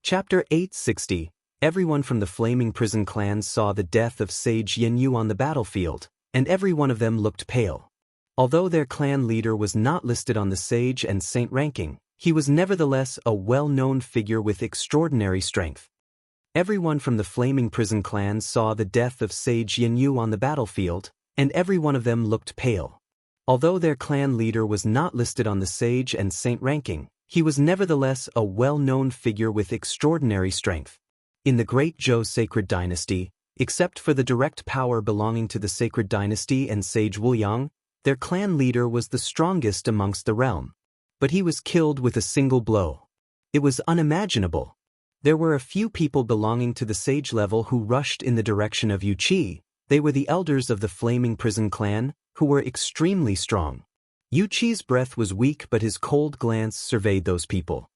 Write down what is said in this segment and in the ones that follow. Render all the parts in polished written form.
Chapter 860. Everyone from the flaming prison clan saw the death of Sage Yenyu on the battlefield, and every one of them looked pale. Although their clan leader was not listed on the Sage and Saint ranking, he was nevertheless a well-known figure with extraordinary strength. Everyone from the flaming prison clan saw the death of Sage Yenyu on the battlefield, and every one of them looked pale. Although their clan leader was not listed on the Sage and Saint ranking, he was nevertheless a well-known figure with extraordinary strength. In the Great Zhou Sacred Dynasty, except for the direct power belonging to the Sacred Dynasty and Sage Wuliang, their clan leader was the strongest amongst the realm. But he was killed with a single blow. It was unimaginable. There were a few people belonging to the Sage level who rushed in the direction of Yu Qi. They were the elders of the Flaming Prison clan, who were extremely strong. Yu Qi's breath was weak, but his cold glance surveyed those people.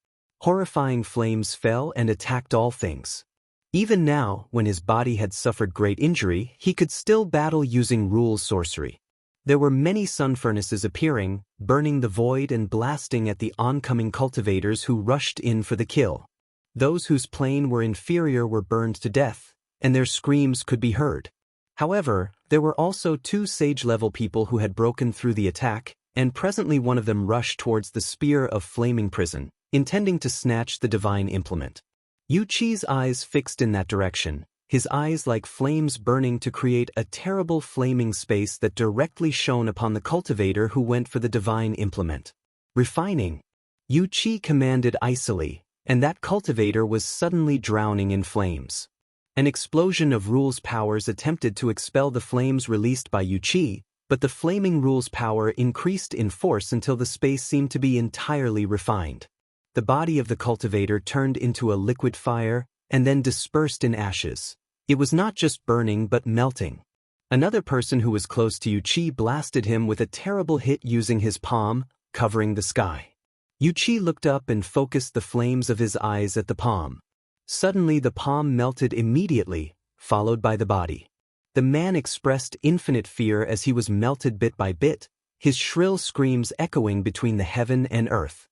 Horrifying flames fell and attacked all things. Even now, when his body had suffered great injury, he could still battle using rule sorcery. There were many sun furnaces appearing, burning the void and blasting at the oncoming cultivators who rushed in for the kill. Those whose plane were inferior were burned to death, and their screams could be heard. However, there were also two Sage-level people who had broken through the attack, and presently one of them rushed towards the spear of Flaming Prison, intending to snatch the divine implement. Yu Qi's eyes fixed in that direction, his eyes like flames burning to create a terrible flaming space that directly shone upon the cultivator who went for the divine implement. Refining. Yu Qi commanded icily, and that cultivator was suddenly drowning in flames. An explosion of rule's powers attempted to expel the flames released by Yu Qi, but the flaming rule's power increased in force until the space seemed to be entirely refined. The body of the cultivator turned into a liquid fire, and then dispersed in ashes. It was not just burning but melting. Another person who was close to Yu Qi blasted him with a terrible hit using his palm, covering the sky. Yu Qi looked up and focused the flames of his eyes at the palm. Suddenly the palm melted immediately, followed by the body. The man expressed infinite fear as he was melted bit by bit, his shrill screams echoing between the heaven and earth.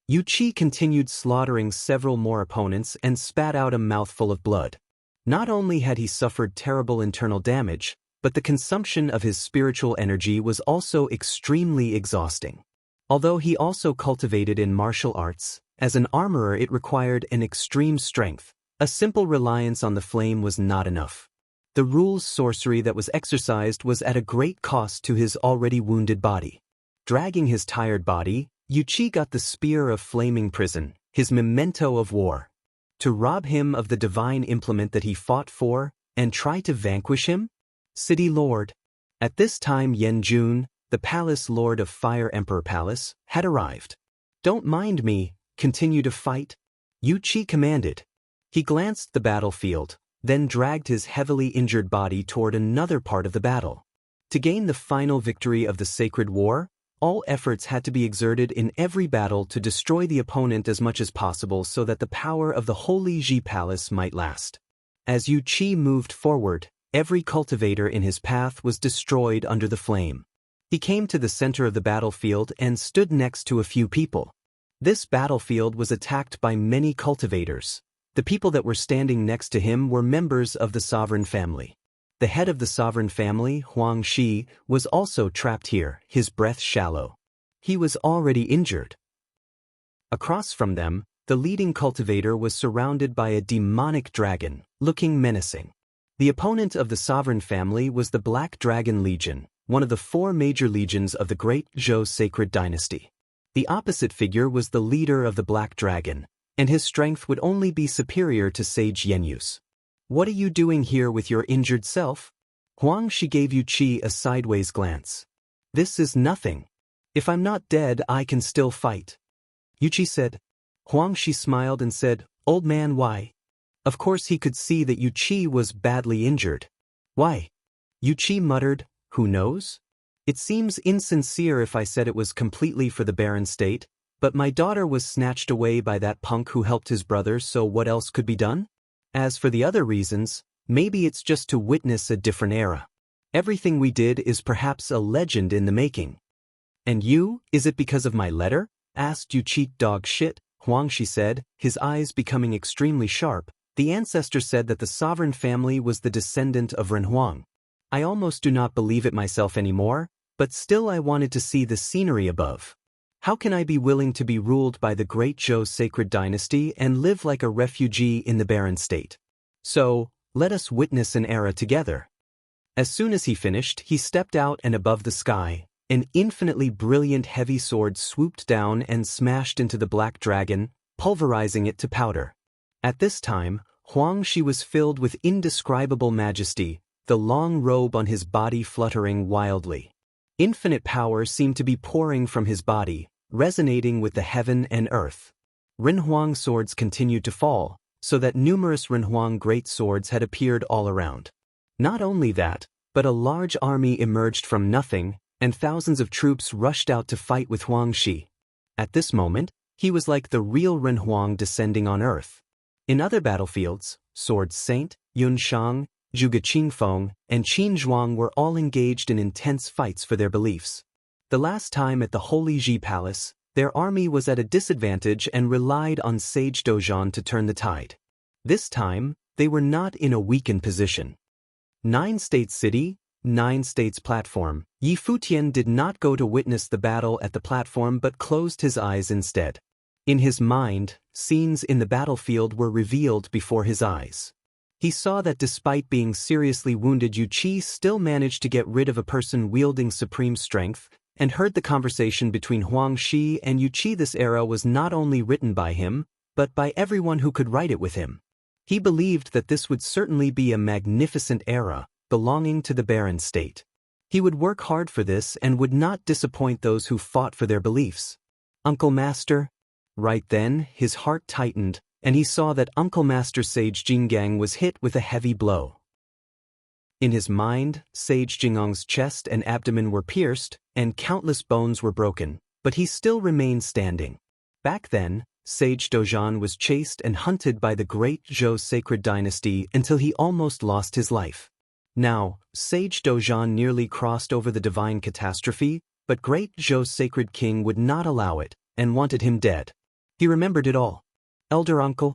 Yu Qi continued slaughtering several more opponents and spat out a mouthful of blood. Not only had he suffered terrible internal damage, but the consumption of his spiritual energy was also extremely exhausting. Although he also cultivated in martial arts, as an armorer it required an extreme strength. A simple reliance on the flame was not enough. The rule's sorcery that was exercised was at a great cost to his already wounded body. Dragging his tired body, Yu Qi got the spear of Flaming Prison, his memento of war. To rob him of the divine implement that he fought for, and try to vanquish him? City Lord. At this time Yan Jun, the Palace Lord of Fire Emperor Palace, had arrived. Don't mind me, continue to fight, Yu Qi commanded. He glanced the battlefield, then dragged his heavily injured body toward another part of the battle. To gain the final victory of the sacred war, all efforts had to be exerted in every battle to destroy the opponent as much as possible so that the power of the Holy Ji Palace might last. As Yu Qi moved forward, every cultivator in his path was destroyed under the flame. He came to the center of the battlefield and stood next to a few people. This battlefield was attacked by many cultivators. The people that were standing next to him were members of the sovereign family. The head of the sovereign family, Huang Shi, was also trapped here, his breath shallow. He was already injured. Across from them, the leading cultivator was surrounded by a demonic dragon, looking menacing. The opponent of the sovereign family was the Black Dragon Legion, one of the 4 major legions of the Great Zhou Sacred Dynasty. The opposite figure was the leader of the Black Dragon, and his strength would only be superior to Sage Yenyu's. What are you doing here with your injured self? Huang Shi gave Yu Qi a sideways glance. This is nothing. If I'm not dead, I can still fight. Yu Qi said. Huang Shi smiled and said, Old man, why? Of course he could see that Yu Qi was badly injured. Why? Yu Qi muttered, Who knows? It seems insincere if I said it was completely for the barren state, but my daughter was snatched away by that punk who helped his brother, so what else could be done? As for the other reasons, maybe it's just to witness a different era. Everything we did is perhaps a legend in the making. And you, is it because of my letter? Asked Yu Qi dog shit. Huangshi said, his eyes becoming extremely sharp. The ancestor said that the sovereign family was the descendant of Renhuang. I almost do not believe it myself anymore, but still I wanted to see the scenery above. How can I be willing to be ruled by the great Zhou sacred dynasty and live like a refugee in the barren state? So, let us witness an era together. As soon as he finished, he stepped out, and above the sky, an infinitely brilliant heavy sword swooped down and smashed into the black dragon, pulverizing it to powder. At this time, Huangshi was filled with indescribable majesty, the long robe on his body fluttering wildly. Infinite power seemed to be pouring from his body, resonating with the heaven and earth. Renhuang swords continued to fall, so that numerous Renhuang great swords had appeared all around. Not only that, but a large army emerged from nothing, and thousands of troops rushed out to fight with Huangshi. At this moment, he was like the real Renhuang descending on earth. In other battlefields, Sword Saint, Yun Shang, Zhuge Qingfeng, and Qin Zhuang were all engaged in intense fights for their beliefs. The last time at the Holy Ji Palace, their army was at a disadvantage and relied on Sage Dozhan to turn the tide. This time, they were not in a weakened position. 9 States City, 9 States Platform. Yi Futian did not go to witness the battle at the platform but closed his eyes instead. In his mind, scenes in the battlefield were revealed before his eyes. He saw that despite being seriously wounded, Yu Qi still managed to get rid of a person wielding supreme strength, and heard the conversation between Huangshi and Yu Qi. This era was not only written by him, but by everyone who could write it with him. He believed that this would certainly be a magnificent era, belonging to the barren state. He would work hard for this and would not disappoint those who fought for their beliefs. Uncle Master? Right then, his heart tightened, and he saw that Uncle Master Sage Jinggang was hit with a heavy blow. In his mind, Sage Jingang's chest and abdomen were pierced, and countless bones were broken, but he still remained standing. Back then, Sage Dozhan was chased and hunted by the great Zhou sacred dynasty until he almost lost his life. Now, Sage Dozhan nearly crossed over the divine catastrophe, but great Zhou sacred king would not allow it, and wanted him dead. He remembered it all. Elder uncle?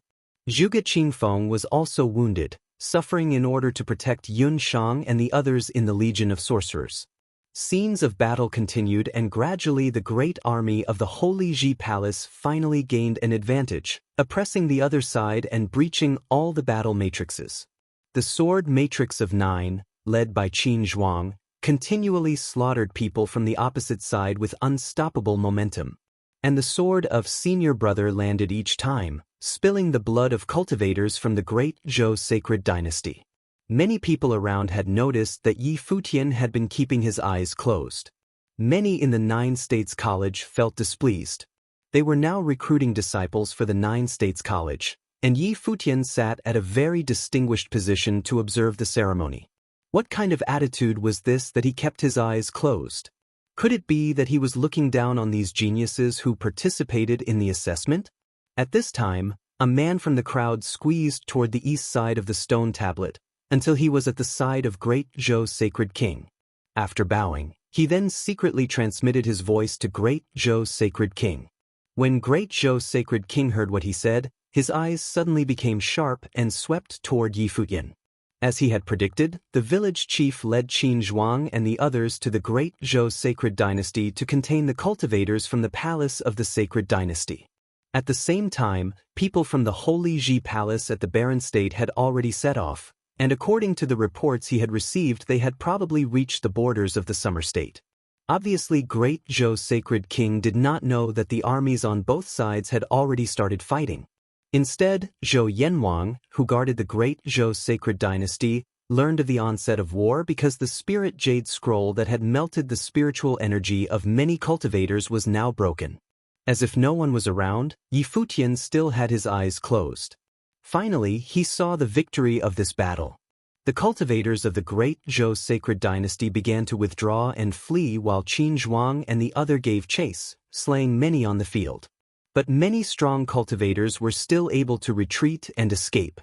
Zhuge Qingfeng was also wounded, suffering in order to protect Yun Shang and the others in the Legion of Sorcerers. Scenes of battle continued, and gradually the great army of the Holy Ji Palace finally gained an advantage, oppressing the other side and breaching all the battle matrices. The sword matrix of 9, led by Qin Zhuang, continually slaughtered people from the opposite side with unstoppable momentum. And the sword of senior brother landed each time, spilling the blood of cultivators from the great Zhou sacred dynasty. Many people around had noticed that Yi Futian had been keeping his eyes closed. Many in the 9 States College felt displeased. They were now recruiting disciples for the 9 States College, and Yi Futian sat at a very distinguished position to observe the ceremony. What kind of attitude was this that he kept his eyes closed? Could it be that he was looking down on these geniuses who participated in the assessment? At this time, a man from the crowd squeezed toward the east side of the stone tablet, until he was at the side of great Zhou sacred king. After bowing, he then secretly transmitted his voice to great Zhou sacred king. When great Zhou sacred king heard what he said, his eyes suddenly became sharp and swept toward Yi Futian. As he had predicted, the village chief led Qin Zhuang and the others to the great Zhou sacred dynasty to contain the cultivators from the palace of the sacred dynasty. At the same time, people from the Holy Ji Palace at the barren state had already set off, and according to the reports he had received, they had probably reached the borders of the summer state. Obviously, great Zhou sacred king did not know that the armies on both sides had already started fighting. Instead, Zhou Yanwang, who guarded the great Zhou sacred dynasty, learned of the onset of war because the spirit jade scroll that had melted the spiritual energy of many cultivators was now broken. As if no one was around, Yi Futian still had his eyes closed. Finally, he saw the victory of this battle. The cultivators of the great Zhou sacred dynasty began to withdraw and flee while Qin Zhuang and the other gave chase, slaying many on the field. But many strong cultivators were still able to retreat and escape.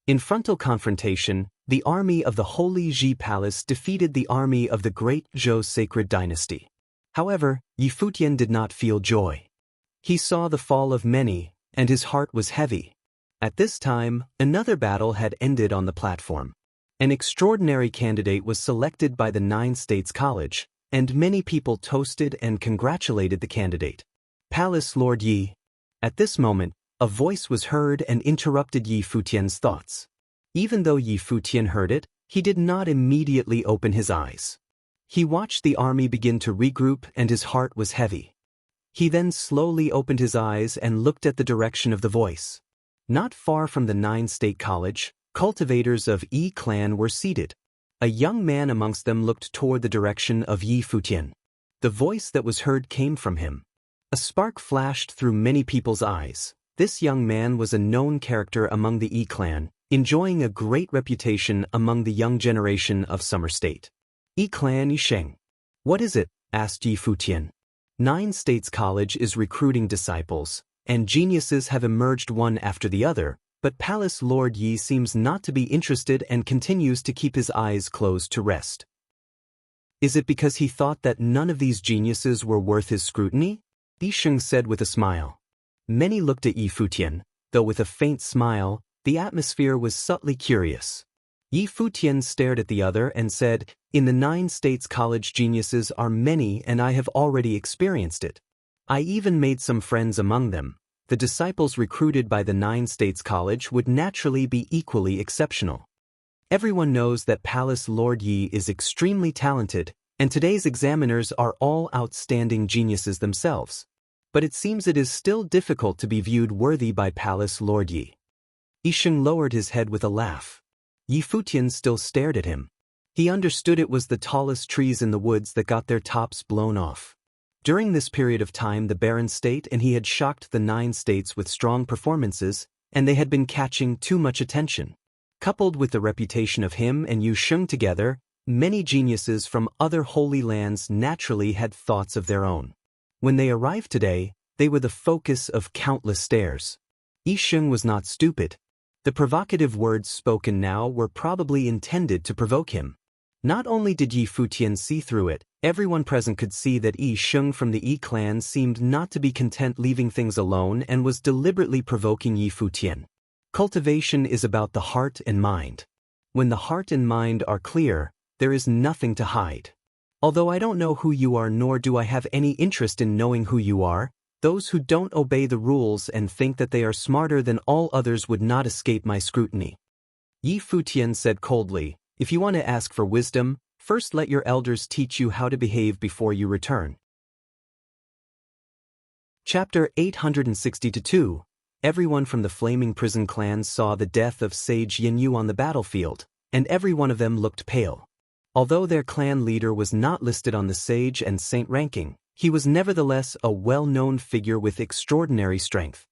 In frontal confrontation, the army of the Holy Ji Palace defeated the army of the great Zhou sacred dynasty. However, Yi Futian did not feel joy. He saw the fall of many, and his heart was heavy. At this time, another battle had ended on the platform. An extraordinary candidate was selected by the 9 States College, and many people toasted and congratulated the candidate. Palace Lord Yi. At this moment, a voice was heard and interrupted Yi Futian's thoughts. Even though Yi Futian heard it, he did not immediately open his eyes. He watched the army begin to regroup and his heart was heavy. He then slowly opened his eyes and looked at the direction of the voice. Not far from the 9 State College, cultivators of Yi clan were seated. A young man amongst them looked toward the direction of Yi Futian. The voice that was heard came from him. A spark flashed through many people's eyes. This young man was a known character among the Yi clan, enjoying a great reputation among the young generation of Summer State. Yi clan Yisheng. What is it? Asked Yi Futian. 9 States College is recruiting disciples, and geniuses have emerged one after the other, but Palace Lord Yi seems not to be interested and continues to keep his eyes closed to rest. Is it because he thought that none of these geniuses were worth his scrutiny? Yisheng said with a smile. Many looked at Yi Futian, though with a faint smile, the atmosphere was subtly curious. Yi Futian stared at the other and said, "In the 9 States College geniuses are many and I have already experienced it. I even made some friends among them. The disciples recruited by the 9 States College would naturally be equally exceptional. Everyone knows that Palace Lord Yi is extremely talented, and today's examiners are all outstanding geniuses themselves. But it seems it is still difficult to be viewed worthy by Palace Lord Yi." Yisheng lowered his head with a laugh. Yi Futian still stared at him. He understood it was the tallest trees in the woods that got their tops blown off. During this period of time the barren state and he had shocked the 9 states with strong performances, and they had been catching too much attention. Coupled with the reputation of him and Yu Sheng together, many geniuses from other holy lands naturally had thoughts of their own. When they arrived today, they were the focus of countless stares. Yi Sheng was not stupid. The provocative words spoken now were probably intended to provoke him. Not only did Yi Futian see through it, everyone present could see that Yi Sheng from the Yi clan seemed not to be content leaving things alone and was deliberately provoking Yi Futian. Cultivation is about the heart and mind. When the heart and mind are clear, there is nothing to hide. Although I don't know who you are nor do I have any interest in knowing who you are, those who don't obey the rules and think that they are smarter than all others would not escape my scrutiny. Yi Futian said coldly, "If you want to ask for wisdom, first let your elders teach you how to behave before you return." Chapter 862. Everyone from the Flaming Prison clans saw the death of Sage Yanyu on the battlefield, and every one of them looked pale. Although their clan leader was not listed on the Sage and Saint ranking, he was nevertheless a well-known figure with extraordinary strength.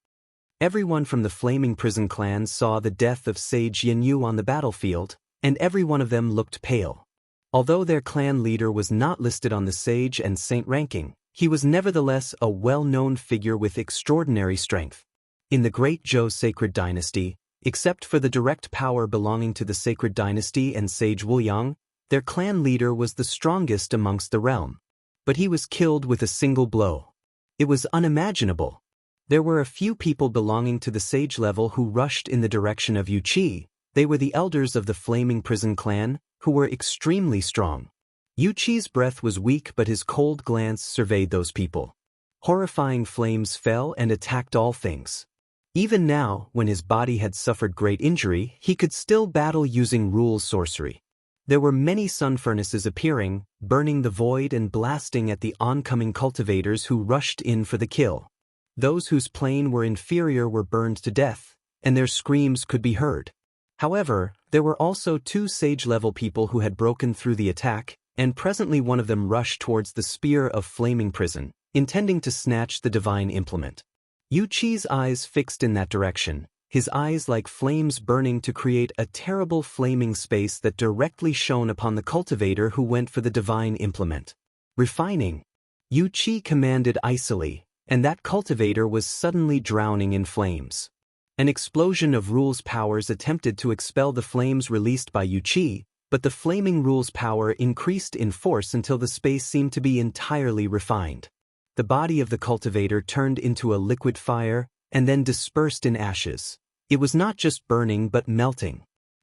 Everyone from the Flaming Prison clan saw the death of Sage Yanyu on the battlefield, and every one of them looked pale. Although their clan leader was not listed on the Sage and Saint ranking, he was nevertheless a well-known figure with extraordinary strength. In the Great Zhou Sacred Dynasty, except for the direct power belonging to the Sacred Dynasty and Sage Wuyang, their clan leader was the strongest amongst the realm. But he was killed with a single blow. It was unimaginable. There were a few people belonging to the sage level who rushed in the direction of Yu Qi. They were the elders of the Flaming Prison clan, who were extremely strong. Yu Qi's breath was weak but his cold glance surveyed those people. Horrifying flames fell and attacked all things. Even now, when his body had suffered great injury, he could still battle using rule sorcery. There were many sun furnaces appearing, burning the void and blasting at the oncoming cultivators who rushed in for the kill. Those whose plane were inferior were burned to death, and their screams could be heard. However, there were also 2 sage-level people who had broken through the attack, and presently one of them rushed towards the spear of Flaming Prison, intending to snatch the divine implement. Yu Qi's eyes fixed in that direction, his eyes like flames burning to create a terrible flaming space that directly shone upon the cultivator who went for the divine implement. Refining. Yu Qi commanded icily, and that cultivator was suddenly drowning in flames. An explosion of rule's powers attempted to expel the flames released by Yu Qi, but the flaming rule's power increased in force until the space seemed to be entirely refined. The body of the cultivator turned into a liquid fire, and then dispersed in ashes. It was not just burning but melting.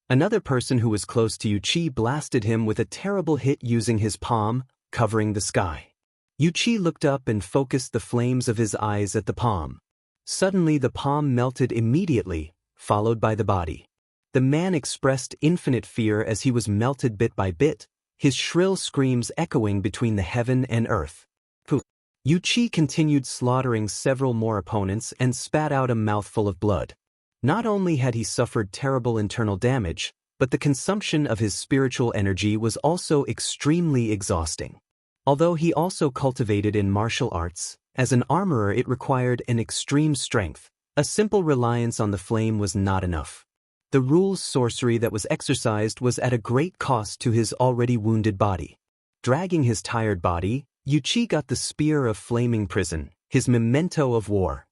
Another person who was close to Yu Qi blasted him with a terrible hit using his palm, covering the sky. Yu Qi looked up and focused the flames of his eyes at the palm. Suddenly the palm melted immediately, followed by the body. The man expressed infinite fear as he was melted bit by bit, his shrill screams echoing between the heaven and earth. Yu Qi continued slaughtering several more opponents and spat out a mouthful of blood. Not only had he suffered terrible internal damage, but the consumption of his spiritual energy was also extremely exhausting. Although he also cultivated in martial arts, as an armorer it required an extreme strength. A simple reliance on the flame was not enough. The rule's sorcery that was exercised was at a great cost to his already wounded body. Dragging his tired body, Yu Qi got the spear of flaming prison, his memento of war.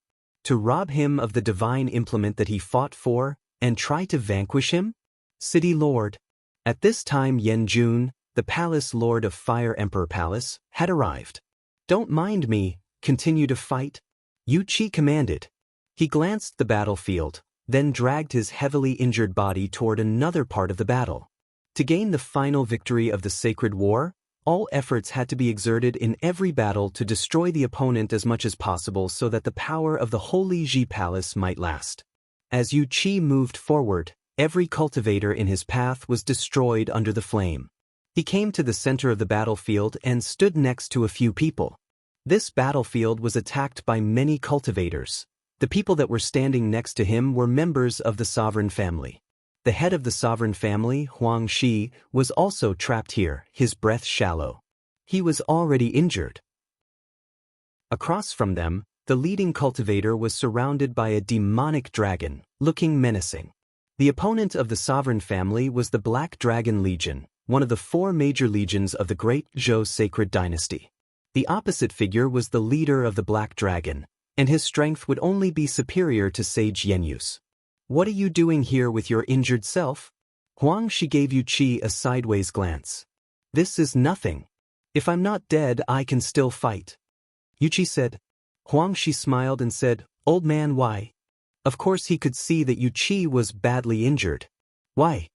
To rob him of the divine implement that he fought for, and try to vanquish him? City Lord. At this time Yan Jun, the palace lord of Fire Emperor Palace, had arrived. Don't mind me, continue to fight, Yu Qi commanded. He glanced the battlefield, then dragged his heavily injured body toward another part of the battle. To gain the final victory of the sacred war, all efforts had to be exerted in every battle to destroy the opponent as much as possible so that the power of the Holy Ji Palace might last. As Yu Qi moved forward, every cultivator in his path was destroyed under the flame. He came to the center of the battlefield and stood next to a few people. This battlefield was attacked by many cultivators. The people that were standing next to him were members of the sovereign family. The head of the sovereign family, Huang Shi, was also trapped here, his breath shallow. He was already injured. Across from them, the leading cultivator was surrounded by a demonic dragon, looking menacing. The opponent of the sovereign family was the Black Dragon Legion, one of the 4 major legions of the Great Zhou Sacred Dynasty. The opposite figure was the leader of the Black Dragon, and his strength would only be superior to Sage Yenyu's. What are you doing here with your injured self? Huang Shi gave Yu Qi a sideways glance. This is nothing. If I'm not dead, I can still fight. Yu Qi said. Huang Shi smiled and said, Old man, why? Of course he could see that Yu Qi was badly injured. Why?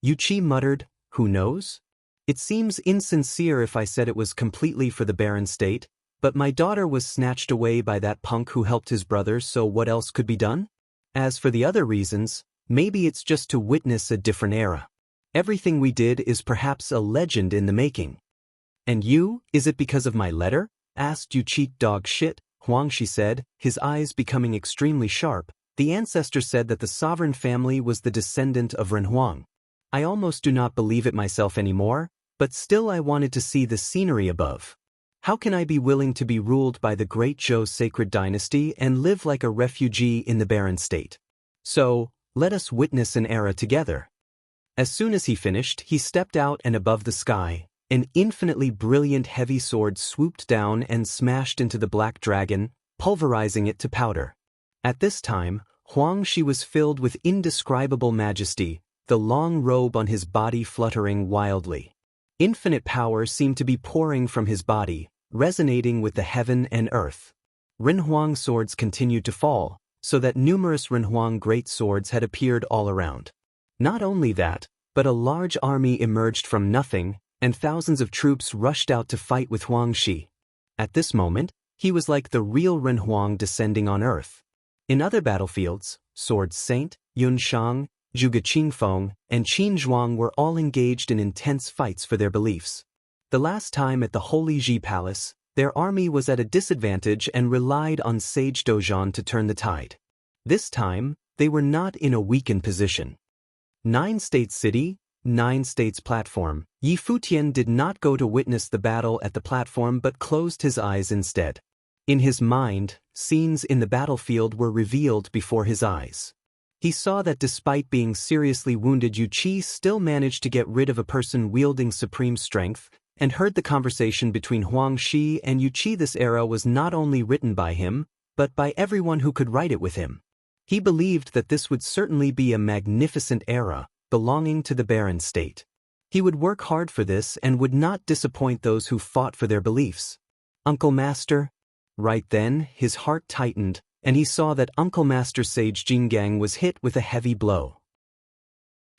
Yu Qi muttered, Who knows? It seems insincere if I said it was completely for the barren state, but my daughter was snatched away by that punk who helped his brother, so what else could be done? As for the other reasons, maybe it's just to witness a different era. Everything we did is perhaps a legend in the making. And you, is it because of my letter? Asked Yu Qi. Dog shit, Huang Shi said, his eyes becoming extremely sharp. The ancestor said that the sovereign family was the descendant of Ren Huang. I almost do not believe it myself anymore, but still I wanted to see the scenery above. How can I be willing to be ruled by the Great Zhou Sacred Dynasty and live like a refugee in the barren state? So, let us witness an era together. As soon as he finished, he stepped out and above the sky, an infinitely brilliant heavy sword swooped down and smashed into the black dragon, pulverizing it to powder. At this time, Huang Shi was filled with indescribable majesty, the long robe on his body fluttering wildly. Infinite power seemed to be pouring from his body, resonating with the heaven and earth. Renhuang swords continued to fall, so that numerous Renhuang great swords had appeared all around. Not only that, but a large army emerged from nothing, and thousands of troops rushed out to fight with Huang Shi. At this moment, he was like the real Renhuang descending on earth. In other battlefields, Sword Saint, Yun Shang, Zhuge Qingfeng, and Qin Zhuang were all engaged in intense fights for their beliefs. The last time at the Holy Ji Palace, their army was at a disadvantage and relied on Sage Dozhan to turn the tide. This time, they were not in a weakened position. 9 States City, 9 States Platform. Yi Futian did not go to witness the battle at the platform but closed his eyes instead. In his mind, scenes in the battlefield were revealed before his eyes. He saw that despite being seriously wounded, Yu Qi still managed to get rid of a person wielding supreme strength, and heard the conversation between Huang Shi and Yu Qi. This era was not only written by him, but by everyone who could write it with him. He believed that this would certainly be a magnificent era, belonging to the barren state. He would work hard for this and would not disappoint those who fought for their beliefs. Uncle Master? Right then, his heart tightened, and he saw that Uncle Master Sage Jingang was hit with a heavy blow.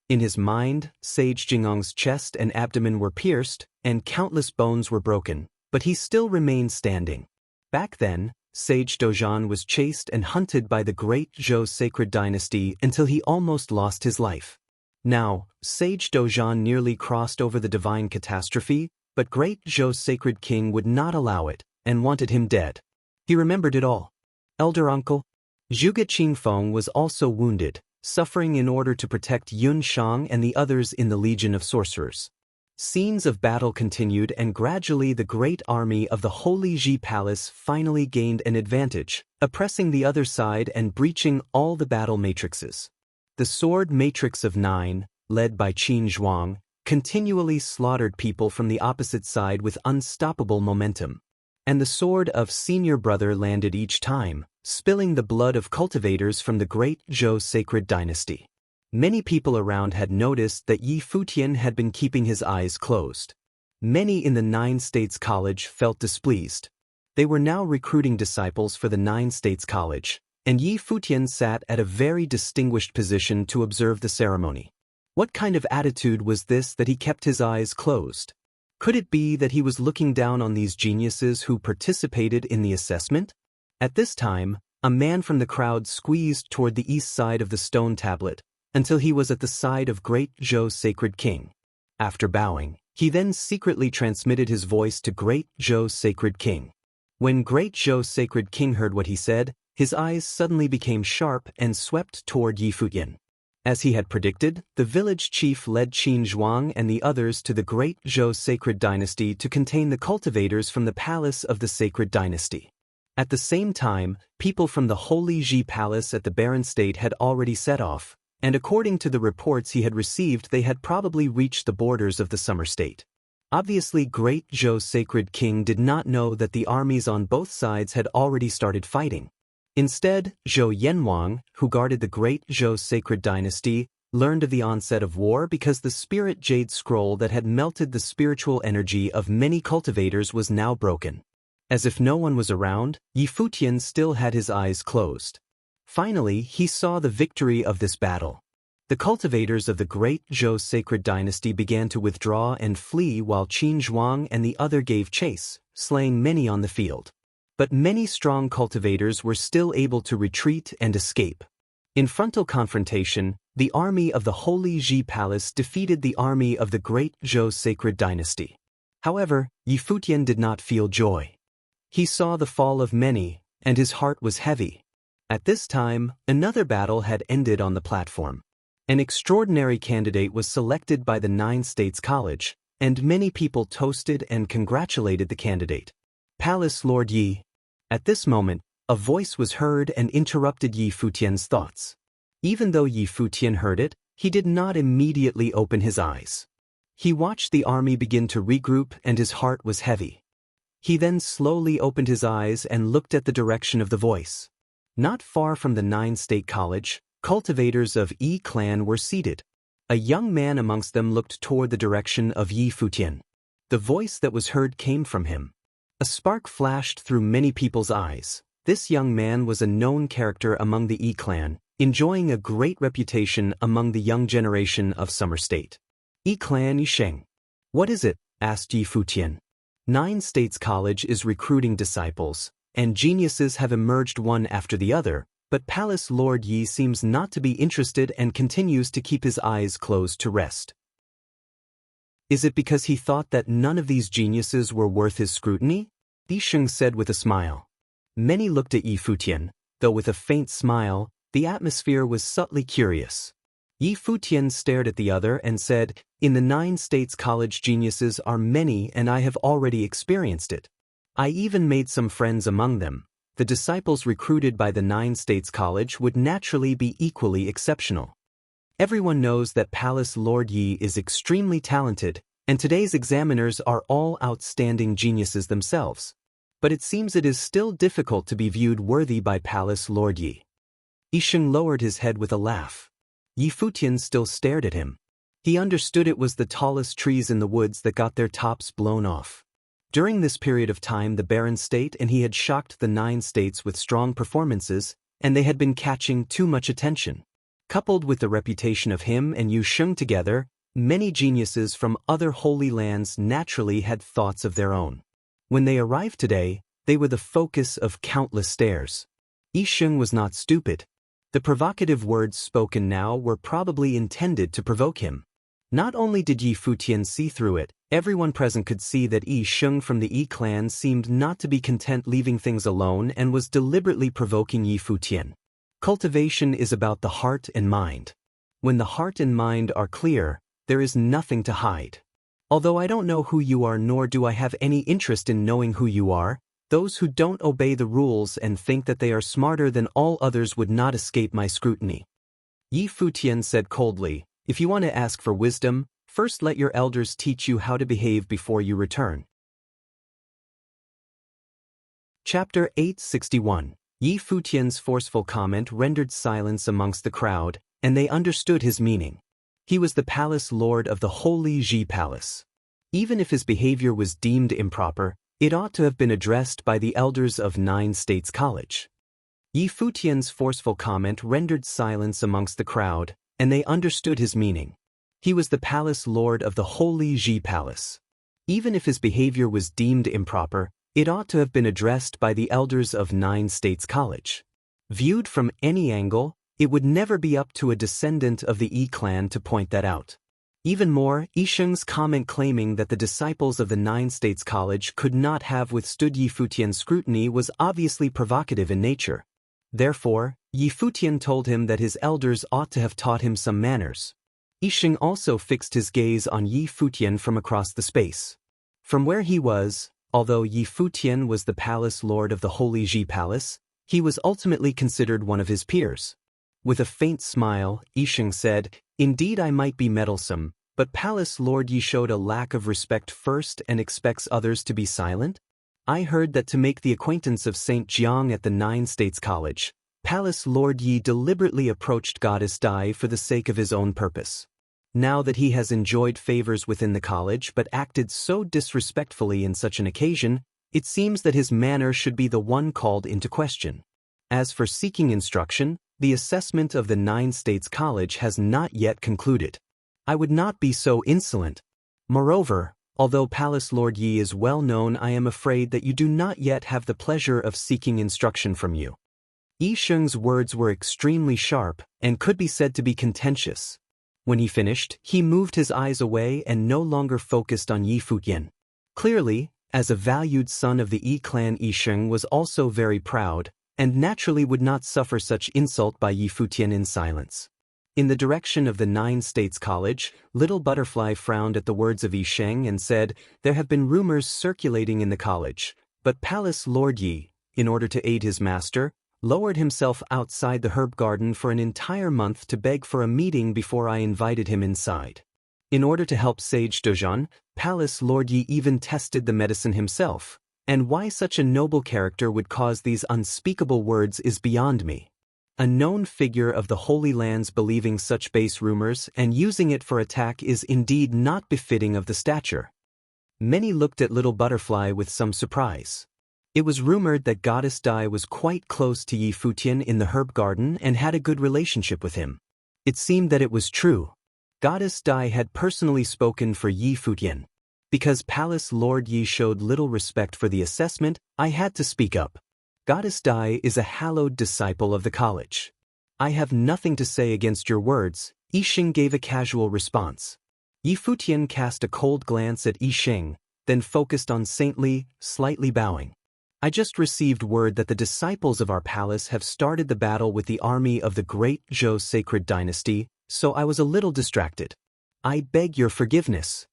In his mind, Sage Jingong's chest and abdomen were pierced, and countless bones were broken, but he still remained standing. Back then, Sage Dojan was chased and hunted by the great Zhou sacred dynasty until he almost lost his life. Now, Sage Dojan nearly crossed over the divine catastrophe, but great Zhou's sacred king would not allow it, and wanted him dead. He remembered it all. Elder uncle, Zhuge Qingfeng was also wounded, suffering in order to protect Yun Shang and the others in the Legion of Sorcerers. Scenes of battle continued, and gradually the great army of the Holy Ji Palace finally gained an advantage, oppressing the other side and breaching all the battle matrices. The sword matrix of 9, led by Qin Zhuang, continually slaughtered people from the opposite side with unstoppable momentum. And the sword of senior brother landed each time, spilling the blood of cultivators from the great Zhou sacred dynasty. Many people around had noticed that Yi Futian had been keeping his eyes closed. Many in the 9 States College felt displeased. They were now recruiting disciples for the 9 States College, and Yi Futian sat at a very distinguished position to observe the ceremony. What kind of attitude was this that he kept his eyes closed? Could it be that he was looking down on these geniuses who participated in the assessment? At this time, a man from the crowd squeezed toward the east side of the stone tablet, until he was at the side of great Zhou's sacred king. After bowing, he then secretly transmitted his voice to great Zhou's sacred king. When great Zhou's sacred king heard what he said, his eyes suddenly became sharp and swept toward Yi Futian. As he had predicted, the village chief led Qin Zhuang and the others to the great Zhou sacred dynasty to contain the cultivators from the palace of the sacred dynasty. At the same time, people from the Holy Ji Palace at the Barren State had already set off, and according to the reports he had received, they had probably reached the borders of the Summer State. Obviously, great Zhou's sacred king did not know that the armies on both sides had already started fighting. Instead, Zhou Yanwang, who guarded the great Zhou sacred dynasty, learned of the onset of war because the spirit jade scroll that had melted the spiritual energy of many cultivators was now broken. As if no one was around, Yi Futian still had his eyes closed. Finally, he saw the victory of this battle. The cultivators of the great Zhou sacred dynasty began to withdraw and flee while Qin Zhuang and the other gave chase, slaying many on the field. But many strong cultivators were still able to retreat and escape. In frontal confrontation, the army of the Holy Ji Palace defeated the army of the great Zhou sacred dynasty. However, Yi Futian did not feel joy. He saw the fall of many, and his heart was heavy. At this time, another battle had ended on the platform. An extraordinary candidate was selected by the 9 States College, and many people toasted and congratulated the candidate. Palace Lord Yi. At this moment, a voice was heard and interrupted Yi Futian's thoughts. Even though Yi Futian heard it, he did not immediately open his eyes. He watched the army begin to regroup and his heart was heavy. He then slowly opened his eyes and looked at the direction of the voice. Not far from the 9 State College, cultivators of Yi clan were seated. A young man amongst them looked toward the direction of Yi Futian. The voice that was heard came from him. A spark flashed through many people's eyes. This young man was a known character among the Yi clan, enjoying a great reputation among the young generation of Summer State. Yi clan Yisheng. What is it? Asked Yi Futian. 9 States College is recruiting disciples, and geniuses have emerged one after the other, but Palace Lord Yi seems not to be interested and continues to keep his eyes closed to rest. Is it because he thought that none of these geniuses were worth his scrutiny? Yisheng said with a smile. Many looked at Yi Futian, though with a faint smile, the atmosphere was subtly curious. Yi Futian stared at the other and said, "In the 9 States College geniuses are many and I have already experienced it. I even made some friends among them. The disciples recruited by the 9 States College would naturally be equally exceptional. Everyone knows that Palace Lord Yi is extremely talented, and today's examiners are all outstanding geniuses themselves. But it seems it is still difficult to be viewed worthy by Palace Lord Yi." Yisheng lowered his head with a laugh. Yi Futian still stared at him. He understood it was the tallest trees in the woods that got their tops blown off. During this period of time the barren state and he had shocked the 9 states with strong performances, and they had been catching too much attention. Coupled with the reputation of him and Yu Sheng together, many geniuses from other holy lands naturally had thoughts of their own. When they arrived today, they were the focus of countless stares. Yi Sheng was not stupid. The provocative words spoken now were probably intended to provoke him. Not only did Yi Futian see through it, everyone present could see that Yi Sheng from the Yi clan seemed not to be content leaving things alone and was deliberately provoking Yi Futian. Cultivation is about the heart and mind. When the heart and mind are clear, there is nothing to hide. Although I don't know who you are nor do I have any interest in knowing who you are, those who don't obey the rules and think that they are smarter than all others would not escape my scrutiny. Yi Futian said coldly, if you want to ask for wisdom, first let your elders teach you how to behave before you return. Chapter 861. Yi Futian's forceful comment rendered silence amongst the crowd, and they understood his meaning. He was the palace lord of the Holy Ji Palace. Even if his behavior was deemed improper, it ought to have been addressed by the elders of 9 States College. Yi Futian's forceful comment rendered silence amongst the crowd, and they understood his meaning. He was the palace lord of the Holy Ji Palace. Even if his behavior was deemed improper, it ought to have been addressed by the elders of 9 States College. Viewed from any angle, it would never be up to a descendant of the Yi clan to point that out. Even more, Yi Sheng's comment claiming that the disciples of the 9 States College could not have withstood Yi Futian's scrutiny was obviously provocative in nature. Therefore, Yi Futian told him that his elders ought to have taught him some manners. Yi Sheng also fixed his gaze on Yi Futian from across the space. From where he was, although Yi Futian was the palace lord of the Holy Ji Palace, he was ultimately considered one of his peers. With a faint smile, Yi Sheng said, indeed I might be meddlesome, but Palace Lord Yi showed a lack of respect first and expects others to be silent? I heard that to make the acquaintance of Saint Jiang at the 9 States College, Palace Lord Yi deliberately approached Goddess Dai for the sake of his own purpose. Now that he has enjoyed favors within the college but acted so disrespectfully in such an occasion, it seems that his manner should be the one called into question. As for seeking instruction, the assessment of the 9 States College has not yet concluded. I would not be so insolent. Moreover, although Palace Lord Yi is well known, I am afraid that you do not yet have the pleasure of seeking instruction from you. Yi Sheng's words were extremely sharp and could be said to be contentious. When he finished, he moved his eyes away and no longer focused on Yi Futian. Clearly, as a valued son of the Yi clan, Yi Sheng was also very proud, and naturally would not suffer such insult by Yi Futian in silence. In the direction of the 9 States College, Little Butterfly frowned at the words of Yi Sheng and said, there have been rumors circulating in the college, but Palace Lord Yi, in order to aid his master, lowered himself outside the herb garden for an entire month to beg for a meeting before I invited him inside. In order to help Sage Dojan, Palace Lord Yi even tested the medicine himself, and why such a noble character would cause these unspeakable words is beyond me. A known figure of the Holy Lands believing such base rumors and using it for attack is indeed not befitting of the stature. Many looked at Little Butterfly with some surprise. It was rumored that Goddess Dai was quite close to Yi Futian in the herb garden and had a good relationship with him. It seemed that it was true. Goddess Dai had personally spoken for Yi Futian. Because Palace Lord Yi showed little respect for the assessment, I had to speak up. Goddess Dai is a hallowed disciple of the college. I have nothing to say against your words, Yi Sheng gave a casual response. Yi Futian cast a cold glance at Yi Sheng, then focused on saintly, slightly bowing. I just received word that the disciples of our palace have started the battle with the army of the great Zhou sacred dynasty, so I was a little distracted. I beg your forgiveness.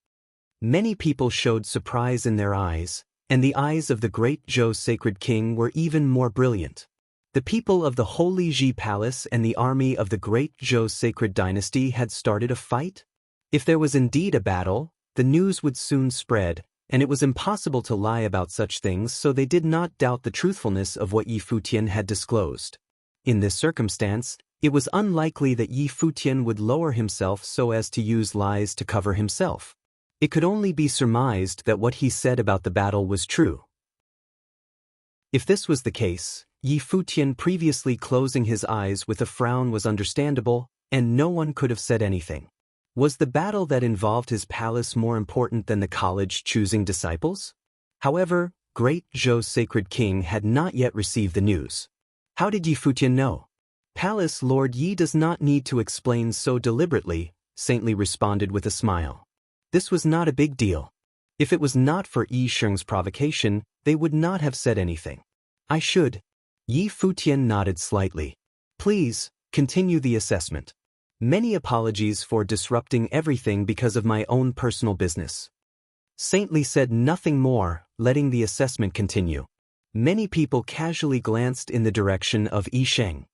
Many people showed surprise in their eyes, and the eyes of the great Zhou sacred king were even more brilliant. The people of the Holy Ji Palace and the army of the great Zhou sacred dynasty had started a fight? If there was indeed a battle, the news would soon spread, and it was impossible to lie about such things, so they did not doubt the truthfulness of what Yi Futian had disclosed. In this circumstance, it was unlikely that Yi Futian would lower himself so as to use lies to cover himself. It could only be surmised that what he said about the battle was true. If this was the case, Yi Futian previously closing his eyes with a frown was understandable, and no one could have said anything. Was the battle that involved his palace more important than the college choosing disciples? However, Great Zhou's sacred king had not yet received the news. How did Yi Futian know? Palace Lord Yi does not need to explain so deliberately, Saintly responded with a smile. This was not a big deal. If it was not for Yi Sheng's provocation, they would not have said anything. I should. Yi Futian nodded slightly. Please, continue the assessment. Many apologies for disrupting everything because of my own personal business. Saintly said nothing more, letting the assessment continue. Many people casually glanced in the direction of Yi Sheng.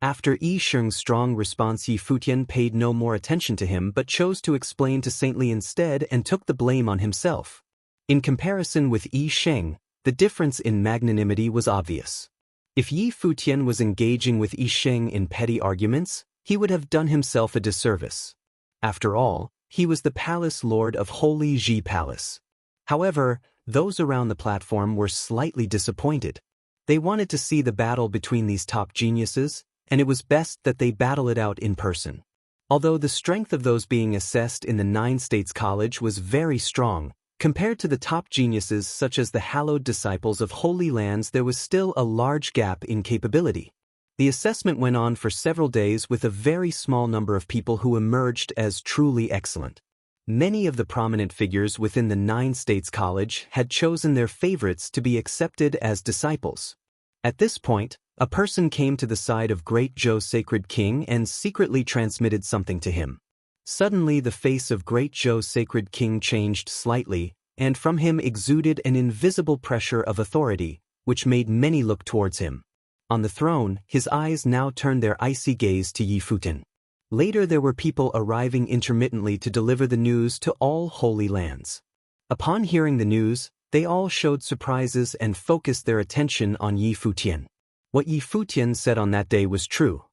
After Yi Sheng's strong response, Yi Futian paid no more attention to him but chose to explain to Saintly instead and took the blame on himself. In comparison with Yi Sheng, the difference in magnanimity was obvious. If Yi Futian was engaging with Yi Sheng in petty arguments, he would have done himself a disservice. After all, he was the palace lord of Holy Ji Palace. However, those around the platform were slightly disappointed. They wanted to see the battle between these top geniuses, and it was best that they battle it out in person. Although the strength of those being assessed in the 9 States College was very strong, compared to the top geniuses such as the hallowed disciples of Holy Lands, there was still a large gap in capability. The assessment went on for several days with a very small number of people who emerged as truly excellent. Many of the prominent figures within the 9 States College had chosen their favorites to be accepted as disciples. At this point, a person came to the side of Great Zhou's sacred king and secretly transmitted something to him. Suddenly the face of Great Zhou's sacred king changed slightly, and from him exuded an invisible pressure of authority, which made many look towards him. On the throne, his eyes now turned their icy gaze to Yi Futian. Later there were people arriving intermittently to deliver the news to all Holy Lands. Upon hearing the news, they all showed surprises and focused their attention on Yi Futian. What Yi Futian said on that day was true.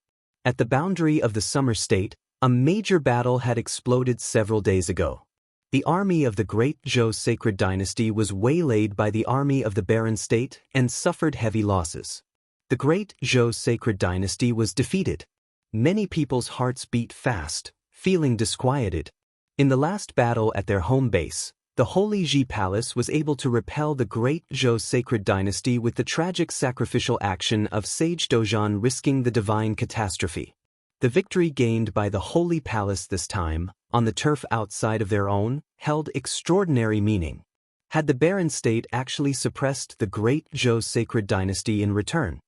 At the boundary of the Summer State, a major battle had exploded several days ago. The army of the Great Zhou Sacred Dynasty was waylaid by the army of the Barren State and suffered heavy losses. The Great Zhou Sacred Dynasty was defeated. Many people's hearts beat fast, feeling disquieted. In the last battle at their home base, the Holy Ji Palace was able to repel the Great Zhou Sacred Dynasty with the tragic sacrificial action of Sage Dozhan risking the divine catastrophe. The victory gained by the Holy Palace this time, on the turf outside of their own, held extraordinary meaning. Had the Barren State actually suppressed the Great Zhou Sacred Dynasty in return?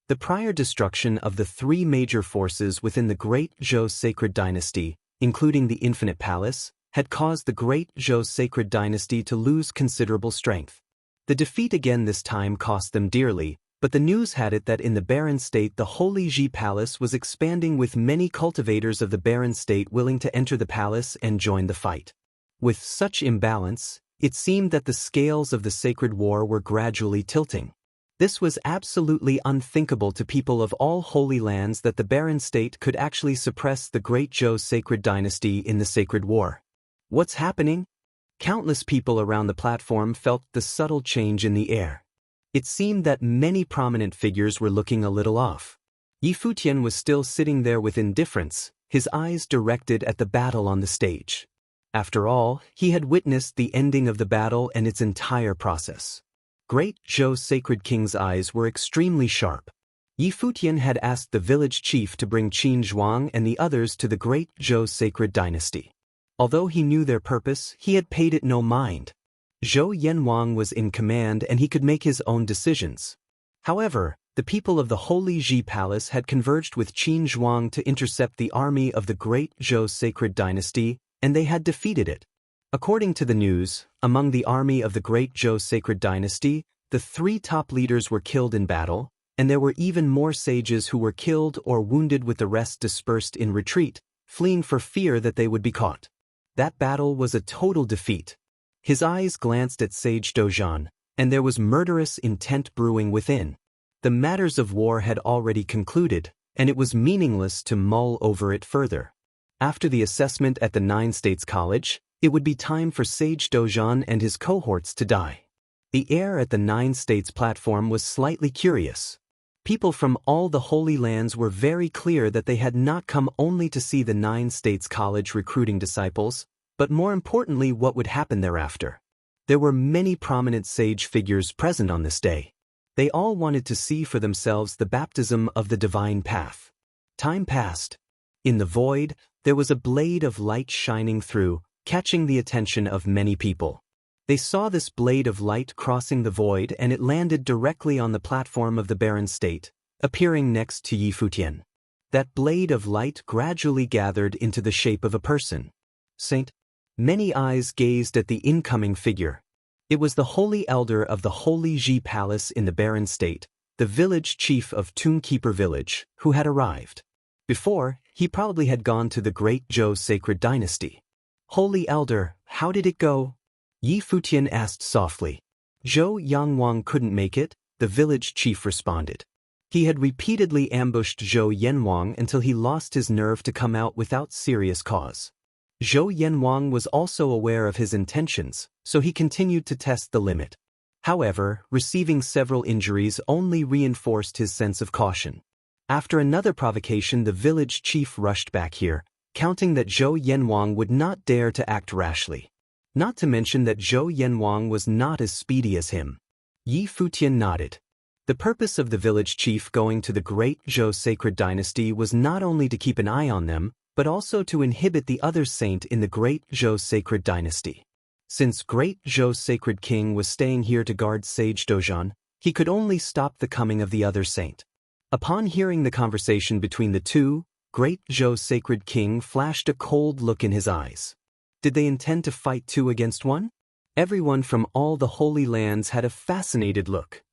The prior destruction of the 3 major forces within the Great Zhou Sacred Dynasty, including the Infinite Palace, had caused the Great Zhou Sacred Dynasty to lose considerable strength. The defeat again this time cost them dearly, but the news had it that in the Barren State the Holy Ji Palace was expanding with many cultivators of the Barren State willing to enter the palace and join the fight. With such imbalance, it seemed that the scales of the sacred war were gradually tilting. This was absolutely unthinkable to people of all Holy Lands that the Barren State could actually suppress the Great Zhou Sacred Dynasty in the sacred war. What's happening? Countless people around the platform felt the subtle change in the air. It seemed that many prominent figures were looking a little off. Yi Futian was still sitting there with indifference, his eyes directed at the battle on the stage. After all, he had witnessed the ending of the battle and its entire process. Great Zhou's sacred king's eyes were extremely sharp. Yi Futian had asked the village chief to bring Qin Zhuang and the others to the Great Zhou Sacred Dynasty. Although he knew their purpose, he had paid it no mind. Zhou Yanwang was in command and he could make his own decisions. However, the people of the Holy Ji Palace had converged with Qin Zhuang to intercept the army of the Great Zhou Sacred Dynasty, and they had defeated it. According to the news, among the army of the Great Zhou Sacred Dynasty, the 3 top leaders were killed in battle, and there were even more sages who were killed or wounded with the rest dispersed in retreat, fleeing for fear that they would be caught. That battle was a total defeat. His eyes glanced at Sage Dozhan, and there was murderous intent brewing within. The matters of war had already concluded, and it was meaningless to mull over it further. After the assessment at the 9 States College, It would be time for Sage Dojan and his cohorts to die. The air at the 9 States platform was slightly curious. People from all the Holy Lands were very clear that they had not come only to see the 9 States College recruiting disciples, but more importantly what would happen thereafter. There were many prominent sage figures present on this day. They all wanted to see for themselves the baptism of the divine path. Time passed. In the void, there was a blade of light shining through, catching the attention of many people. They saw this blade of light crossing the void and it landed directly on the platform of the barren state, appearing next to Yi Futian. That blade of light gradually gathered into the shape of a person. Saint. Many eyes gazed at the incoming figure. It was the holy elder of the Holy Ji Palace in the barren state, the village chief of Tombkeeper village, who had arrived. Before, he probably had gone to the great Zhou sacred dynasty. Holy elder, how did it go? Yi Futian asked softly. Zhou Yangwang couldn't make it, the village chief responded. He had repeatedly ambushed Zhou Yanwang until he lost his nerve to come out without serious cause. Zhou Yanwang was also aware of his intentions, so he continued to test the limit. However, receiving several injuries only reinforced his sense of caution. After another provocation, the village chief rushed back here, counting that Zhou Yanwang would not dare to act rashly. Not to mention that Zhou Yanwang was not as speedy as him. Yi Futian nodded. The purpose of the village chief going to the great Zhou sacred dynasty was not only to keep an eye on them, but also to inhibit the other saint in the great Zhou sacred dynasty. Since great Zhou sacred king was staying here to guard Sage Dojan, he could only stop the coming of the other saint. Upon hearing the conversation between the two, great Zhou sacred king flashed a cold look in his eyes. Did they intend to fight 2 against 1? Everyone from all the Holy Lands had a fascinated look.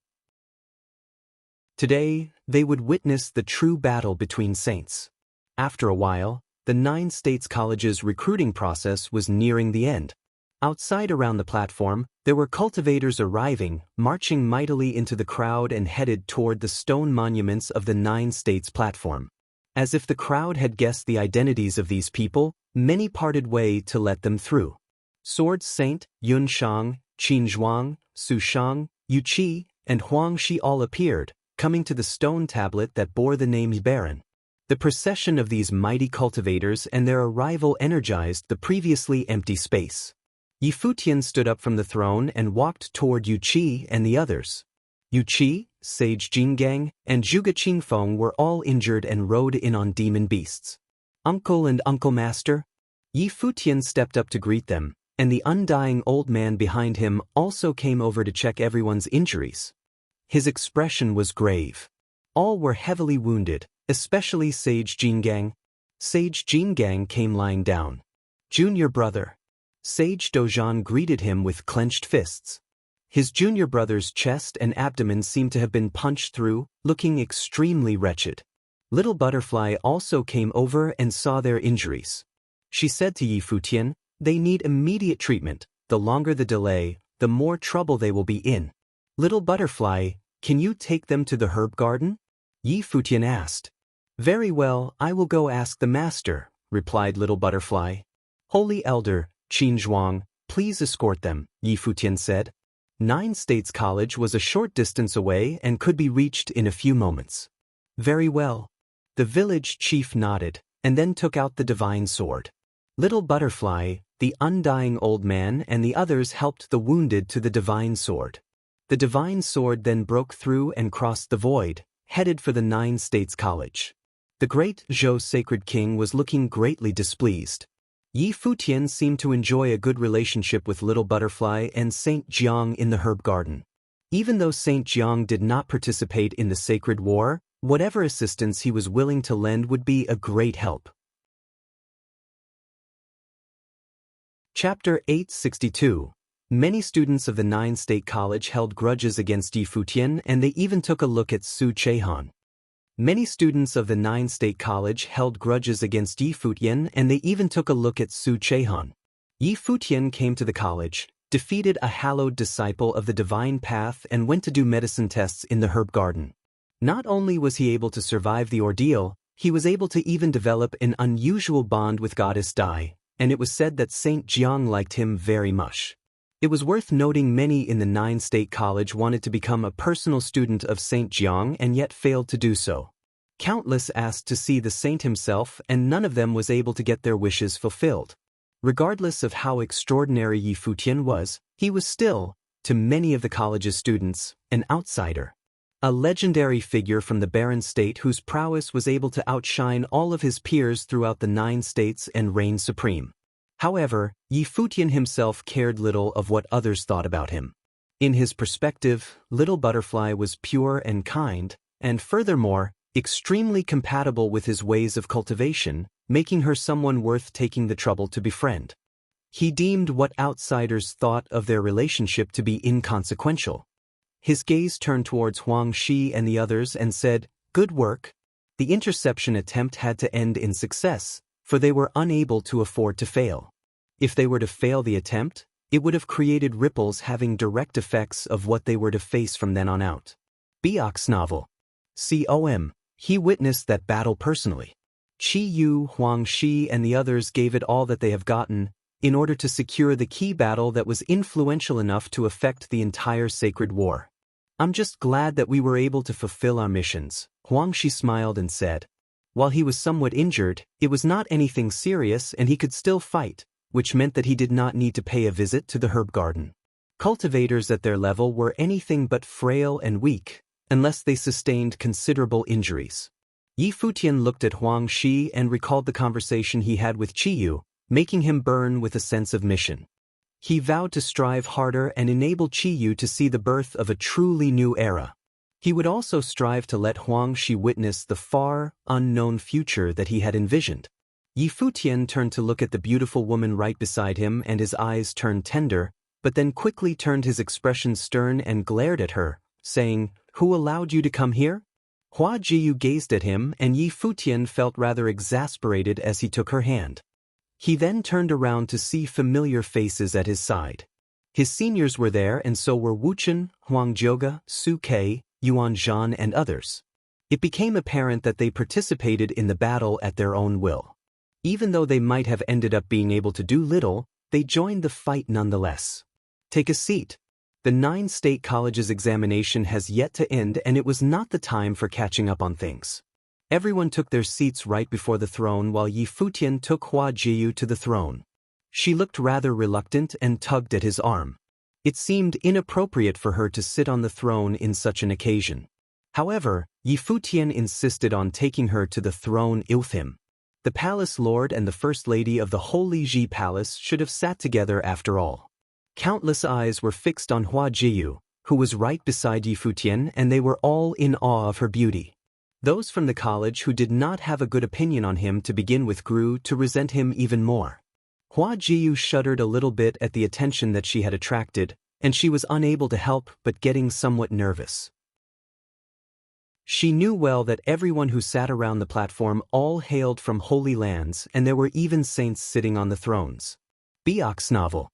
Today, they would witness the true battle between saints. After a while, the 9 States College's recruiting process was nearing the end. Outside around the platform, there were cultivators arriving, marching mightily into the crowd and headed toward the stone monuments of the 9 States platform. As if the crowd had guessed the identities of these people, many parted way to let them through. Sword Saint, Yun Shang, Qin Zhuang, Su Shang, Yu Qi, and Huang Shi all appeared, coming to the stone tablet that bore the name Baron. The procession of these mighty cultivators and their arrival energized the previously empty space. Yi Futian stood up from the throne and walked toward Yu Qi and the others. Yu Qi, Sage Jingang, and Zhuge Qingfeng were all injured and rode in on demon beasts. Uncle and Uncle Master? Yi Futian stepped up to greet them, and the undying old man behind him also came over to check everyone's injuries. His expression was grave. All were heavily wounded, especially Sage Jingang. Sage Jingang came lying down. Junior brother. Sage Dojan greeted him with clenched fists. His junior brother's chest and abdomen seemed to have been punched through, looking extremely wretched. Little Butterfly also came over and saw their injuries. She said to Yi Futian, "They need immediate treatment. The longer the delay, the more trouble they will be in. Little Butterfly, can you take them to the herb garden?" Yi Futian asked. "Very well, I will go ask the master," replied Little Butterfly. "Holy Elder, Qin Zhuang, please escort them," Yi Futian said. 9 States College was a short distance away and could be reached in a few moments. Very well. The village chief nodded, and then took out the divine sword. Little Butterfly, the undying old man and the others helped the wounded to the divine sword. The divine sword then broke through and crossed the void, headed for the 9 States College. The great Zhou sacred king was looking greatly displeased. Yi Futian seemed to enjoy a good relationship with Little Butterfly and Saint Jiang in the herb garden. Even though Saint Jiang did not participate in the sacred war, whatever assistance he was willing to lend would be a great help. Chapter 862. Many students of the 9 State College held grudges against Yi Futian, and they even took a look at Su Chehan. Many students of the 9 State College held grudges against Yi Futian, and they even took a look at Su Chehan. Yi Futian came to the college, defeated a hallowed disciple of the divine path and went to do medicine tests in the herb garden. Not only was he able to survive the ordeal, he was able to even develop an unusual bond with Goddess Dai, and it was said that Saint Jiang liked him very much. It was worth noting many in the nine-state college wanted to become a personal student of Saint Jiang and yet failed to do so. Countless asked to see the saint himself, and none of them was able to get their wishes fulfilled. Regardless of how extraordinary Yi Futian was, he was still, to many of the college's students, an outsider. A legendary figure from the barren state whose prowess was able to outshine all of his peers throughout the 9 states and reign supreme. However, Yi Futian himself cared little of what others thought about him. In his perspective, Little Butterfly was pure and kind, and furthermore, extremely compatible with his ways of cultivation, making her someone worth taking the trouble to befriend. He deemed what outsiders thought of their relationship to be inconsequential. His gaze turned towards Huang Shi and the others and said, "Good work." The interception attempt had to end in success, for they were unable to afford to fail. If they were to fail the attempt, it would have created ripples having direct effects of what they were to face from then on out. Biok's novel. He witnessed that battle personally. Qi Yu, Huang Shi and the others gave it all that they have gotten, in order to secure the key battle that was influential enough to affect the entire sacred war. "I'm just glad that we were able to fulfill our missions," Huang Shi smiled and said. While he was somewhat injured, it was not anything serious and he could still fight, which meant that he did not need to pay a visit to the herb garden. Cultivators at their level were anything but frail and weak, unless they sustained considerable injuries. Yi Futian looked at Huang Shi and recalled the conversation he had with Qi Yu, making him burn with a sense of mission. He vowed to strive harder and enable Qi Yu to see the birth of a truly new era. He would also strive to let Huang Shi witness the far, unknown future that he had envisioned. Yi Futian turned to look at the beautiful woman right beside him and his eyes turned tender, but then quickly turned his expression stern and glared at her, saying, "Who allowed you to come here?" Hua Jiyu gazed at him and Yi Futian felt rather exasperated as he took her hand. He then turned around to see familiar faces at his side. His seniors were there and so were Wuchen, Huang Jioga, Su Kei, Yuan Zhan and others. It became apparent that they participated in the battle at their own will. Even though they might have ended up being able to do little, they joined the fight nonetheless. "Take a seat." The 9 state colleges examination has yet to end and it was not the time for catching up on things. Everyone took their seats right before the throne while Yi Futian took Hua Jiyu to the throne. She looked rather reluctant and tugged at his arm. It seemed inappropriate for her to sit on the throne in such an occasion. However, Yi Futian insisted on taking her to the throne with him. The palace lord and the first lady of the Holy Ji Palace should have sat together after all. Countless eyes were fixed on Hua Jiyu, who was right beside Yi Futian, and they were all in awe of her beauty. Those from the college who did not have a good opinion on him to begin with grew to resent him even more. Hua Jiyu shuddered a little bit at the attention that she had attracted, and she was unable to help but getting somewhat nervous. She knew well that everyone who sat around the platform all hailed from holy lands and there were even saints sitting on the thrones. Biok's novel.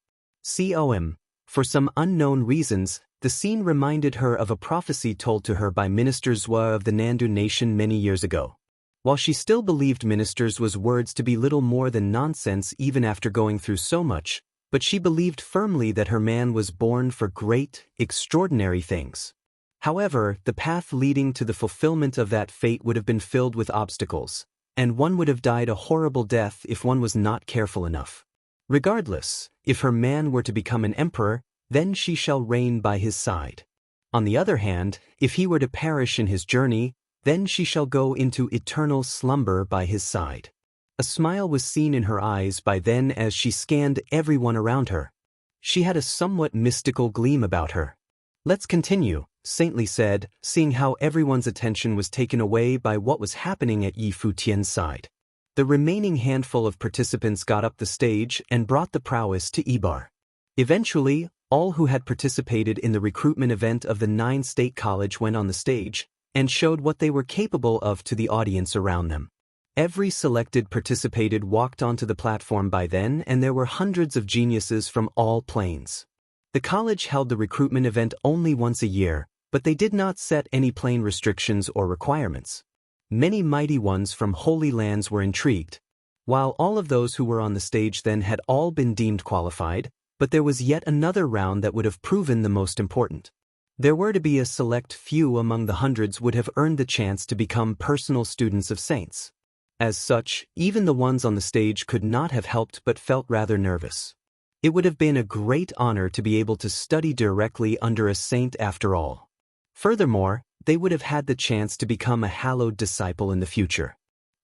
For some unknown reasons, the scene reminded her of a prophecy told to her by Minister Zhua of the Nandu nation many years ago. While she still believed Minister's was words to be little more than nonsense even after going through so much, but she believed firmly that her man was born for great, extraordinary things. However, the path leading to the fulfillment of that fate would have been filled with obstacles, and one would have died a horrible death if one was not careful enough. Regardless, if her man were to become an emperor, then she shall reign by his side. On the other hand, if he were to perish in his journey, then she shall go into eternal slumber by his side. A smile was seen in her eyes by then as she scanned everyone around her. She had a somewhat mystical gleam about her. "Let's continue," Saintly said, seeing how everyone's attention was taken away by what was happening at Yi Futian's side. The remaining handful of participants got up the stage and brought the prowess to Ibar. Eventually, all who had participated in the recruitment event of the 9 state college went on the stage and showed what they were capable of to the audience around them. Every selected participated walked onto the platform by then, and there were hundreds of geniuses from all planes. The college held the recruitment event only once a year, but they did not set any plane restrictions or requirements. Many mighty ones from holy lands were intrigued. While all of those who were on the stage then had all been deemed qualified, but there was yet another round that would have proven the most important. There were to be a select few among the hundreds would have earned the chance to become personal students of saints. As such, even the ones on the stage could not have helped but felt rather nervous. It would have been a great honor to be able to study directly under a saint after all. Furthermore, they would have had the chance to become a hallowed disciple in the future.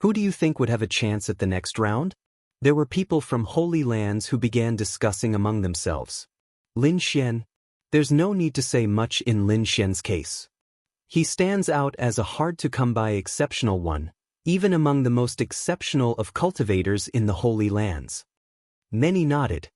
Who do you think would have a chance at the next round? There were people from holy lands who began discussing among themselves. Lin Xian. There's no need to say much in Lin Xian's case. He stands out as a hard-to-come-by exceptional one, even among the most exceptional of cultivators in the Holy Lands. Many nodded.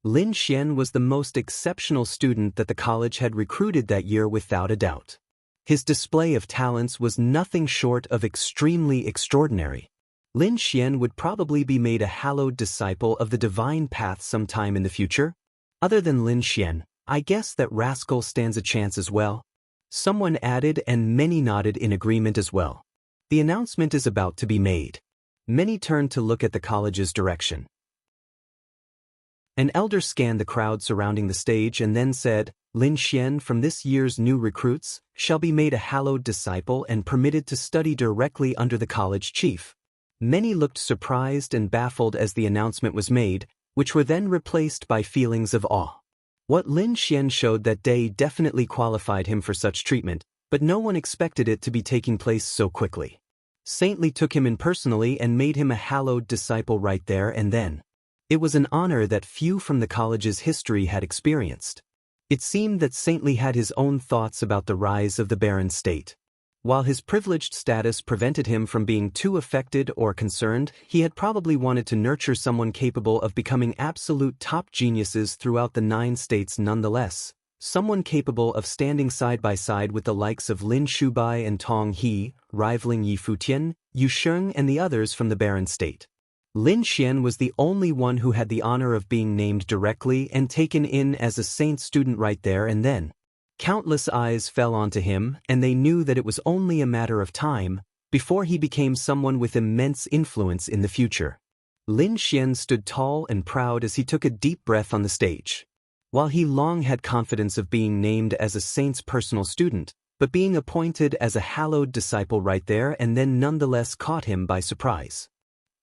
Lin Xian was the most exceptional student that the college had recruited that year without a doubt. His display of talents was nothing short of extremely extraordinary. Lin Xian would probably be made a hallowed disciple of the divine path sometime in the future. Other than Lin Xian, I guess that Rascal stands a chance as well. Someone added and many nodded in agreement as well. The announcement is about to be made. Many turned to look at the college's direction. An elder scanned the crowd surrounding the stage and then said, Lin Xian from this year's new recruits shall be made a hallowed disciple and permitted to study directly under the college chief. Many looked surprised and baffled as the announcement was made, which were then replaced by feelings of awe. What Lin Xian showed that day definitely qualified him for such treatment, but no one expected it to be taking place so quickly. Saintly took him in personally and made him a hallowed disciple right there and then. It was an honor that few from the college's history had experienced. It seemed that Saintly had his own thoughts about the rise of the barren state. While his privileged status prevented him from being too affected or concerned, he had probably wanted to nurture someone capable of becoming absolute top geniuses throughout the 9 states nonetheless, someone capable of standing side by side with the likes of Lin Shubai and Tong He, rivaling Yi Futian, Yu Sheng and the others from the barren state. Lin Xian was the only one who had the honor of being named directly and taken in as a saint student right there and then. Countless eyes fell onto him, and they knew that it was only a matter of time before he became someone with immense influence in the future. Lin Xian stood tall and proud as he took a deep breath on the stage. While he long had confidence of being named as a saint's personal student, but being appointed as a hallowed disciple right there and then nonetheless caught him by surprise.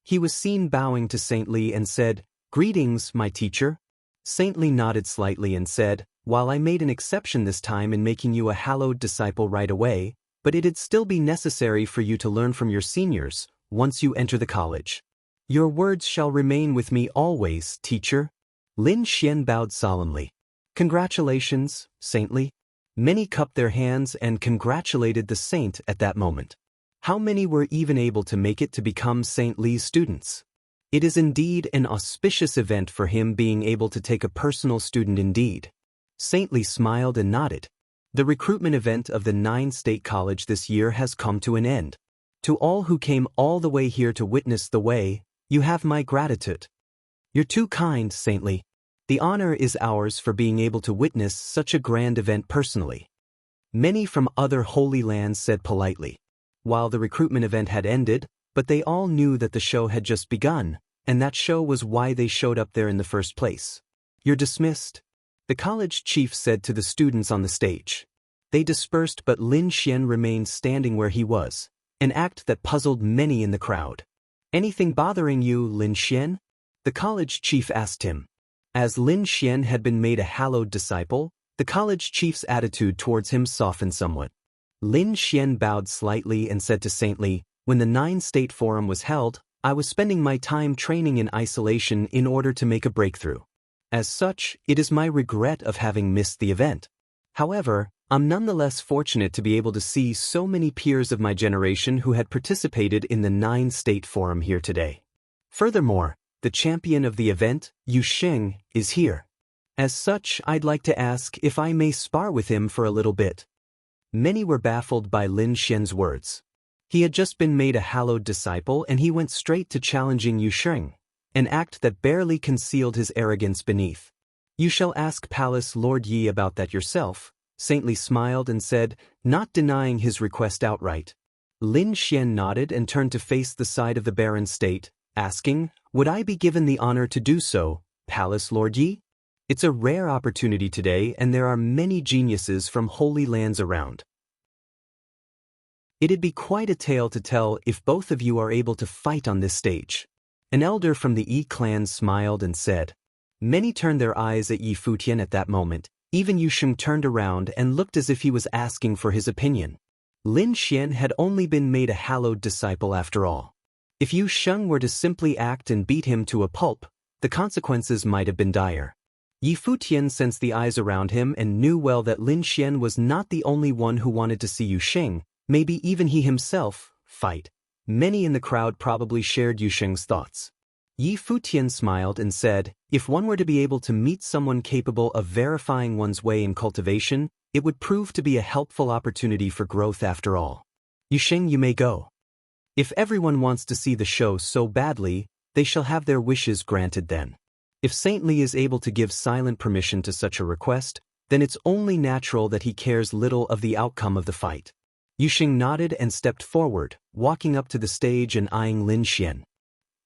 He was seen bowing to Saintly and said, "Greetings, my teacher." Saintly nodded slightly and said, "While I made an exception this time in making you a hallowed disciple right away, but it'd still be necessary for you to learn from your seniors once you enter the college. Your words shall remain with me always, teacher." Lin Xian bowed solemnly. "Congratulations, Saintly." Many cupped their hands and congratulated the saint at that moment. How many were even able to make it to become Saint Li's students? It is indeed an auspicious event for him being able to take a personal student indeed. Saint Li smiled and nodded. The recruitment event of the 9-state college this year has come to an end. To all who came all the way here to witness the way, you have my gratitude. You're too kind, Saint Li. The honor is ours for being able to witness such a grand event personally. Many from other holy lands said politely. While the recruitment event had ended, but they all knew that the show had just begun, and that show was why they showed up there in the first place. "You're dismissed," the college chief said to the students on the stage. They dispersed, but Lin Xian remained standing where he was, an act that puzzled many in the crowd. "Anything bothering you, Lin Xian?" the college chief asked him. As Lin Xian had been made a hallowed disciple, the college chief's attitude towards him softened somewhat. Lin Xian bowed slightly and said to Saintly, "When the 9-state forum was held, I was spending my time training in isolation in order to make a breakthrough. As such, it is my regret of having missed the event. However, I'm nonetheless fortunate to be able to see so many peers of my generation who had participated in the 9-state forum here today. Furthermore, the champion of the event, Yu Sheng, is here. As such, I'd like to ask if I may spar with him for a little bit." Many were baffled by Lin Xian's words. He had just been made a hallowed disciple and he went straight to challenging Yu Sheng, an act that barely concealed his arrogance beneath. "You shall ask Palace Lord Yi about that yourself," Saintly smiled and said, not denying his request outright. Lin Xian nodded and turned to face the side of the barren state, asking, "Would I be given the honor to do so, Palace Lord Yi?" It's a rare opportunity today, and there are many geniuses from holy lands around. It'd be quite a tale to tell if both of you are able to fight on this stage. An elder from the Yi clan smiled and said. Many turned their eyes at Yi Futian at that moment. Even Yu Sheng turned around and looked as if he was asking for his opinion. Lin Xian had only been made a hallowed disciple after all. If Yu Sheng were to simply act and beat him to a pulp, the consequences might have been dire. Yi Futian sensed the eyes around him and knew well that Lin Xian was not the only one who wanted to see Yu Sheng, maybe even he himself, fight. Many in the crowd probably shared Yu Sheng's thoughts. Yi Futian smiled and said, if one were to be able to meet someone capable of verifying one's way in cultivation, it would prove to be a helpful opportunity for growth after all. Yu Sheng, you may go. If everyone wants to see the show so badly, they shall have their wishes granted then. If Saint Li is able to give silent permission to such a request, then it's only natural that he cares little of the outcome of the fight. Yu Sheng nodded and stepped forward, walking up to the stage and eyeing Lin Xian.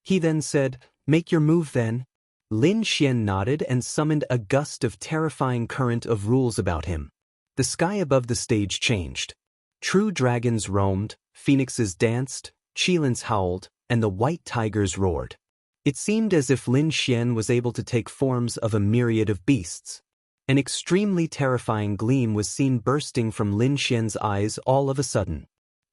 He then said, make your move then. Lin Xian nodded and summoned a gust of terrifying current of rules about him. The sky above the stage changed. True dragons roamed, phoenixes danced, qilins howled, and the white tigers roared. It seemed as if Lin Xian was able to take forms of a myriad of beasts. An extremely terrifying gleam was seen bursting from Lin Xian's eyes all of a sudden.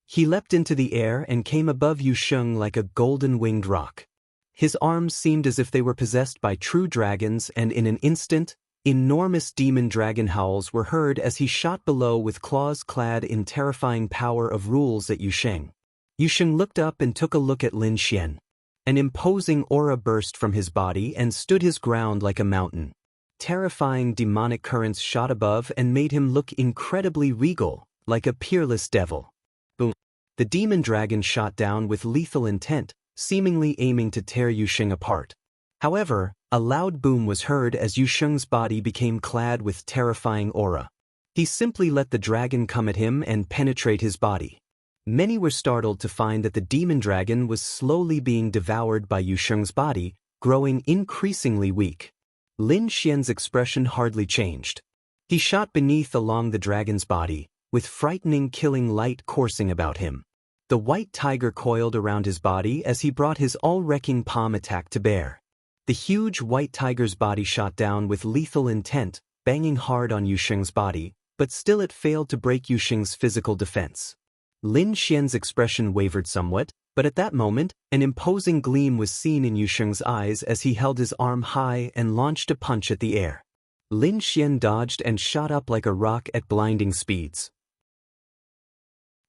He leapt into the air and came above Yu Sheng like a golden-winged rock. His arms seemed as if they were possessed by true dragons, and in an instant, enormous demon dragon howls were heard as he shot below with claws clad in terrifying power of rules at Yu Sheng. Yu Sheng looked up and took a look at Lin Xian. An imposing aura burst from his body and stood his ground like a mountain. Terrifying demonic currents shot above and made him look incredibly regal, like a peerless devil. Boom! The demon dragon shot down with lethal intent, seemingly aiming to tear Yu Sheng apart. However, a loud boom was heard as Yu Sheng's body became clad with terrifying aura. He simply let the dragon come at him and penetrate his body. Many were startled to find that the demon dragon was slowly being devoured by Yu Sheng's body, growing increasingly weak. Lin Xian's expression hardly changed. He shot beneath along the dragon's body, with frightening killing light coursing about him. The white tiger coiled around his body as he brought his all-wrecking palm attack to bear. The huge white tiger's body shot down with lethal intent, banging hard on Yu Sheng's body, but still it failed to break Yu Sheng's physical defense. Lin Xian's expression wavered somewhat, but at that moment, an imposing gleam was seen in Yu Sheng's eyes as he held his arm high and launched a punch at the air. Lin Xian dodged and shot up like a rock at blinding speeds.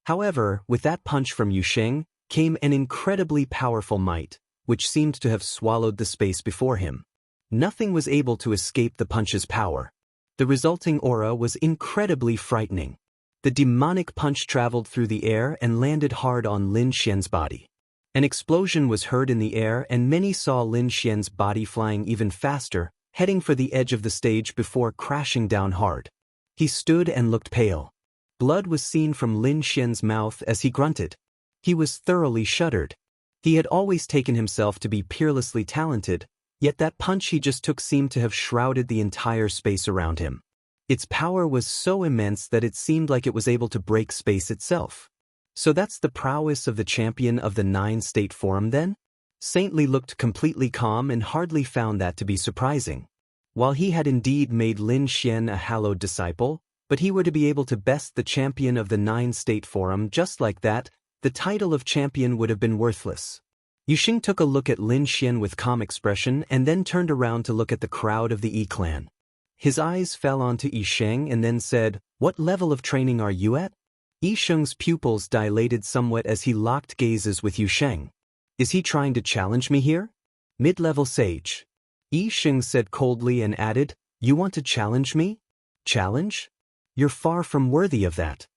However, with that punch from Yu Sheng, came an incredibly powerful might, which seemed to have swallowed the space before him. Nothing was able to escape the punch's power. The resulting aura was incredibly frightening. The demonic punch traveled through the air and landed hard on Lin Xian's body. An explosion was heard in the air and many saw Lin Xian's body flying even faster, heading for the edge of the stage before crashing down hard. He stood and looked pale. Blood was seen from Lin Xian's mouth as he grunted. He was thoroughly shuddered. He had always taken himself to be peerlessly talented, yet that punch he just took seemed to have shrouded the entire space around him. Its power was so immense that it seemed like it was able to break space itself. So that's the prowess of the champion of the 9-state forum then? Saint Li looked completely calm and hardly found that to be surprising. While he had indeed made Lin Xian a hallowed disciple, but he were to be able to best the champion of the 9-state forum just like that, the title of champion would have been worthless. Yu Sheng took a look at Lin Xian with calm expression and then turned around to look at the crowd of the Yi clan. His eyes fell onto Yu Sheng and then said, "What level of training are you at?" Yu Sheng's pupils dilated somewhat as he locked gazes with Yu Sheng. "Is he trying to challenge me here?" "Mid-level sage." Yu Sheng said coldly and added, "You want to challenge me?" "Challenge? You're far from worthy of that."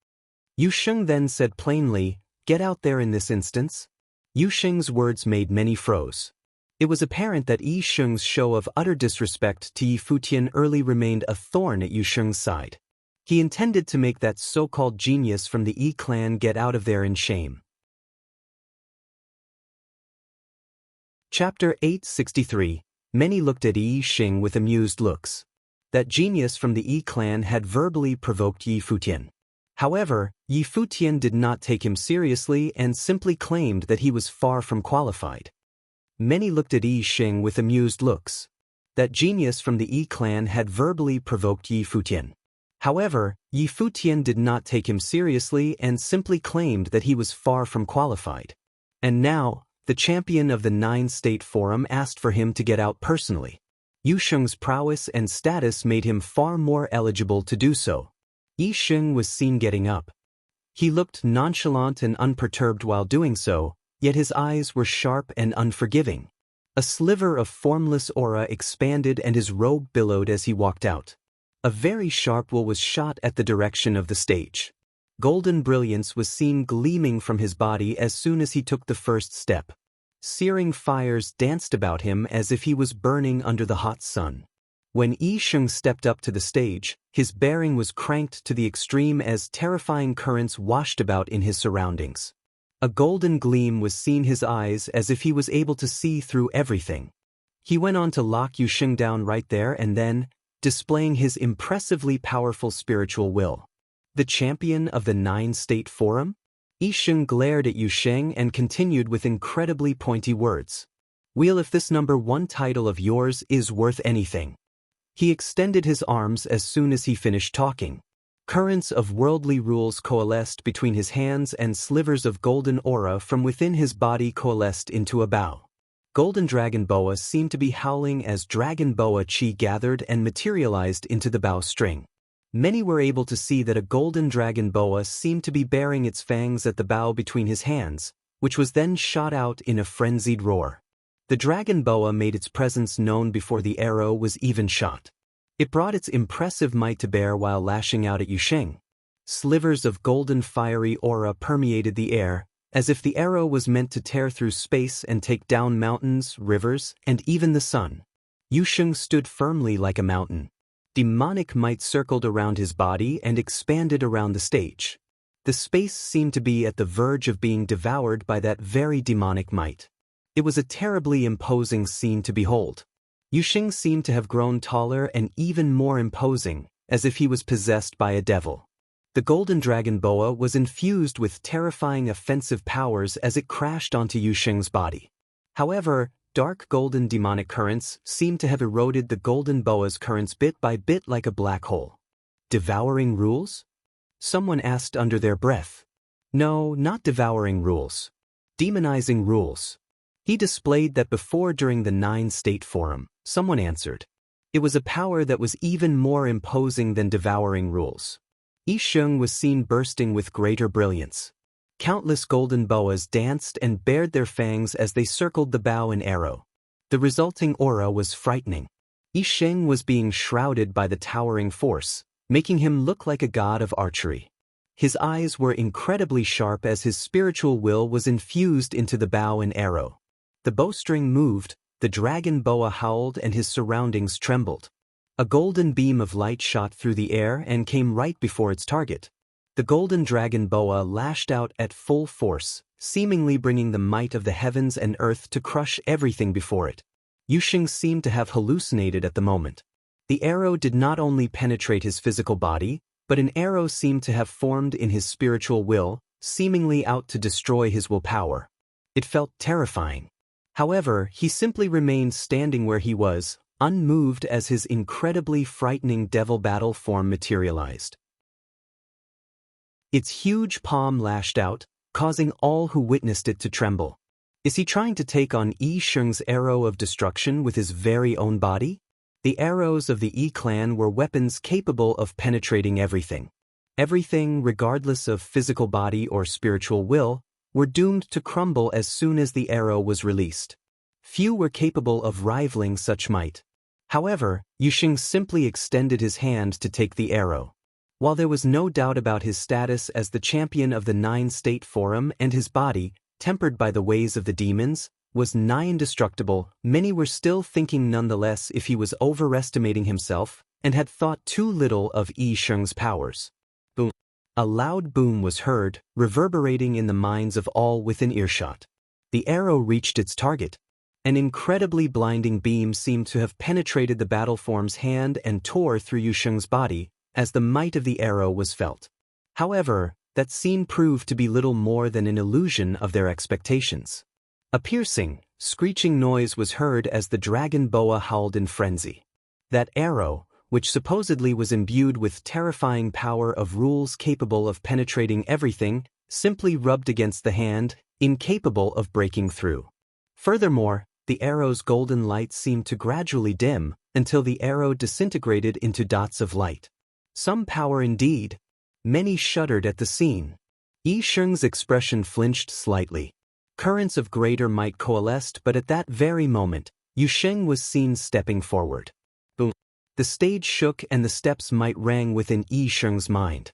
Yu Sheng then said plainly, "Get out there in this instance." Yu Sheng's words made many froze. It was apparent that Yu Sheng's show of utter disrespect to Yi Futian early remained a thorn at Yu Sheng's side. He intended to make that so-called genius from the Yi clan get out of there in shame. Chapter 863. Many looked at Yi Xing with amused looks. That genius from the Yi clan had verbally provoked Yi Futian. However, Yi Futian did not take him seriously and simply claimed that he was far from qualified. Many looked at Yi Xing with amused looks. That genius from the Yi clan had verbally provoked Yi Futian. However, Yi Futian did not take him seriously and simply claimed that he was far from qualified. And now, the champion of the 9-state forum asked for him to get out personally. Yu Sheng's prowess and status made him far more eligible to do so. Yi Xing was seen getting up. He looked nonchalant and unperturbed while doing so, yet his eyes were sharp and unforgiving. A sliver of formless aura expanded and his robe billowed as he walked out. A very sharp will was shot at the direction of the stage. Golden brilliance was seen gleaming from his body as soon as he took the first step. Searing fires danced about him as if he was burning under the hot sun. When Yi Xing stepped up to the stage, his bearing was cranked to the extreme as terrifying currents washed about in his surroundings. A golden gleam was seen in his eyes as if he was able to see through everything. He went on to lock Yu Xing down right there and then, displaying his impressively powerful spiritual will. The champion of the 9-state forum? Yi Xing glared at Yu Xing and continued with incredibly pointy words. "Well, if this number 1 title of yours is worth anything." He extended his arms as soon as he finished talking. Currents of worldly rules coalesced between his hands and slivers of golden aura from within his body coalesced into a bow. Golden dragon boa seemed to be howling as dragon boa chi gathered and materialized into the bow string. Many were able to see that a golden dragon boa seemed to be baring its fangs at the bow between his hands, which was then shot out in a frenzied roar. The dragon boa made its presence known before the arrow was even shot. It brought its impressive might to bear while lashing out at Yu Xing. Slivers of golden fiery aura permeated the air, as if the arrow was meant to tear through space and take down mountains, rivers, and even the sun. Yu Xing stood firmly like a mountain. Demonic might circled around his body and expanded around the stage. The space seemed to be at the verge of being devoured by that very demonic might. It was a terribly imposing scene to behold. Yu Xing seemed to have grown taller and even more imposing, as if he was possessed by a devil. The golden dragon boa was infused with terrifying offensive powers as it crashed onto Yu Xing's body. However, dark golden demonic currents seemed to have eroded the golden boa's currents bit by bit like a black hole. Devouring rules? Someone asked under their breath. No, not devouring rules. Demonizing rules. He displayed that before during the 9-state forum, someone answered. It was a power that was even more imposing than devouring rules. Yi Xing was seen bursting with greater brilliance. Countless golden boas danced and bared their fangs as they circled the bow and arrow. The resulting aura was frightening. Yi Xing was being shrouded by the towering force, making him look like a god of archery. His eyes were incredibly sharp as his spiritual will was infused into the bow and arrow. The bowstring moved, the dragon boa howled and his surroundings trembled. A golden beam of light shot through the air and came right before its target. The golden dragon boa lashed out at full force, seemingly bringing the might of the heavens and earth to crush everything before it. Yu Xing seemed to have hallucinated at the moment. The arrow did not only penetrate his physical body, but an arrow seemed to have formed in his spiritual will, seemingly out to destroy his willpower. It felt terrifying. However, he simply remained standing where he was, unmoved as his incredibly frightening devil battle form materialized. Its huge palm lashed out, causing all who witnessed it to tremble. Is he trying to take on Yi Xing's arrow of destruction with his very own body? The arrows of the Yi clan were weapons capable of penetrating everything. Everything, regardless of physical body or spiritual will, were doomed to crumble as soon as the arrow was released. Few were capable of rivaling such might. However, Yu Xing simply extended his hand to take the arrow. While there was no doubt about his status as the champion of the 9-state forum and his body, tempered by the ways of the demons, was nigh indestructible, many were still thinking nonetheless if he was overestimating himself and had thought too little of Yi Xing's powers. Boom. A loud boom was heard, reverberating in the minds of all within earshot. The arrow reached its target. An incredibly blinding beam seemed to have penetrated the battle form's hand and tore through Yu Sheng's body, as the might of the arrow was felt. However, that scene proved to be little more than an illusion of their expectations. A piercing, screeching noise was heard as the dragon boa howled in frenzy. That arrow, which supposedly was imbued with terrifying power of rules capable of penetrating everything, simply rubbed against the hand, incapable of breaking through. Furthermore, the arrow's golden light seemed to gradually dim, until the arrow disintegrated into dots of light. Some power indeed. Many shuddered at the scene. Yi Sheng's expression flinched slightly. Currents of greater might coalesced, but at that very moment, Yu Sheng was seen stepping forward. Boom! The stage shook and the steps might rang within Yi Sheng's mind.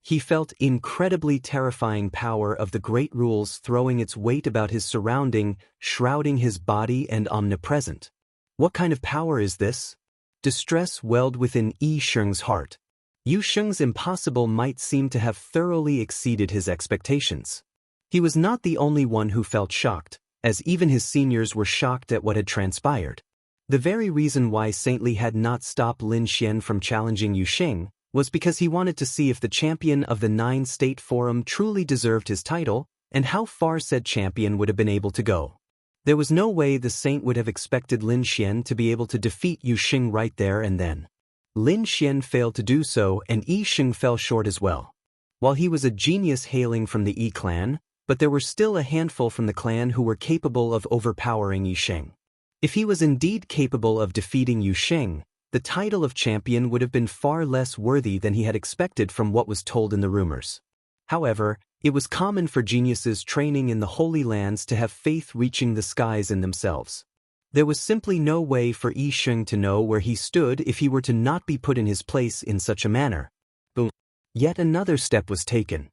He felt incredibly terrifying power of the great rules throwing its weight about his surrounding, shrouding his body and omnipresent. What kind of power is this? Distress welled within Yi Sheng's heart. Yu Sheng's impossible might seemed to have thoroughly exceeded his expectations. He was not the only one who felt shocked, as even his seniors were shocked at what had transpired. The very reason why Saint Li had not stopped Lin Xian from challenging Yu Sheng was because he wanted to see if the champion of the 9-state forum truly deserved his title, and how far said champion would have been able to go. There was no way the saint would have expected Lin Xian to be able to defeat Yu Sheng right there and then. Lin Xian failed to do so, and Yi Sheng fell short as well. While he was a genius hailing from the Yi clan, but there were still a handful from the clan who were capable of overpowering Yi Sheng. If he was indeed capable of defeating Yu Sheng, the title of champion would have been far less worthy than he had expected from what was told in the rumors. However, it was common for geniuses training in the Holy Lands to have faith reaching the skies in themselves. There was simply no way for Yi Sheng to know where he stood if he were to not be put in his place in such a manner. Boom! Yet another step was taken.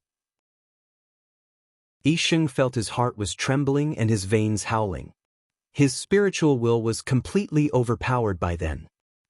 Yi Sheng felt his heart was trembling and his veins howling. His spiritual will was completely overpowered by then.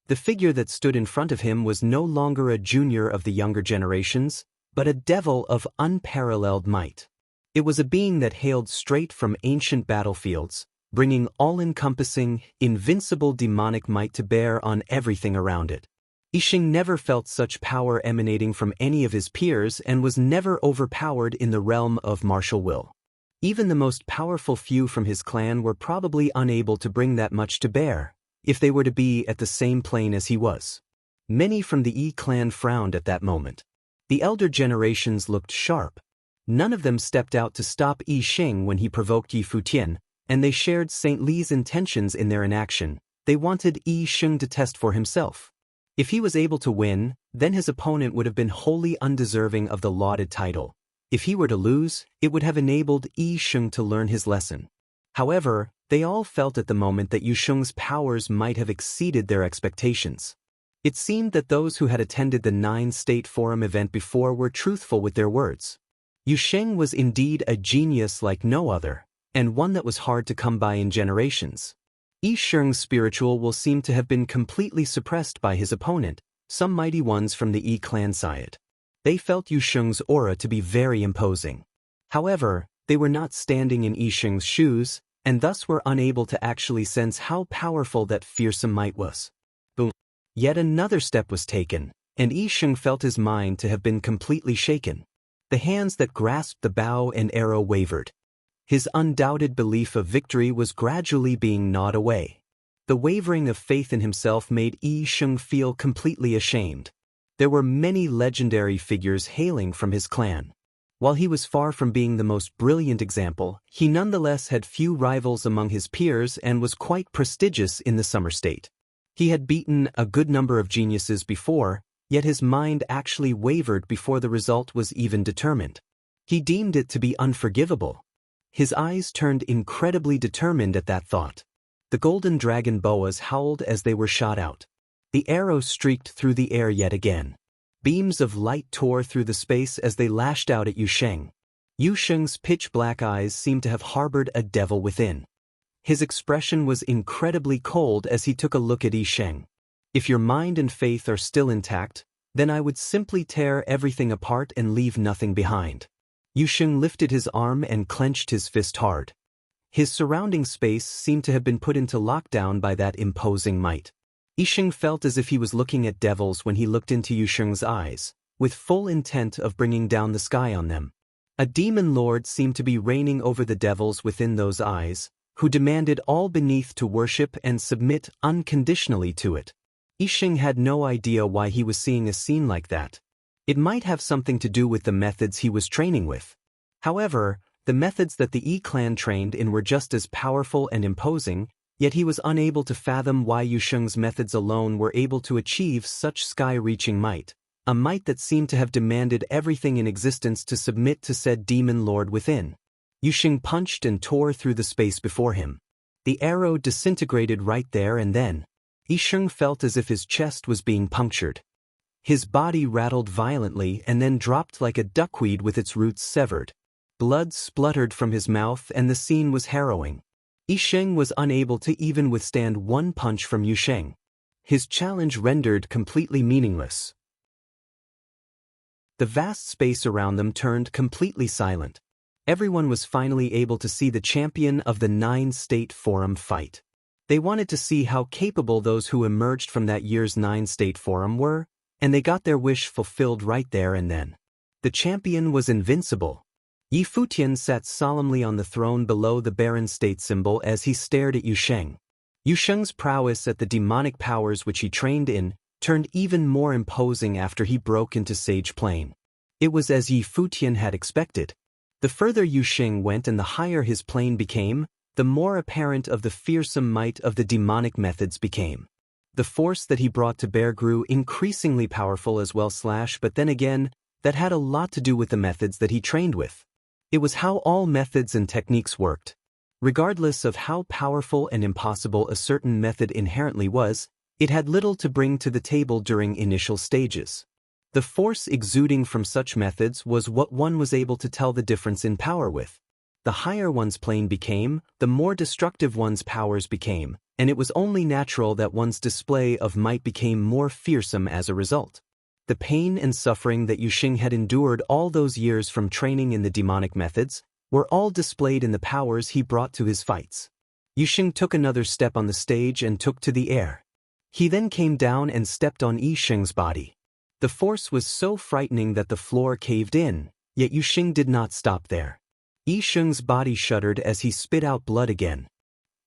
The figure that stood in front of him was no longer a junior of the younger generations, but a devil of unparalleled might. It was a being that hailed straight from ancient battlefields, bringing all-encompassing, invincible demonic might to bear on everything around it. Yi Sheng never felt such power emanating from any of his peers and was never overpowered in the realm of martial will. Even the most powerful few from his clan were probably unable to bring that much to bear, if they were to be at the same plane as he was. Many from the Yi clan frowned at that moment. The elder generations looked sharp. None of them stepped out to stop Yi Sheng when he provoked Yi Futian, and they shared Saint Li's intentions in their inaction. They wanted Yi Sheng to test for himself. If he was able to win, then his opponent would have been wholly undeserving of the lauded title. If he were to lose, it would have enabled Yi Sheng to learn his lesson. However, they all felt at the moment that Yu Sheng's powers might have exceeded their expectations. It seemed that those who had attended the 9-state forum event before were truthful with their words. Yu Sheng was indeed a genius like no other, and one that was hard to come by in generations. Yi Sheng's spiritual will seemed to have been completely suppressed by his opponent, some mighty ones from the Yi clan side. They felt Yu Sheng's aura to be very imposing. However, they were not standing in Yi Sheng's shoes, and thus were unable to actually sense how powerful that fearsome might was. Boom! Yet another step was taken, and Yi Sheng felt his mind to have been completely shaken. The hands that grasped the bow and arrow wavered. His undoubted belief of victory was gradually being gnawed away. The wavering of faith in himself made Yi Sheng feel completely ashamed. There were many legendary figures hailing from his clan. While he was far from being the most brilliant example, he nonetheless had few rivals among his peers and was quite prestigious in the Summer State. He had beaten a good number of geniuses before, yet his mind actually wavered before the result was even determined. He deemed it to be unforgivable. His eyes turned incredibly determined at that thought. The golden dragon boas howled as they were shot out. The arrow streaked through the air yet again. Beams of light tore through the space as they lashed out at Yu Sheng. Yu Sheng's pitch-black eyes seemed to have harbored a devil within. His expression was incredibly cold as he took a look at Yi Sheng. If your mind and faith are still intact, then I would simply tear everything apart and leave nothing behind. Yu Sheng lifted his arm and clenched his fist hard. His surrounding space seemed to have been put into lockdown by that imposing might. Yisheng felt as if he was looking at devils when he looked into Yusheng's eyes, with full intent of bringing down the sky on them. A demon lord seemed to be reigning over the devils within those eyes, who demanded all beneath to worship and submit unconditionally to it. Yisheng had no idea why he was seeing a scene like that. It might have something to do with the methods he was training with. However, the methods that the Yi clan trained in were just as powerful and imposing, yet he was unable to fathom why Yusheng's methods alone were able to achieve such sky-reaching might, a might that seemed to have demanded everything in existence to submit to said demon lord within. Yusheng punched and tore through the space before him. The arrow disintegrated right there and then. Yisheng felt as if his chest was being punctured. His body rattled violently and then dropped like a duckweed with its roots severed. Blood spluttered from his mouth and the scene was harrowing. Yisheng was unable to even withstand one punch from Yusheng. His challenge rendered completely meaningless. The vast space around them turned completely silent. Everyone was finally able to see the champion of the 9-state forum fight. They wanted to see how capable those who emerged from that year's 9-state forum were, and they got their wish fulfilled right there and then. The champion was invincible. Futian sat solemnly on the throne below the barren state symbol as he stared at Yusheng. Yusheng's prowess at the demonic powers which he trained in turned even more imposing after he broke into Sage Plane. It was as Futian had expected. The further Yusheng went and the higher his plane became, the more apparent of the fearsome might of the demonic methods became. The force that he brought to bear grew increasingly powerful as well. But then again, that had a lot to do with the methods that he trained with. It was how all methods and techniques worked. Regardless of how powerful and impossible a certain method inherently was, it had little to bring to the table during initial stages. The force exuding from such methods was what one was able to tell the difference in power with. The higher one's plane became, the more destructive one's powers became, and it was only natural that one's display of might became more fearsome as a result. The pain and suffering that Yusheng had endured all those years from training in the demonic methods were all displayed in the powers he brought to his fights. Yusheng took another step on the stage and took to the air. He then came down and stepped on Yisheng's body. The force was so frightening that the floor caved in, yet Yusheng did not stop there. Yisheng's body shuddered as he spit out blood again.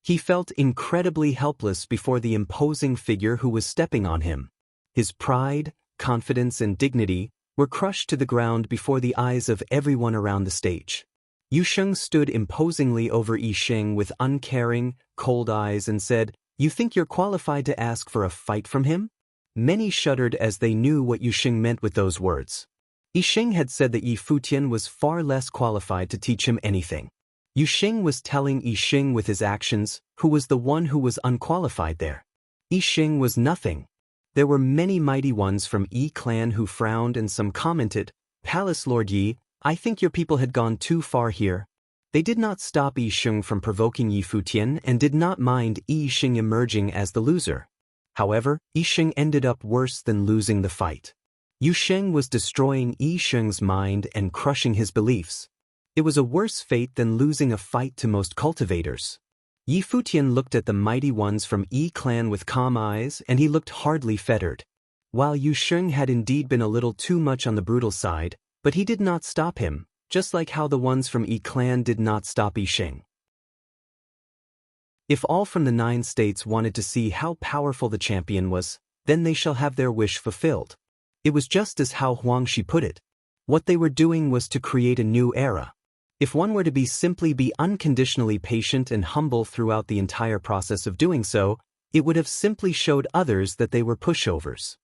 He felt incredibly helpless before the imposing figure who was stepping on him. His pride, confidence and dignity were crushed to the ground before the eyes of everyone around the stage. Yusheng stood imposingly over Yisheng with uncaring, cold eyes and said, "You think you're qualified to ask for a fight from him?" Many shuddered as they knew what Yusheng meant with those words. Yisheng had said that Futian was far less qualified to teach him anything. Yusheng was telling Yisheng with his actions who was the one who was unqualified there. Yisheng was nothing. There were many mighty ones from Yi clan who frowned and some commented, "Palace Lord Yi, I think your people had gone too far here." They did not stop Yisheng from provoking Futian and did not mind Yisheng emerging as the loser. However, Yisheng ended up worse than losing the fight. Yusheng was destroying Yisheng's mind and crushing his beliefs. It was a worse fate than losing a fight to most cultivators. Futian looked at the mighty ones from Yi clan with calm eyes and he looked hardly fettered. While Yusheng had indeed been a little too much on the brutal side, but he did not stop him, just like how the ones from Yi clan did not stop Yisheng. If all from the 9 states wanted to see how powerful the champion was, then they shall have their wish fulfilled. It was just as how Huangshi put it. What they were doing was to create a new era. If one were to simply be unconditionally patient and humble throughout the entire process of doing so, it would have simply showed others that they were pushovers.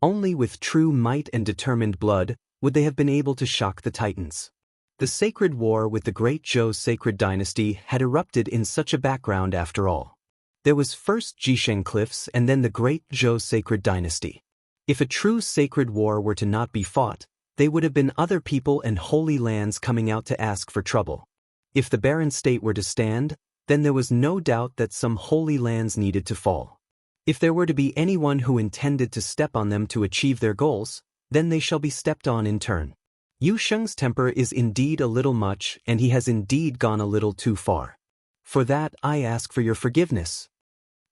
Only with true might and determined blood would they have been able to shock the Titans. The sacred war with the great Zhou sacred dynasty had erupted in such a background after all. There was first Jisheng Cliffs and then the great Zhou sacred dynasty. If a true sacred war were to not be fought, they would have been other people and holy lands coming out to ask for trouble. If the barren state were to stand, then there was no doubt that some holy lands needed to fall. If there were to be anyone who intended to step on them to achieve their goals, then they shall be stepped on in turn. Yusheng's temper is indeed a little much and he has indeed gone a little too far. For that I ask for your forgiveness."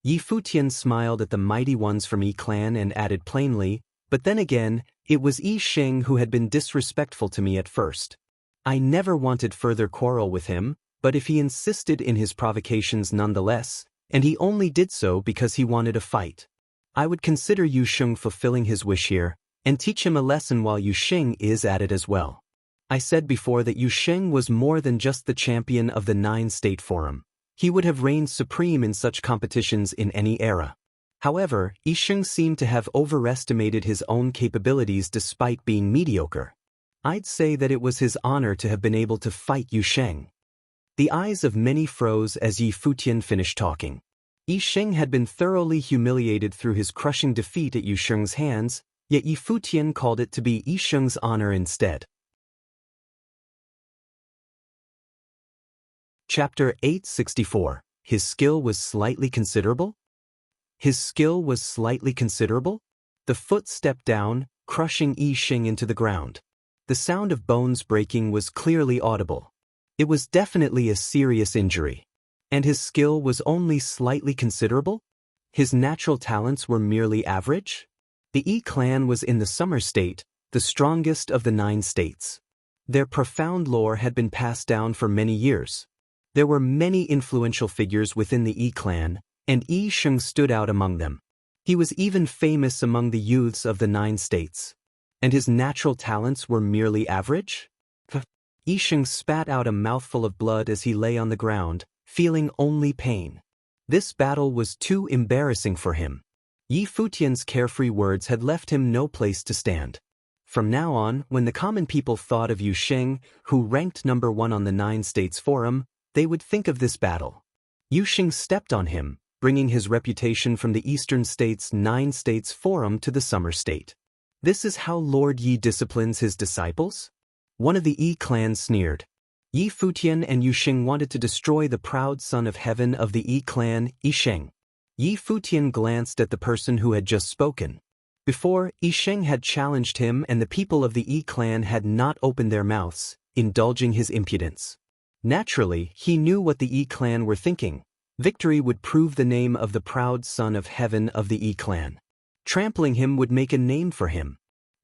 Yi Futian smiled at the mighty ones from Yi clan and added plainly, "But then again, it was Yi Xing who had been disrespectful to me at first. I never wanted further quarrel with him, but if he insisted in his provocations nonetheless, and he only did so because he wanted a fight, I would consider Yu Sheng fulfilling his wish here, and teach him a lesson while Yu Xing is at it as well. I said before that Yu Sheng was more than just the champion of the Nine-State Forum. He would have reigned supreme in such competitions in any era. However, Yi Sheng seemed to have overestimated his own capabilities despite being mediocre. I'd say that it was his honor to have been able to fight Yu Sheng." The eyes of many froze as Yi Futian finished talking. Yi Sheng had been thoroughly humiliated through his crushing defeat at Yu Sheng's hands, yet Yi Futian called it to be Yi Sheng's honor instead. Chapter 864. His skill was slightly considerable? His skill was slightly considerable? The foot stepped down, crushing Yi Sheng into the ground. The sound of bones breaking was clearly audible. It was definitely a serious injury. And his skill was only slightly considerable? His natural talents were merely average? The Yi clan was in the Summer State, the strongest of the 9 states. Their profound lore had been passed down for many years. There were many influential figures within the Yi clan, and Yi Sheng stood out among them. He was even famous among the youths of the 9 states. And his natural talents were merely average? Yi Sheng spat out a mouthful of blood as he lay on the ground, feeling only pain. This battle was too embarrassing for him. Yi Futian's carefree words had left him no place to stand. From now on, when the common people thought of Yu Sheng, who ranked number 1 on the 9 states forum, they would think of this battle. Yu Sheng stepped on him, bringing his reputation from the Eastern States' 9 states forum to the Summer State. This is how Lord Yi disciplines his disciples? One of the Yi clan sneered. Yi Futian and Yu Sheng wanted to destroy the proud son of heaven of the Yi clan, Yi Sheng. Yi Futian glanced at the person who had just spoken. Before, Yi Sheng had challenged him and the people of the Yi clan had not opened their mouths, indulging his impudence. Naturally, he knew what the Yi clan were thinking. Victory would prove the name of the proud son of heaven of the Yi clan. Trampling him would make a name for him.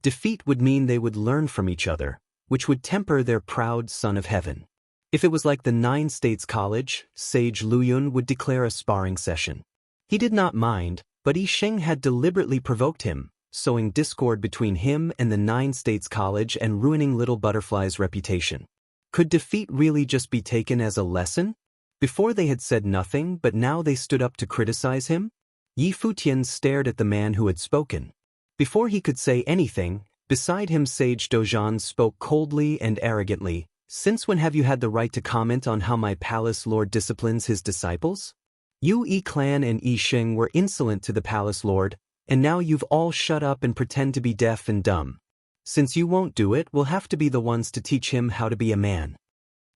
Defeat would mean they would learn from each other, which would temper their proud son of heaven. If it was like the 9 States College, Sage Luyun would declare a sparring session. He did not mind, but Yi Sheng had deliberately provoked him, sowing discord between him and the 9 States College and ruining Little Butterfly's reputation. Could defeat really just be taken as a lesson? Before they had said nothing, but now they stood up to criticize him? Yi Futian stared at the man who had spoken. Before he could say anything, beside him Sage Dojan spoke coldly and arrogantly. "Since when have you had the right to comment on how my palace lord disciplines his disciples? You Yi clan and Yi Sheng were insolent to the palace lord, and now you've all shut up and pretend to be deaf and dumb. Since you won't do it, we'll have to be the ones to teach him how to be a man."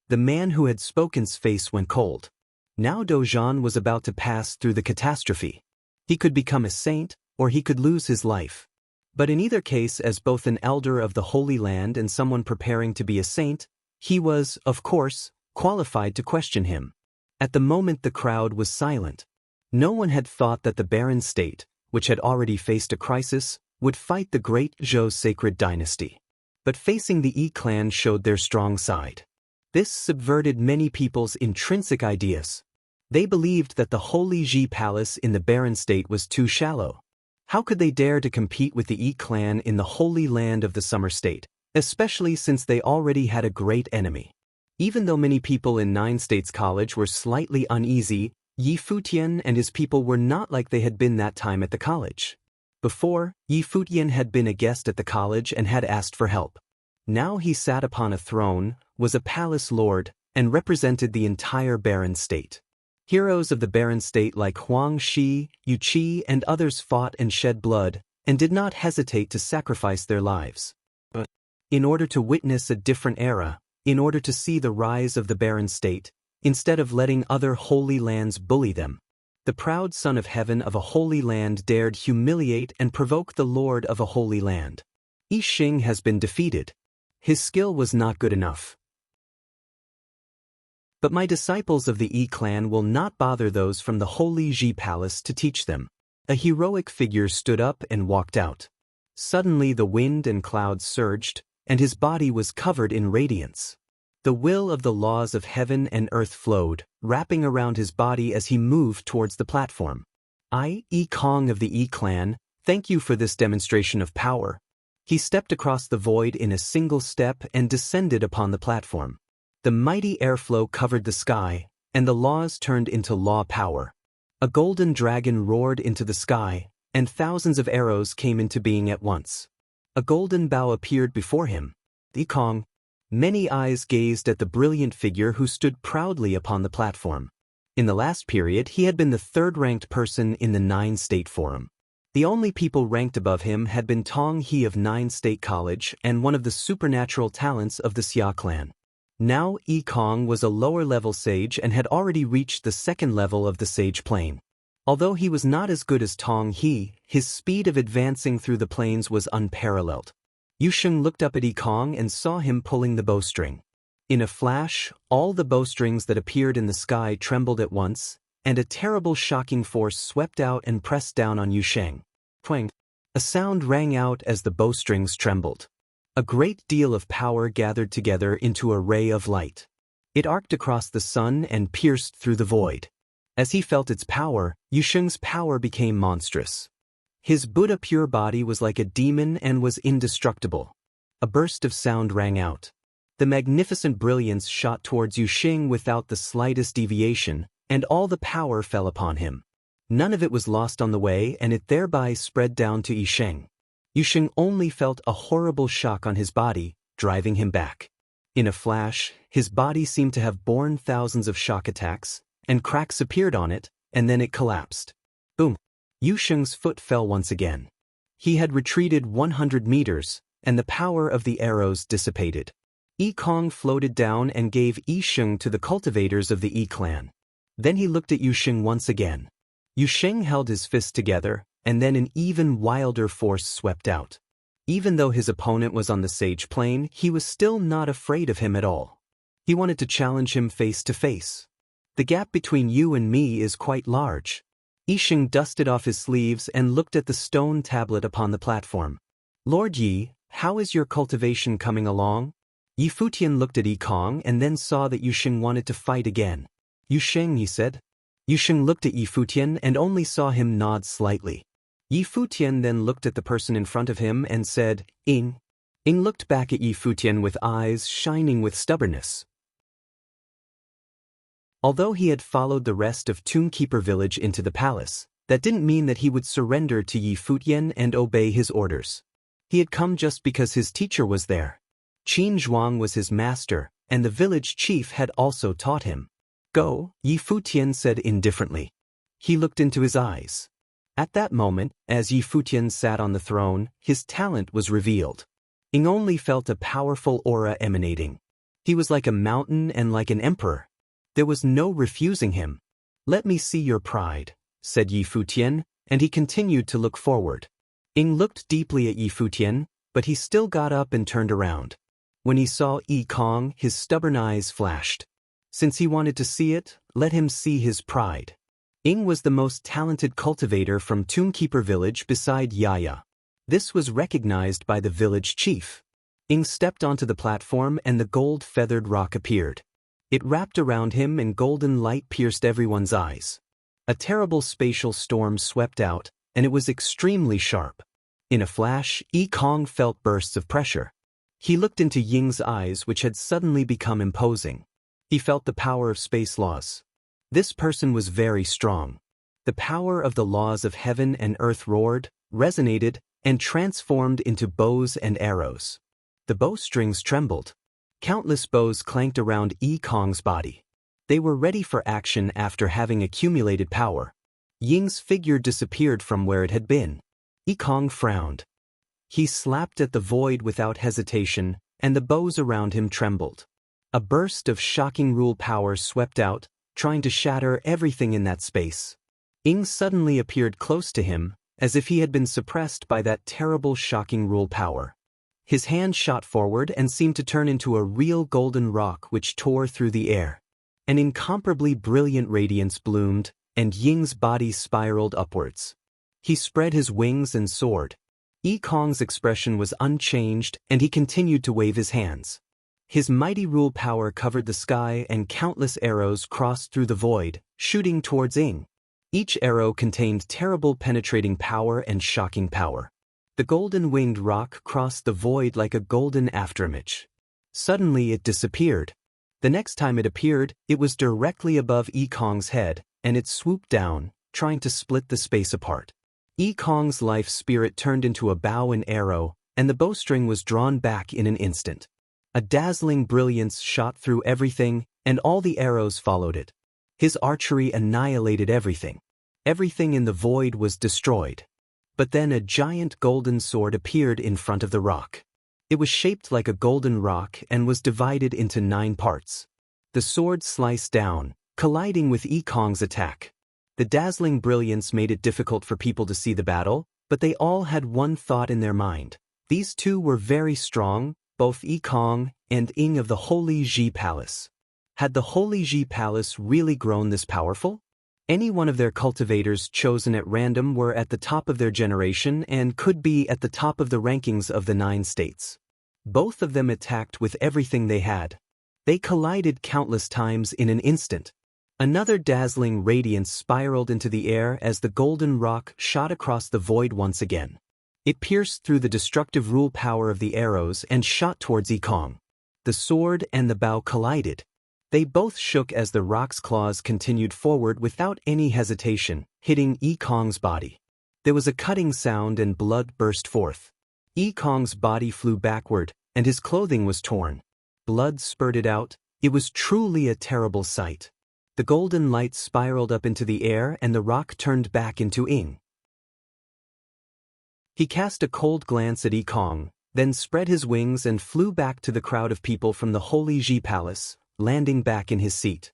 The man who had spoken's face went cold. Now Dojan was about to pass through the catastrophe. He could become a saint, or he could lose his life. But in either case, as both an elder of the Holy Land and someone preparing to be a saint, he was, of course, qualified to question him. At the moment the crowd was silent. No one had thought that the barren state, which had already faced a crisis, would fight the great Zhou sacred dynasty. But facing the Yi clan showed their strong side. This subverted many people's intrinsic ideas. They believed that the Holy Ji Palace in the barren state was too shallow. How could they dare to compete with the Yi clan in the Holy Land of the Summer State, especially since they already had a great enemy? Even though many people in 9 States College were slightly uneasy, Yi Futian and his people were not like they had been that time at the college. Before, Yi Futian had been a guest at the college and had asked for help. Now he sat upon a throne, was a palace lord, and represented the entire barren state. Heroes of the barren state like Huang Shi, Yu Qi, and others fought and shed blood, and did not hesitate to sacrifice their lives. But in order to witness a different era, in order to see the rise of the barren state, instead of letting other holy lands bully them, the proud son of heaven of a holy land dared humiliate and provoke the lord of a holy land. Yi Sheng has been defeated. His skill was not good enough. But my disciples of the Yi clan will not bother those from the holy Ji palace to teach them. A heroic figure stood up and walked out. Suddenly the wind and clouds surged, and his body was covered in radiance. The will of the laws of heaven and earth flowed, wrapping around his body as he moved towards the platform. I, Yi Kong of the Yi clan, thank you for this demonstration of power. He stepped across the void in a single step and descended upon the platform. The mighty airflow covered the sky, and the laws turned into law power. A golden dragon roared into the sky, and thousands of arrows came into being at once. A golden bow appeared before him. Yi Kong. Many eyes gazed at the brilliant figure who stood proudly upon the platform. In the last period, he had been the third-ranked person in the 9-state forum. The only people ranked above him had been Tong He of 9-state college and one of the supernatural talents of the Xia clan. Now Yi Kong was a lower-level sage and had already reached the second level of the sage plane. Although he was not as good as Tong He, his speed of advancing through the plains was unparalleled. Yu Sheng looked up at Yi Kong and saw him pulling the bowstring. In a flash, all the bowstrings that appeared in the sky trembled at once, and a terrible shocking force swept out and pressed down on Yu Sheng. Twang! A sound rang out as the bowstrings trembled. A great deal of power gathered together into a ray of light. It arced across the sun and pierced through the void. As he felt its power, Yu Sheng's power became monstrous. His Buddha pure body was like a demon and was indestructible. A burst of sound rang out. The magnificent brilliance shot towards Yu Sheng without the slightest deviation, and all the power fell upon him. None of it was lost on the way, and it thereby spread down to Yi Sheng. Yu Sheng only felt a horrible shock on his body, driving him back. In a flash, his body seemed to have borne thousands of shock attacks, and cracks appeared on it, and then it collapsed. Boom! Yu Sheng's foot fell once again. He had retreated 100 meters, and the power of the arrows dissipated. Yi Kong floated down and gave Yi Sheng to the cultivators of the Yi clan. Then he looked at Yu Sheng once again. Yu Sheng held his fists together, and then an even wilder force swept out. Even though his opponent was on the sage plane, he was still not afraid of him at all. He wanted to challenge him face to face. The gap between you and me is quite large. Yi Sheng dusted off his sleeves and looked at the stone tablet upon the platform. Lord Yi, how is your cultivation coming along? Yi Futian looked at Yi Kong and then saw that Yu Sheng wanted to fight again. Yu Sheng, he said. Yu Sheng looked at Yi Futian and only saw him nod slightly. Yi Futian then looked at the person in front of him and said, Ing. Ing looked back at Yi Futian with eyes shining with stubbornness. Although he had followed the rest of Tombkeeper village into the palace, that didn't mean that he would surrender to Yi Futian and obey his orders. He had come just because his teacher was there. Qin Zhuang was his master, and the village chief had also taught him. Go, Yi Futian said indifferently. He looked into his eyes. At that moment, as Yi Futian sat on the throne, his talent was revealed. Ing only felt a powerful aura emanating. He was like a mountain and like an emperor. There was no refusing him. Let me see your pride, said Yi Futian, and he continued to look forward. Ing looked deeply at Yi Futian, but he still got up and turned around. When he saw Yi Kong, his stubborn eyes flashed. Since he wanted to see it, let him see his pride. Ing was the most talented cultivator from Tombkeeper village beside Yaya. This was recognized by the village chief. Ing stepped onto the platform and the gold-feathered rock appeared. It wrapped around him and golden light pierced everyone's eyes. A terrible spatial storm swept out, and it was extremely sharp. In a flash, Yi Kong felt bursts of pressure. He looked into Ying's eyes, which had suddenly become imposing. He felt the power of space laws. This person was very strong. The power of the laws of heaven and earth roared, resonated, and transformed into bows and arrows. The bowstrings trembled. Countless bows clanked around Yi Kong's body. They were ready for action after having accumulated power. Ying's figure disappeared from where it had been. Yi Kong frowned. He slapped at the void without hesitation, and the bows around him trembled. A burst of shocking rule power swept out, trying to shatter everything in that space. Ing suddenly appeared close to him, as if he had been suppressed by that terrible shocking rule power. His hand shot forward and seemed to turn into a real golden rock which tore through the air. An incomparably brilliant radiance bloomed, and Ying's body spiraled upwards. He spread his wings and soared. Kong's expression was unchanged, and he continued to wave his hands. His mighty rule power covered the sky, and countless arrows crossed through the void, shooting towards Ying. Each arrow contained terrible penetrating power and shocking power. The golden-winged rock crossed the void like a golden afterimage. Suddenly it disappeared. The next time it appeared, it was directly above Kong's head, and it swooped down, trying to split the space apart. Kong's life spirit turned into a bow and arrow, and the bowstring was drawn back in an instant. A dazzling brilliance shot through everything, and all the arrows followed it. His archery annihilated everything. Everything in the void was destroyed. But then a giant golden sword appeared in front of the rock. It was shaped like a golden rock and was divided into 9 parts. The sword sliced down, colliding with Kong's attack. The dazzling brilliance made it difficult for people to see the battle, but they all had one thought in their mind. These two were very strong, both Kong and Ying of the Holy Ji Palace. Had the Holy Ji Palace really grown this powerful? Any one of their cultivators chosen at random were at the top of their generation and could be at the top of the rankings of the 9 states. Both of them attacked with everything they had. They collided countless times in an instant. Another dazzling radiance spiraled into the air as the golden rock shot across the void once again. It pierced through the destructive rule power of the arrows and shot towards Kong. The sword and the bow collided. They both shook as the rock's claws continued forward without any hesitation, hitting Kong's body. There was a cutting sound and blood burst forth. Kong's body flew backward, and his clothing was torn. Blood spurted out. It was truly a terrible sight. The golden light spiraled up into the air and the rock turned back into Ying. He cast a cold glance at Kong, then spread his wings and flew back to the crowd of people from the Holy Ji Palace, landing back in his seat.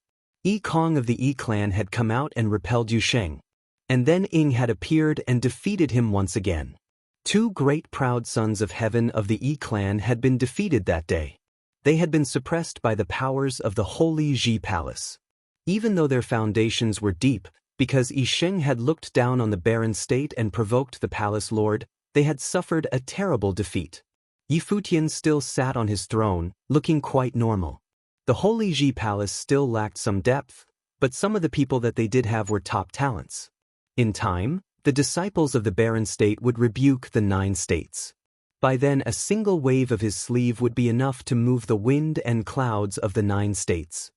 Kong of the clan had come out and repelled Yusheng. And then Ying had appeared and defeated him once again. 2 great proud sons of heaven of the clan had been defeated that day. They had been suppressed by the powers of the Holy Ji Palace. Even though their foundations were deep, because Yusheng had looked down on the barren state and provoked the palace lord, they had suffered a terrible defeat. Futian still sat on his throne, looking quite normal. The Holy Ji Palace still lacked some depth, but some of the people that they did have were top talents. In time, the disciples of the barren state would rebuke the 9 states. By then a single wave of his sleeve would be enough to move the wind and clouds of the 9 states.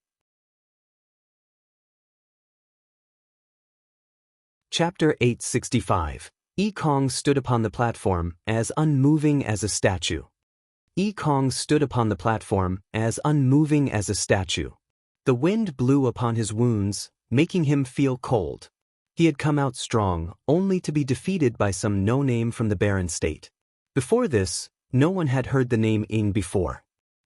Chapter 865. Kong stood upon the platform, as unmoving as a statue. Kong stood upon the platform, as unmoving as a statue. The wind blew upon his wounds, making him feel cold. He had come out strong, only to be defeated by some no-name from the barren state. Before this, no one had heard the name Ying before.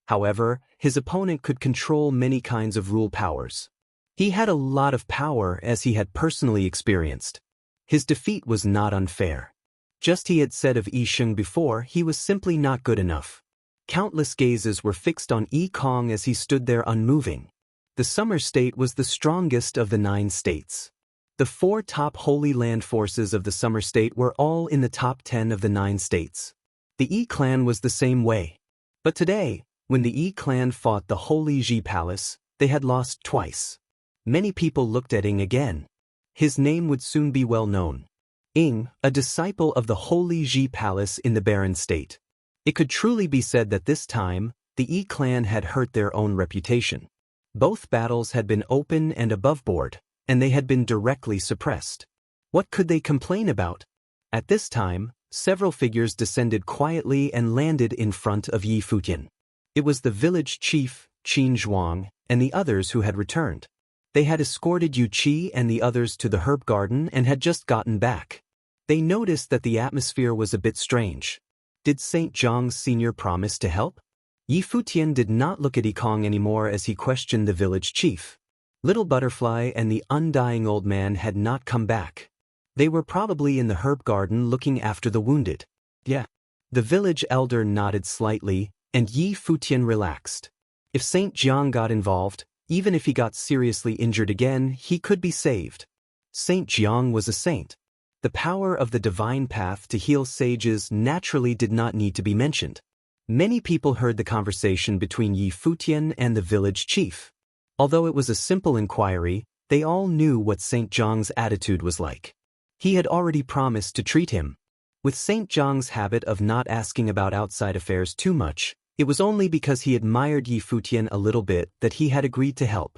However, his opponent could control many kinds of rule powers. He had a lot of power as he had personally experienced. His defeat was not unfair. Just he had said of Yusheng before, he was simply not good enough. Countless gazes were fixed on Kong as he stood there unmoving. The Summer State was the strongest of the 9 states. The 4 top Holy Land forces of the Summer State were all in the top 10 of the 9 states. The clan was the same way. But today, when the clan fought the Holy Ji Palace, they had lost twice. Many people looked at Ying again. His name would soon be well known. Ying, a disciple of the Holy Ji Palace in the barren state. It could truly be said that this time, the clan had hurt their own reputation. Both battles had been open and above board, and they had been directly suppressed. What could they complain about? At this time, several figures descended quietly and landed in front of Futian. It was the village chief, Qin Zhuang, and the others who had returned. They had escorted Yu Qi and the others to the herb garden and had just gotten back. They noticed that the atmosphere was a bit strange. Did St. Zhang's senior promise to help? Futian did not look at Kong anymore as he questioned the village chief. Little Butterfly and the undying old man had not come back. They were probably in the herb garden looking after the wounded. Yeah. The village elder nodded slightly, and Futian relaxed. If St. Jiang got involved, Even if he got seriously injured again, he could be saved. Saint Jiang was a saint. The power of the divine path to heal sages naturally did not need to be mentioned. Many people heard the conversation between Yi Futian and the village chief. Although it was a simple inquiry, they all knew what Saint Jiang's attitude was like. He had already promised to treat him. With Saint Jiang's habit of not asking about outside affairs too much, it was only because he admired Yi Futian a little bit that he had agreed to help.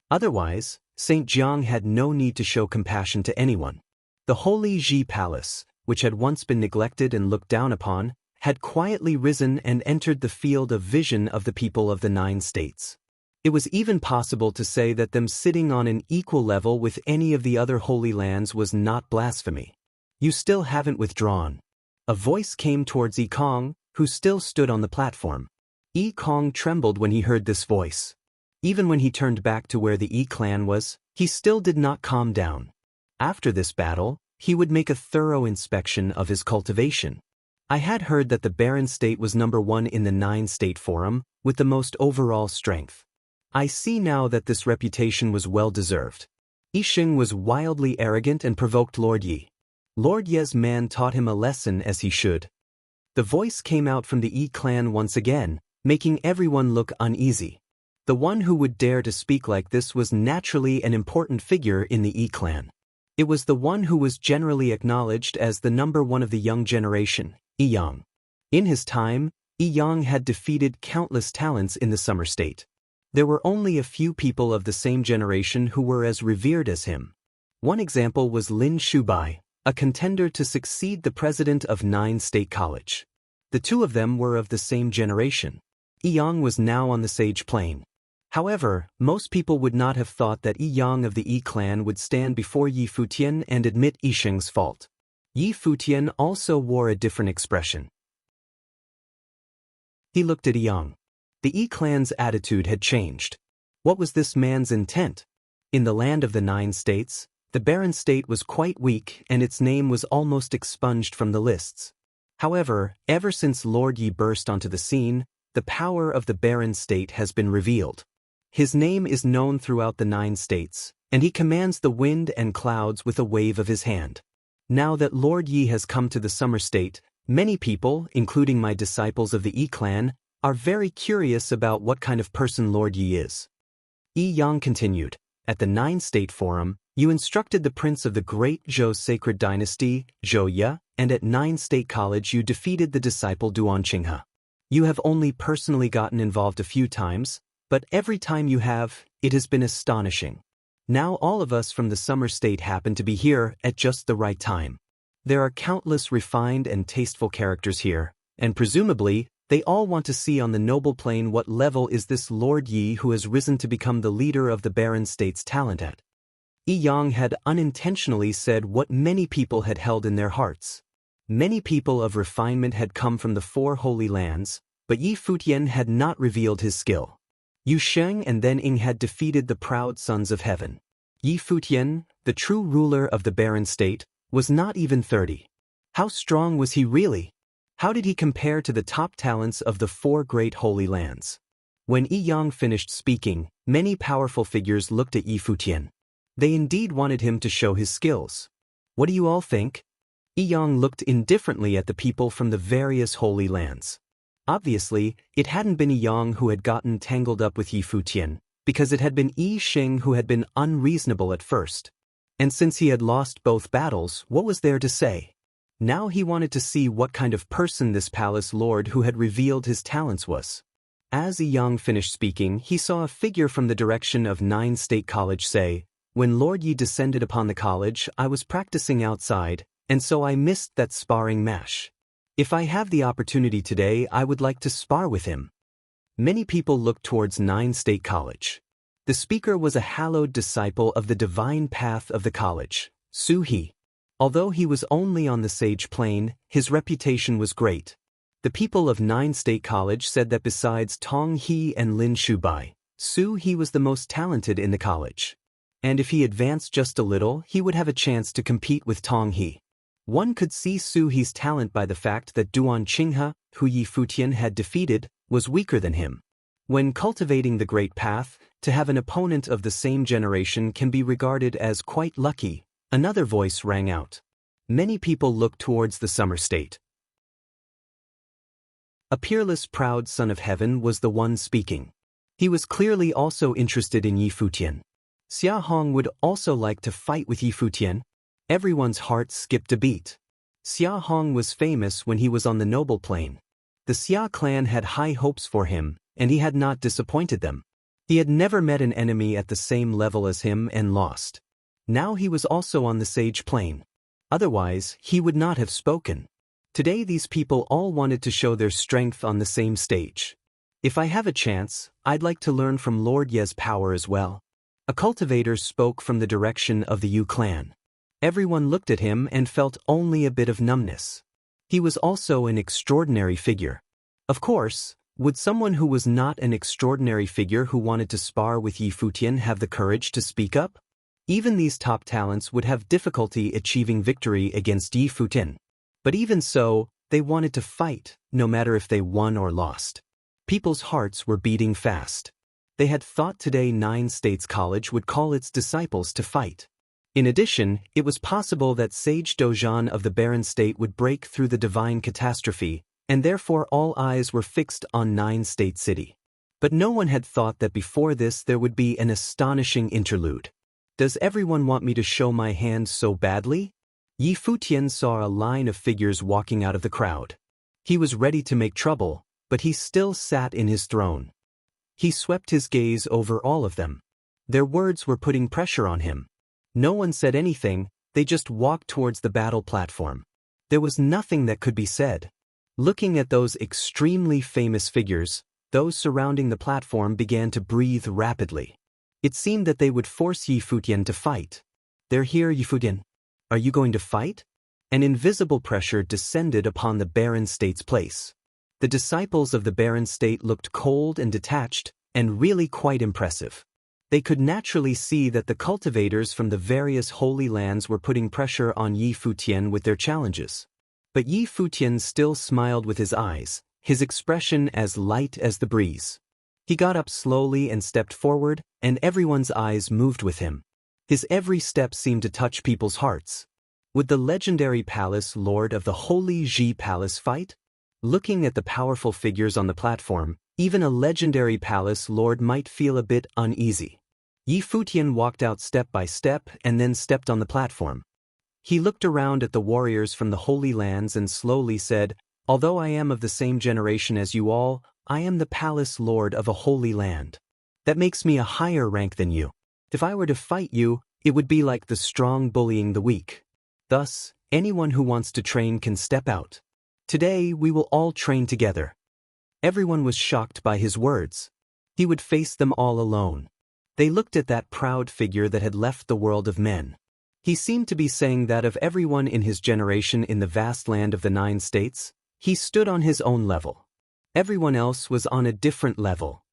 Otherwise, Saint Jiang had no need to show compassion to anyone. The Holy Ji Palace, which had once been neglected and looked down upon, had quietly risen and entered the field of vision of the people of the 9 states. It was even possible to say that them sitting on an equal level with any of the other holy lands was not blasphemy. You still haven't withdrawn. A voice came towards Yi Kong, who still stood on the platform. Yi Kong trembled when he heard this voice. Even when he turned back to where the Yi clan was, he still did not calm down. After this battle, he would make a thorough inspection of his cultivation. I had heard that the Barren State was number 1 in the 9-state forum, with the most overall strength. I see now that this reputation was well-deserved. Yi Xing was wildly arrogant and provoked Lord Yi. Lord Ye's man taught him a lesson as he should. The voice came out from the Yi clan once again, making everyone look uneasy. The one who would dare to speak like this was naturally an important figure in the Yi clan. It was the one who was generally acknowledged as the number 1 of the young generation, Yi Yang. In his time, Yi Yang had defeated countless talents in the Summer State. There were only a few people of the same generation who were as revered as him. One example was Lin Shubai, a contender to succeed the president of 9-state college. The two of them were of the same generation. Yi Yang was now on the sage plane. However, most people would not have thought that Yi Yang of the Yi clan would stand before Yi Futian and admit Yi Xing's fault. Yi Futian also wore a different expression. He looked at Yi Yang. The Yi clan's attitude had changed. What was this man's intent? In the land of the 9 states, the Barren State was quite weak and its name was almost expunged from the lists. However, ever since Lord Yi burst onto the scene, the power of the Barren State has been revealed. His name is known throughout the 9 states, and he commands the wind and clouds with a wave of his hand. Now that Lord Yi has come to the Summer State, many people, including my disciples of the Yi clan, are very curious about what kind of person Lord Yi is. Yi Yang continued, at the 9-state forum, you instructed the prince of the great Zhou sacred dynasty, Zhou Ye, and at 9-state college you defeated the disciple Duan Qinghe. You have only personally gotten involved a few times, but every time you have, it has been astonishing. Now all of us from the Summer State happen to be here at just the right time. There are countless refined and tasteful characters here, and presumably, they all want to see on the noble plane what level is this Lord Yi who has risen to become the leader of the Barren State's talent at. Yi Yang had unintentionally said what many people had held in their hearts. Many people of refinement had come from the 4 holy lands, but Yi Futian had not revealed his skill. Yu Sheng and then Ying had defeated the proud sons of heaven. Yi Futian, the true ruler of the Barren State, was not even 30. How strong was he really? How did he compare to the top talents of the 4 great holy lands? When Yi Yang finished speaking, many powerful figures looked at Yi Futian. They indeed wanted him to show his skills. What do you all think? Yi Yang looked indifferently at the people from the various holy lands. Obviously, it hadn't been Yi Yang who had gotten tangled up with Yi Futian, because it had been Yi Xing who had been unreasonable at first. And since he had lost both battles, what was there to say? Now he wanted to see what kind of person this palace lord who had revealed his talents was. As Yi Yang finished speaking, he saw a figure from the direction of 9-state college say, when Lord Yi descended upon the college, I was practicing outside, and so I missed that sparring match. If I have the opportunity today, I would like to spar with him. Many people looked towards 9-state college. The speaker was a hallowed disciple of the divine path of the college, Su He. Although he was only on the sage plane, his reputation was great. The people of 9-state college said that besides Tong He and Lin Shubai, Su He was the most talented in the college. And if he advanced just a little, he would have a chance to compete with Tong He. One could see Su He's talent by the fact that Duan Qinghe, who Yi Futian had defeated, was weaker than him. When cultivating the great path, to have an opponent of the same generation can be regarded as quite lucky. Another voice rang out. Many people looked towards the summer state. A peerless, proud son of heaven was the one speaking. He was clearly also interested in Yi Futian. Xia Hong would also like to fight with Yi Futian. Everyone's heart skipped a beat. Xia Hong was famous when he was on the noble plane. The Xia clan had high hopes for him, and he had not disappointed them. He had never met an enemy at the same level as him and lost. Now he was also on the sage plane. Otherwise, he would not have spoken. Today these people all wanted to show their strength on the same stage. If I have a chance, I'd like to learn from Lord Ye's power as well. A cultivator spoke from the direction of the Yu clan. Everyone looked at him and felt only a bit of numbness. He was also an extraordinary figure. Of course, would someone who was not an extraordinary figure who wanted to spar with Yi Futian have the courage to speak up? Even these top talents would have difficulty achieving victory against Yi Futian. But even so, they wanted to fight, no matter if they won or lost. People's hearts were beating fast. They had thought today 9 States College would call its disciples to fight. In addition, it was possible that Sage Dojan of the Barren State would break through the divine catastrophe, and therefore all eyes were fixed on 9 State City. But no one had thought that before this there would be an astonishing interlude. Does everyone want me to show my hand so badly? Yi Futian saw a line of figures walking out of the crowd. He was ready to make trouble, but he still sat in his throne. He swept his gaze over all of them. Their words were putting pressure on him. No one said anything, they just walked towards the battle platform. There was nothing that could be said. Looking at those extremely famous figures, those surrounding the platform began to breathe rapidly. It seemed that they would force Yi Futian to fight. "They're here, Yi Futian. Are you going to fight?" An invisible pressure descended upon the Barren State's place. The disciples of the Barren State looked cold and detached, and really quite impressive. They could naturally see that the cultivators from the various holy lands were putting pressure on Yi Futian with their challenges. But Yi Futian still smiled with his eyes, his expression as light as the breeze. He got up slowly and stepped forward, and everyone's eyes moved with him. His every step seemed to touch people's hearts. Would the legendary palace lord of the Holy Ji Palace fight? Looking at the powerful figures on the platform, even a legendary palace lord might feel a bit uneasy. Yi Futian walked out step by step and then stepped on the platform. He looked around at the warriors from the Holy Lands and slowly said, "Although I am of the same generation as you all, I am the palace lord of a holy land. That makes me a higher rank than you. If I were to fight you, it would be like the strong bullying the weak. Thus, anyone who wants to train can step out. Today we will all train together." Everyone was shocked by his words. He would face them all alone. They looked at that proud figure that had left the world of men. He seemed to be saying that of everyone in his generation in the vast land of the 9 states, he stood on his own level. Everyone else was on a different level.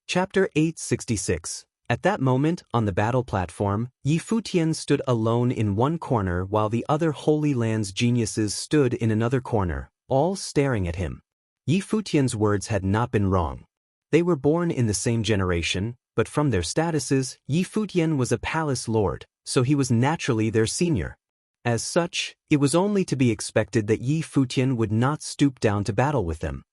Chapter 866. At that moment, on the battle platform, Yi Futian stood alone in one corner while the other Holy Land's geniuses stood in another corner, all staring at him. Yi Futian's words had not been wrong. They were born in the same generation, but from their statuses, Yi Futian was a palace lord, so he was naturally their senior. As such, it was only to be expected that Yi Futian would not stoop down to battle with them.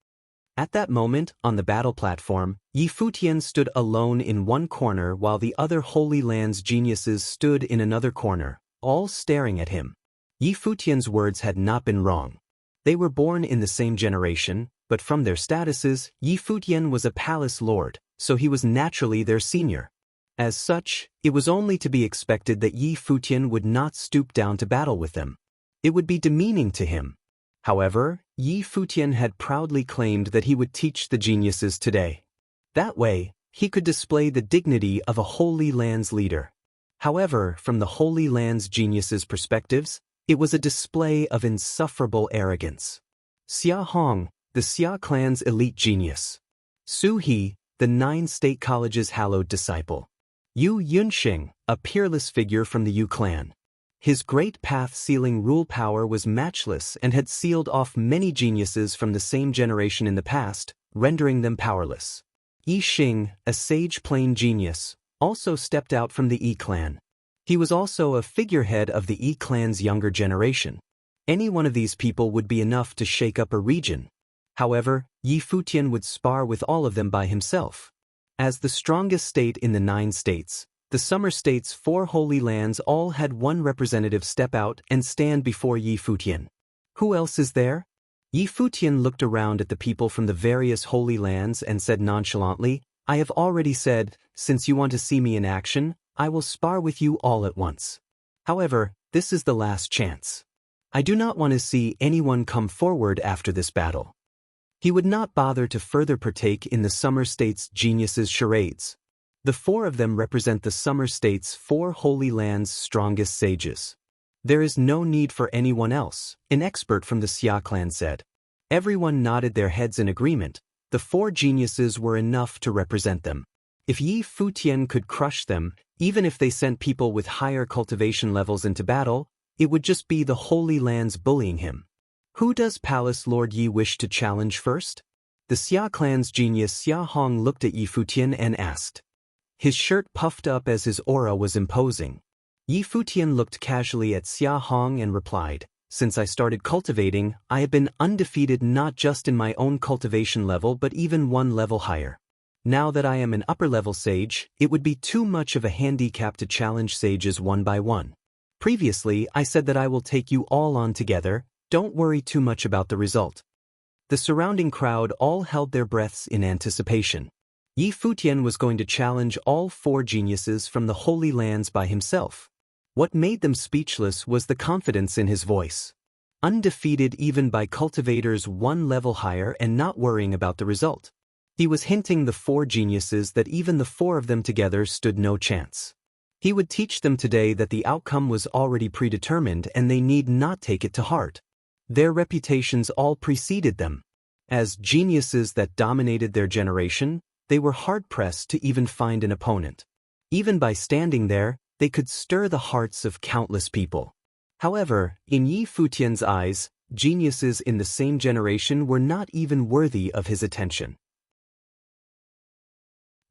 At that moment, on the battle platform, Yi Futian stood alone in one corner while the other Holy Land's geniuses stood in another corner, all staring at him. Yi Futian's words had not been wrong. They were born in the same generation, but from their statuses, Yi Futian was a palace lord, so he was naturally their senior. As such, it was only to be expected that Yi Futian would not stoop down to battle with them. It would be demeaning to him. However, Yi Futian had proudly claimed that he would teach the geniuses today. That way, he could display the dignity of a Holy Land's leader. However, from the Holy Land's geniuses' perspectives, it was a display of insufferable arrogance. Xia Hong, the Xia clan's elite genius. Su He, the 9 State College's hallowed disciple. Yu Yunxing, a peerless figure from the Yu clan. His great path-sealing rule power was matchless and had sealed off many geniuses from the same generation in the past, rendering them powerless. Yi Xing, a sage plain genius, also stepped out from the Yi clan. He was also a figurehead of the Yi clan's younger generation. Any one of these people would be enough to shake up a region. However, Yi Futian would spar with all of them by himself. As the strongest state in the 9 states, the Summer State's 4 holy lands all had one representative step out and stand before Yi Futian. Who else is there? Yi Futian looked around at the people from the various holy lands and said nonchalantly, I have already said, since you want to see me in action, I will spar with you all at once. However, this is the last chance. I do not want to see anyone come forward after this battle. He would not bother to further partake in the Summer State's geniuses' charades. The 4 of them represent the Summer State's 4 holy lands' strongest sages. There is no need for anyone else, an expert from the Xia clan said. Everyone nodded their heads in agreement. The 4 geniuses were enough to represent them. If Yi Futian could crush them, even if they sent people with higher cultivation levels into battle, it would just be the holy lands bullying him. Who does Palace Lord Yi wish to challenge first? The Xia clan's genius Xia Hong looked at Yi Futian and asked. His shirt puffed up as his aura was imposing. Yi Futian looked casually at Xia Hong and replied, Since I started cultivating, I have been undefeated not just in my own cultivation level but even 1 level higher. Now that I am an upper-level sage, it would be too much of a handicap to challenge sages one by one. Previously, I said that I will take you all on together, don't worry too much about the result. The surrounding crowd all held their breaths in anticipation. Yi Futian was going to challenge all 4 geniuses from the Holy Lands by himself. What made them speechless was the confidence in his voice. Undefeated even by cultivators 1 level higher and not worrying about the result. He was hinting the 4 geniuses that even the 4 of them together stood no chance. He would teach them today that the outcome was already predetermined and they need not take it to heart. Their reputations all preceded them. As geniuses that dominated their generation, they were hard-pressed to even find an opponent. Even by standing there, they could stir the hearts of countless people. However, in Yi Futian's eyes, geniuses in the same generation were not even worthy of his attention.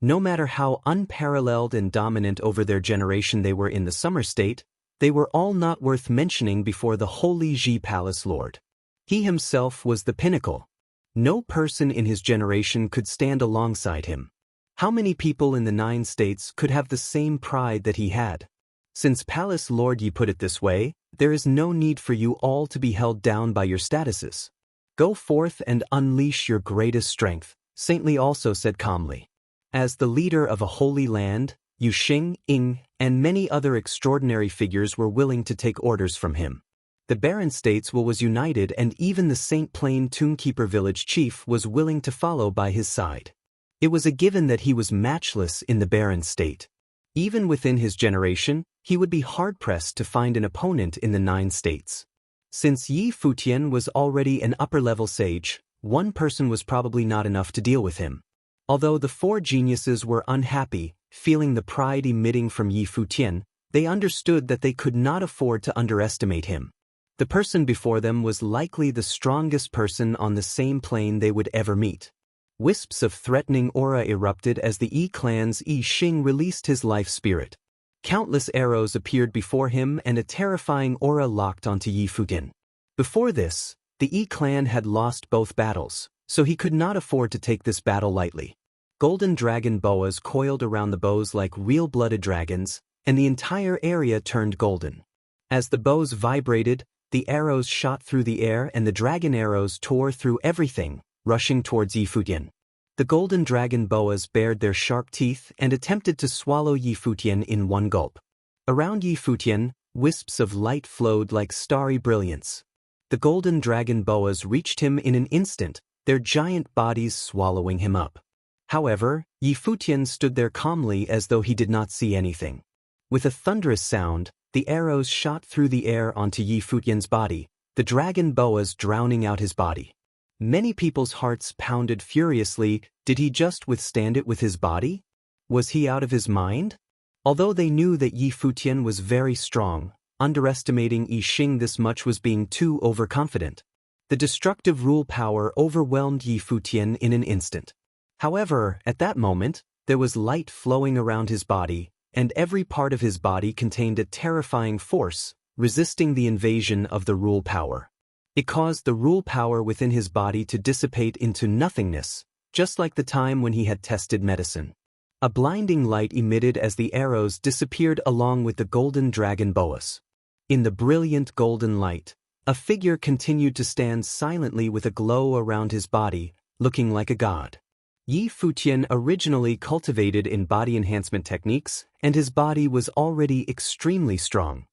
No matter how unparalleled and dominant over their generation they were in the Summer State, they were all not worth mentioning before the Holy Ji Palace Lord. He himself was the pinnacle. No person in his generation could stand alongside him. How many people in the 9 states could have the same pride that he had? Since Palace Lord Yi put it this way, there is no need for you all to be held down by your statuses. Go forth and unleash your greatest strength, Saintly also said calmly. As the leader of a holy land, Yu Xing, Ying, and many other extraordinary figures were willing to take orders from him. The Barren States was united and even the St. Plain Toonkeeper village chief was willing to follow by his side. It was a given that he was matchless in the Barren State. Even within his generation, he would be hard-pressed to find an opponent in the 9 states. Since Yi Futian was already an upper-level sage, one person was probably not enough to deal with him. Although the 4 geniuses were unhappy, feeling the pride emitting from Yi Futian, they understood that they could not afford to underestimate him. The person before them was likely the strongest person on the same plane they would ever meet. Wisps of threatening aura erupted as the Yi clan's Yi Xing released his life spirit. Countless arrows appeared before him and a terrifying aura locked onto Yi Futian. Before this, the Yi clan had lost both battles, so he could not afford to take this battle lightly. Golden dragon boas coiled around the bows like real-blooded dragons, and the entire area turned golden. As the bows vibrated, the arrows shot through the air and the dragon arrows tore through everything, rushing towards Yi Futian. The golden dragon boas bared their sharp teeth and attempted to swallow Yi Futian in one gulp. Around Yi Futian, wisps of light flowed like starry brilliance. The golden dragon boas reached him in an instant, their giant bodies swallowing him up. However, Yi Futian stood there calmly as though he did not see anything. With a thunderous sound, the arrows shot through the air onto Yi Futian's body, the dragon boas drowning out his body. Many people's hearts pounded furiously. Did he just withstand it with his body? Was he out of his mind? Although they knew that Yi Futian was very strong, underestimating Yi Xing this much was being too overconfident. The destructive rule power overwhelmed Yi Futian in an instant. However, at that moment, there was light flowing around his body, and every part of his body contained a terrifying force, resisting the invasion of the rule power. It caused the rule power within his body to dissipate into nothingness, just like the time when he had tested medicine. A blinding light emitted as the arrows disappeared along with the golden dragon boas. In the brilliant golden light, a figure continued to stand silently with a glow around his body, looking like a god. Yi Futian originally cultivated in body enhancement techniques, and his body was already extremely strong.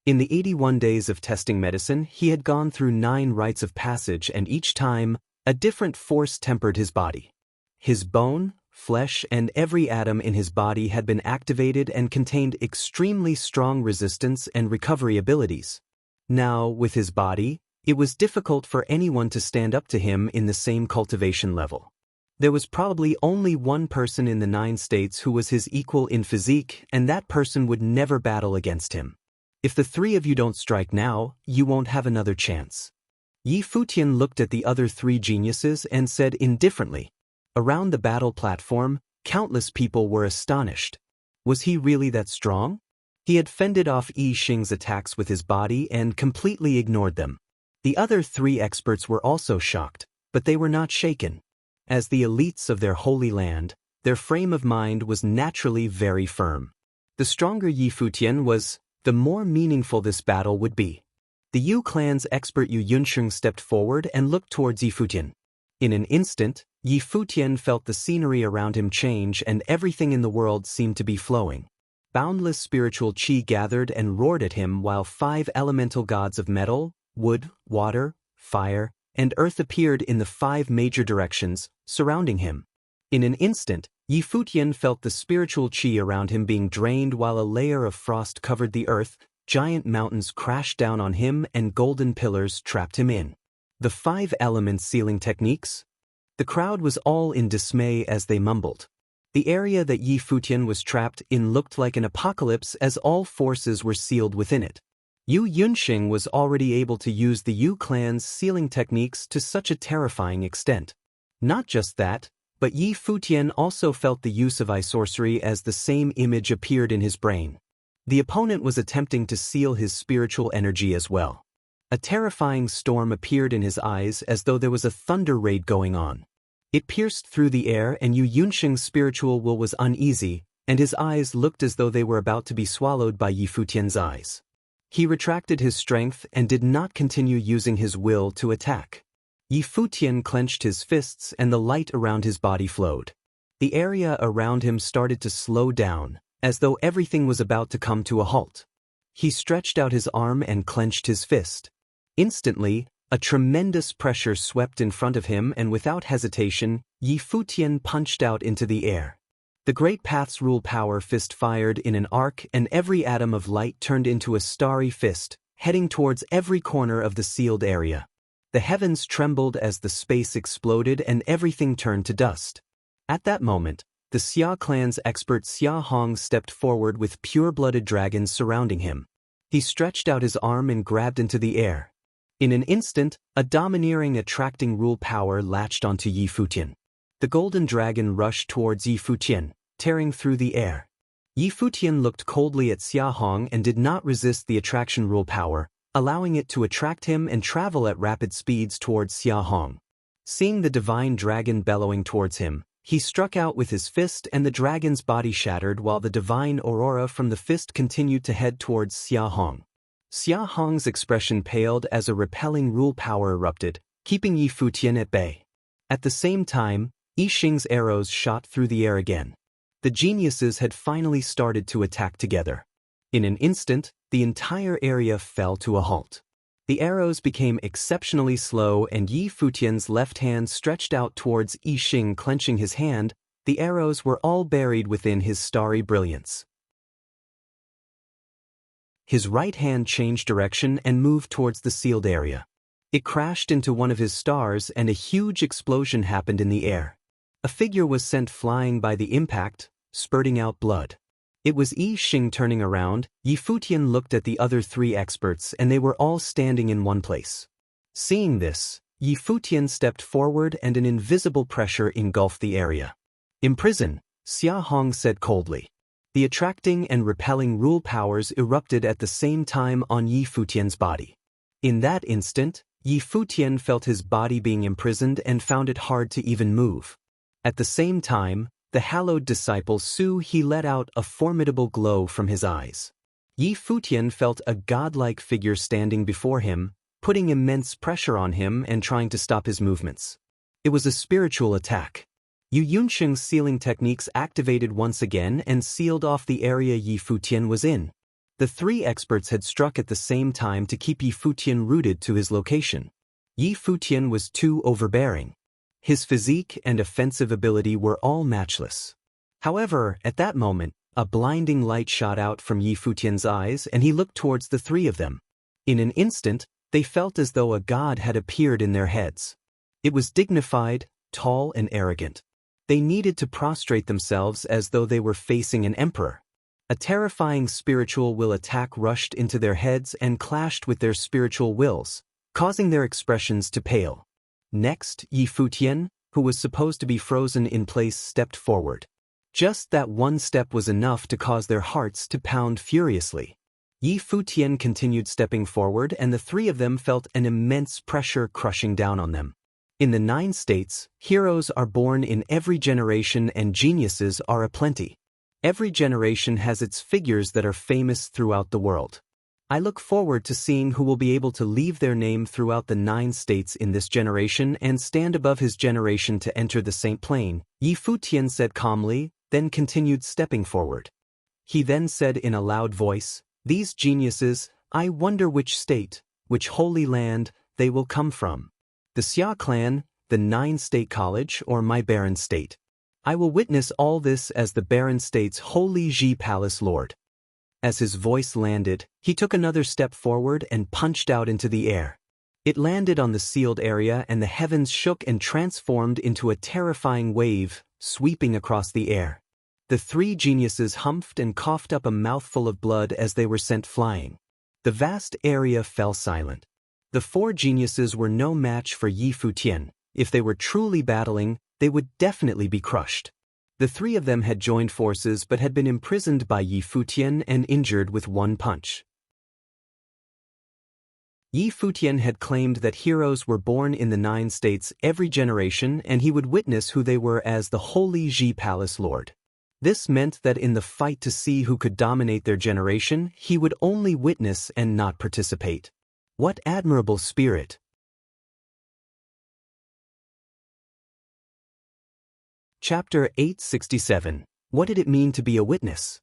In the 81 days of testing medicine, he had gone through 9 rites of passage, and each time, a different force tempered his body. His bone, flesh, and every atom in his body had been activated and contained extremely strong resistance and recovery abilities. Now, with his body, it was difficult for anyone to stand up to him in the same cultivation level. There was probably only one person in the 9 states who was his equal in physique, and that person would never battle against him. If the 3 of you don't strike now, you won't have another chance. Yi Futian looked at the other 3 geniuses and said indifferently. Around the battle platform, countless people were astonished. Was he really that strong? He had fended off Yi Xing's attacks with his body and completely ignored them. The other 3 experts were also shocked, but they were not shaken. As the elites of their holy land, their frame of mind was naturally very firm. The stronger Yi Futian was, the more meaningful this battle would be. The Yu clan's expert Yu Yunsheng stepped forward and looked towards Yi Futian. In an instant, Yi Futian felt the scenery around him change and everything in the world seemed to be flowing. Boundless spiritual qi gathered and roared at him while 5 elemental gods of metal, wood, water, fire, and earth appeared in the 5 major directions, surrounding him. In an instant, Yi Futian felt the spiritual qi around him being drained while a layer of frost covered the earth, giant mountains crashed down on him and golden pillars trapped him in. The 5 element sealing techniques? The crowd was all in dismay as they mumbled. The area that Yi Futian was trapped in looked like an apocalypse as all forces were sealed within it. Yu Yunsheng was already able to use the Yu clan's sealing techniques to such a terrifying extent. Not just that, but Yi Futian also felt the use of eye sorcery as the same image appeared in his brain. The opponent was attempting to seal his spiritual energy as well. A terrifying storm appeared in his eyes as though there was a thunder raid going on. It pierced through the air and Yu Yunsheng's spiritual will was uneasy, and his eyes looked as though they were about to be swallowed by Yi Futian's eyes. He retracted his strength and did not continue using his will to attack. Yi Futian clenched his fists and the light around his body flowed. The area around him started to slow down, as though everything was about to come to a halt. He stretched out his arm and clenched his fist. Instantly, a tremendous pressure swept in front of him and without hesitation, Yi Futian punched out into the air. The Great Path's rule power fist fired in an arc and every atom of light turned into a starry fist, heading towards every corner of the sealed area. The heavens trembled as the space exploded and everything turned to dust. At that moment, the Xia clan's expert Xia Hong stepped forward with pure-blooded dragons surrounding him. He stretched out his arm and grabbed into the air. In an instant, a domineering attracting rule power latched onto Yi Futian. The golden dragon rushed towards Yi Futian, tearing through the air. Yi Futian looked coldly at Xia Hong and did not resist the attraction rule power, allowing it to attract him and travel at rapid speeds towards Xia Hong. Seeing the divine dragon bellowing towards him, he struck out with his fist and the dragon's body shattered while the divine aurora from the fist continued to head towards Xia Hong. Xia Hong's expression paled as a repelling rule power erupted, keeping Yi Futian at bay. At the same time, Yi Xing's arrows shot through the air again. The geniuses had finally started to attack together. In an instant, the entire area fell to a halt. The arrows became exceptionally slow and Yi Futian's left hand stretched out towards Yi Xing, clenching his hand. The arrows were all buried within his starry brilliance. His right hand changed direction and moved towards the sealed area. It crashed into one of his stars and a huge explosion happened in the air. A figure was sent flying by the impact, spurting out blood. It was Yi Xing turning around. Yi Futian looked at the other three experts and they were all standing in one place. Seeing this, Yi Futian stepped forward and an invisible pressure engulfed the area. "Imprison," Xia Hong said coldly. The attracting and repelling rule powers erupted at the same time on Yi Futian's body. In that instant, Yi Futian felt his body being imprisoned and found it hard to even move. At the same time, the hallowed disciple Su He let out a formidable glow from his eyes. Yi Futian felt a godlike figure standing before him, putting immense pressure on him and trying to stop his movements. It was a spiritual attack. Yu Yunsheng's sealing techniques activated once again and sealed off the area Yi Futian was in. The three experts had struck at the same time to keep Yi Futian rooted to his location. Yi Futian was too overbearing. His physique and offensive ability were all matchless. However, at that moment, a blinding light shot out from Yi Futian's eyes and he looked towards the three of them. In an instant, they felt as though a god had appeared in their heads. It was dignified, tall and arrogant. They needed to prostrate themselves as though they were facing an emperor. A terrifying spiritual will attack rushed into their heads and clashed with their spiritual wills, causing their expressions to pale. Next, Yi Futian, who was supposed to be frozen in place, stepped forward. Just that one step was enough to cause their hearts to pound furiously. Yi Futian continued stepping forward and the three of them felt an immense pressure crushing down on them. In the 9 states, heroes are born in every generation and geniuses are aplenty. Every generation has its figures that are famous throughout the world. I look forward to seeing who will be able to leave their name throughout the 9 states in this generation and stand above his generation to enter the Saint Plane, Yi Futian said calmly, then continued stepping forward. He then said in a loud voice, "These geniuses, I wonder which state, which holy land, they will come from. The Xia clan, the 9-state college, or my barren state. I will witness all this as the barren state's holy Ji Palace Lord." As his voice landed, he took another step forward and punched out into the air. It landed on the sealed area and the heavens shook and transformed into a terrifying wave, sweeping across the air. The 3 geniuses humphed and coughed up a mouthful of blood as they were sent flying. The vast area fell silent. The 4 geniuses were no match for Yi Futian. If they were truly battling, they would definitely be crushed. The 3 of them had joined forces but had been imprisoned by Yi Futian and injured with one punch. Yi Futian had claimed that heroes were born in the 9 states every generation and he would witness who they were as the holy Ji Palace Lord. This meant that in the fight to see who could dominate their generation, he would only witness and not participate. What admirable spirit! Chapter 867. What did it mean to be a witness?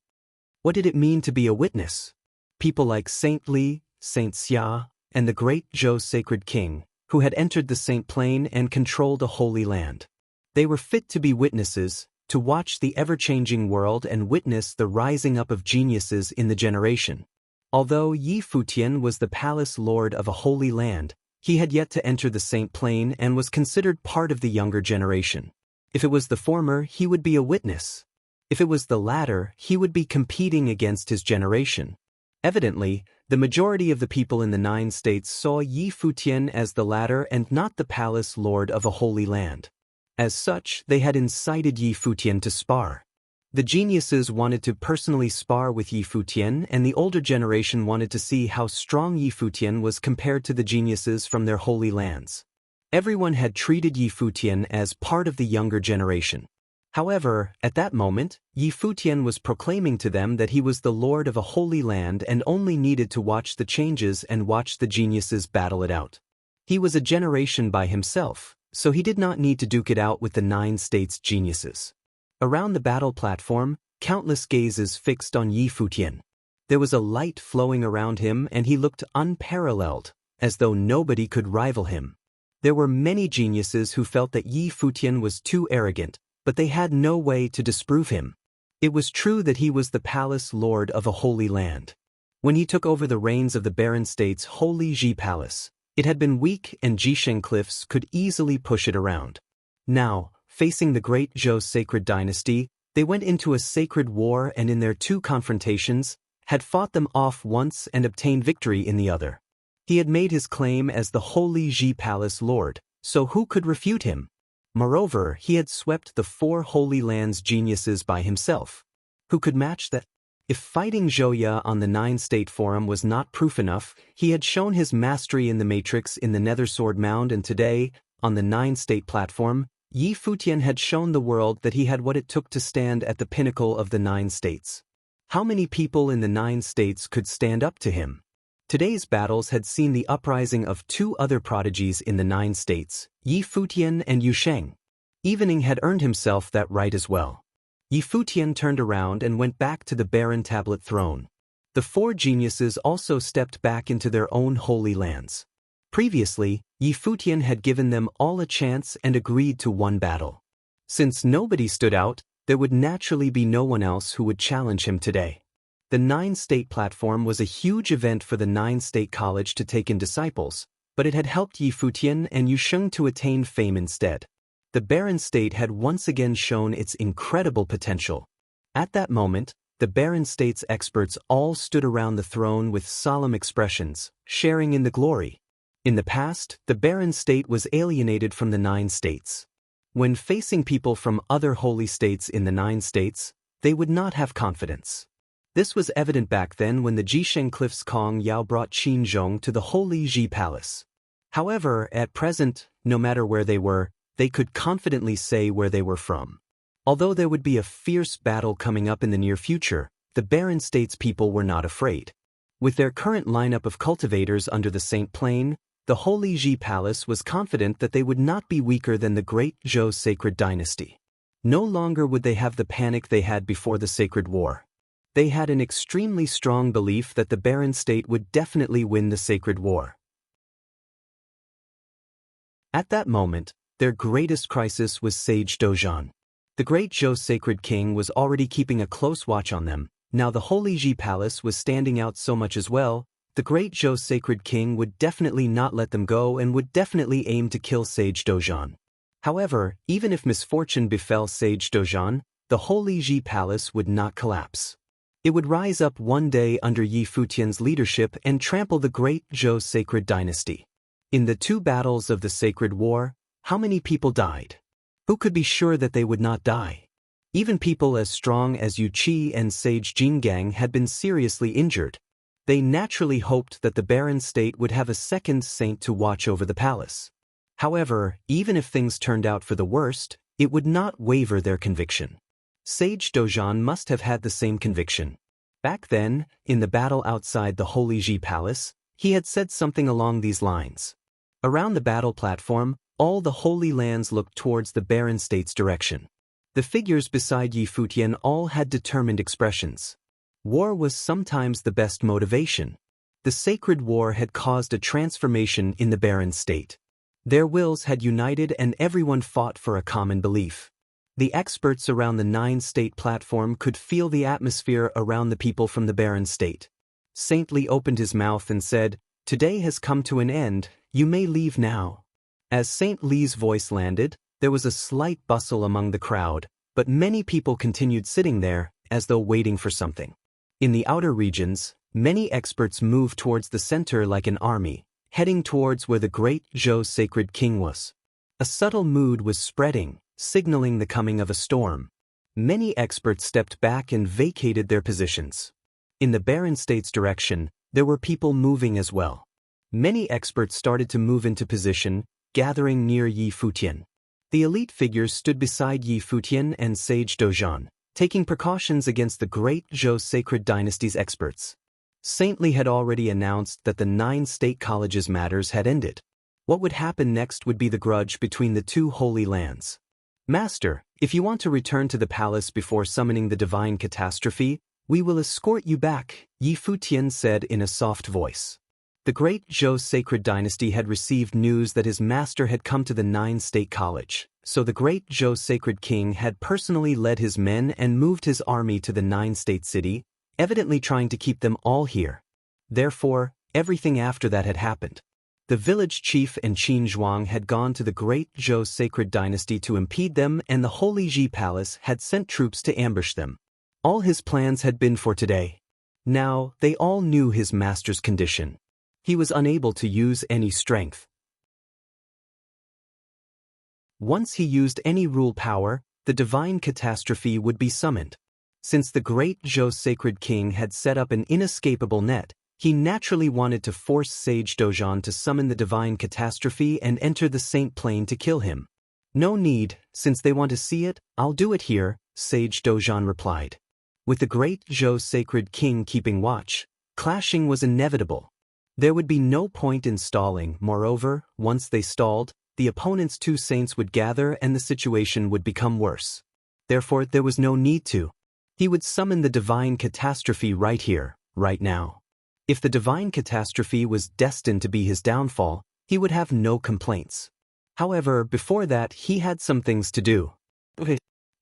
What did it mean to be a witness? People like Saint Li, Saint Xia, and the great Zhou sacred king, who had entered the Saint Plane and controlled a holy land. They were fit to be witnesses, to watch the ever-changing world and witness the rising up of geniuses in the generation. Although Yi Futian was the palace lord of a holy land, he had yet to enter the Saint Plane and was considered part of the younger generation. If it was the former, he would be a witness. If it was the latter, he would be competing against his generation. Evidently, the majority of the people in the 9 states saw Yi Futian as the latter and not the palace lord of a holy land. As such, they had incited Yi Futian to spar. The geniuses wanted to personally spar with Yi Futian, and the older generation wanted to see how strong Yi Futian was compared to the geniuses from their holy lands. Everyone had treated Yi Futian as part of the younger generation. However, at that moment, Yi Futian was proclaiming to them that he was the lord of a holy land and only needed to watch the changes and watch the geniuses battle it out. He was a generation by himself, so he did not need to duke it out with the 9 states geniuses. Around the battle platform, countless gazes fixed on Yi Futian. There was a light flowing around him and he looked unparalleled, as though nobody could rival him. There were many geniuses who felt that Yi Futian was too arrogant, but they had no way to disprove him. It was true that he was the palace lord of a holy land. When he took over the reins of the barren state's holy Ji Palace, it had been weak and Jisheng cliffs could easily push it around. Now, facing the great Zhou sacred dynasty, They went into a sacred war and in their 2 confrontations, had fought them off once and obtained victory in the other. He had made his claim as the Holy Ji Palace Lord, so who could refute him? Moreover, he had swept the 4 Holy Lands geniuses by himself. Who could match that? If fighting Zhouya on the 9-State Forum was not proof enough, he had shown his mastery in the Matrix in the Nether Sword Mound, and today, on the 9-State platform, Yi Futian had shown the world that he had what it took to stand at the pinnacle of the 9 states. How many people in the 9 states could stand up to him? Today's battles had seen the uprising of 2 other prodigies in the 9 states, Yi Futian and Yu Sheng. Evening had earned himself that right as well. Yi Futian turned around and went back to the barren tablet throne. The 4 geniuses also stepped back into their own holy lands. Previously, Yi Futian had given them all a chance and agreed to one battle. Since nobody stood out, there would naturally be no one else who would challenge him today. The 9-State platform was a huge event for the 9-State College to take in disciples, but it had helped Yi Futian and Yu Sheng to attain fame instead. The barren state had once again shown its incredible potential. At that moment, the barren state's experts all stood around the throne with solemn expressions, sharing in the glory. In the past, the barren state was alienated from the 9 states. When facing people from other holy states in the 9 states, they would not have confidence. This was evident back then when the Jisheng Cliffs Kong Yao brought Qin Zhong to the Holy Ji Palace. However, at present, no matter where they were, they could confidently say where they were from. Although there would be a fierce battle coming up in the near future, the barren states people were not afraid. With their current lineup of cultivators under the Saint Plain, the Holy Ji Palace was confident that they would not be weaker than the great Zhou sacred dynasty. No longer would they have the panic they had before the Sacred War. They had an extremely strong belief that the barren state would definitely win the Sacred War. At that moment, their greatest crisis was Sage Dojan. The great Zhou sacred king was already keeping a close watch on them. Now the Holy Ji Palace was standing out so much as well. The great Zhou sacred king would definitely not let them go and would definitely aim to kill Sage Dojan. However, even if misfortune befell Sage Dojan, the Holy Ji Palace would not collapse. It would rise up one day under Yi Futian's leadership and trample the great Zhou sacred dynasty. In the 2 battles of the Sacred War, how many people died? Who could be sure that they would not die? Even people as strong as Yu Qi and Sage Jingang had been seriously injured. They naturally hoped that the barren state would have a second saint to watch over the palace. However, even if things turned out for the worst, it would not waver their conviction. Sage Dojan must have had the same conviction. Back then, in the battle outside the Holy Ji Palace, he had said something along these lines. Around the battle platform, all the Holy Lands looked towards the barren state's direction. The figures beside Yi Futian all had determined expressions. War was sometimes the best motivation. The Sacred War had caused a transformation in the barren state. Their wills had united and everyone fought for a common belief. The experts around the 9-State platform could feel the atmosphere around the people from the barren state. Saint Li opened his mouth and said, "Today has come to an end, you may leave now." As Saint Li's voice landed, there was a slight bustle among the crowd, but many people continued sitting there, as though waiting for something. In the outer regions, many experts moved towards the center like an army, heading towards where the great Zhou sacred king was. A subtle mood was spreading, signaling the coming of a storm. Many experts stepped back and vacated their positions. In the barren state's direction, there were people moving as well. Many experts started to move into position, gathering near Yi Futian. The elite figures stood beside Yi Futian and Sage Dojan, taking precautions against the great Zhou sacred dynasty's experts. Saint Li had already announced that the 9-State college's matters had ended. What would happen next would be the grudge between the 2 holy lands. "Master, if you want to return to the palace before summoning the divine catastrophe, we will escort you back," Yi Futian said in a soft voice. The great Zhou sacred dynasty had received news that his master had come to the 9-State college, so the great Zhou sacred king had personally led his men and moved his army to the 9-State city, evidently trying to keep them all here. Therefore, everything after that had happened. The village chief and Qin Zhuang had gone to the great Zhou sacred dynasty to impede them, and the Holy Ji Palace had sent troops to ambush them. All his plans had been for today. Now, they all knew his master's condition. He was unable to use any strength. Once he used any rule power, the divine catastrophe would be summoned. Since the great Zhou sacred king had set up an inescapable net, he naturally wanted to force Sage Dojan to summon the divine catastrophe and enter the Saint Plane to kill him. No need, since they want to see it, I'll do it here, Sage Dojan replied. With the great Zhou sacred king keeping watch, clashing was inevitable. There would be no point in stalling. Moreover, once they stalled, the opponent's two saints would gather and the situation would become worse. Therefore, there was no need to. He would summon the divine catastrophe right here, right now. If the divine catastrophe was destined to be his downfall, he would have no complaints. However, before that, he had some things to do.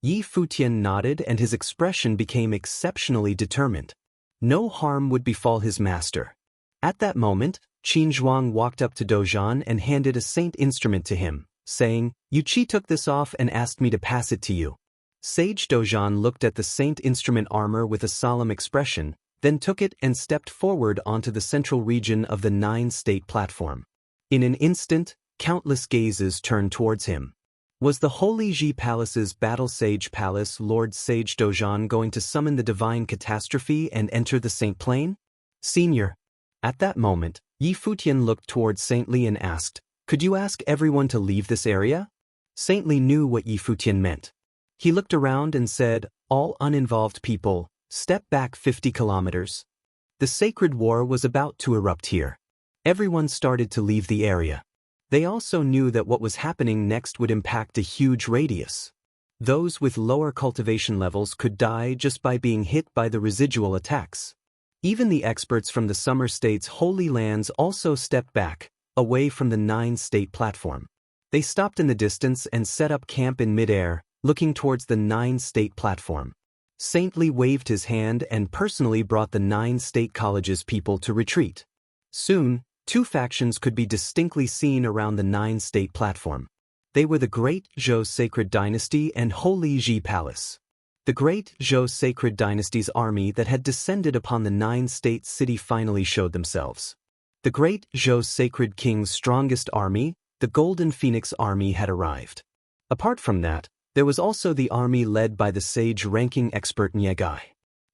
Yi Futian nodded and his expression became exceptionally determined. No harm would befall his master. At that moment, Qin Zhuang walked up to Dojan and handed a saint instrument to him, saying, "Yu Qi took this off and asked me to pass it to you." Sage Dojan looked at the saint instrument armor with a solemn expression, then took it and stepped forward onto the central region of the 9-state platform. In an instant, countless gazes turned towards him. Was the Holy Ji Palace's Battle Sage Palace Lord Sage Dojan going to summon the divine catastrophe and enter the Saint Plane? Senior. At that moment, Yi Futian looked towards Saint Li and asked, "Could you ask everyone to leave this area?" Saint Li knew what Yi Futian meant. He looked around and said, "All uninvolved people, step back 50 kilometers. The sacred war was about to erupt here. Everyone started to leave the area. They also knew that what was happening next would impact a huge radius. Those with lower cultivation levels could die just by being hit by the residual attacks. Even the experts from the Summer State's holy lands also stepped back, away from the 9-state platform. They stopped in the distance and set up camp in midair, looking towards the 9-state platform. Saint Li waved his hand and personally brought the 9-state college's people to retreat. Soon, two factions could be distinctly seen around the 9-state platform. They were the Great Zhou Sacred Dynasty and Holy Ji Palace. The Great Zhou Sacred Dynasty's army that had descended upon the 9-state city finally showed themselves. The Great Zhou Sacred King's strongest army, the Golden Phoenix Army, had arrived. Apart from that, there was also the army led by the sage-ranking expert Niegai.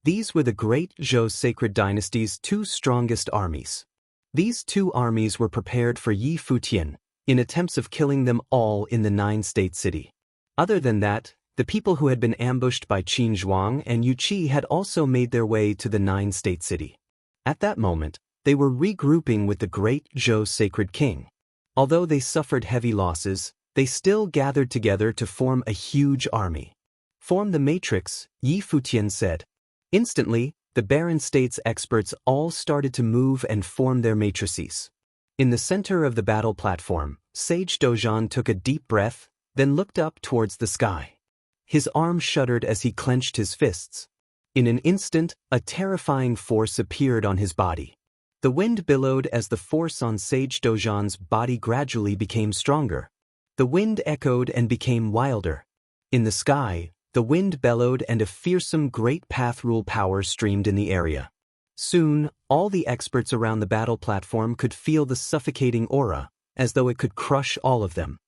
These were the Great Zhou Sacred Dynasty's two strongest armies. These two armies were prepared for Yi Futian, in attempts of killing them all in the 9-state city. Other than that, the people who had been ambushed by Qin Zhuang and Yu Qi had also made their way to the 9-state city. At that moment, they were regrouping with the Great Zhou Sacred King. Although they suffered heavy losses, they still gathered together to form a huge army. "Form the matrix," Yi Futian said. Instantly, the Barren States experts all started to move and form their matrices. In the center of the battle platform, Sage Dojan took a deep breath, then looked up towards the sky. His arm shuddered as he clenched his fists. In an instant, a terrifying force appeared on his body. The wind billowed as the force on Sage Dojan's body gradually became stronger. The wind echoed and became wilder. In the sky, the wind bellowed and a fearsome great path rule power streamed in the area. Soon, all the experts around the battle platform could feel the suffocating aura, as though it could crush all of them.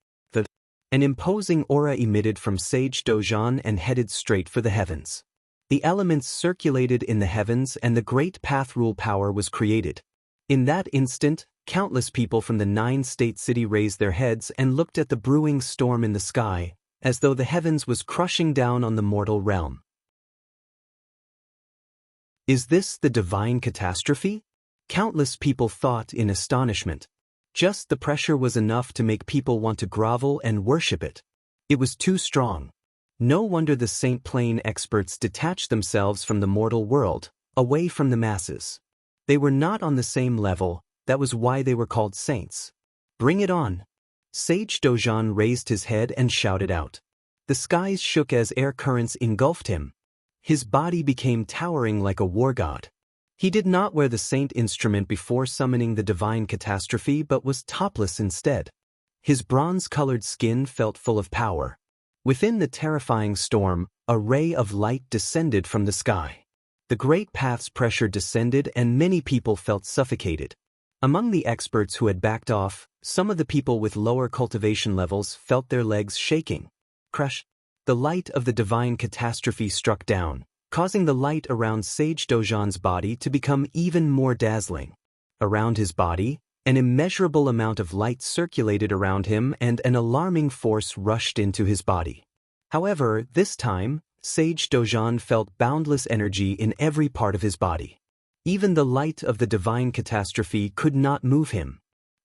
An imposing aura emitted from Sage Dojan and headed straight for the heavens. The elements circulated in the heavens and the great path rule power was created. In that instant, countless people from the 9-state city raised their heads and looked at the brewing storm in the sky, as though the heavens was crushing down on the mortal realm. Is this the divine catastrophe? Countless people thought in astonishment. Just the pressure was enough to make people want to grovel and worship it. It was too strong. No wonder the Saint Plane experts detached themselves from the mortal world, away from the masses. They were not on the same level, that was why they were called saints. Bring it on! Sage Dojan raised his head and shouted out. The skies shook as air currents engulfed him. His body became towering like a war god. He did not wear the saint instrument before summoning the divine catastrophe but was topless instead. His bronze-colored skin felt full of power. Within the terrifying storm, a ray of light descended from the sky. The great path's pressure descended and many people felt suffocated. Among the experts who had backed off, some of the people with lower cultivation levels felt their legs shaking. Crash! The light of the divine catastrophe struck down, causing the light around Sage Dojan's body to become even more dazzling. Around his body, an immeasurable amount of light circulated around him and an alarming force rushed into his body. However, this time, Sage Dojan felt boundless energy in every part of his body. Even the light of the divine catastrophe could not move him.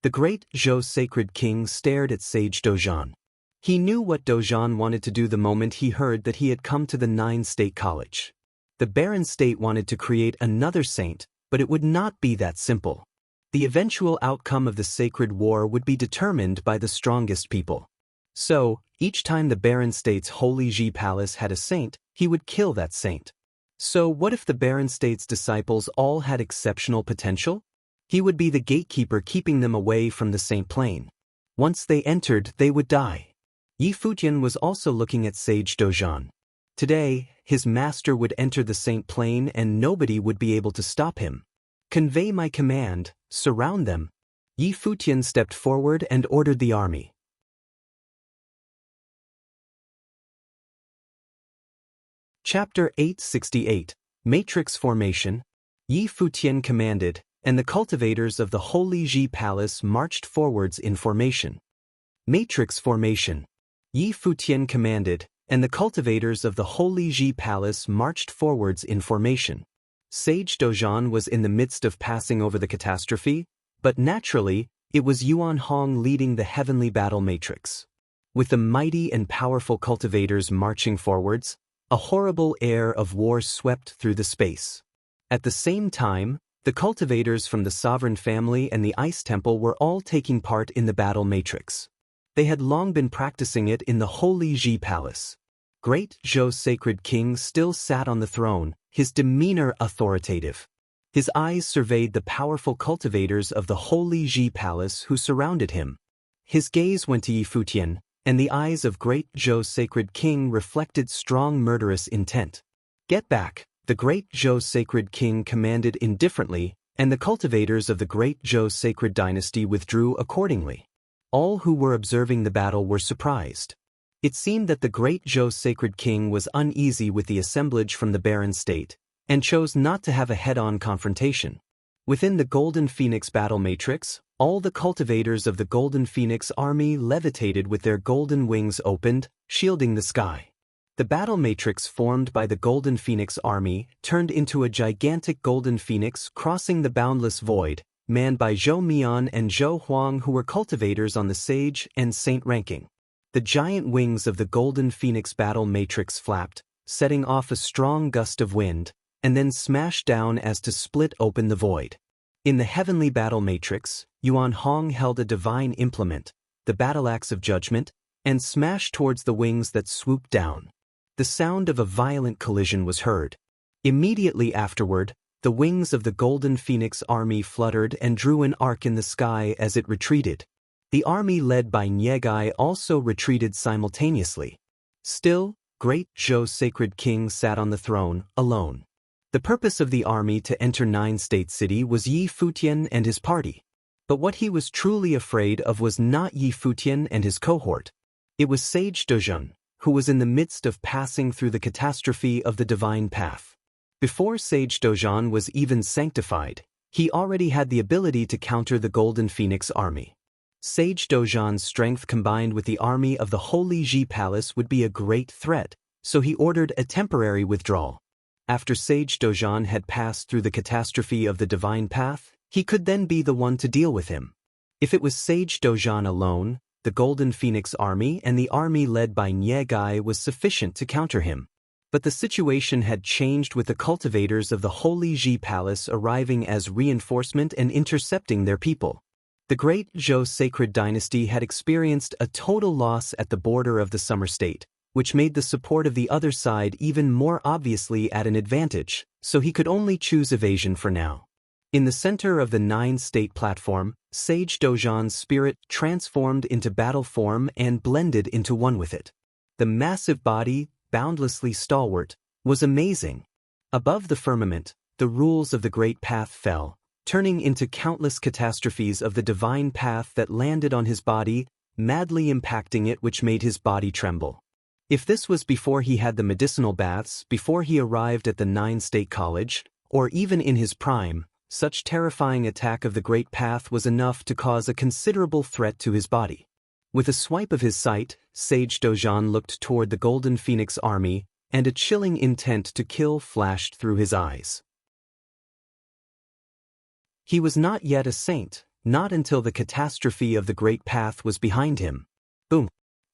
The great Zhou sacred king stared at Sage Dojan. He knew what Dojan wanted to do the moment he heard that he had come to the 9-state college. The barren state wanted to create another saint, but it would not be that simple. The eventual outcome of the sacred war would be determined by the strongest people. So, each time the barren state's holy Ji palace had a saint, he would kill that saint. So what if the barren state's disciples all had exceptional potential? He would be the gatekeeper keeping them away from the saint plane. Once they entered, they would die. Yi Futian was also looking at Sage Dojan. Today, his master would enter the saint plane and nobody would be able to stop him. Convey my command, surround them. Yi Futian stepped forward and ordered the army. Chapter 868, Matrix Formation. Yi Futian commanded, and the cultivators of the Holy Ji Palace marched forwards in formation. Matrix Formation. Yi Futian commanded, and the cultivators of the Holy Ji Palace marched forwards in formation. Sage Dojan was in the midst of passing over the catastrophe, but naturally, it was Yuan Hong leading the heavenly battle matrix. With the mighty and powerful cultivators marching forwards, a horrible air of war swept through the space. At the same time, the cultivators from the sovereign family and the ice temple were all taking part in the battle matrix. They had long been practicing it in the Holy Ji Palace. Great Zhou sacred king still sat on the throne, his demeanor authoritative. His eyes surveyed the powerful cultivators of the Holy Ji Palace who surrounded him. His gaze went to Yi Futian, and the eyes of great Zhou sacred king reflected strong murderous intent. Get back, the great Zhou sacred king commanded indifferently, and the cultivators of the great Zhou sacred dynasty withdrew accordingly. All who were observing the battle were surprised. It seemed that the great Zhou sacred king was uneasy with the assemblage from the barren state, and chose not to have a head-on confrontation. Within the Golden Phoenix battle matrix, all the cultivators of the Golden Phoenix army levitated with their golden wings opened, shielding the sky. The battle matrix formed by the Golden Phoenix army turned into a gigantic Golden Phoenix crossing the boundless void, manned by Zhou Mian and Zhou Huang, who were cultivators on the Sage and Saint ranking. The giant wings of the Golden Phoenix battle matrix flapped, setting off a strong gust of wind, and then smashed down as to split open the void. In the heavenly battle matrix, Yuan Hong held a divine implement, the battle axe of judgment, and smashed towards the wings that swooped down. The sound of a violent collision was heard. Immediately afterward, the wings of the Golden Phoenix army fluttered and drew an arc in the sky as it retreated. The army led by Niegai also retreated simultaneously. Still, great Zhou sacred king sat on the throne, alone. The purpose of the army to enter 9-state city was Yi Futian and his party. But what he was truly afraid of was not Yi Futian and his cohort. It was Sage Dojan, who was in the midst of passing through the catastrophe of the divine path. Before Sage Dojan was even sanctified, he already had the ability to counter the Golden Phoenix army. Sage Dojan's strength combined with the army of the Holy Ji Palace would be a great threat, so he ordered a temporary withdrawal. After Sage Dojan had passed through the catastrophe of the divine path, he could then be the one to deal with him. If it was Sage Dojan alone, the Golden Phoenix army and the army led by Niegai was sufficient to counter him. But the situation had changed with the cultivators of the Holy Ji Palace arriving as reinforcement and intercepting their people. The great Zhou sacred dynasty had experienced a total loss at the border of the summer state, which made the support of the other side even more obviously at an advantage, so he could only choose evasion for now. In the center of the 9-state platform, Sage Dojan's spirit transformed into battle form and blended into one with it. The massive body, boundlessly stalwart, was amazing. Above the firmament, the rules of the great path fell, turning into countless catastrophes of the divine path that landed on his body, madly impacting it, which made his body tremble. If this was before he had the medicinal baths, before he arrived at the 9-state college, or even in his prime, such terrifying attack of the great path was enough to cause a considerable threat to his body. With a swipe of his sight, Sage Dojan looked toward the Golden Phoenix army, and a chilling intent to kill flashed through his eyes. He was not yet a saint, not until the catastrophe of the great path was behind him. Boom!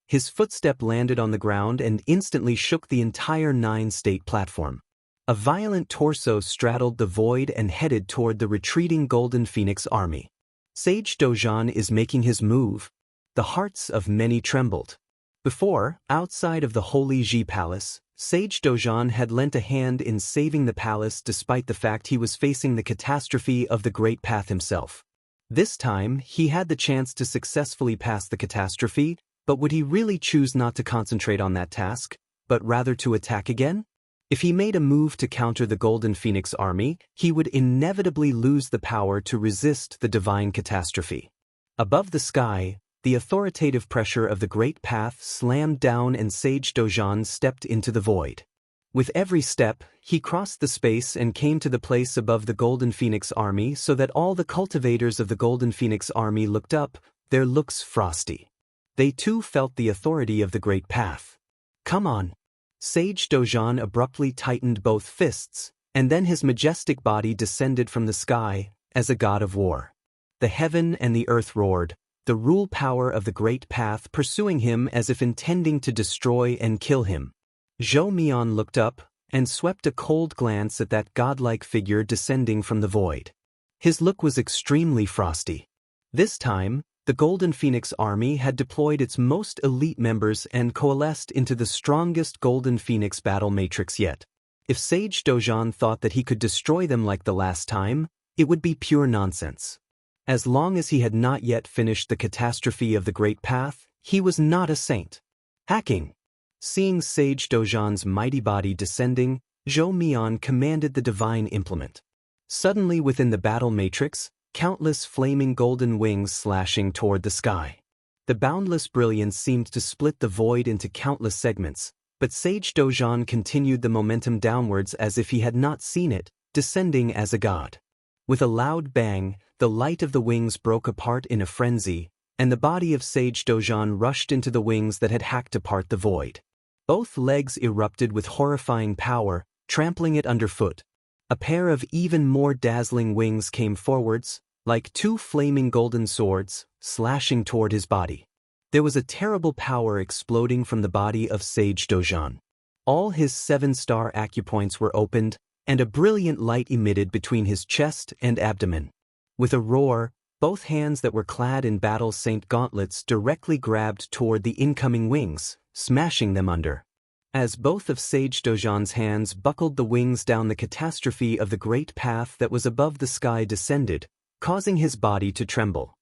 His footstep landed on the ground and instantly shook the entire 9-state platform. A violent torso straddled the void and headed toward the retreating Golden Phoenix army. Sage Dojan is making his move. The hearts of many trembled. Before, outside of the Holy Ji Palace, Sage Dojan had lent a hand in saving the palace despite the fact he was facing the catastrophe of the Great Path himself. This time, he had the chance to successfully pass the catastrophe, but would he really choose not to concentrate on that task, but rather to attack again? If he made a move to counter the Golden Phoenix army, he would inevitably lose the power to resist the divine catastrophe. Above the sky, the authoritative pressure of the Great Path slammed down and Sage Dojan stepped into the void. With every step, he crossed the space and came to the place above the Golden Phoenix army so that all the cultivators of the Golden Phoenix army looked up, their looks frosty. They too felt the authority of the Great Path. Come on! Sage Dojan abruptly tightened both fists, and then his majestic body descended from the sky, as a god of war. The heaven and the earth roared, the rule power of the Great Path pursuing him as if intending to destroy and kill him. Zhou Mian looked up, and swept a cold glance at that godlike figure descending from the void. His look was extremely frosty. This time, the Golden Phoenix army had deployed its most elite members and coalesced into the strongest Golden Phoenix battle matrix yet. If Sage Dojan thought that he could destroy them like the last time, it would be pure nonsense. As long as he had not yet finished the catastrophe of the Great Path, he was not a saint. Hacking! Seeing Sage Dojan's mighty body descending, Zhou Mian commanded the divine implement. Suddenly within the battle matrix, countless flaming golden wings slashing toward the sky. The boundless brilliance seemed to split the void into countless segments, but Sage Dojan continued the momentum downwards as if he had not seen it, descending as a god. With a loud bang, the light of the wings broke apart in a frenzy, and the body of Sage Dojan rushed into the wings that had hacked apart the void. Both legs erupted with horrifying power, trampling it underfoot. A pair of even more dazzling wings came forwards, like two flaming golden swords, slashing toward his body. There was a terrible power exploding from the body of Sage Dojan. All his 7-star acupoints were opened, and a brilliant light emitted between his chest and abdomen. With a roar, both hands that were clad in battle saint gauntlets directly grabbed toward the incoming wings, smashing them under. As both of Sage Dojan's hands buckled the wings down, the catastrophe of the Great Path that was above the sky descended, causing his body to tremble.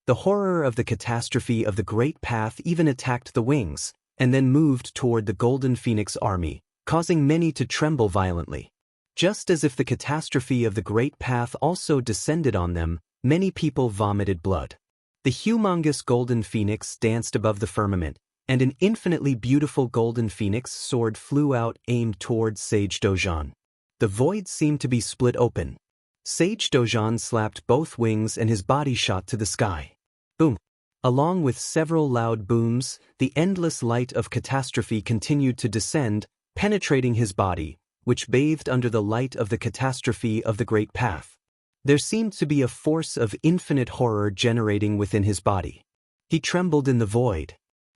The horror of the catastrophe of the Great Path even attacked the wings, and then moved toward the Golden Phoenix army, causing many to tremble violently. Just as if the catastrophe of the Great Path also descended on them, many people vomited blood. The humongous Golden Phoenix danced above the firmament, and an infinitely beautiful Golden Phoenix sword flew out aimed towards Sage Dojan. The void seemed to be split open. Sage Dojan slapped both wings and his body shot to the sky. Boom! Along with several loud booms, the endless light of catastrophe continued to descend, penetrating his body, which bathed under the light of the catastrophe of the Great Path. There seemed to be a force of infinite horror generating within his body. He trembled in the void.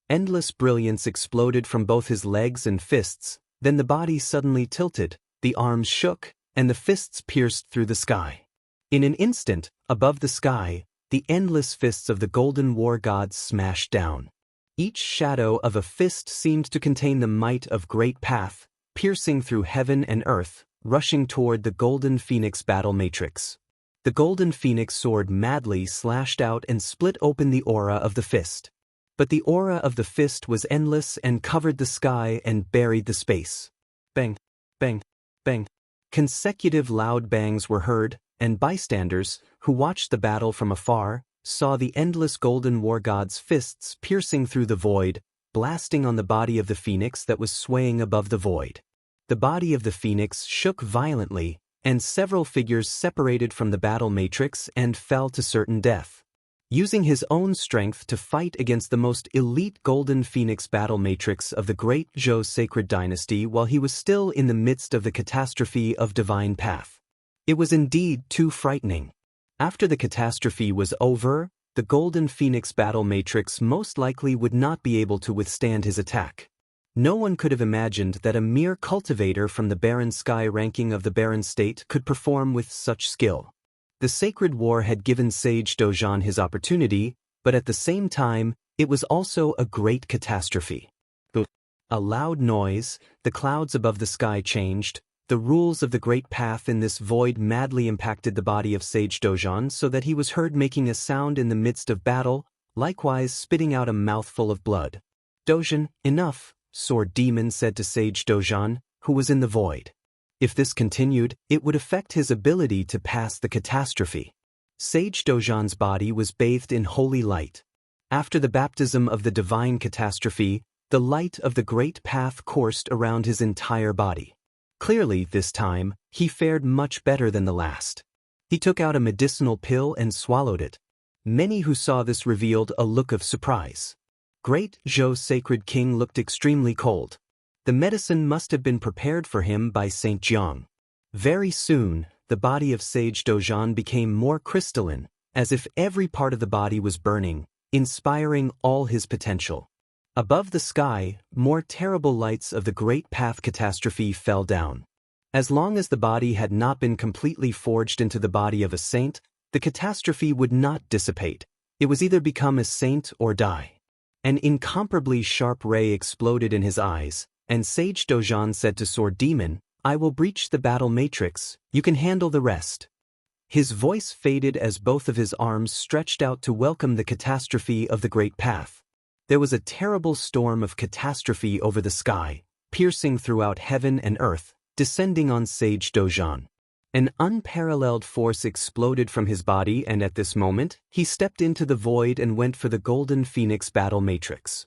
Endless brilliance exploded from both his legs and fists, then the body suddenly tilted, the arms shook, and the fists pierced through the sky. In an instant, above the sky, the endless fists of the golden war gods smashed down. Each shadow of a fist seemed to contain the might of great path, piercing through heaven and earth, rushing toward the golden phoenix battle matrix. The golden phoenix sword madly slashed out and split open the aura of the fist. But the aura of the fist was endless and covered the sky and buried the space. Bang, bang, bang. Consecutive loud bangs were heard, and bystanders, who watched the battle from afar, saw the endless golden war god's fists piercing through the void, blasting on the body of the phoenix that was swaying above the void. The body of the phoenix shook violently, and several figures separated from the battle matrix and fell to certain death. Using his own strength to fight against the most elite golden phoenix battle matrix of the great Zhou sacred dynasty while he was still in the midst of the catastrophe of divine path. It was indeed too frightening. After the catastrophe was over, the golden phoenix battle matrix most likely would not be able to withstand his attack. No one could have imagined that a mere cultivator from the barren sky ranking of the barren state could perform with such skill. The sacred war had given Sage Dojan his opportunity, but at the same time, it was also a great catastrophe. A loud noise, the clouds above the sky changed, the rules of the great path in this void madly impacted the body of Sage Dojan so that he was heard making a sound in the midst of battle, likewise spitting out a mouthful of blood. Dojan, enough, Sword Demon said to Sage Dojan, who was in the void. If this continued, it would affect his ability to pass the catastrophe. Sage Dojan's body was bathed in holy light. After the baptism of the divine catastrophe, the light of the great path coursed around his entire body. Clearly, this time, he fared much better than the last. He took out a medicinal pill and swallowed it. Many who saw this revealed a look of surprise. Great Zhou Sacred King looked extremely cold. The medicine must have been prepared for him by Saint Jiang. Very soon, the body of Sage Dojan became more crystalline, as if every part of the body was burning, inspiring all his potential. Above the sky, more terrible lights of the great path catastrophe fell down. As long as the body had not been completely forged into the body of a saint, the catastrophe would not dissipate. It was either become a saint or die. An incomparably sharp ray exploded in his eyes, and Sage Dojan said to Sword Demon, "I will breach the battle matrix, you can handle the rest." His voice faded as both of his arms stretched out to welcome the catastrophe of the great path. There was a terrible storm of catastrophe over the sky, piercing throughout heaven and earth, descending on Sage Dojan. An unparalleled force exploded from his body, and at this moment, he stepped into the void and went for the golden phoenix battle matrix.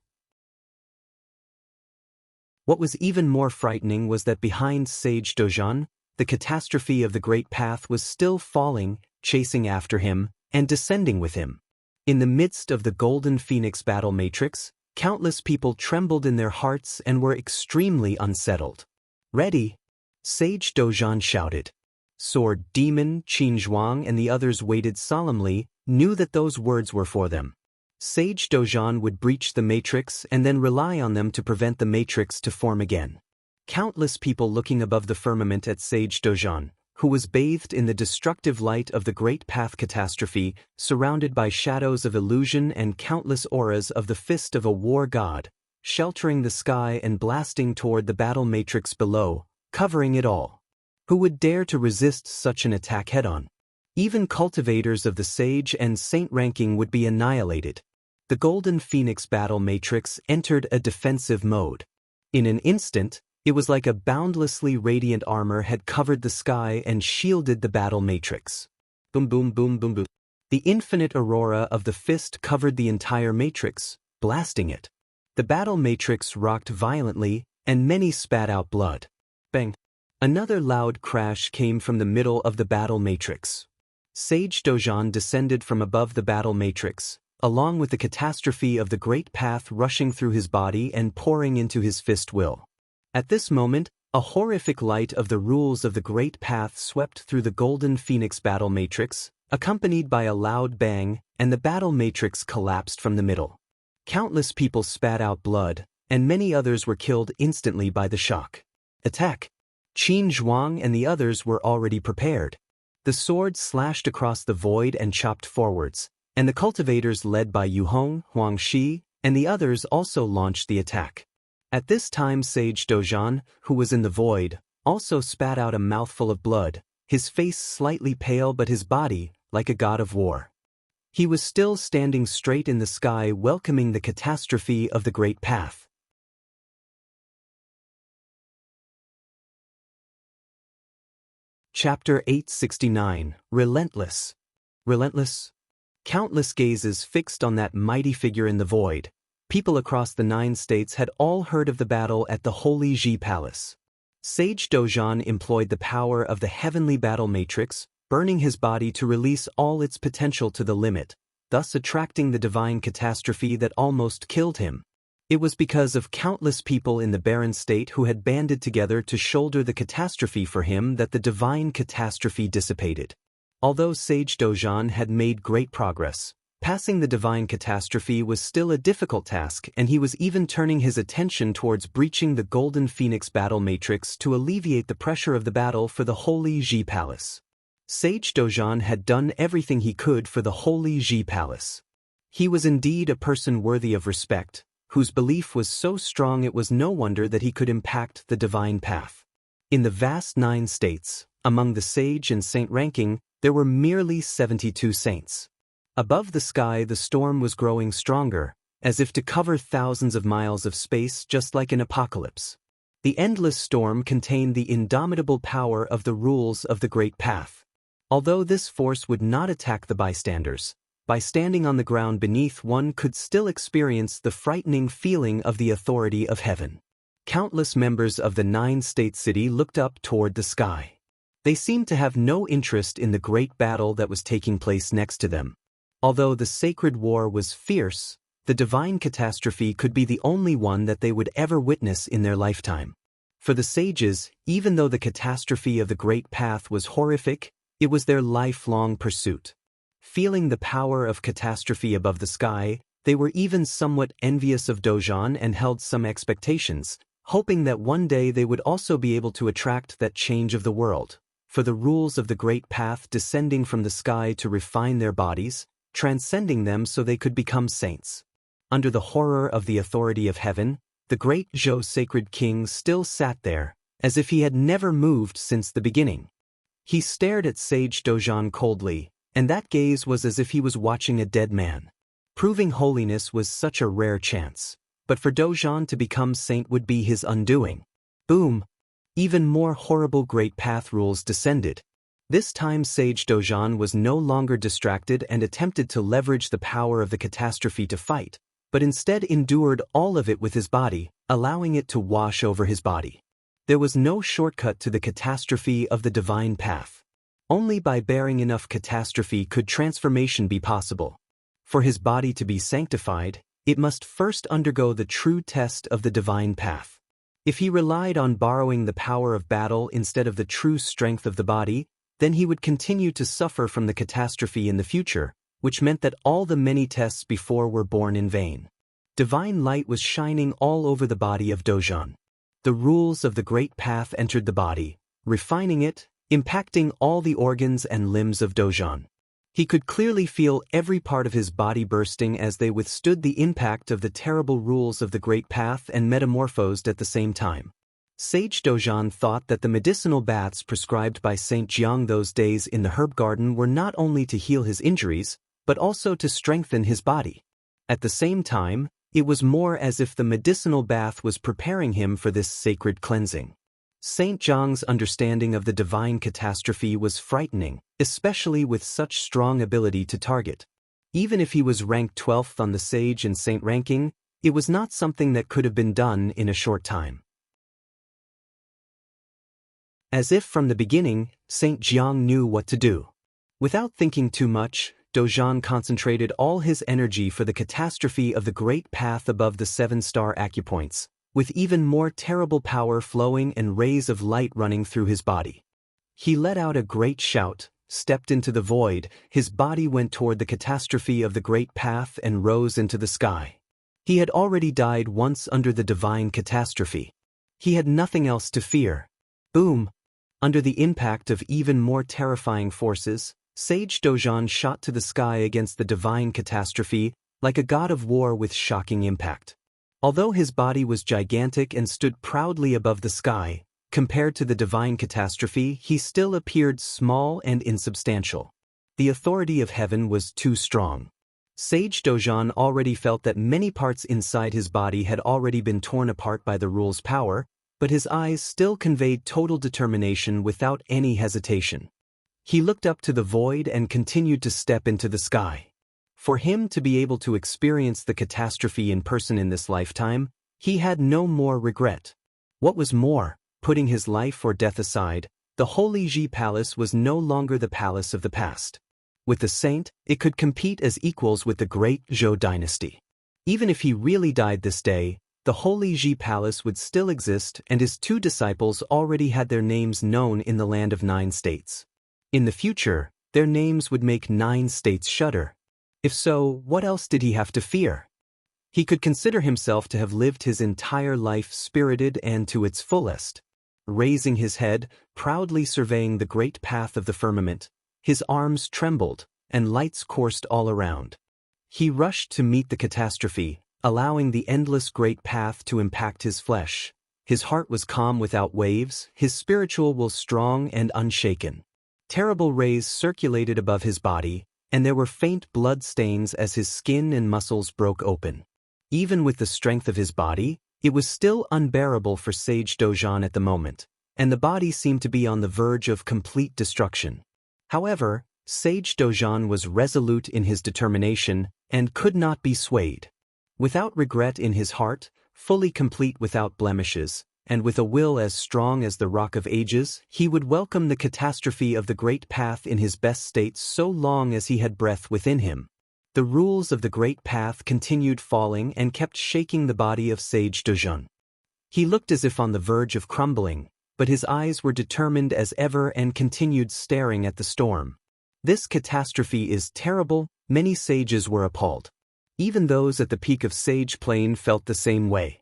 What was even more frightening was that behind Sage Dojan, the catastrophe of the great path was still falling, chasing after him, and descending with him. In the midst of the golden phoenix battle matrix, countless people trembled in their hearts and were extremely unsettled. "Ready!" Sage Dojan shouted. Sword Demon, Qin Zhuang, and the others waited solemnly, knew that those words were for them. Sage Dojan would breach the matrix and then rely on them to prevent the matrix to form again. Countless people looking above the firmament at Sage Dojan, who was bathed in the destructive light of the great path catastrophe, surrounded by shadows of illusion and countless auras of the fist of a war god, sheltering the sky and blasting toward the battle matrix below, covering it all. Who would dare to resist such an attack head-on? Even cultivators of the sage and saint ranking would be annihilated. The golden phoenix battle matrix entered a defensive mode. In an instant, it was like a boundlessly radiant armor had covered the sky and shielded the battle matrix. Boom boom boom boom boom. The infinite aurora of the fist covered the entire matrix, blasting it. The battle matrix rocked violently, and many spat out blood. Bang! Another loud crash came from the middle of the battle matrix. Sage Dojan descended from above the battle matrix, along with the catastrophe of the great path rushing through his body and pouring into his fist will. At this moment, a horrific light of the rules of the great path swept through the golden phoenix battle matrix, accompanied by a loud bang, and the battle matrix collapsed from the middle. Countless people spat out blood, and many others were killed instantly by the shock. Attack! Qin Zhuang and the others were already prepared. The sword slashed across the void and chopped forwards, and the cultivators led by Yu Hong, Huang Shi, and the others also launched the attack. At this time Sage Dojan, who was in the void, also spat out a mouthful of blood, his face slightly pale but his body, like a god of war. He was still standing straight in the sky, welcoming the catastrophe of the Great Path. Chapter 869, Relentless. Relentless? Countless gazes fixed on that mighty figure in the void. People across the 9 states had all heard of the battle at the Holy Ji Palace. Sage Dojan employed the power of the heavenly battle matrix, burning his body to release all its potential to the limit, thus attracting the divine catastrophe that almost killed him. It was because of countless people in the barren state who had banded together to shoulder the catastrophe for him that the divine catastrophe dissipated. Although Sage Dojan had made great progress, passing the divine catastrophe was still a difficult task, and he was even turning his attention towards breaching the Golden Phoenix battle matrix to alleviate the pressure of the battle for the Holy Ji Palace. Sage Dojan had done everything he could for the Holy Ji Palace. He was indeed a person worthy of respect, whose belief was so strong it was no wonder that he could impact the divine path. In the vast 9 states, among the sage and saint ranking, there were merely 72 saints. Above the sky the storm was growing stronger, as if to cover thousands of miles of space just like an apocalypse. The endless storm contained the indomitable power of the rules of the Great Path. Although this force would not attack the bystanders, by standing on the ground beneath one could still experience the frightening feeling of the authority of heaven. Countless members of the 9-state city looked up toward the sky. They seemed to have no interest in the great battle that was taking place next to them. Although the sacred war was fierce, the divine catastrophe could be the only one that they would ever witness in their lifetime. For the sages, even though the catastrophe of the Great Path was horrific, it was their lifelong pursuit. Feeling the power of catastrophe above the sky, they were even somewhat envious of Dojan and held some expectations, hoping that one day they would also be able to attract that change of the world, for the rules of the Great Path descending from the sky to refine their bodies, transcending them so they could become saints. Under the horror of the authority of heaven, the great Zhou sacred king still sat there, as if he had never moved since the beginning. He stared at Sage Dojan coldly, and that gaze was as if he was watching a dead man. Proving holiness was such a rare chance, but for Dojan to become saint would be his undoing. Boom! Even more horrible Great Path rules descended. This time Sage Dojan was no longer distracted and attempted to leverage the power of the catastrophe to fight, but instead endured all of it with his body, allowing it to wash over his body. There was no shortcut to the catastrophe of the divine path. Only by bearing enough catastrophe could transformation be possible. For his body to be sanctified, it must first undergo the true test of the divine path. If he relied on borrowing the power of battle instead of the true strength of the body, then he would continue to suffer from the catastrophe in the future, which meant that all the many tests before were born in vain. Divine light was shining all over the body of Dojan. The rules of the Great Path entered the body, refining it, impacting all the organs and limbs of Dojan. He could clearly feel every part of his body bursting as they withstood the impact of the terrible rules of the Great Path and metamorphosed at the same time. Sage Dojan thought that the medicinal baths prescribed by Saint Jiang those days in the herb garden were not only to heal his injuries, but also to strengthen his body. At the same time, it was more as if the medicinal bath was preparing him for this sacred cleansing. Saint Jiang's understanding of the divine catastrophe was frightening, especially with such strong ability to target. Even if he was ranked 12th on the sage and saint ranking, it was not something that could have been done in a short time. As if from the beginning, Saint Jiang knew what to do. Without thinking too much, Dojan concentrated all his energy for the catastrophe of the Great Path above the 7-star acupoints, with even more terrible power flowing and rays of light running through his body. He let out a great shout, stepped into the void, his body went toward the catastrophe of the Great Path and rose into the sky. He had already died once under the divine catastrophe. He had nothing else to fear. Boom! Under the impact of even more terrifying forces, Sage Dojan shot to the sky against the divine catastrophe, like a god of war with shocking impact. Although his body was gigantic and stood proudly above the sky, compared to the divine catastrophe, he still appeared small and insubstantial. The authority of heaven was too strong. Sage Dojan already felt that many parts inside his body had already been torn apart by the rule's power, but his eyes still conveyed total determination without any hesitation. He looked up to the void and continued to step into the sky. For him to be able to experience the catastrophe in person in this lifetime, he had no more regret. What was more, putting his life or death aside, the Holy Ji Palace was no longer the palace of the past. With the saint, it could compete as equals with the great Zhou dynasty. Even if he really died this day, the Holy Ji Palace would still exist, and his two disciples already had their names known in the land of 9 states. In the future, their names would make 9 states shudder. If so, what else did he have to fear? He could consider himself to have lived his entire life spirited and to its fullest. Raising his head, proudly surveying the great path of the firmament, his arms trembled, and lights coursed all around. He rushed to meet the catastrophe, allowing the endless great path to impact his flesh. His heart was calm without waves, his spiritual will strong and unshaken. Terrible rays circulated above his body, and there were faint blood stains as his skin and muscles broke open. Even with the strength of his body, it was still unbearable for Sage Dojan at the moment, and the body seemed to be on the verge of complete destruction. However, Sage Dojan was resolute in his determination and could not be swayed. Without regret in his heart, fully complete without blemishes, and with a will as strong as the rock of ages, he would welcome the catastrophe of the great path in his best state so long as he had breath within him. The rules of the great path continued falling and kept shaking the body of Sage Dojan. He looked as if on the verge of crumbling, but his eyes were determined as ever and continued staring at the storm. This catastrophe is terrible, many sages were appalled. Even those at the peak of Sage Plain felt the same way.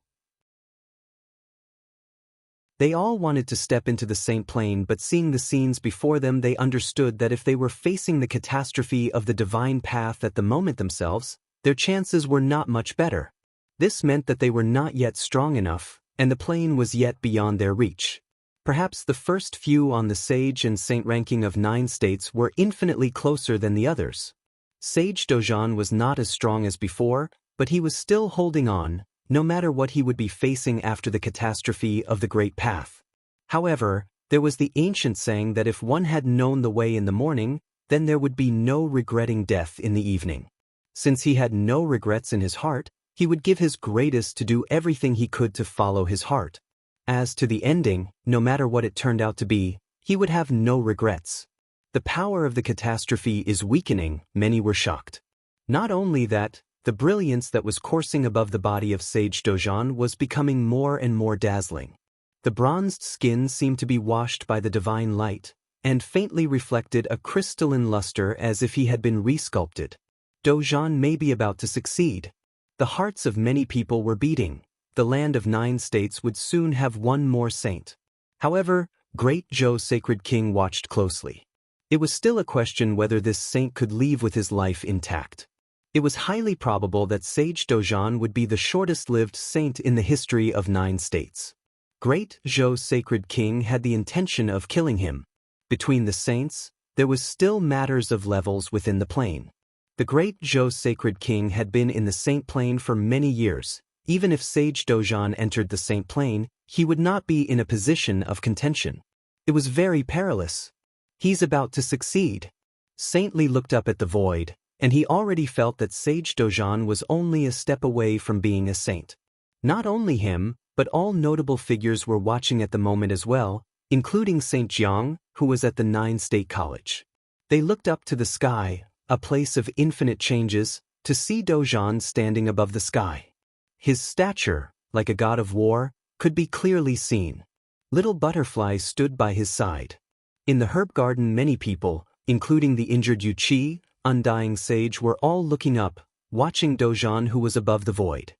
They all wanted to step into the Saint Plain, but seeing the scenes before them, they understood that if they were facing the catastrophe of the divine path at the moment themselves, their chances were not much better. This meant that they were not yet strong enough, and the plain was yet beyond their reach. Perhaps the first few on the sage and saint ranking of 9 states were infinitely closer than the others. Sage Dojan was not as strong as before, but he was still holding on, no matter what he would be facing after the catastrophe of the great path. However, there was the ancient saying that if one had known the way in the morning, then there would be no regretting death in the evening. Since he had no regrets in his heart, he would give his greatest to do everything he could to follow his heart. As to the ending, no matter what it turned out to be, he would have no regrets. The power of the catastrophe is weakening, many were shocked. Not only that, the brilliance that was coursing above the body of Sage Dojan was becoming more and more dazzling. The bronzed skin seemed to be washed by the divine light, and faintly reflected a crystalline luster as if he had been resculpted. Dojan may be about to succeed. The hearts of many people were beating. The land of 9 states would soon have one more saint. However, great Zhou Sacred King watched closely. It was still a question whether this saint could leave with his life intact. It was highly probable that Sage Dojan would be the shortest-lived saint in the history of 9 states. Great Zhou Sacred King had the intention of killing him. Between the saints, there was still matters of levels within the plane. The great Zhou Sacred King had been in the Saint Plane for many years. Even if Sage Dojan entered the Saint Plane, he would not be in a position of contention. It was very perilous. He's about to succeed. Saintly looked up at the void, and he already felt that Sage Dojan was only a step away from being a saint. Not only him, but all notable figures were watching at the moment as well, including Saint Jiang, who was at the 9 State College. They looked up to the sky, a place of infinite changes, to see Dojan standing above the sky. His stature, like a god of war, could be clearly seen. Little butterflies stood by his side. In the herb garden, many people, including the injured Yu Qi, undying sage, were all looking up, watching Dojan, who was above the void.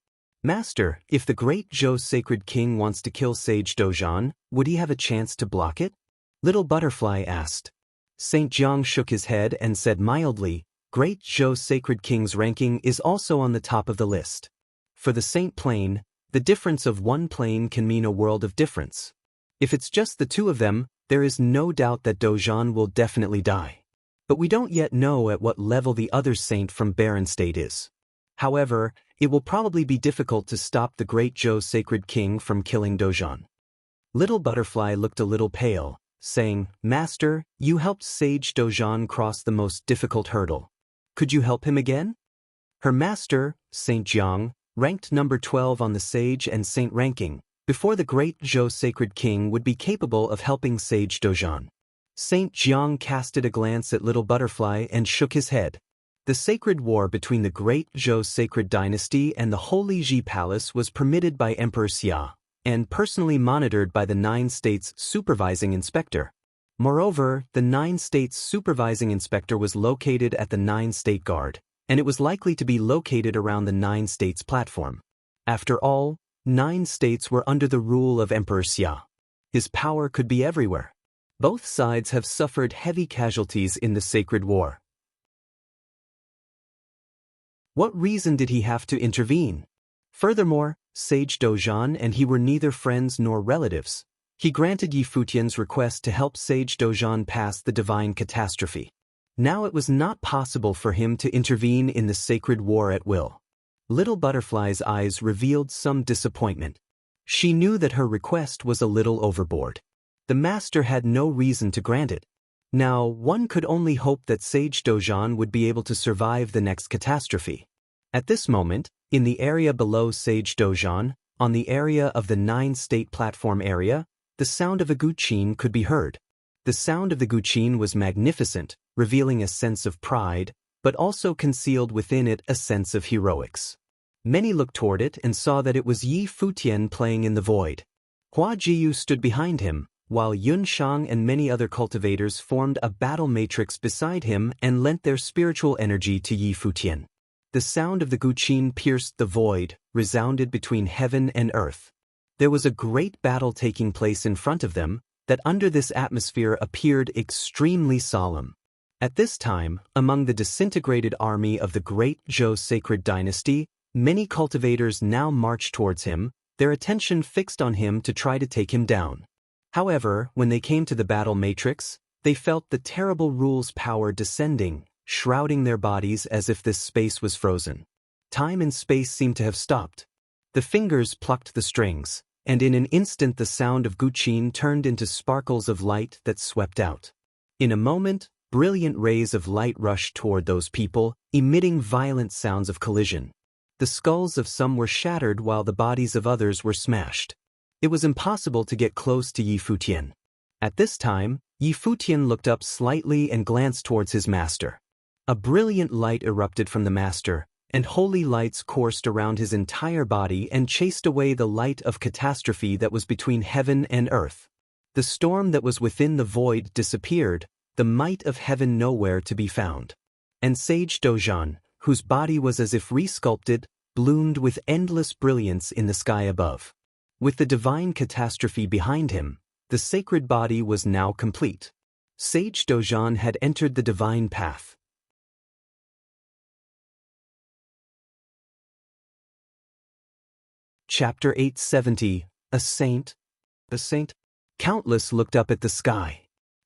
Master, if the great Zhou Sacred King wants to kill Sage Dojan, would he have a chance to block it? Little Butterfly asked. Saint Jiang shook his head and said mildly, Great Zhou Sacred King's ranking is also on the top of the list. For the Saint plane, the difference of one plane can mean a world of difference. If it's just the two of them, there is no doubt that Dozhan will definitely die. But we don't yet know at what level the other saint from Barren State is. However, it will probably be difficult to stop the Great Zhou Sacred King from killing Dozhan. Little Butterfly looked a little pale, saying, "Master, you helped Sage Dozhan cross the most difficult hurdle. Could you help him again?" Her master, Saint Jiang, ranked number 12 on the Sage and Saint ranking, before the Great Zhou Sacred King would be capable of helping Sage Dozhan. Saint Jiang casted a glance at Little Butterfly and shook his head. The sacred war between the Great Zhou Sacred Dynasty and the Holy Ji Palace was permitted by Emperor Xia, and personally monitored by the 9 States Supervising Inspector. Moreover, the 9 States Supervising Inspector was located at the 9 State Guard, and it was likely to be located around the 9 States platform. After all, 9 states were under the rule of Emperor Xia. His power could be everywhere. Both sides have suffered heavy casualties in the sacred war. What reason did he have to intervene? Furthermore, Sage Dozhan and he were neither friends nor relatives. He granted Yi Futian's request to help Sage Dozhan pass the divine catastrophe. Now it was not possible for him to intervene in the sacred war at will. Little Butterfly's eyes revealed some disappointment. She knew that her request was a little overboard. The master had no reason to grant it. Now, one could only hope that Sage Dozhan would be able to survive the next catastrophe. At this moment, in the area below Sage Dozhan, on the area of the 9-state platform area, the sound of a guqin could be heard. The sound of the guqin was magnificent, revealing a sense of pride, but also concealed within it a sense of heroics. Many looked toward it and saw that it was Yi Futian playing in the void. Hua Jiyu stood behind him, while Yun Shang and many other cultivators formed a battle matrix beside him and lent their spiritual energy to Yi Futian. The sound of the guqin pierced the void, resounded between heaven and earth. There was a great battle taking place in front of them, that under this atmosphere appeared extremely solemn. At this time, among the disintegrated army of the Great Zhou Sacred Dynasty, many cultivators now marched towards him, their attention fixed on him to try to take him down. However, when they came to the battle matrix, they felt the terrible rule's power descending, shrouding their bodies as if this space was frozen. Time and space seemed to have stopped. The fingers plucked the strings, and in an instant the sound of guqin turned into sparkles of light that swept out. In a moment, brilliant rays of light rushed toward those people, emitting violent sounds of collision. The skulls of some were shattered while the bodies of others were smashed. It was impossible to get close to Yi Futian. At this time, Yi Futian looked up slightly and glanced towards his master. A brilliant light erupted from the master, and holy lights coursed around his entire body and chased away the light of catastrophe that was between heaven and earth. The storm that was within the void disappeared, the might of heaven nowhere to be found. And Sage Dozhan, whose body was as if resculpted, bloomed with endless brilliance in the sky above. With the divine catastrophe behind him, the sacred body was now complete. Sage Dozhan had entered the divine path. Chapter 870, A Saint. A Saint? Countless looked up at the sky.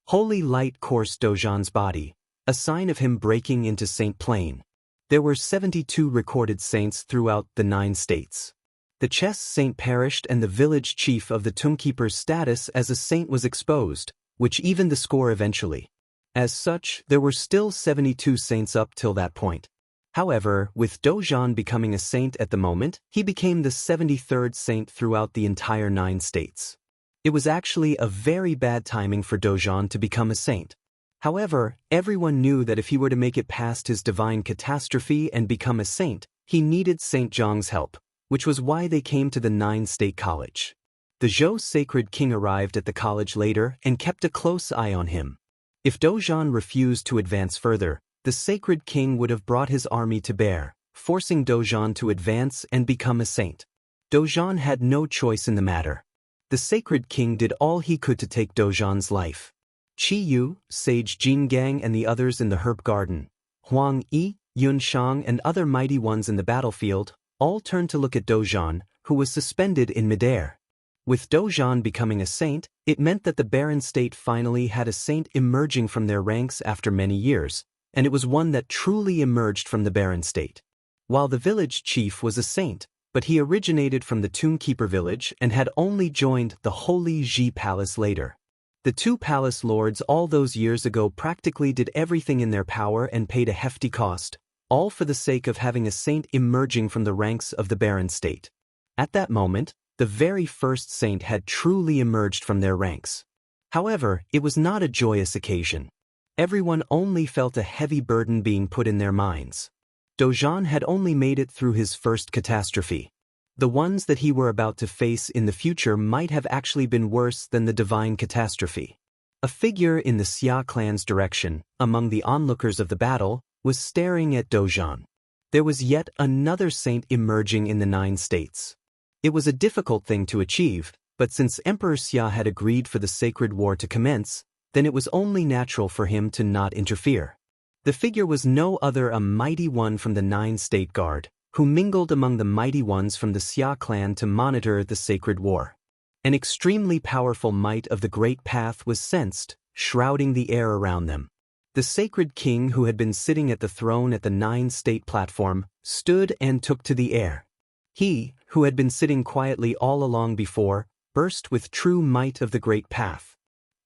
Holy light coursed Dozhan's body, a sign of him breaking into Saint plane. There were 72 recorded saints throughout the 9 states. The chess saint perished and the village chief of the tombkeeper's status as a saint was exposed, which evened the score eventually. As such, there were still 72 saints up till that point. However, with Dozhan becoming a saint at the moment, he became the 73rd saint throughout the entire 9 states. It was actually a very bad timing for Dozhan to become a saint. However, everyone knew that if he were to make it past his divine catastrophe and become a saint, he needed Saint Zhang's help, which was why they came to the 9-state college. The Zhou Sacred King arrived at the college later and kept a close eye on him. If Dozhan refused to advance further, the Sacred King would have brought his army to bear, forcing Dozhan to advance and become a saint. Dozhan had no choice in the matter. The Sacred King did all he could to take Dozhan's life. Qi Yu, Sage Jingang and the others in the herb garden, Huang Yi, Yunshang and other mighty ones in the battlefield, all turned to look at Dozhan, who was suspended in midair. With Dozhan becoming a saint, it meant that the barren state finally had a saint emerging from their ranks after many years, and it was one that truly emerged from the barren state. While the village chief was a saint, but he originated from the Tombkeeper village and had only joined the Holy Ji Palace later. The two palace lords all those years ago practically did everything in their power and paid a hefty cost, all for the sake of having a saint emerging from the ranks of the barren state. At that moment, the very first saint had truly emerged from their ranks. However, it was not a joyous occasion. Everyone only felt a heavy burden being put in their minds. Dozhan had only made it through his first catastrophe. The ones that he were about to face in the future might have actually been worse than the divine catastrophe. A figure in the Xia clan's direction, among the onlookers of the battle, was staring at Dozhan. There was yet another saint emerging in the 9 states. It was a difficult thing to achieve, but since Emperor Xia had agreed for the sacred war to commence, then it was only natural for him to not interfere. The figure was no other a mighty one from the 9 state guard, who mingled among the mighty ones from the Xia clan to monitor the sacred war. An extremely powerful might of the great path was sensed, shrouding the air around them. The sacred king who had been sitting at the throne at the 9 state platform stood and took to the air. He, who had been sitting quietly all along before, burst with true might of the great path.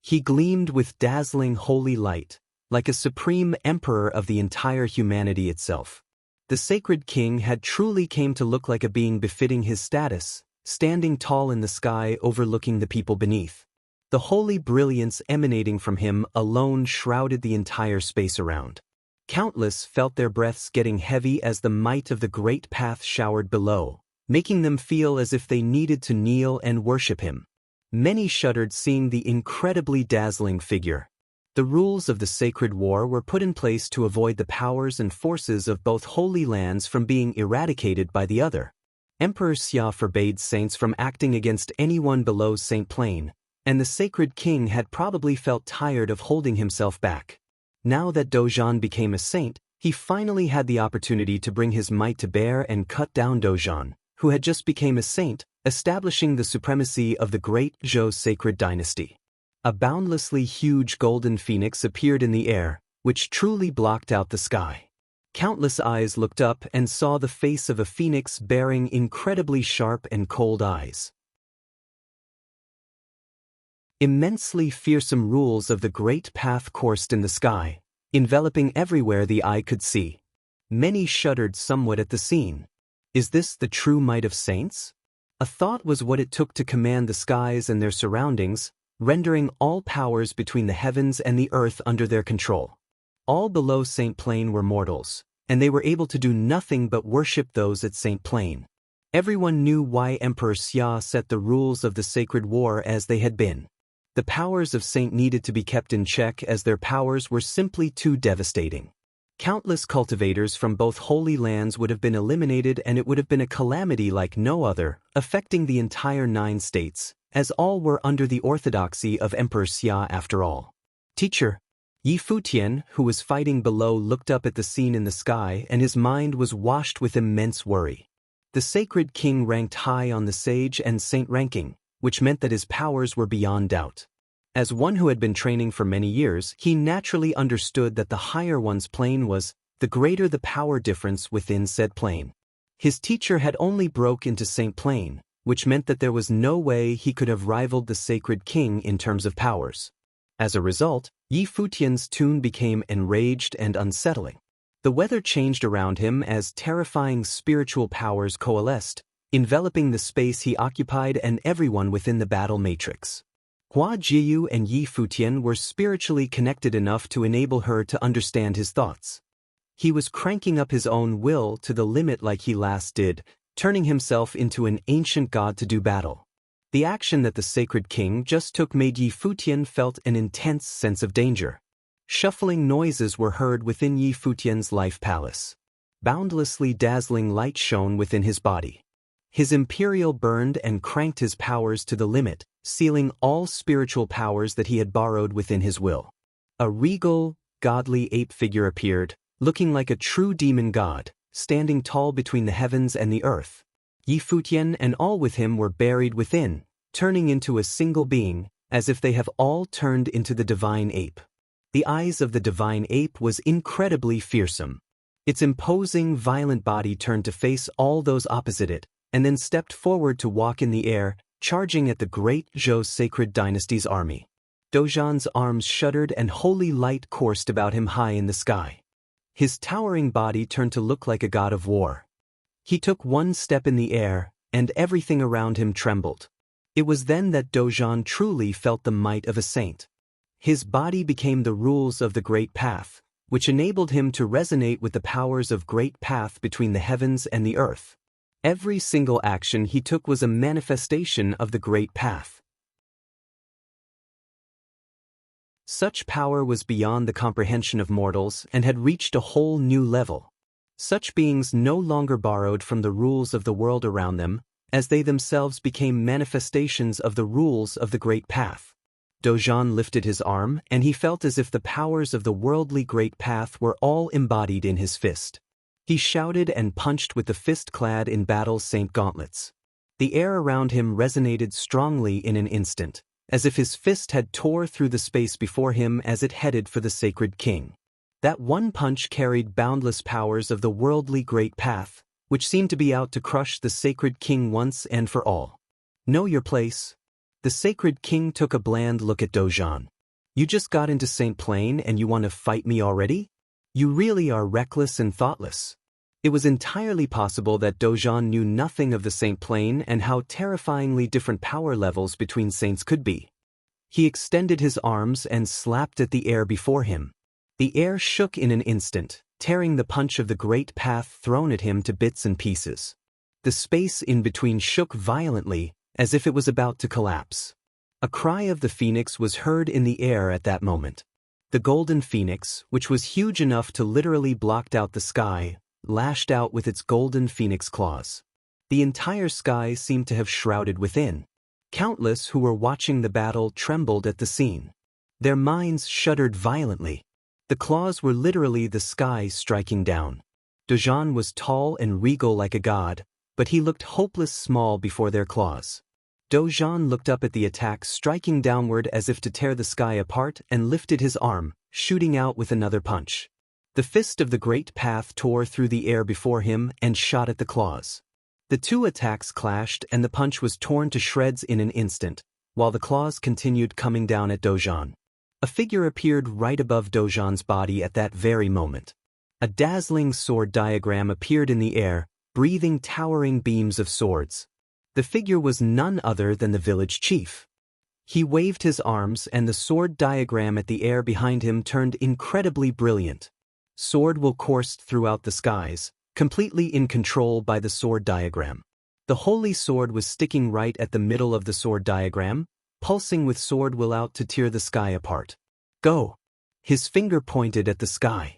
He gleamed with dazzling holy light, like a supreme emperor of the entire humanity itself. The sacred king had truly came to look like a being befitting his status, standing tall in the sky overlooking the people beneath. The holy brilliance emanating from him alone shrouded the entire space around. Countless felt their breaths getting heavy as the might of the great path showered below, making them feel as if they needed to kneel and worship him. Many shuddered seeing the incredibly dazzling figure. The rules of the sacred war were put in place to avoid the powers and forces of both holy lands from being eradicated by the other. Emperor Xia forbade saints from acting against anyone below Saint Plain, and the sacred king had probably felt tired of holding himself back. Now that Dozhan became a saint, he finally had the opportunity to bring his might to bear and cut down Dozhan, who had just become a saint, establishing the supremacy of the great Zhou sacred dynasty. A boundlessly huge golden phoenix appeared in the air, which truly blocked out the sky. Countless eyes looked up and saw the face of a phoenix bearing incredibly sharp and cold eyes. Immensely fearsome rules of the great path coursed in the sky, enveloping everywhere the eye could see. Many shuddered somewhat at the scene. Is this the true might of saints? A thought was what it took to command the skies and their surroundings, rendering all powers between the heavens and the earth under their control. All below Saint Plain were mortals, and they were able to do nothing but worship those at Saint Plain. Everyone knew why Emperor Xia set the rules of the sacred war as they had been. The powers of Saint needed to be kept in check as their powers were simply too devastating. Countless cultivators from both holy lands would have been eliminated, and it would have been a calamity like no other, affecting the entire 9 states, as all were under the orthodoxy of Emperor Xia after all. Teacher, Yi Futian, who was fighting below, looked up at the scene in the sky, and his mind was washed with immense worry. The sacred king ranked high on the sage and saint ranking, which meant that his powers were beyond doubt. As one who had been training for many years, he naturally understood that the higher one's plane was, the greater the power difference within said plane. His teacher had only broke into Saint Plain, which meant that there was no way he could have rivaled the sacred king in terms of powers. As a result, Yi Futian's tune became enraged and unsettling. The weather changed around him as terrifying spiritual powers coalesced, enveloping the space he occupied and everyone within the battle matrix. Hua Jiyu and Yi Futian were spiritually connected enough to enable her to understand his thoughts. He was cranking up his own will to the limit like he last did, turning himself into an ancient god to do battle. The action that the sacred king just took made Yi Futian felt an intense sense of danger. Shuffling noises were heard within Yi Futian's life palace. Boundlessly dazzling light shone within his body. His imperial burned and cranked his powers to the limit, sealing all spiritual powers that he had borrowed within his will. A regal, godly ape figure appeared, looking like a true demon god, standing tall between the heavens and the earth. Futian and all with him were buried within, turning into a single being, as if they have all turned into the divine ape. The eyes of the divine ape was incredibly fearsome. Its imposing, violent body turned to face all those opposite it, and then stepped forward to walk in the air, charging at the great Zhou sacred dynasty's army. Dozhan's arms shuddered and holy light coursed about him high in the sky. His towering body turned to look like a god of war. He took one step in the air, and everything around him trembled. It was then that Dozhan truly felt the might of a saint. His body became the rules of the Great Path, which enabled him to resonate with the powers of Great Path between the heavens and the earth. Every single action he took was a manifestation of the Great Path. Such power was beyond the comprehension of mortals and had reached a whole new level. Such beings no longer borrowed from the rules of the world around them, as they themselves became manifestations of the rules of the Great Path. Dozhan lifted his arm, and he felt as if the powers of the worldly Great Path were all embodied in his fist. He shouted and punched with the fist clad in battle's saint gauntlets. The air around him resonated strongly in an instant, as if his fist had tore through the space before him as it headed for the sacred king. That one punch carried boundless powers of the worldly Great Path, which seemed to be out to crush the sacred king once and for all. Know your place? The sacred king took a bland look at Dozhan. You just got into St. Plain and you want to fight me already? You really are reckless and thoughtless. It was entirely possible that Dozhan knew nothing of the St. Plain and how terrifyingly different power levels between saints could be. He extended his arms and slapped at the air before him. The air shook in an instant, tearing the punch of the Great Path thrown at him to bits and pieces. The space in between shook violently, as if it was about to collapse. A cry of the phoenix was heard in the air at that moment. The golden phoenix, which was huge enough to literally block out the sky, lashed out with its golden phoenix claws. The entire sky seemed to have shrouded within. Countless who were watching the battle trembled at the scene. Their minds shuddered violently. The claws were literally the sky striking down. Dozhan was tall and regal like a god, but he looked hopeless small before their claws. Dozhan looked up at the attack striking downward as if to tear the sky apart and lifted his arm, shooting out with another punch. The fist of the Great Path tore through the air before him and shot at the claws. The two attacks clashed and the punch was torn to shreds in an instant, while the claws continued coming down at Dozhan. A figure appeared right above Dozhan's body at that very moment. A dazzling sword diagram appeared in the air, breathing towering beams of swords. The figure was none other than the village chief. He waved his arms and the sword diagram at the air behind him turned incredibly brilliant. Sword will coursed throughout the skies, completely in control by the sword diagram. The holy sword was sticking right at the middle of the sword diagram, pulsing with sword will out to tear the sky apart. Go! His finger pointed at the sky.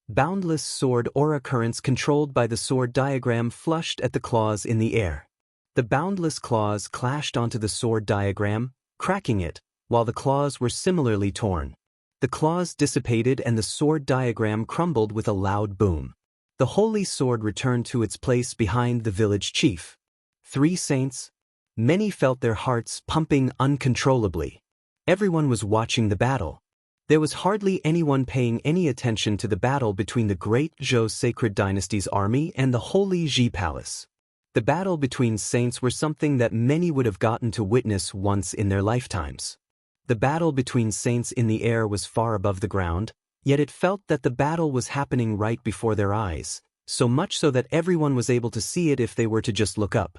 Boundless sword aura currents controlled by the sword diagram flushed at the claws in the air. The boundless claws clashed onto the sword diagram, cracking it, while the claws were similarly torn. The claws dissipated and the sword diagram crumbled with a loud boom. The holy sword returned to its place behind the village chief. 3 saints? Many felt their hearts pumping uncontrollably. Everyone was watching the battle. There was hardly anyone paying any attention to the battle between the great Zhou sacred dynasty's army and the holy Ji palace. The battle between saints were something that many would have gotten to witness once in their lifetimes. The battle between saints in the air was far above the ground, yet it felt that the battle was happening right before their eyes, so much so that everyone was able to see it if they were to just look up.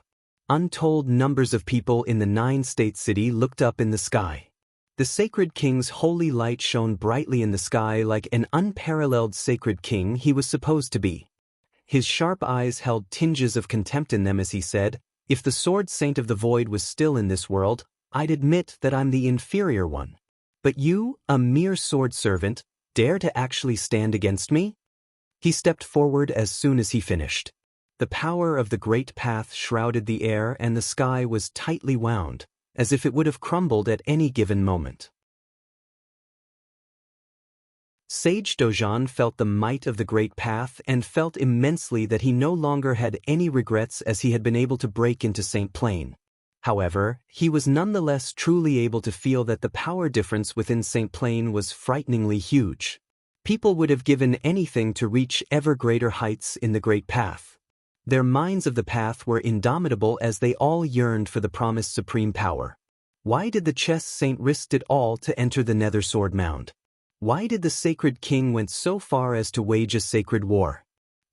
Untold numbers of people in the 9-state city looked up in the sky. The sacred king's holy light shone brightly in the sky like an unparalleled sacred king he was supposed to be. His sharp eyes held tinges of contempt in them as he said, "If the sword saint of the void was still in this world, I'd admit that I'm the inferior one. But you, a mere sword servant, dare to actually stand against me?" He stepped forward as soon as he finished. The power of the Great Path shrouded the air and the sky was tightly wound, as if it would have crumbled at any given moment. Sage Dojan felt the might of the great path and felt immensely that he no longer had any regrets as he had been able to break into St. Plain. However, he was nonetheless truly able to feel that the power difference within St. Plain was frighteningly huge. People would have given anything to reach ever greater heights in the great path. Their minds of the path were indomitable as they all yearned for the promised supreme power. Why did the chess saint risk it all to enter the Nether Sword Mound? Why did the sacred king went so far as to wage a sacred war?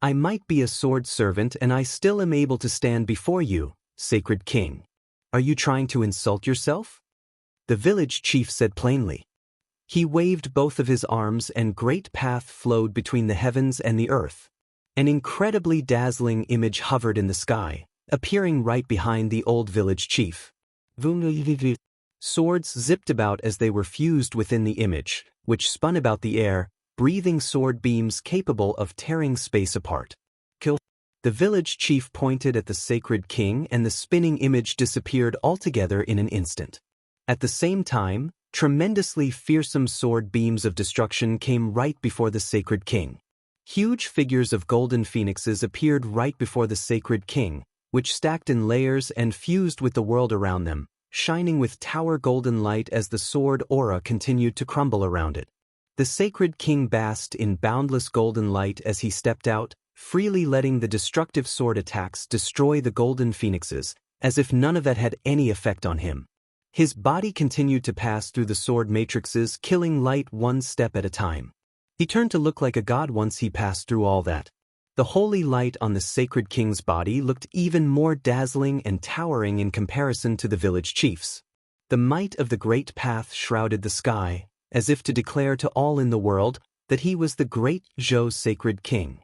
I might be a sword servant and I still am able to stand before you, sacred king. Are you trying to insult yourself? The village chief said plainly. He waved both of his arms and great path flowed between the heavens and the earth. An incredibly dazzling image hovered in the sky, appearing right behind the old village chief. Swords zipped about as they were fused within the image, which spun about the air, breathing sword beams capable of tearing space apart. Kill. The village chief pointed at the sacred king and the spinning image disappeared altogether in an instant. At the same time, tremendously fearsome sword beams of destruction came right before the sacred king. Huge figures of golden phoenixes appeared right before the sacred king, which stacked in layers and fused with the world around them, shining with tower golden light as the sword aura continued to crumble around it. The sacred king basked in boundless golden light as he stepped out, freely letting the destructive sword attacks destroy the golden phoenixes, as if none of that had any effect on him. His body continued to pass through the sword matrices, killing light one step at a time. He turned to look like a god once he passed through all that. The holy light on the sacred king's body looked even more dazzling and towering in comparison to the village chief's. The might of the great path shrouded the sky, as if to declare to all in the world that he was the great Zhou sacred king.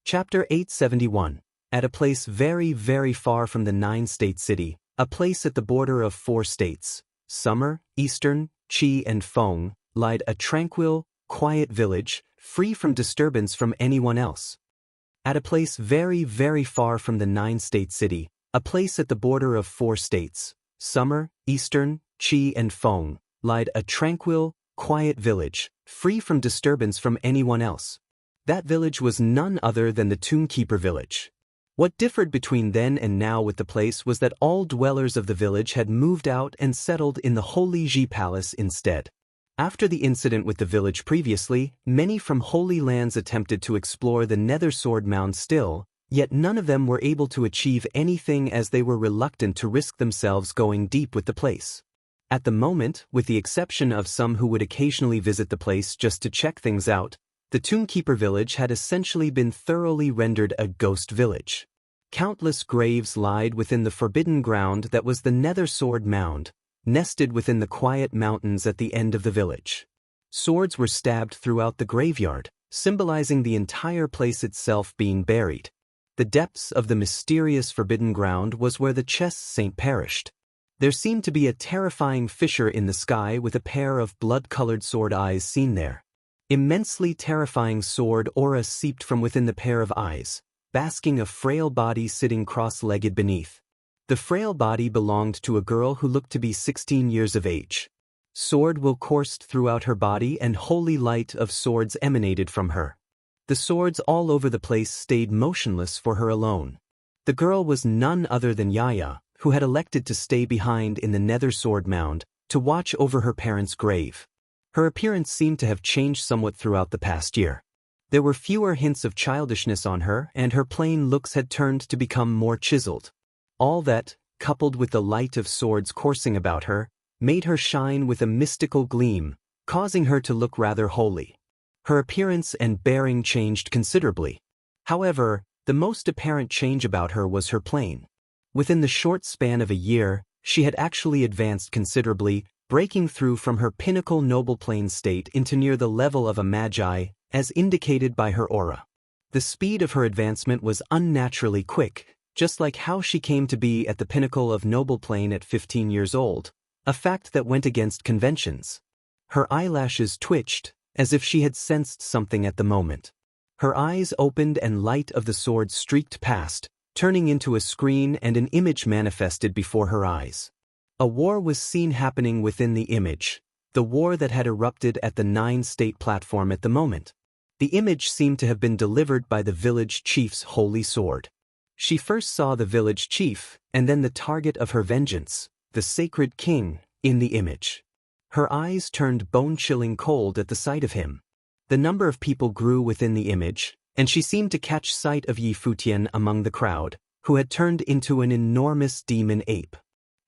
Chapter 871. At a place very, very far from the nine-state city, a place at the border of 4 states, Summer, Eastern, Qi and Feng, lied a tranquil, quiet village, free from disturbance from anyone else. At a place very, very far from the 9-state city, a place at the border of 4 states, Summer, Eastern, Qi and Feng, lied a tranquil, quiet village, free from disturbance from anyone else. That village was none other than the Tombkeeper village. What differed between then and now with the place was that all dwellers of the village had moved out and settled in the Holy Ji Palace instead. After the incident with the village previously, many from Holy Lands attempted to explore the Nether Sword Mound still, yet none of them were able to achieve anything as they were reluctant to risk themselves going deep with the place. At the moment, with the exception of some who would occasionally visit the place just to check things out, the Tombkeeper village had essentially been thoroughly rendered a ghost village. Countless graves lied within the forbidden ground that was the Nether Sword Mound, nested within the quiet mountains at the end of the village. Swords were stabbed throughout the graveyard, symbolizing the entire place itself being buried. The depths of the mysterious forbidden ground was where the chess saint perished. There seemed to be a terrifying fissure in the sky with a pair of blood-colored sword eyes seen there. Immensely terrifying sword aura seeped from within the pair of eyes, basking a frail body sitting cross-legged beneath. The frail body belonged to a girl who looked to be 16 years of age. Sword will coursed throughout her body and holy light of swords emanated from her. The swords all over the place stayed motionless for her alone. The girl was none other than Yaya, who had elected to stay behind in the Nether Sword Mound to watch over her parents' grave. Her appearance seemed to have changed somewhat throughout the past year. There were fewer hints of childishness on her, and her plain looks had turned to become more chiseled. All that, coupled with the light of swords coursing about her, made her shine with a mystical gleam, causing her to look rather holy. Her appearance and bearing changed considerably. However, the most apparent change about her was her plane. Within the short span of a year, she had actually advanced considerably, breaking through from her pinnacle noble plane state into near the level of a magi, as indicated by her aura. The speed of her advancement was unnaturally quick, just like how she came to be at the pinnacle of noble plane at 15 years old, a fact that went against conventions. Her eyelashes twitched, as if she had sensed something at the moment. Her eyes opened and light of the sword streaked past, turning into a screen and an image manifested before her eyes. A war was seen happening within the image, the war that had erupted at the 9-state platform at the moment. The image seemed to have been delivered by the village chief's holy sword. She first saw the village chief, and then the target of her vengeance, the sacred king, in the image. Her eyes turned bone-chilling cold at the sight of him. The number of people grew within the image, and she seemed to catch sight of Futian among the crowd, who had turned into an enormous demon ape.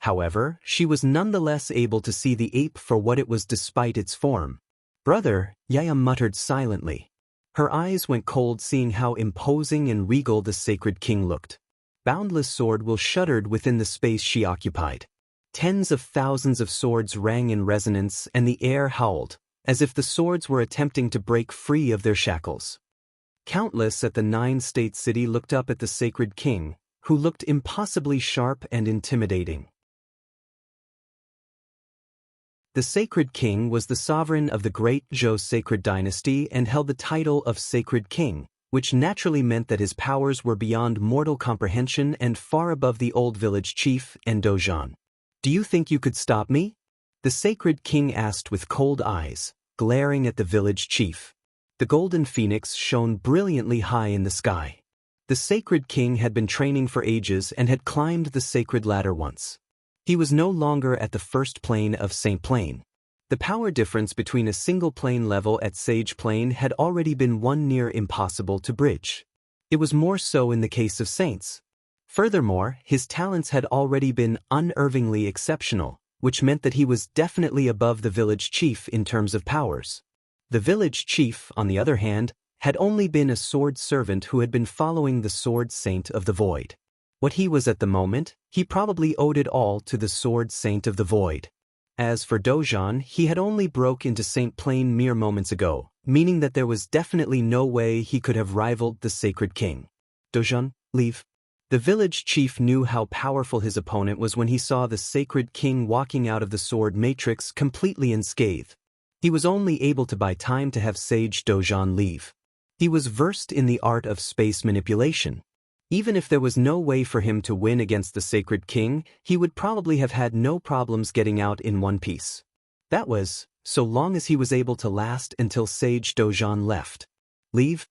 However, she was nonetheless able to see the ape for what it was despite its form. "Brother," Yaya muttered silently. Her eyes went cold seeing how imposing and regal the sacred king looked. Boundless sword will shuddered within the space she occupied. Tens of thousands of swords rang in resonance and the air howled, as if the swords were attempting to break free of their shackles. Countless at the 9-state city looked up at the sacred king, who looked impossibly sharp and intimidating. The sacred king was the sovereign of the great Zhou sacred dynasty and held the title of sacred king, which naturally meant that his powers were beyond mortal comprehension and far above the old village chief and Dozhan. "Do you think you could stop me?" the sacred king asked with cold eyes, glaring at the village chief. The golden phoenix shone brilliantly high in the sky. The sacred king had been training for ages and had climbed the sacred ladder once. He was no longer at the first plane of Saint Plane. The power difference between a single plane level at Sage Plane had already been one near impossible to bridge. It was more so in the case of saints. Furthermore, his talents had already been unervingly exceptional, which meant that he was definitely above the village chief in terms of powers. The village chief, on the other hand, had only been a sword servant who had been following the sword saint of the void. What he was at the moment, he probably owed it all to the sword saint of the void. As for Dozhan, he had only broke into Saint Plane mere moments ago, meaning that there was definitely no way he could have rivaled the sacred king. "Dozhan, leave." The village chief knew how powerful his opponent was when he saw the sacred king walking out of the sword matrix completely unscathed. He was only able to buy time to have Sage Dozhan leave. He was versed in the art of space manipulation. Even if there was no way for him to win against the sacred king, he would probably have had no problems getting out in one piece. That was, so long as he was able to last until Sage Dozhan left. "Leave?"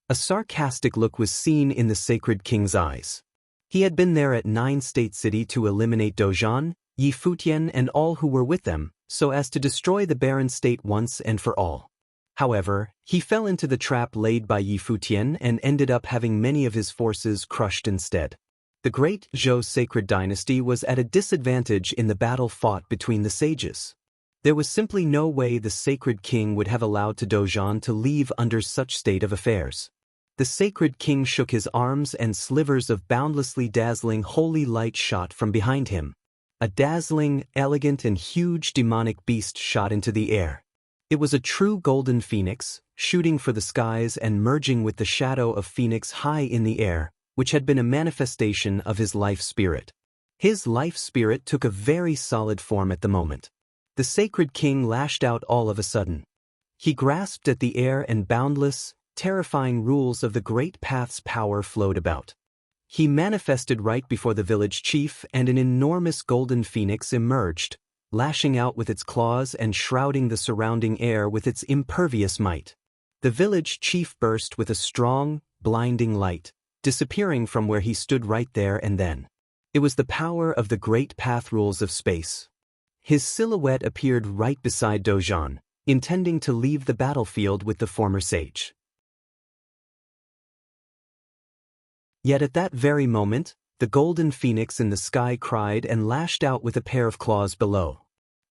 A sarcastic look was seen in the sacred king's eyes. He had been there at 9-state city to eliminate Dozhan, Futian and all who were with them, so as to destroy the barren state once and for all. However, he fell into the trap laid by Futian and ended up having many of his forces crushed instead. The great Zhou sacred dynasty was at a disadvantage in the battle fought between the sages. There was simply no way the sacred king would have allowed Dozhan to leave under such state of affairs. The sacred king shook his arms and slivers of boundlessly dazzling holy light shot from behind him. A dazzling, elegant and huge demonic beast shot into the air. It was a true golden phoenix, shooting for the skies and merging with the shadow of Phoenix high in the air, which had been a manifestation of his life spirit. His life spirit took a very solid form at the moment. The sacred king lashed out all of a sudden. He grasped at the air and boundless, terrifying rules of the great path's power flowed about. He manifested right before the village chief and an enormous golden phoenix emerged, lashing out with its claws and shrouding the surrounding air with its impervious might. The village chief burst with a strong, blinding light, disappearing from where he stood right there and then. It was the power of the great path rules of space. His silhouette appeared right beside Dozhan, intending to leave the battlefield with the former sage. Yet at that very moment, the golden phoenix in the sky cried and lashed out with a pair of claws below.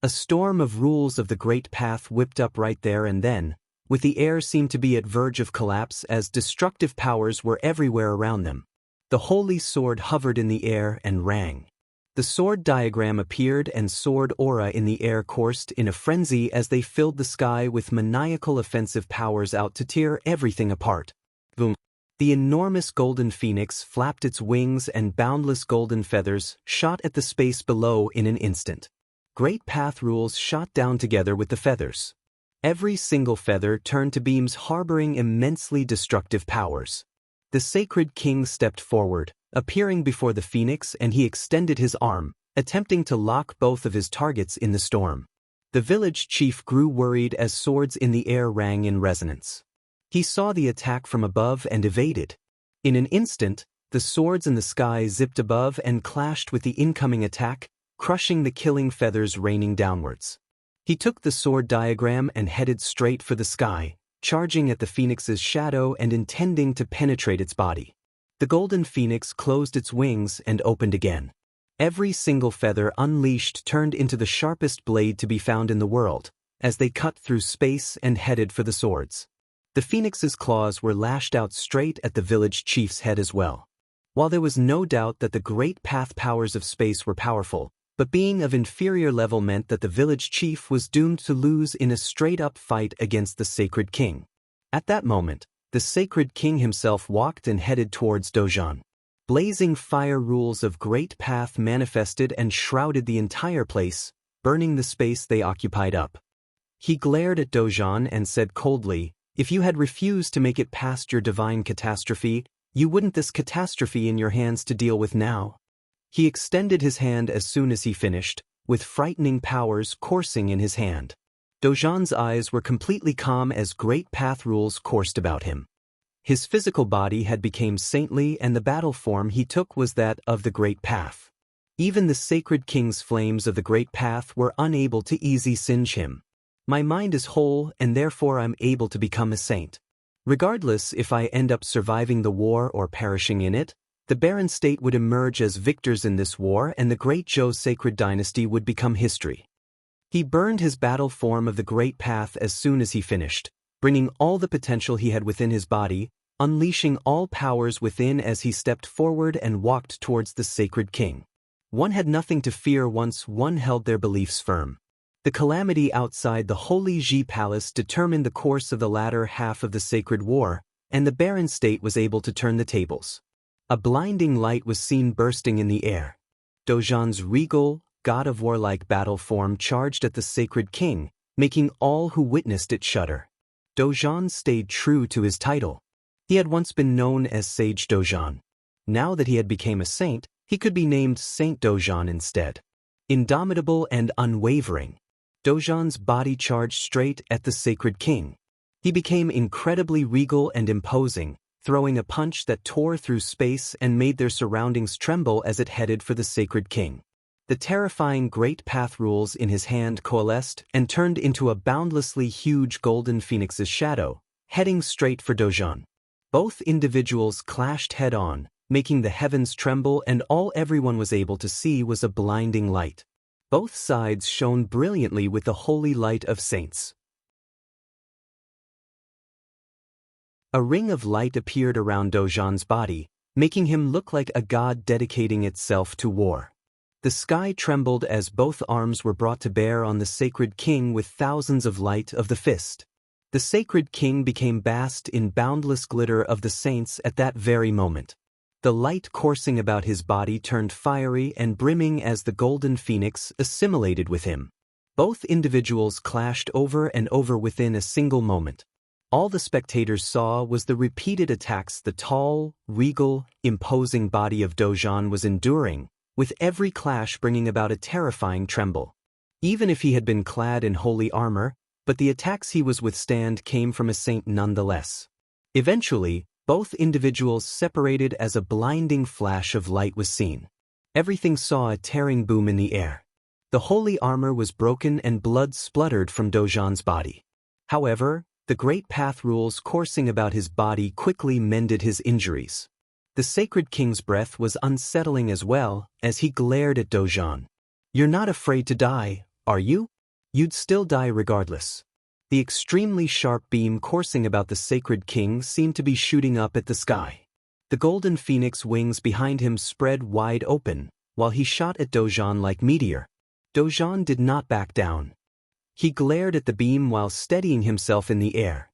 A storm of rules of the great path whipped up right there and then, with the air seemed to be at verge of collapse as destructive powers were everywhere around them. The holy sword hovered in the air and rang. The sword diagram appeared and sword aura in the air coursed in a frenzy as they filled the sky with maniacal offensive powers out to tear everything apart. Boom. The enormous golden phoenix flapped its wings and boundless golden feathers shot at the space below in an instant. Great path rules shot down together with the feathers. Every single feather turned to beams harboring immensely destructive powers. The sacred king stepped forward, appearing before the phoenix, and he extended his arm, attempting to lock both of his targets in the storm. The village chief grew worried as swords in the air rang in resonance. He saw the attack from above and evaded. In an instant, the swords in the sky zipped above and clashed with the incoming attack, crushing the killing feathers raining downwards. He took the sword diagram and headed straight for the sky, charging at the phoenix's shadow and intending to penetrate its body. The golden phoenix closed its wings and opened again. Every single feather unleashed turned into the sharpest blade to be found in the world, as they cut through space and headed for the swords. The phoenix's claws were lashed out straight at the village chief's head as well. While there was no doubt that the great path powers of space were powerful, but being of inferior level meant that the village chief was doomed to lose in a straight-up fight against the sacred king. At that moment, the sacred king himself walked and headed towards Dojan. Blazing fire rules of great path manifested and shrouded the entire place, burning the space they occupied up. He glared at Dojan and said coldly, "If you had refused to make it past your divine catastrophe, you wouldn't this catastrophe in your hands to deal with now." He extended his hand as soon as he finished, with frightening powers coursing in his hand. Dojan's eyes were completely calm as great path rules coursed about him. His physical body had become saintly and the battle form he took was that of the great path. Even the sacred king's flames of the great path were unable to easily singe him. "My mind is whole and therefore I'm able to become a saint. Regardless if I end up surviving the war or perishing in it, the barren state would emerge as victors in this war and the great Zhou sacred dynasty would become history." He burned his battle form of the great path as soon as he finished, bringing all the potential he had within his body, unleashing all powers within as he stepped forward and walked towards the sacred king. One had nothing to fear once one held their beliefs firm. The calamity outside the Holy Ji Palace determined the course of the latter half of the sacred war, and the barren state was able to turn the tables. A blinding light was seen bursting in the air. Dojan's regal, god-of-war-like battle form charged at the sacred king, making all who witnessed it shudder. Dojan stayed true to his title. He had once been known as Sage Dojan. Now that he had become a saint, he could be named Saint Dojan instead. Indomitable and unwavering, Dojan's body charged straight at the sacred king. He became incredibly regal and imposing, throwing a punch that tore through space and made their surroundings tremble as it headed for the sacred king. The terrifying great path rules in his hand coalesced and turned into a boundlessly huge golden phoenix's shadow, heading straight for Dojan. Both individuals clashed head-on, making the heavens tremble and all everyone was able to see was a blinding light. Both sides shone brilliantly with the holy light of saints. A ring of light appeared around Dojan's body, making him look like a god dedicating itself to war. The sky trembled as both arms were brought to bear on the sacred king with thousands of light of the fist. The sacred king became bathed in boundless glitter of the saints at that very moment. The light coursing about his body turned fiery and brimming as the golden phoenix assimilated with him. Both individuals clashed over and over within a single moment. All the spectators saw was the repeated attacks the tall, regal, imposing body of Dojan was enduring, with every clash bringing about a terrifying tremble. Even if he had been clad in holy armor, but the attacks he was withstand came from a saint nonetheless. Eventually, both individuals separated as a blinding flash of light was seen. Everything saw a tearing boom in the air. The holy armor was broken and blood spluttered from Dojan's body. However, the great path rules coursing about his body quickly mended his injuries. The sacred king's breath was unsettling as well as he glared at Dojan. "You're not afraid to die, are you? You'd still die regardless." The extremely sharp beam coursing about the sacred king seemed to be shooting up at the sky. The golden phoenix wings behind him spread wide open, while he shot at Dojan like meteor. Dojan did not back down. He glared at the beam while steadying himself in the air.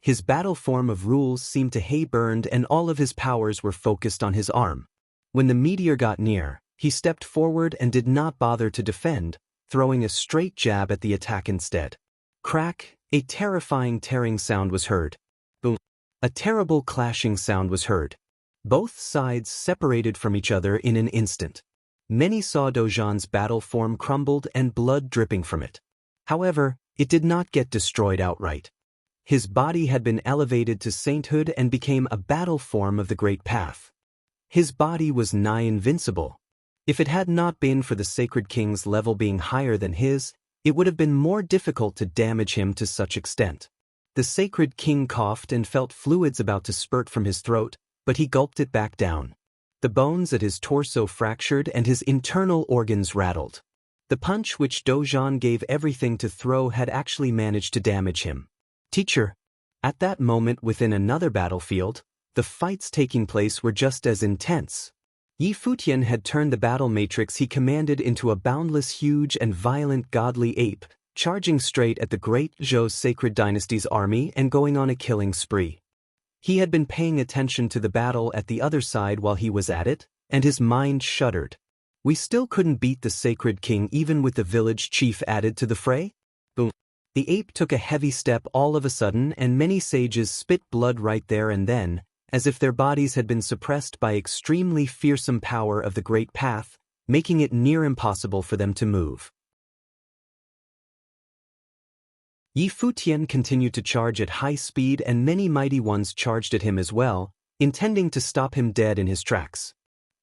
His battle form of rules seemed to hay burned and all of his powers were focused on his arm. When the meteor got near, he stepped forward and did not bother to defend, throwing a straight jab at the attack instead. Crack, a terrifying tearing sound was heard. Boom. A terrible clashing sound was heard. Both sides separated from each other in an instant. Many saw Dozhan's battle form crumbled and blood dripping from it. However, it did not get destroyed outright. His body had been elevated to sainthood and became a battle form of the Great Path. His body was nigh invincible. If it had not been for the Sacred King's level being higher than his, it would have been more difficult to damage him to such extent. The Sacred King coughed and felt fluids about to spurt from his throat, but he gulped it back down. The bones at his torso fractured and his internal organs rattled. The punch which Dozhan gave everything to throw had actually managed to damage him. Teacher. At that moment within another battlefield, the fights taking place were just as intense. Futian had turned the battle matrix he commanded into a boundless huge and violent godly ape, charging straight at the great Zhou Sacred Dynasty's army and going on a killing spree. He had been paying attention to the battle at the other side while he was at it, and his mind shuddered. We still couldn't beat the Sacred King even with the village chief added to the fray? Boom. The ape took a heavy step all of a sudden and many sages spit blood right there and then, as if their bodies had been suppressed by extremely fearsome power of the Great Path, making it near impossible for them to move. Futian continued to charge at high speed and many mighty ones charged at him as well, intending to stop him dead in his tracks.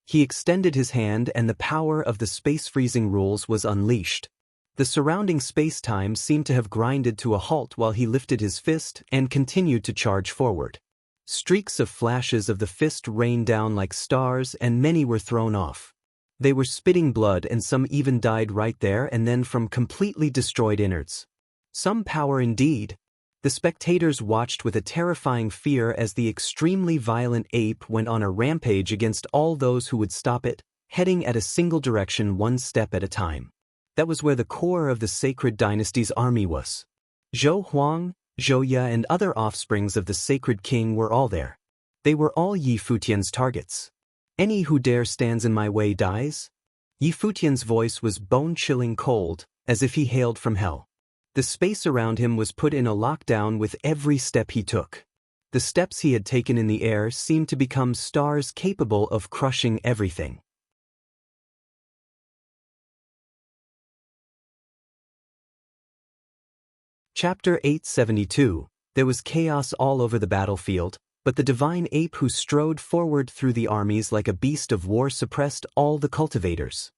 He extended his hand and the power of the space-freezing rules was unleashed. The surrounding space-time seemed to have grinded to a halt while he lifted his fist and continued to charge forward. Streaks of flashes of the fist rained down like stars and many were thrown off. They were spitting blood and some even died right there and then from completely destroyed innards. Some power indeed. The spectators watched with a terrifying fear as the extremely violent ape went on a rampage against all those who would stop it, heading at a single direction one step at a time. That was where the core of the Sacred Dynasty's army was. Zhou Huang, Zhou Ya and other offsprings of the Sacred King were all there. They were all Futian's targets. Any who dare stands in my way dies? Futian's voice was bone-chilling cold, as if he hailed from hell. The space around him was put in a lockdown with every step he took. The steps he had taken in the air seemed to become stars capable of crushing everything. Chapter 872. There was chaos all over the battlefield, but the divine ape who strode forward through the armies like a beast of war suppressed all the cultivators.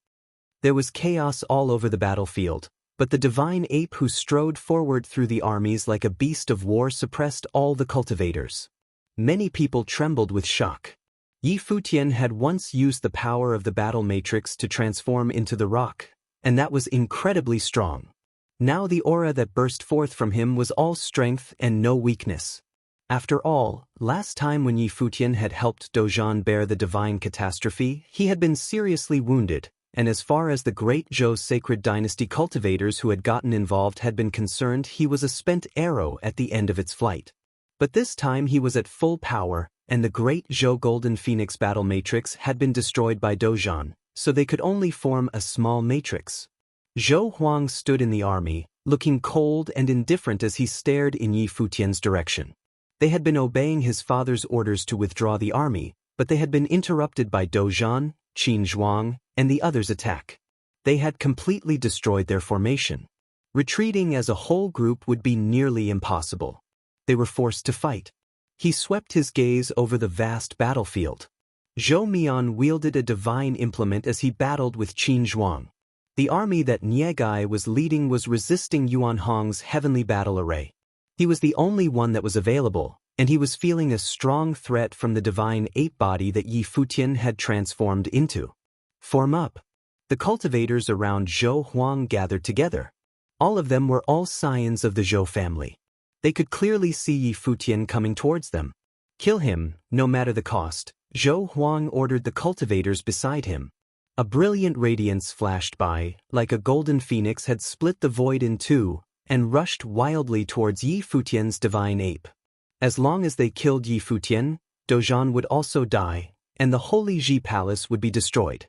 There was chaos all over the battlefield, but the divine ape who strode forward through the armies like a beast of war suppressed all the cultivators. Many people trembled with shock. Futian had once used the power of the battle matrix to transform into the rock, and that was incredibly strong. Now the aura that burst forth from him was all strength and no weakness. After all, last time when Futian had helped Dozhan bear the divine catastrophe, he had been seriously wounded, and as far as the great Zhou Sacred Dynasty cultivators who had gotten involved had been concerned, he was a spent arrow at the end of its flight. But this time he was at full power, and the great Zhou Golden Phoenix battle matrix had been destroyed by Dozhan, so they could only form a small matrix. Zhou Huang stood in the army, looking cold and indifferent as he stared in Futian's direction. They had been obeying his father's orders to withdraw the army, but they had been interrupted by Dozhan, Qin Zhuang, and the others' attack. They had completely destroyed their formation. Retreating as a whole group would be nearly impossible. They were forced to fight. He swept his gaze over the vast battlefield. Zhou Mian wielded a divine implement as he battled with Qin Zhuang. The army that Niegai was leading was resisting Yuan Hong's heavenly battle array. He was the only one that was available, and he was feeling a strong threat from the divine ape body that Futian had transformed into. Form up. The cultivators around Zhou Huang gathered together. All of them were all scions of the Zhou family. They could clearly see Futian coming towards them. Kill him, no matter the cost, Zhou Huang ordered the cultivators beside him. A brilliant radiance flashed by, like a golden phoenix had split the void in two, and rushed wildly towards Futian's divine ape. As long as they killed Futian, Dozhan would also die, and the Holy Ji Palace would be destroyed.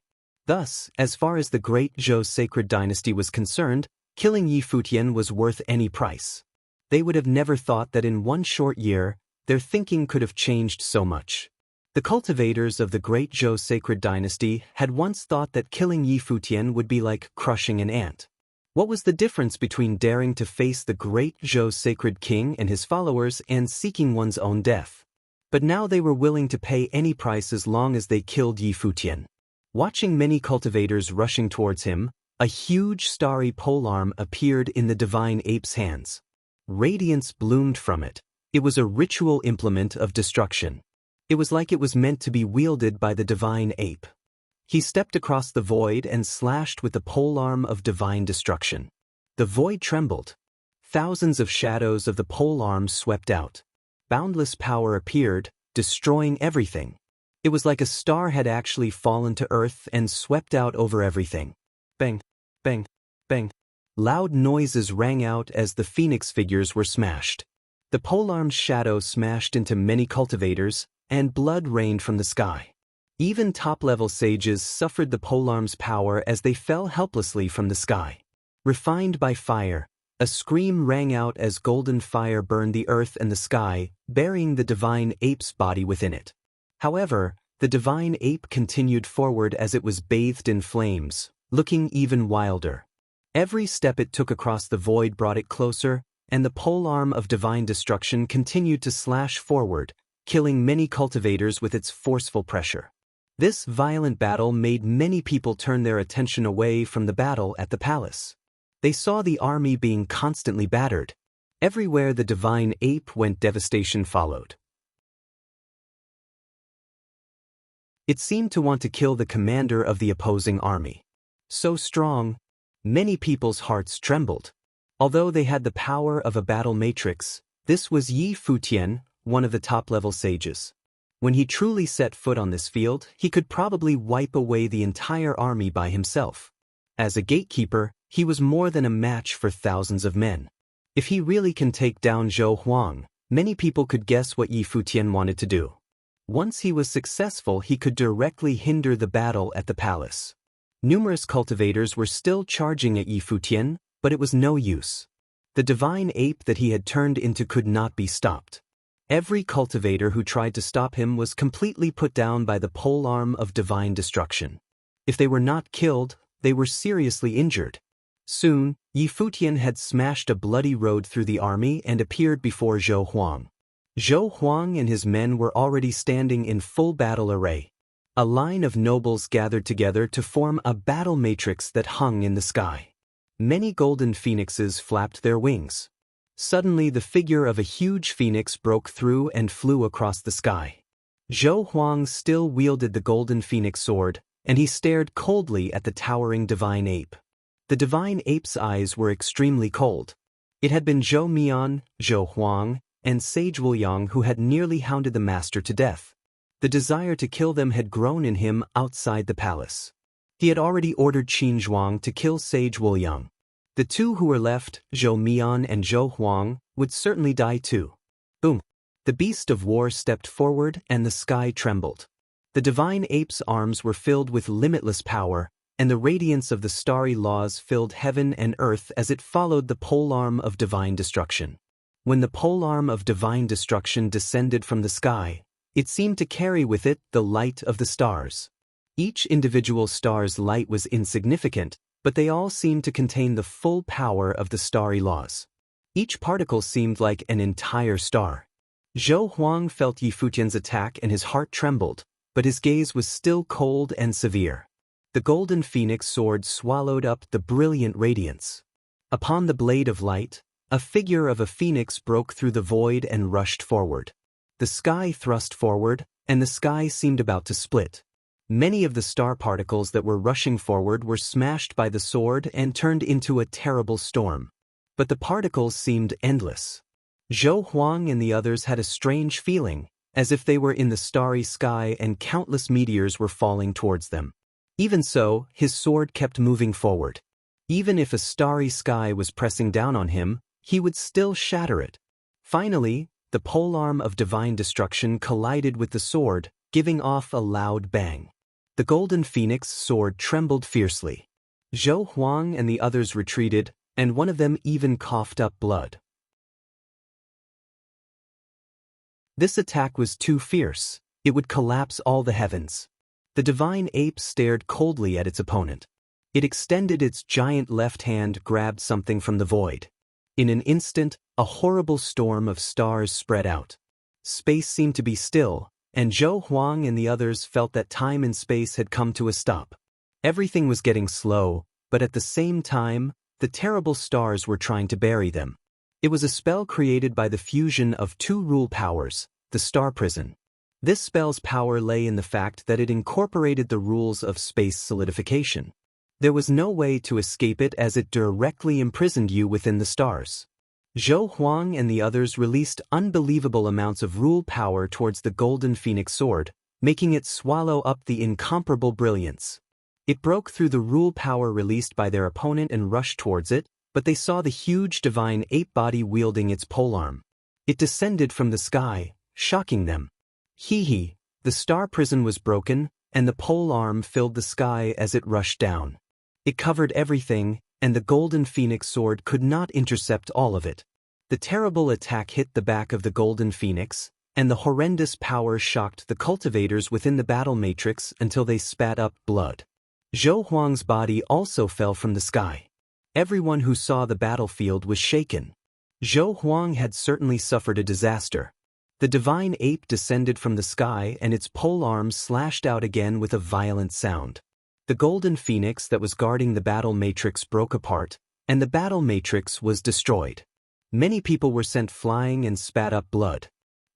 Thus, as far as the great Zhou Sacred Dynasty was concerned, killing Futian was worth any price. They would have never thought that in one short year, their thinking could have changed so much. The cultivators of the Great Zhou sacred dynasty had once thought that killing Yi Futian would be like crushing an ant. What was the difference between daring to face the Great Zhou sacred king and his followers and seeking one's own death? But now they were willing to pay any price as long as they killed Yi Futian. Watching many cultivators rushing towards him, a huge starry polearm appeared in the divine ape's hands. Radiance bloomed from it. It was a ritual implement of destruction. It was like it was meant to be wielded by the divine ape. He stepped across the void and slashed with the polearm of divine destruction. The void trembled. Thousands of shadows of the polearm swept out. Boundless power appeared, destroying everything. It was like a star had actually fallen to earth and swept out over everything. Bang, bang, bang. Loud noises rang out as the phoenix figures were smashed. The polearm's shadow smashed into many cultivators, and blood rained from the sky. Even top-level sages suffered the polearm's power as they fell helplessly from the sky. Refined by fire, a scream rang out as golden fire burned the earth and the sky, burying the divine ape's body within it. However, the divine ape continued forward as it was bathed in flames, looking even wilder. Every step it took across the void brought it closer, and the polearm of divine destruction continued to slash forward, killing many cultivators with its forceful pressure. This violent battle made many people turn their attention away from the battle at the palace. They saw the army being constantly battered. Everywhere the divine ape went, devastation followed. It seemed to want to kill the commander of the opposing army. So strong, many people's hearts trembled. Although they had the power of a battle matrix, this was Yi Futian, one of the top-level sages. When he truly set foot on this field, he could probably wipe away the entire army by himself. As a gatekeeper, he was more than a match for thousands of men. If he really can take down Zhou Huang, many people could guess what Yi Futian wanted to do. Once he was successful, he could directly hinder the battle at the palace. Numerous cultivators were still charging at Yi Futian, but it was no use. The divine ape that he had turned into could not be stopped. Every cultivator who tried to stop him was completely put down by the polearm of divine destruction. If they were not killed, they were seriously injured. Soon, Yi Futian had smashed a bloody road through the army and appeared before Zhou Huang. Zhou Huang and his men were already standing in full battle array. A line of nobles gathered together to form a battle matrix that hung in the sky. Many golden phoenixes flapped their wings. Suddenly the figure of a huge phoenix broke through and flew across the sky. Zhou Huang still wielded the golden phoenix sword, and he stared coldly at the towering divine ape. The divine ape's eyes were extremely cold. It had been Zhou Mian, Zhou Huang, and Sage Wuliang who had nearly hounded the master to death. The desire to kill them had grown in him outside the palace. He had already ordered Qin Zhuang to kill Sage Wuliang. The two who were left, Zhou Mian and Zhou Huang, would certainly die too. Boom! The beast of war stepped forward and the sky trembled. The divine ape's arms were filled with limitless power, and the radiance of the starry laws filled heaven and earth as it followed the polearm of divine destruction. When the polearm of divine destruction descended from the sky, it seemed to carry with it the light of the stars. Each individual star's light was insignificant, but they all seemed to contain the full power of the starry laws. Each particle seemed like an entire star. Zhou Huang felt Yi Futian's attack and his heart trembled, but his gaze was still cold and severe. The golden phoenix sword swallowed up the brilliant radiance. Upon the blade of light, a figure of a phoenix broke through the void and rushed forward. The sky thrust forward, and the sky seemed about to split. Many of the star particles that were rushing forward were smashed by the sword and turned into a terrible storm. But the particles seemed endless. Zhou Huang and the others had a strange feeling, as if they were in the starry sky and countless meteors were falling towards them. Even so, his sword kept moving forward. Even if a starry sky was pressing down on him, he would still shatter it. Finally, the polearm of divine destruction collided with the sword, giving off a loud bang. The golden phoenix sword trembled fiercely. Zhou Huang and the others retreated, and one of them even coughed up blood. This attack was too fierce. It would collapse all the heavens. The divine ape stared coldly at its opponent. It extended its giant left hand, grabbed something from the void. In an instant, a horrible storm of stars spread out. Space seemed to be still, and Zhou Huang and the others felt that time and space had come to a stop. Everything was getting slow, but at the same time, the terrible stars were trying to bury them. It was a spell created by the fusion of two rule powers, the Star Prison. This spell's power lay in the fact that it incorporated the rules of space solidification. There was no way to escape it as it directly imprisoned you within the stars. Zhou Huang and the others released unbelievable amounts of rule power towards the golden phoenix sword, making it swallow up the incomparable brilliance. It broke through the rule power released by their opponent and rushed towards it, but they saw the huge divine ape body wielding its polearm. It descended from the sky, shocking them. Hee, the star prison was broken, and the polearm filled the sky as it rushed down. It covered everything, and the golden phoenix sword could not intercept all of it. The terrible attack hit the back of the golden phoenix, and the horrendous power shocked the cultivators within the battle matrix until they spat up blood. Zhou Huang's body also fell from the sky. Everyone who saw the battlefield was shaken. Zhou Huang had certainly suffered a disaster. The divine ape descended from the sky and its polearm slashed out again with a violent sound. The golden phoenix that was guarding the battle matrix broke apart, and the battle matrix was destroyed. Many people were sent flying and spat up blood.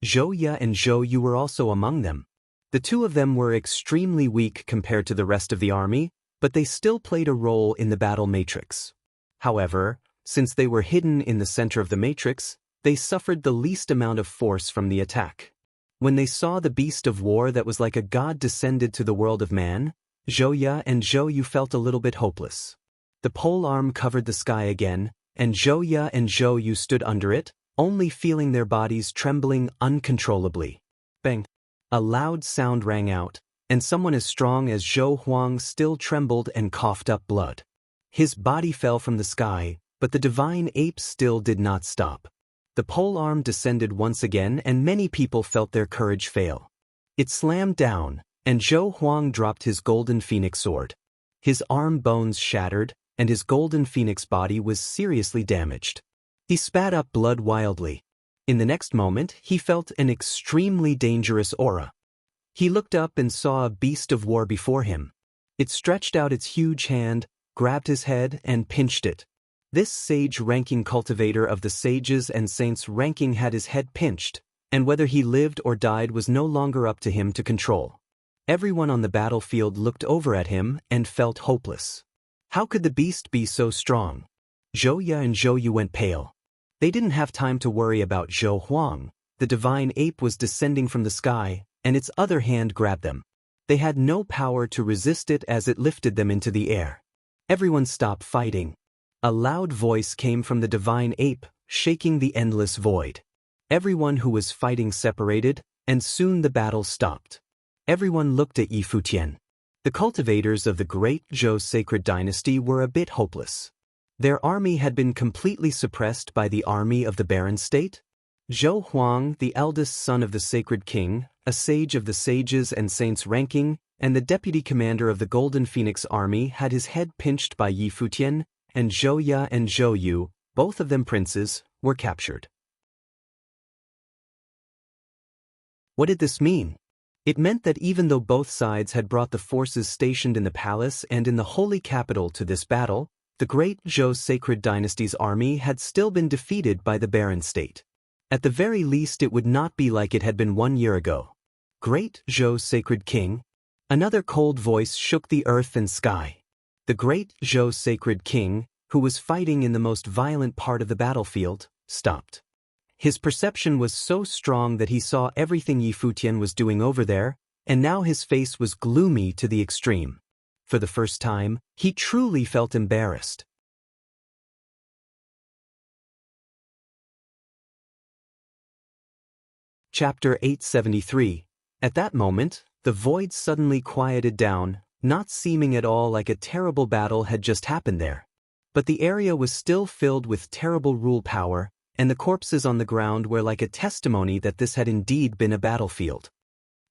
Zhou Ye and Zhou Yu were also among them. The two of them were extremely weak compared to the rest of the army, but they still played a role in the battle matrix. However, since they were hidden in the center of the matrix, they suffered the least amount of force from the attack. When they saw the beast of war that was like a god descended to the world of man, Zhou Ye and Zhou Yu felt a little bit hopeless. The polearm covered the sky again, and Zhou Ye and Zhou Yu stood under it, only feeling their bodies trembling uncontrollably. Bang! A loud sound rang out, and someone as strong as Zhou Huang still trembled and coughed up blood. His body fell from the sky, but the divine ape still did not stop. The polearm descended once again and many people felt their courage fail. It slammed down, and Zhou Huang dropped his golden phoenix sword. His arm bones shattered, and his golden phoenix body was seriously damaged. He spat up blood wildly. In the next moment, he felt an extremely dangerous aura. He looked up and saw a beast of war before him. It stretched out its huge hand, grabbed his head, and pinched it. This sage-ranking cultivator of the sages and saints ranking had his head pinched, and whether he lived or died was no longer up to him to control. Everyone on the battlefield looked over at him and felt hopeless. How could the beast be so strong? Zhou Ye and Zhou Yu went pale. They didn't have time to worry about Zhou Huang. The divine ape was descending from the sky, and its other hand grabbed them. They had no power to resist it as it lifted them into the air. Everyone stopped fighting. A loud voice came from the divine ape, shaking the endless void. Everyone who was fighting separated, and soon the battle stopped. Everyone looked at Futian. The cultivators of the great Zhou sacred dynasty were a bit hopeless. Their army had been completely suppressed by the army of the barren state. Zhou Huang, the eldest son of the sacred king, a sage of the sages and saints ranking, and the deputy commander of the Golden Phoenix army had his head pinched by Futian, and Zhou Ye and Zhou Yu, both of them princes, were captured. What did this mean? It meant that even though both sides had brought the forces stationed in the palace and in the holy capital to this battle, the great Zhou sacred dynasty's army had still been defeated by the barren state. At the very least it would not be like it had been 1 year ago. Great Zhou sacred king? Another cold voice shook the earth and sky. The great Zhou sacred king, who was fighting in the most violent part of the battlefield, stopped. His perception was so strong that he saw everything Futian was doing over there, and now his face was gloomy to the extreme. For the first time, he truly felt embarrassed. Chapter 873. At that moment, the void suddenly quieted down, not seeming at all like a terrible battle had just happened there. But the area was still filled with terrible rule power, and the corpses on the ground were like a testimony that this had indeed been a battlefield.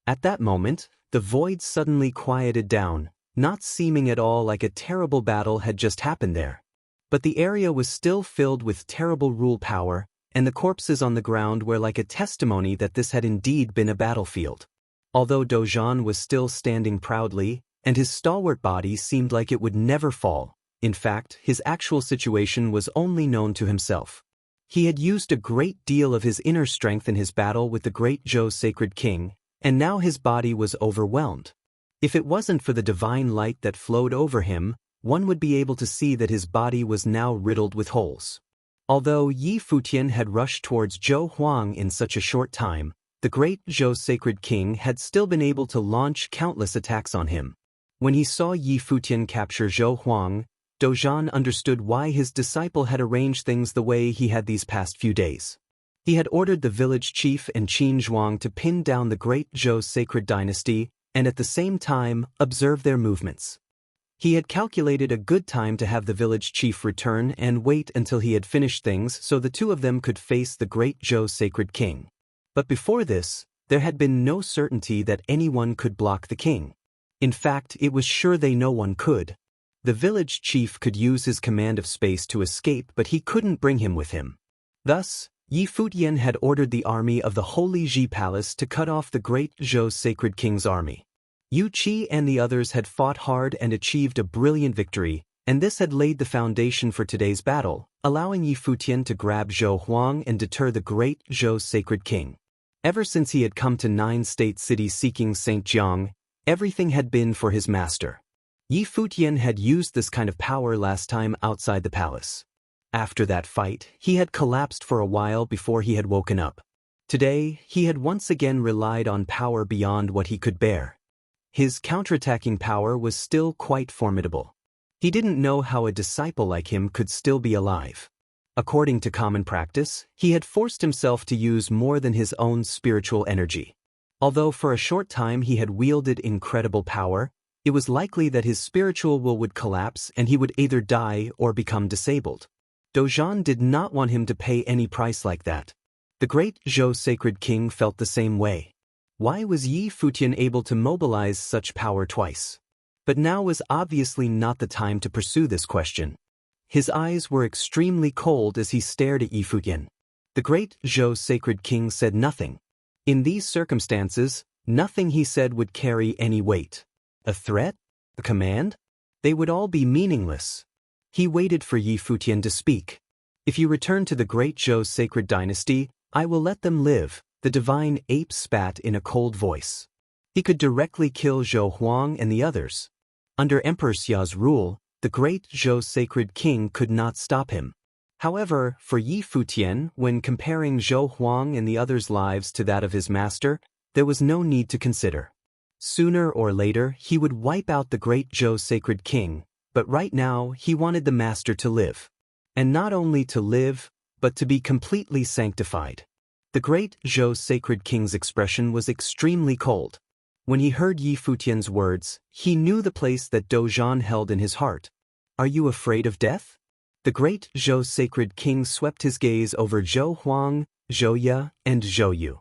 At that moment, the void suddenly quieted down, not seeming at all like a terrible battle had just happened there. But the area was still filled with terrible rule power, and the corpses on the ground were like a testimony that this had indeed been a battlefield. Although Dojan was still standing proudly, and his stalwart body seemed like it would never fall, in fact, his actual situation was only known to himself. He had used a great deal of his inner strength in his battle with the great Zhou Sacred King, and now his body was overwhelmed. If it wasn't for the divine light that flowed over him, one would be able to see that his body was now riddled with holes. Although Yi Futian had rushed towards Zhou Huang in such a short time, the great Zhou Sacred King had still been able to launch countless attacks on him. When he saw Yi Futian capture Zhou Huang, Dojan understood why his disciple had arranged things the way he had these past few days. He had ordered the village chief and Qin Zhuang to pin down the great Zhou sacred dynasty and at the same time observe their movements. He had calculated a good time to have the village chief return and wait until he had finished things so the two of them could face the great Zhou sacred king. But before this, there had been no certainty that anyone could block the king. In fact, it was sure no one could. The village chief could use his command of space to escape, but he couldn't bring him with him. Thus, Yi Futian had ordered the army of the Holy Ji Palace to cut off the great Zhou Sacred King's army. Yu Qi and the others had fought hard and achieved a brilliant victory, and this had laid the foundation for today's battle, allowing Yi Futian to grab Zhou Huang and deter the great Zhou Sacred King. Ever since he had come to 9 state cities seeking Saint Jiang, everything had been for his master. Yi Futian had used this kind of power last time outside the palace. After that fight, he had collapsed for a while before he had woken up. Today, he had once again relied on power beyond what he could bear. His counterattacking power was still quite formidable. He didn't know how a disciple like him could still be alive. According to common practice, he had forced himself to use more than his own spiritual energy. Although for a short time he had wielded incredible power, it was likely that his spiritual will would collapse and he would either die or become disabled. Dojan did not want him to pay any price like that. The great Zhou Sacred King felt the same way. Why was Yi Futian able to mobilize such power twice? But now was obviously not the time to pursue this question. His eyes were extremely cold as he stared at Yi Futian. The great Zhou Sacred King said nothing. In these circumstances, nothing he said would carry any weight. A threat? A command? They would all be meaningless. He waited for Yi Futian to speak. If you return to the great Zhou sacred dynasty, I will let them live, the divine ape spat in a cold voice. He could directly kill Zhou Huang and the others. Under Emperor Xia's rule, the great Zhou sacred king could not stop him. However, for Yi Futian, when comparing Zhou Huang and the others' lives to that of his master, there was no need to consider. Sooner or later, he would wipe out the great Zhou sacred king, but right now he wanted the master to live. And not only to live, but to be completely sanctified. The great Zhou sacred king's expression was extremely cold. When he heard Yi Futian's words, he knew the place that Dojan held in his heart. Are you afraid of death? The great Zhou sacred king swept his gaze over Zhou Huang, Zhou Ye, and Zhou Yu.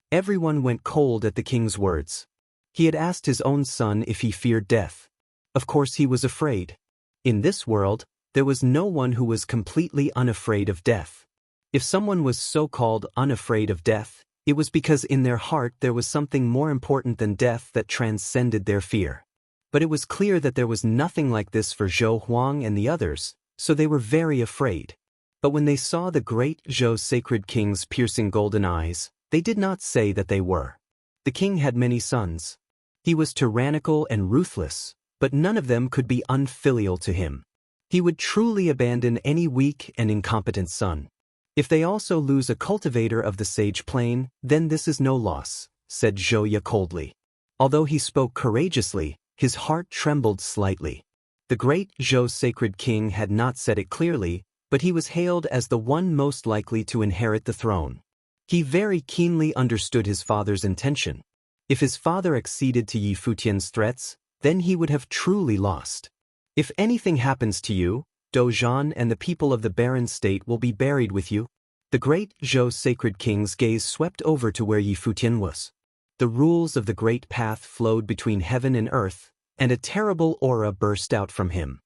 Everyone went cold at the king's words. He had asked his own son if he feared death. Of course he was afraid. In this world, there was no one who was completely unafraid of death. If someone was so-called unafraid of death, it was because in their heart there was something more important than death that transcended their fear. But it was clear that there was nothing like this for Zhou Huang and the others, so they were very afraid. But when they saw the great Zhou sacred king's piercing golden eyes, they did not say that they were. The king had many sons. He was tyrannical and ruthless, but none of them could be unfilial to him. He would truly abandon any weak and incompetent son. If they also lose a cultivator of the sage plane, then this is no loss, said Zhou Ye coldly. Although he spoke courageously, his heart trembled slightly. The great Zhou sacred king had not said it clearly, but he was hailed as the one most likely to inherit the throne. He very keenly understood his father's intention. If his father acceded to Yi Futian's threats, then he would have truly lost. If anything happens to you, Dojan and the people of the barren state will be buried with you. The great Zhou sacred king's gaze swept over to where Yi Futian was. The rules of the great path flowed between heaven and earth, and a terrible aura burst out from him.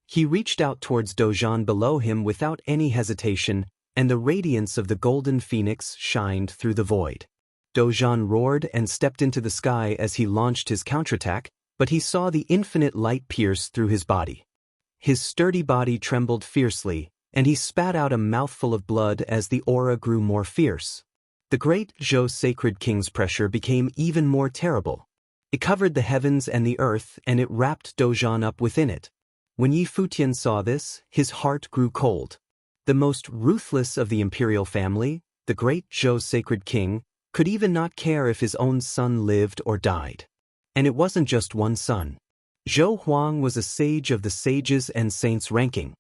He reached out towards Dozhan below him without any hesitation, and the radiance of the golden phoenix shined through the void. Dozhan roared and stepped into the sky as he launched his counterattack, but he saw the infinite light pierce through his body. His sturdy body trembled fiercely, and he spat out a mouthful of blood as the aura grew more fierce. The great Zhou sacred king's pressure became even more terrible. It covered the heavens and the earth, and it wrapped Dozhan up within it. When Yi Futian saw this, his heart grew cold. The most ruthless of the imperial family, the great Zhou sacred king, could even not care if his own son lived or died. And it wasn't just one son. Zhou Huang was a sage of the sages and saints ranking.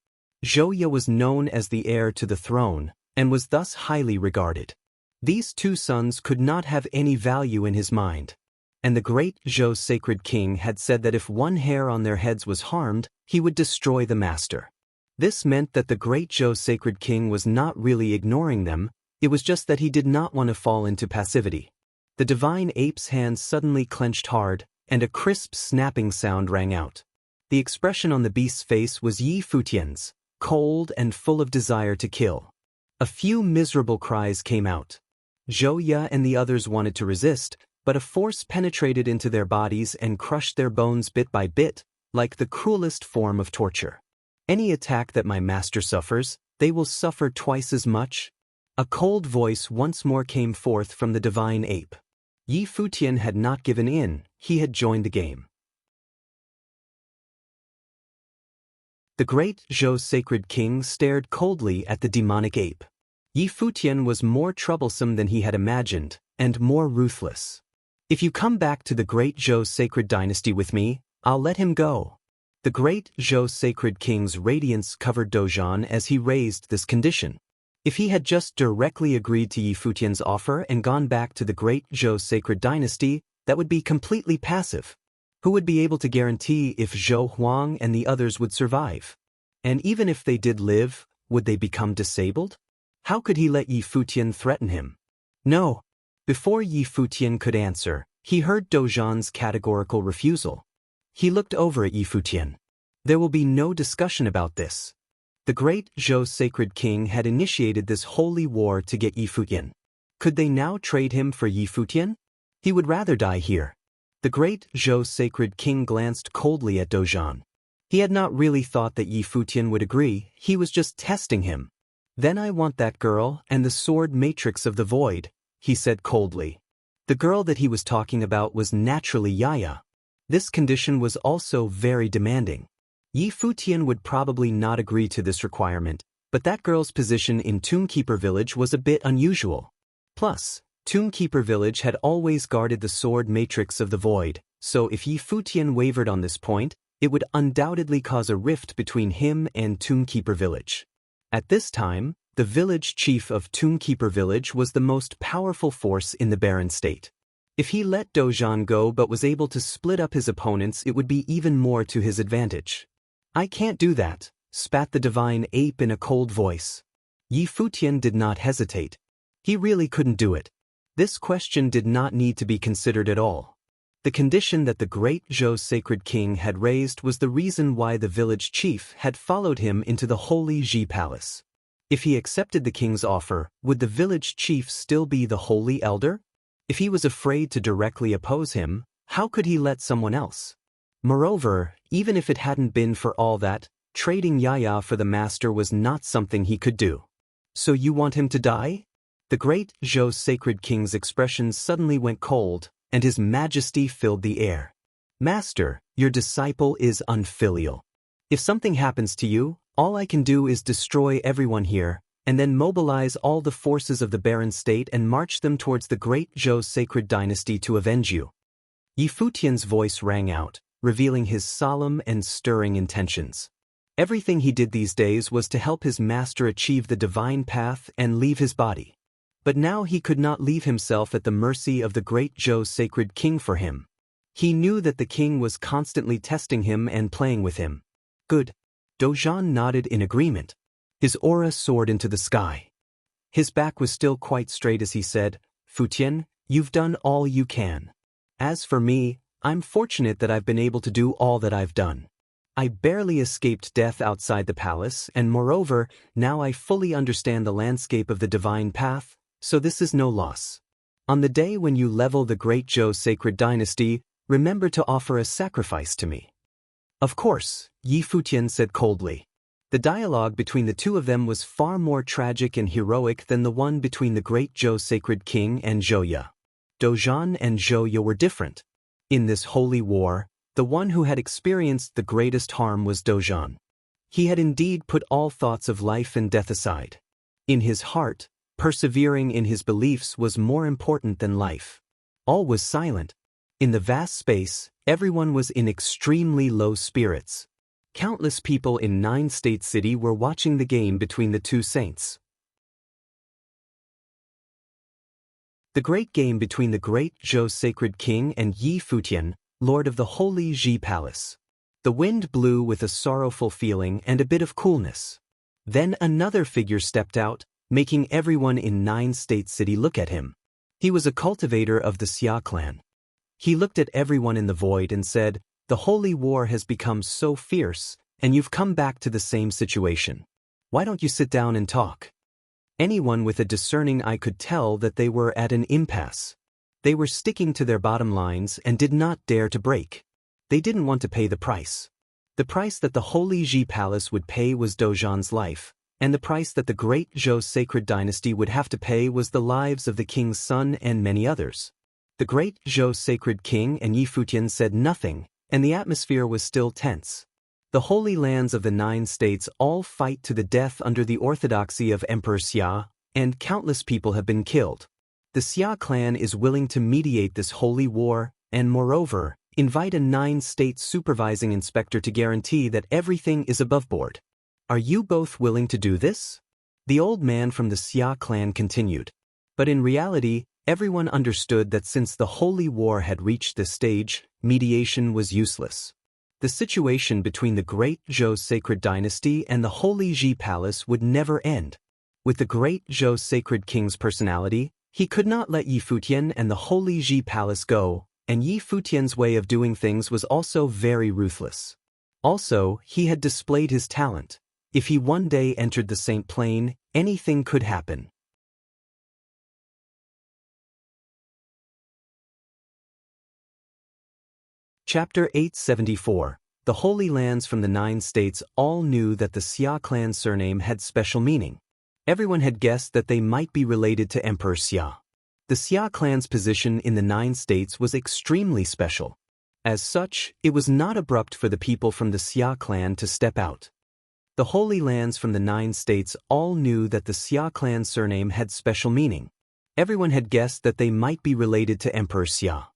Zhou Ye was known as the heir to the throne, and was thus highly regarded. These two sons could not have any value in his mind. And the great Zhou sacred king had said that if one hair on their heads was harmed, he would destroy the master. This meant that the great Zhou sacred king was not really ignoring them, it was just that he did not want to fall into passivity. The divine ape's hands suddenly clenched hard, and a crisp snapping sound rang out. The expression on the beast's face was Yi Futian's, cold and full of desire to kill. A few miserable cries came out. Zhou Ye and the others wanted to resist, but a force penetrated into their bodies and crushed their bones bit by bit, like the cruelest form of torture. Any attack that my master suffers, they will suffer twice as much. A cold voice once more came forth from the divine ape. Yi Futian had not given in, he had joined the game. The great Zhou sacred king stared coldly at the demonic ape. Yi Futian was more troublesome than he had imagined, and more ruthless. If you come back to the great Zhou sacred dynasty with me, I'll let him go. The great Zhou sacred king's radiance covered Dozhan as he raised this condition. If he had just directly agreed to Yi Futian's offer and gone back to the great Zhou sacred dynasty, that would be completely passive. Who would be able to guarantee if Zhou Huang and the others would survive? And even if they did live, would they become disabled? How could he let Yi Futian threaten him? No. Before Yi Futian could answer, he heard Dozhan's categorical refusal. He looked over at Yi Futian. There will be no discussion about this. The great Zhou sacred king had initiated this holy war to get Yi Futian. Could they now trade him for Yi Futian? He would rather die here. The great Zhou sacred king glanced coldly at Dozhan. He had not really thought that Yi Futian would agree, he was just testing him. Then I want that girl and the sword matrix of the void, he said coldly. The girl that he was talking about was naturally Yaya. This condition was also very demanding. Yi Futian would probably not agree to this requirement, but that girl's position in Tombkeeper Village was a bit unusual. Plus, Tombkeeper Village had always guarded the sword matrix of the void, so if Yi Futian wavered on this point, it would undoubtedly cause a rift between him and Tombkeeper Village. At this time, the village chief of Tombkeeper Village was the most powerful force in the barren state. If he let Dozhan go but was able to split up his opponents, it would be even more to his advantage. I can't do that, spat the divine ape in a cold voice. Yi Futian did not hesitate. He really couldn't do it. This question did not need to be considered at all. The condition that the great Zhou sacred king had raised was the reason why the village chief had followed him into the holy Ji palace. If he accepted the king's offer, would the village chief still be the holy elder? If he was afraid to directly oppose him, how could he let someone else? Moreover, even if it hadn't been for all that, trading Yaya for the master was not something he could do. So you want him to die? The great Zhou sacred king's expression suddenly went cold, and his majesty filled the air. Master, your disciple is unfilial. If something happens to you, all I can do is destroy everyone here, and then mobilize all the forces of the barren state and march them towards the great Zhou sacred dynasty to avenge you. Yi Futian's voice rang out, revealing his solemn and stirring intentions. Everything he did these days was to help his master achieve the divine path and leave his body. But now he could not leave himself at the mercy of the great Zhou sacred king for him. He knew that the king was constantly testing him and playing with him. Good. Dozhan nodded in agreement. His aura soared into the sky. His back was still quite straight as he said, "Futian, you've done all you can. As for me, I'm fortunate that I've been able to do all that I've done. I barely escaped death outside the palace, and moreover, now I fully understand the landscape of the divine path, so this is no loss. On the day when you level the great Zhou sacred dynasty, remember to offer a sacrifice to me." "Of course," Yi Futian said coldly. The dialogue between the two of them was far more tragic and heroic than the one between the great Zhou sacred king and Zhouya. Dozhan and Zhouya were different. In this holy war, the one who had experienced the greatest harm was Dozhan. He had indeed put all thoughts of life and death aside. In his heart, persevering in his beliefs was more important than life. All was silent. In the vast space, everyone was in extremely low spirits. Countless people in 9-state city were watching the game between the two saints. The great game between the great Zhou sacred king and Yi Futian, lord of the holy Ji palace. The wind blew with a sorrowful feeling and a bit of coolness. Then another figure stepped out, making everyone in 9-state city look at him. He was a cultivator of the Xia clan. He looked at everyone in the void and said, "The holy war has become so fierce, and you've come back to the same situation. Why don't you sit down and talk?" Anyone with a discerning eye could tell that they were at an impasse. They were sticking to their bottom lines and did not dare to break. They didn't want to pay the price. The price that the holy Ji palace would pay was Dozhan's life, and the price that the great Zhou sacred dynasty would have to pay was the lives of the king's son and many others. The great Zhou sacred king and Yi Futian said nothing, and the atmosphere was still tense. The holy lands of the 9 states all fight to the death under the orthodoxy of Emperor Xia, and countless people have been killed. The Xia clan is willing to mediate this holy war, and moreover, invite a 9-state supervising inspector to guarantee that everything is above board. Are you both willing to do this? The old man from the Xia clan continued. But in reality, everyone understood that since the holy war had reached this stage, mediation was useless. The situation between the great Zhou sacred dynasty and the holy Ji palace would never end. With the great Zhou sacred king's personality, he could not let Yi Futian and the holy Ji palace go, and Yi Futian's way of doing things was also very ruthless. Also, he had displayed his talent. If he one day entered the Saint Plain, anything could happen. Chapter 874. The Holy Lands from the 9 states all knew that the Xia clan surname had special meaning. Everyone had guessed that they might be related to Emperor Xia. The Xia clan's position in the 9 states was extremely special. As such, it was not abrupt for the people from the Xia clan to step out. The Holy Lands from the 9 states all knew that the Xia clan surname had special meaning. Everyone had guessed that they might be related to Emperor Xia.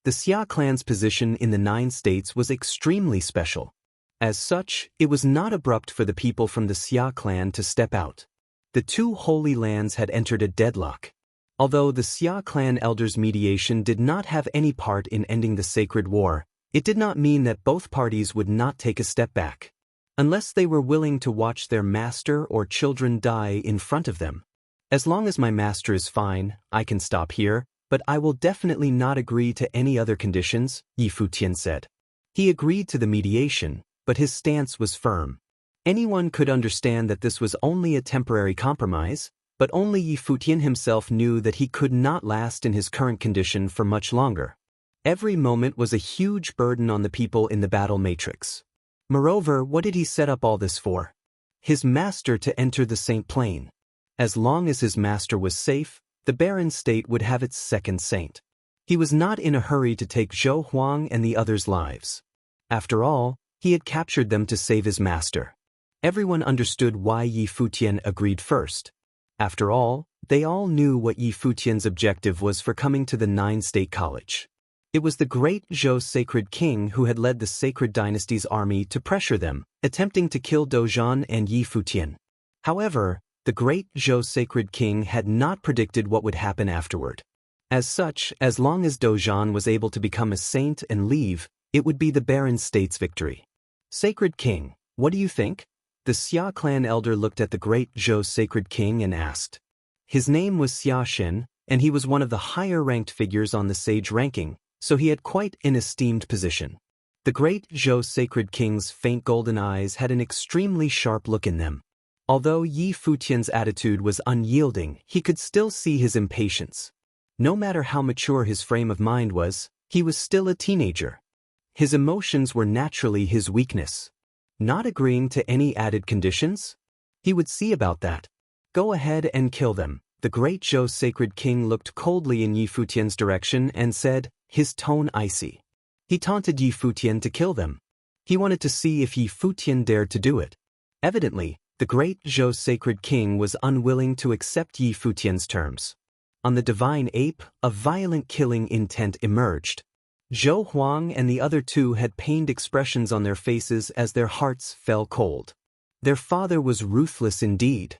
The Xia clan's position in the 9 states was extremely special. As such, it was not abrupt for the people from the Xia clan to step out. The two holy lands had entered a deadlock. Although the Xia clan elders' mediation did not have any part in ending the sacred war, it did not mean that both parties would not take a step back. Unless they were willing to watch their master or children die in front of them. As long as my master is fine, I can stop here, but I will definitely not agree to any other conditions, Yi Futian said. He agreed to the mediation, but his stance was firm. Anyone could understand that this was only a temporary compromise, but only Yi Futian himself knew that he could not last in his current condition for much longer. Every moment was a huge burden on the people in the battle matrix. Moreover, what did he set up all this for? His master to enter the Saint Plain. As long as his master was safe, the barren state would have its second saint. He was not in a hurry to take Zhou Huang and the others' lives. After all, he had captured them to save his master. Everyone understood why Yi Futian agreed first. After all, they all knew what Yi Futian's objective was for coming to the 9-state college. It was the great Zhou sacred king who had led the sacred dynasty's army to pressure them, attempting to kill Dozhan and Yi Futian. However, the great Zhou sacred king had not predicted what would happen afterward. As such, as long as Dozhan was able to become a saint and leave, it would be the barren state's victory. Sacred king, what do you think? The Xia clan elder looked at the great Zhou sacred king and asked. His name was Xiaxin, and he was one of the higher-ranked figures on the sage ranking, so he had quite an esteemed position. The great Zhou sacred king's faint golden eyes had an extremely sharp look in them. Although Yi Futian's attitude was unyielding, he could still see his impatience. No matter how mature his frame of mind was, he was still a teenager. His emotions were naturally his weakness. Not agreeing to any added conditions? He would see about that. Go ahead and kill them. The great Zhou sacred king looked coldly in Yi Futian's direction and said, his tone icy. He taunted Yi Futian to kill them. He wanted to see if Yi Futian dared to do it. Evidently, the great Zhou sacred king was unwilling to accept Yi Futian's terms. On the divine ape, a violent killing intent emerged. Zhou Huang and the other two had pained expressions on their faces as their hearts fell cold. Their father was ruthless indeed.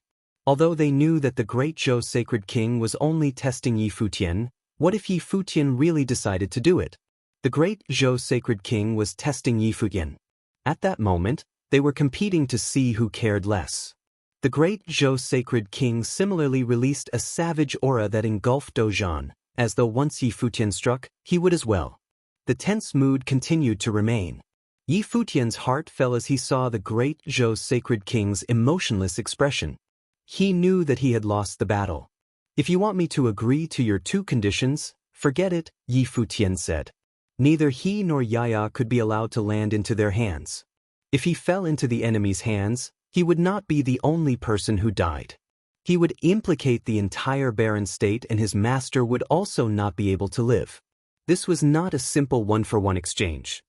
Although they knew that the great Zhou sacred king was only testing Yi Futian, what if Yi Futian really decided to do it? The great Zhou sacred king was testing Yi Futian. At that moment, they were competing to see who cared less. The great Zhou sacred king similarly released a savage aura that engulfed Dozhan, as though once Yi Futian struck, he would as well. The tense mood continued to remain. Yi Futian's heart fell as he saw the great Zhou sacred king's emotionless expression. He knew that he had lost the battle. If you want me to agree to your two conditions, forget it, Yi Futian said. Neither he nor Yaya could be allowed to land into their hands. If he fell into the enemy's hands, he would not be the only person who died. He would implicate the entire barren state and his master would also not be able to live. This was not a simple one-for-one exchange.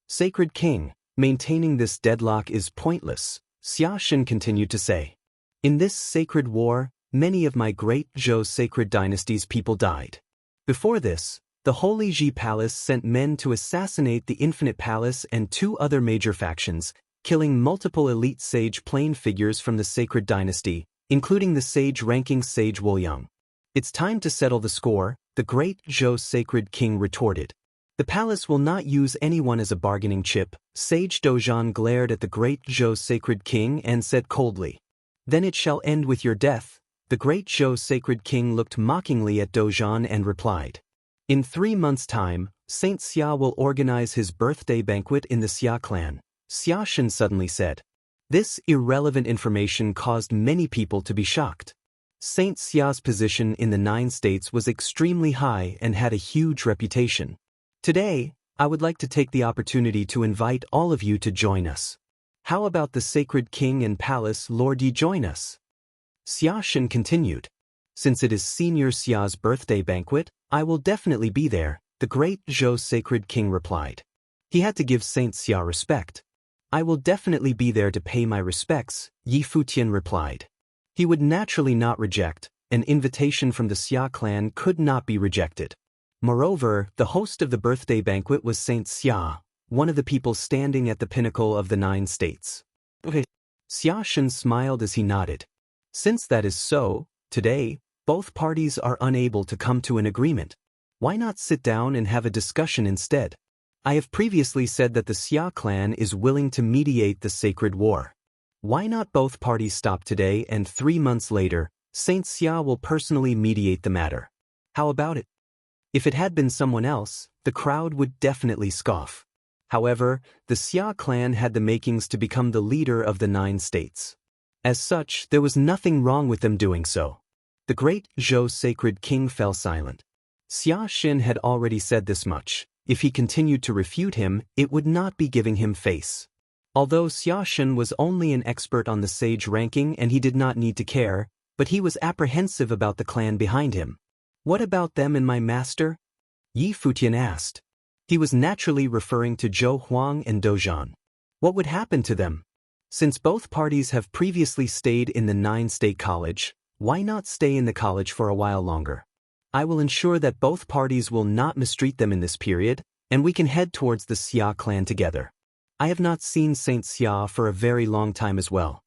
Sacred King, maintaining this deadlock is pointless, Xiaxin continued to say. In this sacred war, many of my great Zhou sacred dynasty's people died. Before this, the Holy Ji Palace sent men to assassinate the Infinite Palace and two other major factions, killing multiple elite sage plane figures from the sacred dynasty, including the sage-ranking sage Woyang. It's time to settle the score, the great Zhou sacred king retorted. The palace will not use anyone as a bargaining chip, Sage Dozhan glared at the great Zhou sacred king and said coldly. Then it shall end with your death. The great Zhou sacred king looked mockingly at Dozhan and replied. In 3 months' time, Saint Xia will organize his birthday banquet in the Xia clan, Xiaxin suddenly said. This irrelevant information caused many people to be shocked. Saint Xia's position in the 9 states was extremely high and had a huge reputation. Today, I would like to take the opportunity to invite all of you to join us. How about the sacred king and palace lord ye join us? Xiaxin continued. Since it is Senior Xia's birthday banquet, I will definitely be there, the great Zhou sacred king replied. He had to give Saint Xia respect. I will definitely be there to pay my respects, Yi Futian replied. He would naturally not reject, an invitation from the Xia clan could not be rejected. Moreover, the host of the birthday banquet was Saint Xia, one of the people standing at the pinnacle of the 9 states. Okay. Xiaxin smiled as he nodded. Since that is so, today, both parties are unable to come to an agreement. Why not sit down and have a discussion instead? I have previously said that the Xia clan is willing to mediate the sacred war. Why not both parties stop today and 3 months later, Saint Xia will personally mediate the matter? How about it? If it had been someone else, the crowd would definitely scoff. However, the Xia clan had the makings to become the leader of the 9 states. As such, there was nothing wrong with them doing so. The great Zhou sacred king fell silent. Xiaxin had already said this much. If he continued to refute him, it would not be giving him face. Although Xiaxin was only an expert on the sage ranking and he did not need to care, but he was apprehensive about the clan behind him. What about them and my master? Yi Futian asked. He was naturally referring to Zhou Huang and Dozhan. What would happen to them? Since both parties have previously stayed in the 9-state college, why not stay in the college for a while longer? I will ensure that both parties will not mistreat them in this period, and we can head towards the Xia clan together. I have not seen Saint Xia for a very long time as well.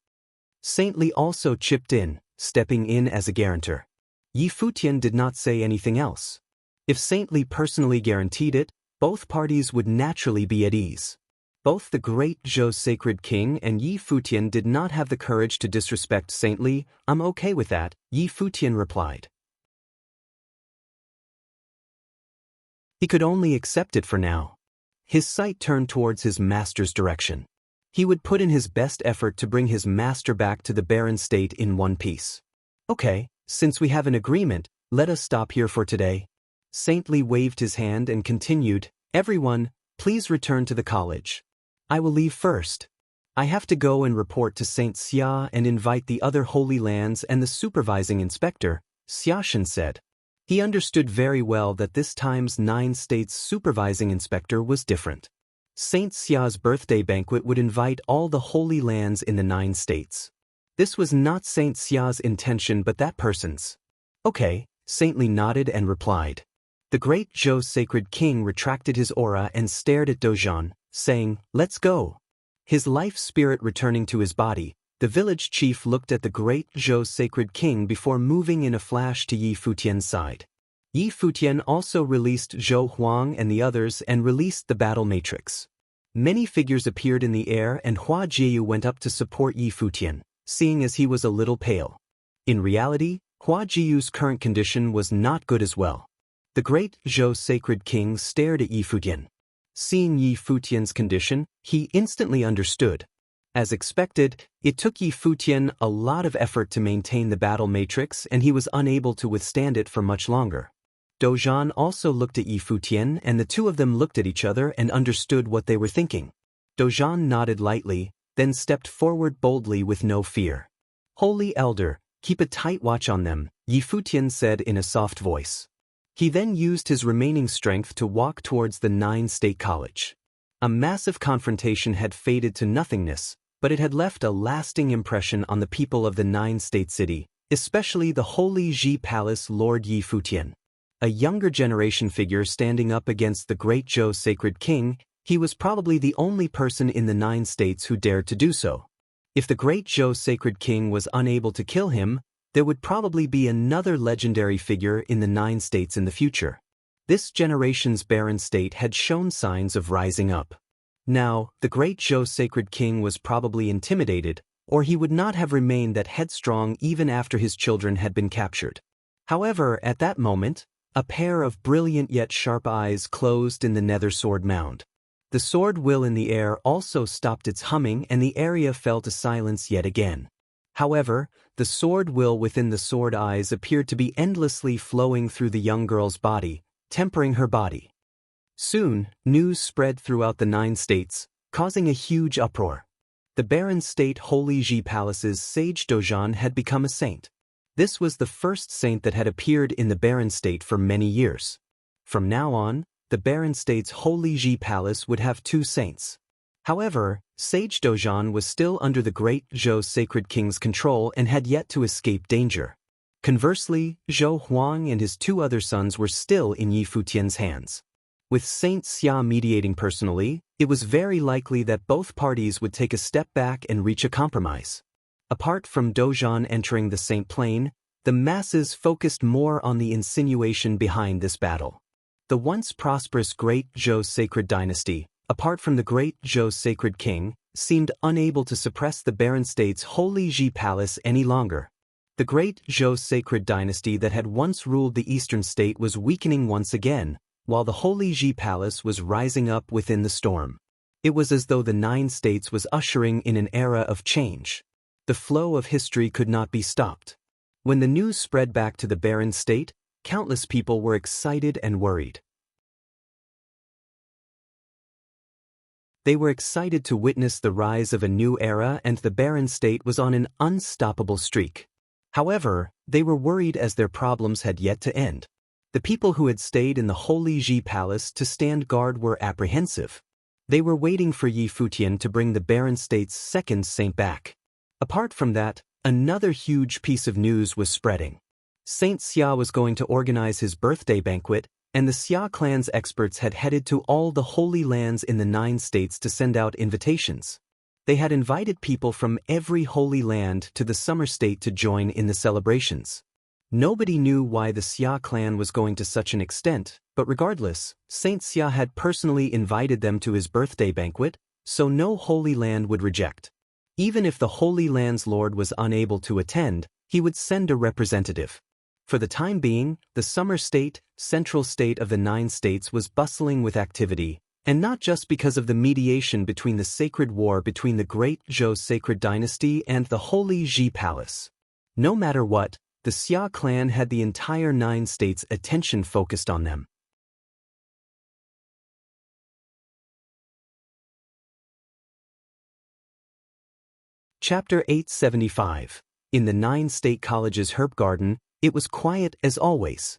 Saint Li also chipped in, stepping in as a guarantor. Yi Futian did not say anything else. If Saint Li personally guaranteed it, both parties would naturally be at ease. Both the great Zhou sacred king and Yi Futian did not have the courage to disrespect saintly. "I'm okay with that," Yi Futian replied. He could only accept it for now. His sight turned towards his master's direction. He would put in his best effort to bring his master back to the barren state in one piece. "Okay, since we have an agreement, let us stop here for today." Saintly waved his hand and continued, "Everyone, please return to the college. I will leave first. I have to go and report to Saint Xia and invite the other Holy Lands and the supervising inspector," Xiashan said. He understood very well that this time's 9 states supervising inspector was different. Saint Xia's birthday banquet would invite all the Holy Lands in the 9 states. This was not Saint Xia's intention but that person's. "Okay," Saintly nodded and replied. The great Zhou sacred king retracted his aura and stared at Dozhan, saying, "Let's go." His life spirit returning to his body, the village chief looked at the great Zhou sacred king before moving in a flash to Yi Futian's side. Yi Futian also released Zhou Huang and the others and released the battle matrix. Many figures appeared in the air and Hua Jiu went up to support Yi Futian, seeing as he was a little pale. In reality, Hua Jiu's current condition was not good as well. The great Zhou sacred king stared at Yi Futian. Seeing Yi Futian's condition, he instantly understood. As expected, it took Yi Futian a lot of effort to maintain the battle matrix and he was unable to withstand it for much longer. Dozhan also looked at Yi Futian and the two of them looked at each other and understood what they were thinking. Dozhan nodded lightly, then stepped forward boldly with no fear. "Holy Elder, keep a tight watch on them," Yi Futian said in a soft voice. He then used his remaining strength to walk towards the 9-state college. A massive confrontation had faded to nothingness, but it had left a lasting impression on the people of the 9-state city, especially the Holy Ji Palace Lord Yi Futian. A younger generation figure standing up against the great Zhou sacred king, he was probably the only person in the 9 states who dared to do so. If the great Zhou sacred king was unable to kill him, there would probably be another legendary figure in the 9 states in the future. This generation's barren state had shown signs of rising up. Now, the great Zhou sacred king was probably intimidated, or he would not have remained that headstrong even after his children had been captured. However, at that moment, a pair of brilliant yet sharp eyes closed in the nether sword mound. The sword wheel in the air also stopped its humming and the area fell to silence yet again. However, the sword will within the sword eyes appeared to be endlessly flowing through the young girl's body, tempering her body. Soon, news spread throughout the 9 states, causing a huge uproar. The barren state Holy Ji Palace's sage Dozhan had become a saint. This was the first saint that had appeared in the barren state for many years. From now on, the barren state's Holy Ji Palace would have 2 saints. However, Sage Dozhan was still under the great Zhou sacred king's control and had yet to escape danger. Conversely, Zhou Huang and his 2 other sons were still in Yi Futian's hands. With Saint Xia mediating personally, it was very likely that both parties would take a step back and reach a compromise. Apart from Dozhan entering the Saint Plane, the masses focused more on the insinuation behind this battle. The once prosperous great Zhou sacred dynasty, apart from the great Zhou sacred king, seemed unable to suppress the barren state's Holy Ji Palace any longer. The great Zhou sacred dynasty that had once ruled the eastern state was weakening once again, while the Holy Ji Palace was rising up within the storm. It was as though the 9 states was ushering in an era of change. The flow of history could not be stopped. When the news spread back to the barren state, countless people were excited and worried. They were excited to witness the rise of a new era and the barren state was on an unstoppable streak. However, they were worried as their problems had yet to end. The people who had stayed in the Holy Ji Palace to stand guard were apprehensive. They were waiting for Yi Futian to bring the barren state's second saint back. Apart from that, another huge piece of news was spreading. Saint Xia was going to organize his birthday banquet, and the Xia clan's experts had headed to all the holy lands in the 9 states to send out invitations. They had invited people from every holy land to the summer state to join in the celebrations. Nobody knew why the Xia clan was going to such an extent, but regardless, Saint Xia had personally invited them to his birthday banquet, so no Holy Land would reject. Even if the Holy Land's Lord was unable to attend, he would send a representative. For the time being, the summer state, central state of the 9 states was bustling with activity, and not just because of the mediation between the sacred war between the great Zhou sacred dynasty and the Holy Ji Palace. No matter what, the Xia clan had the entire 9 states' attention focused on them. Chapter 875. In the 9 state colleges' herb garden, it was quiet as always.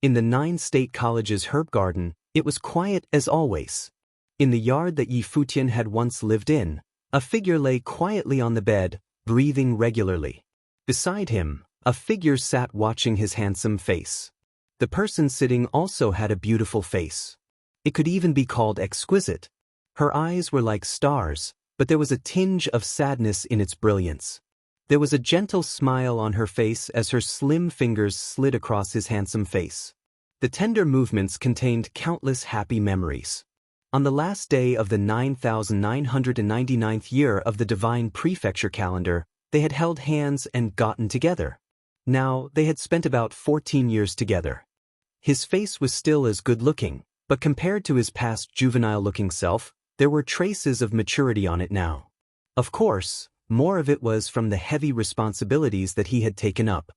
In the 9 state colleges' herb garden, it was quiet as always. In the yard that Yi Futian had once lived in, a figure lay quietly on the bed, breathing regularly. Beside him, a figure sat watching his handsome face. The person sitting also had a beautiful face. It could even be called exquisite. Her eyes were like stars, but there was a tinge of sadness in its brilliance. There was a gentle smile on her face as her slim fingers slid across his handsome face. The tender movements contained countless happy memories. On the last day of the 9,999th year of the divine prefecture calendar, they had held hands and gotten together. Now, they had spent about 14 years together. His face was still as good-looking, but compared to his past juvenile-looking self, there were traces of maturity on it now. Of course, more of it was from the heavy responsibilities that he had taken up.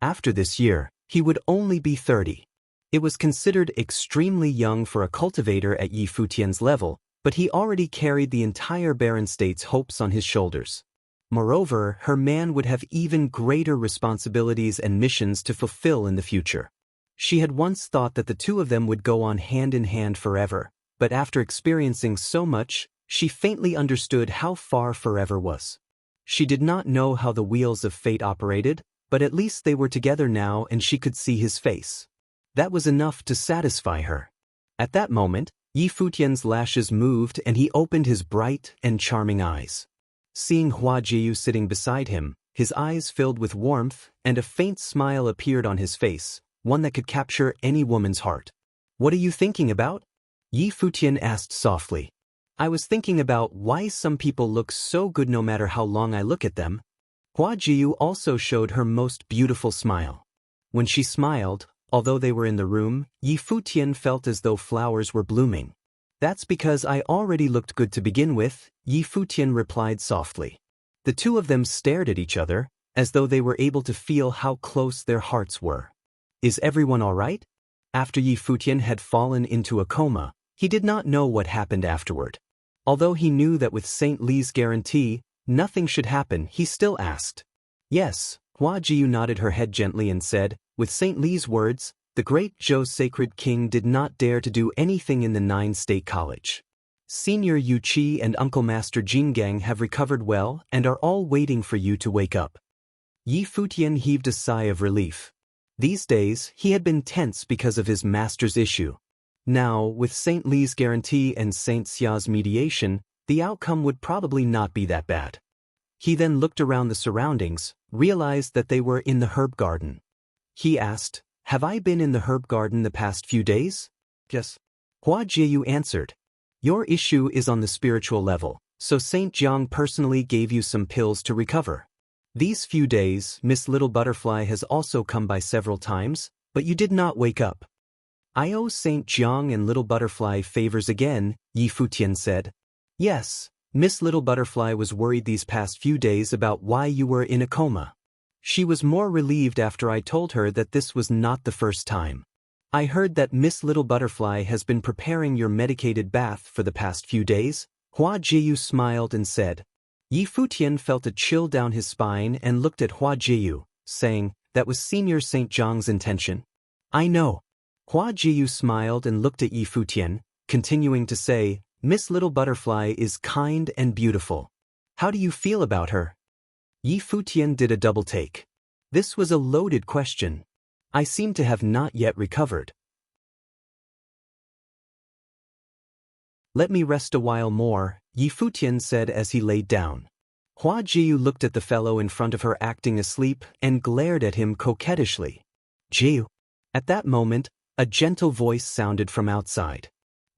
After this year, he would only be 30. It was considered extremely young for a cultivator at Yi Futian's level, but he already carried the entire Baron State's hopes on his shoulders. Moreover, her man would have even greater responsibilities and missions to fulfill in the future. She had once thought that the two of them would go on hand in hand forever, but after experiencing so much, she faintly understood how far forever was. She did not know how the wheels of fate operated, but at least they were together now and she could see his face. That was enough to satisfy her. At that moment, Yi Futian's lashes moved and he opened his bright and charming eyes. Seeing Hua Jiyu sitting beside him, his eyes filled with warmth and a faint smile appeared on his face, one that could capture any woman's heart. "What are you thinking about?" Yi Futian asked softly. "I was thinking about why some people look so good no matter how long I look at them." Hua Jiyu also showed her most beautiful smile. When she smiled, although they were in the room, Yi Futian felt as though flowers were blooming. "That's because I already looked good to begin with," Yi Futian replied softly. The two of them stared at each other, as though they were able to feel how close their hearts were. "Is everyone all right?" After Yi Futian had fallen into a coma, he did not know what happened afterward. Although he knew that with Saint Li's guarantee, nothing should happen, he still asked. "Yes," Hua Jiyu nodded her head gently and said, "With Saint Li's words, the great Zhou sacred king did not dare to do anything in the 9-state college. Senior Yu Qi and Uncle Master Jinggang have recovered well and are all waiting for you to wake up." Yi Futian heaved a sigh of relief. These days, he had been tense because of his master's issue. Now, with Saint Li's guarantee and Saint Xia's mediation, the outcome would probably not be that bad. He then looked around the surroundings, realized that they were in the herb garden. He asked, "Have I been in the herb garden the past few days?" "Yes." Hua Jiyu answered. "Your issue is on the spiritual level, so Saint Jiang personally gave you some pills to recover. These few days, Miss Little Butterfly has also come by several times, but you did not wake up." "I owe Saint Jiang and Little Butterfly favors again," Yi Futian said. "Yes, Miss Little Butterfly was worried these past few days about why you were in a coma. She was more relieved after I told her that this was not the first time. I heard that Miss Little Butterfly has been preparing your medicated bath for the past few days." Hua Jiyu smiled and said. Yi Futian felt a chill down his spine and looked at Hua Jiyu, saying, "That was Senior Saint Jiang's intention." "I know." Hua Jiyu smiled and looked at Yi Futian, continuing to say, "Miss Little Butterfly is kind and beautiful. How do you feel about her?" Yi Futian did a double take. This was a loaded question. "I seem to have not yet recovered. Let me rest a while more," Yi Futian said as he laid down. Hua Jiyu looked at the fellow in front of her acting asleep and glared at him coquettishly. "Jiyu." At that moment, a gentle voice sounded from outside.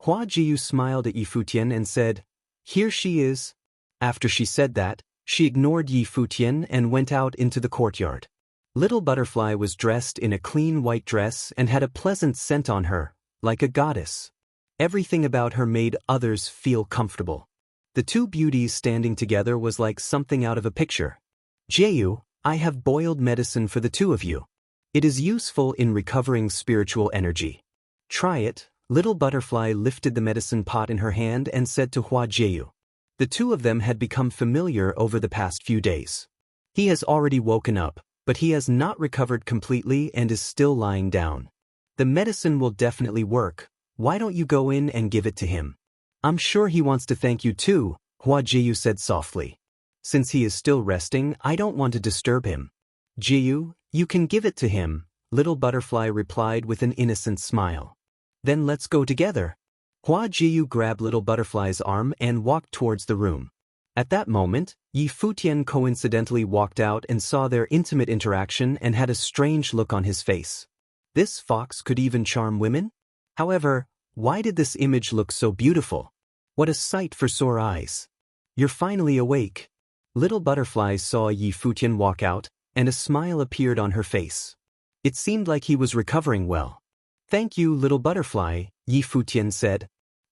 Hua Jiyu smiled at Yi Futian and said, Here she is. After she said that, she ignored Yi Futian and went out into the courtyard. Little Butterfly was dressed in a clean white dress and had a pleasant scent on her, like a goddess. Everything about her made others feel comfortable. The two beauties standing together was like something out of a picture. Jeyu, I have boiled medicine for the two of you. It is useful in recovering spiritual energy. Try it. Little Butterfly lifted the medicine pot in her hand and said to Hua Jeyu. The two of them had become familiar over the past few days. He has already woken up, but he has not recovered completely and is still lying down. The medicine will definitely work. Why don't you go in and give it to him? I'm sure he wants to thank you too, Hua Jeyu said softly. Since he is still resting, I don't want to disturb him. Jeyu, you can give it to him, Little Butterfly replied with an innocent smile. Then let's go together. Hua Jeyu grabbed Little Butterfly's arm and walked towards the room. At that moment, Yi Futian coincidentally walked out and saw their intimate interaction and had a strange look on his face. This fox could even charm women? However, why did this image look so beautiful? What a sight for sore eyes. You're finally awake. Little Butterfly saw Yi Futian walk out, and a smile appeared on her face. It seemed like he was recovering well. Thank you, Little Butterfly, Yi Futian said.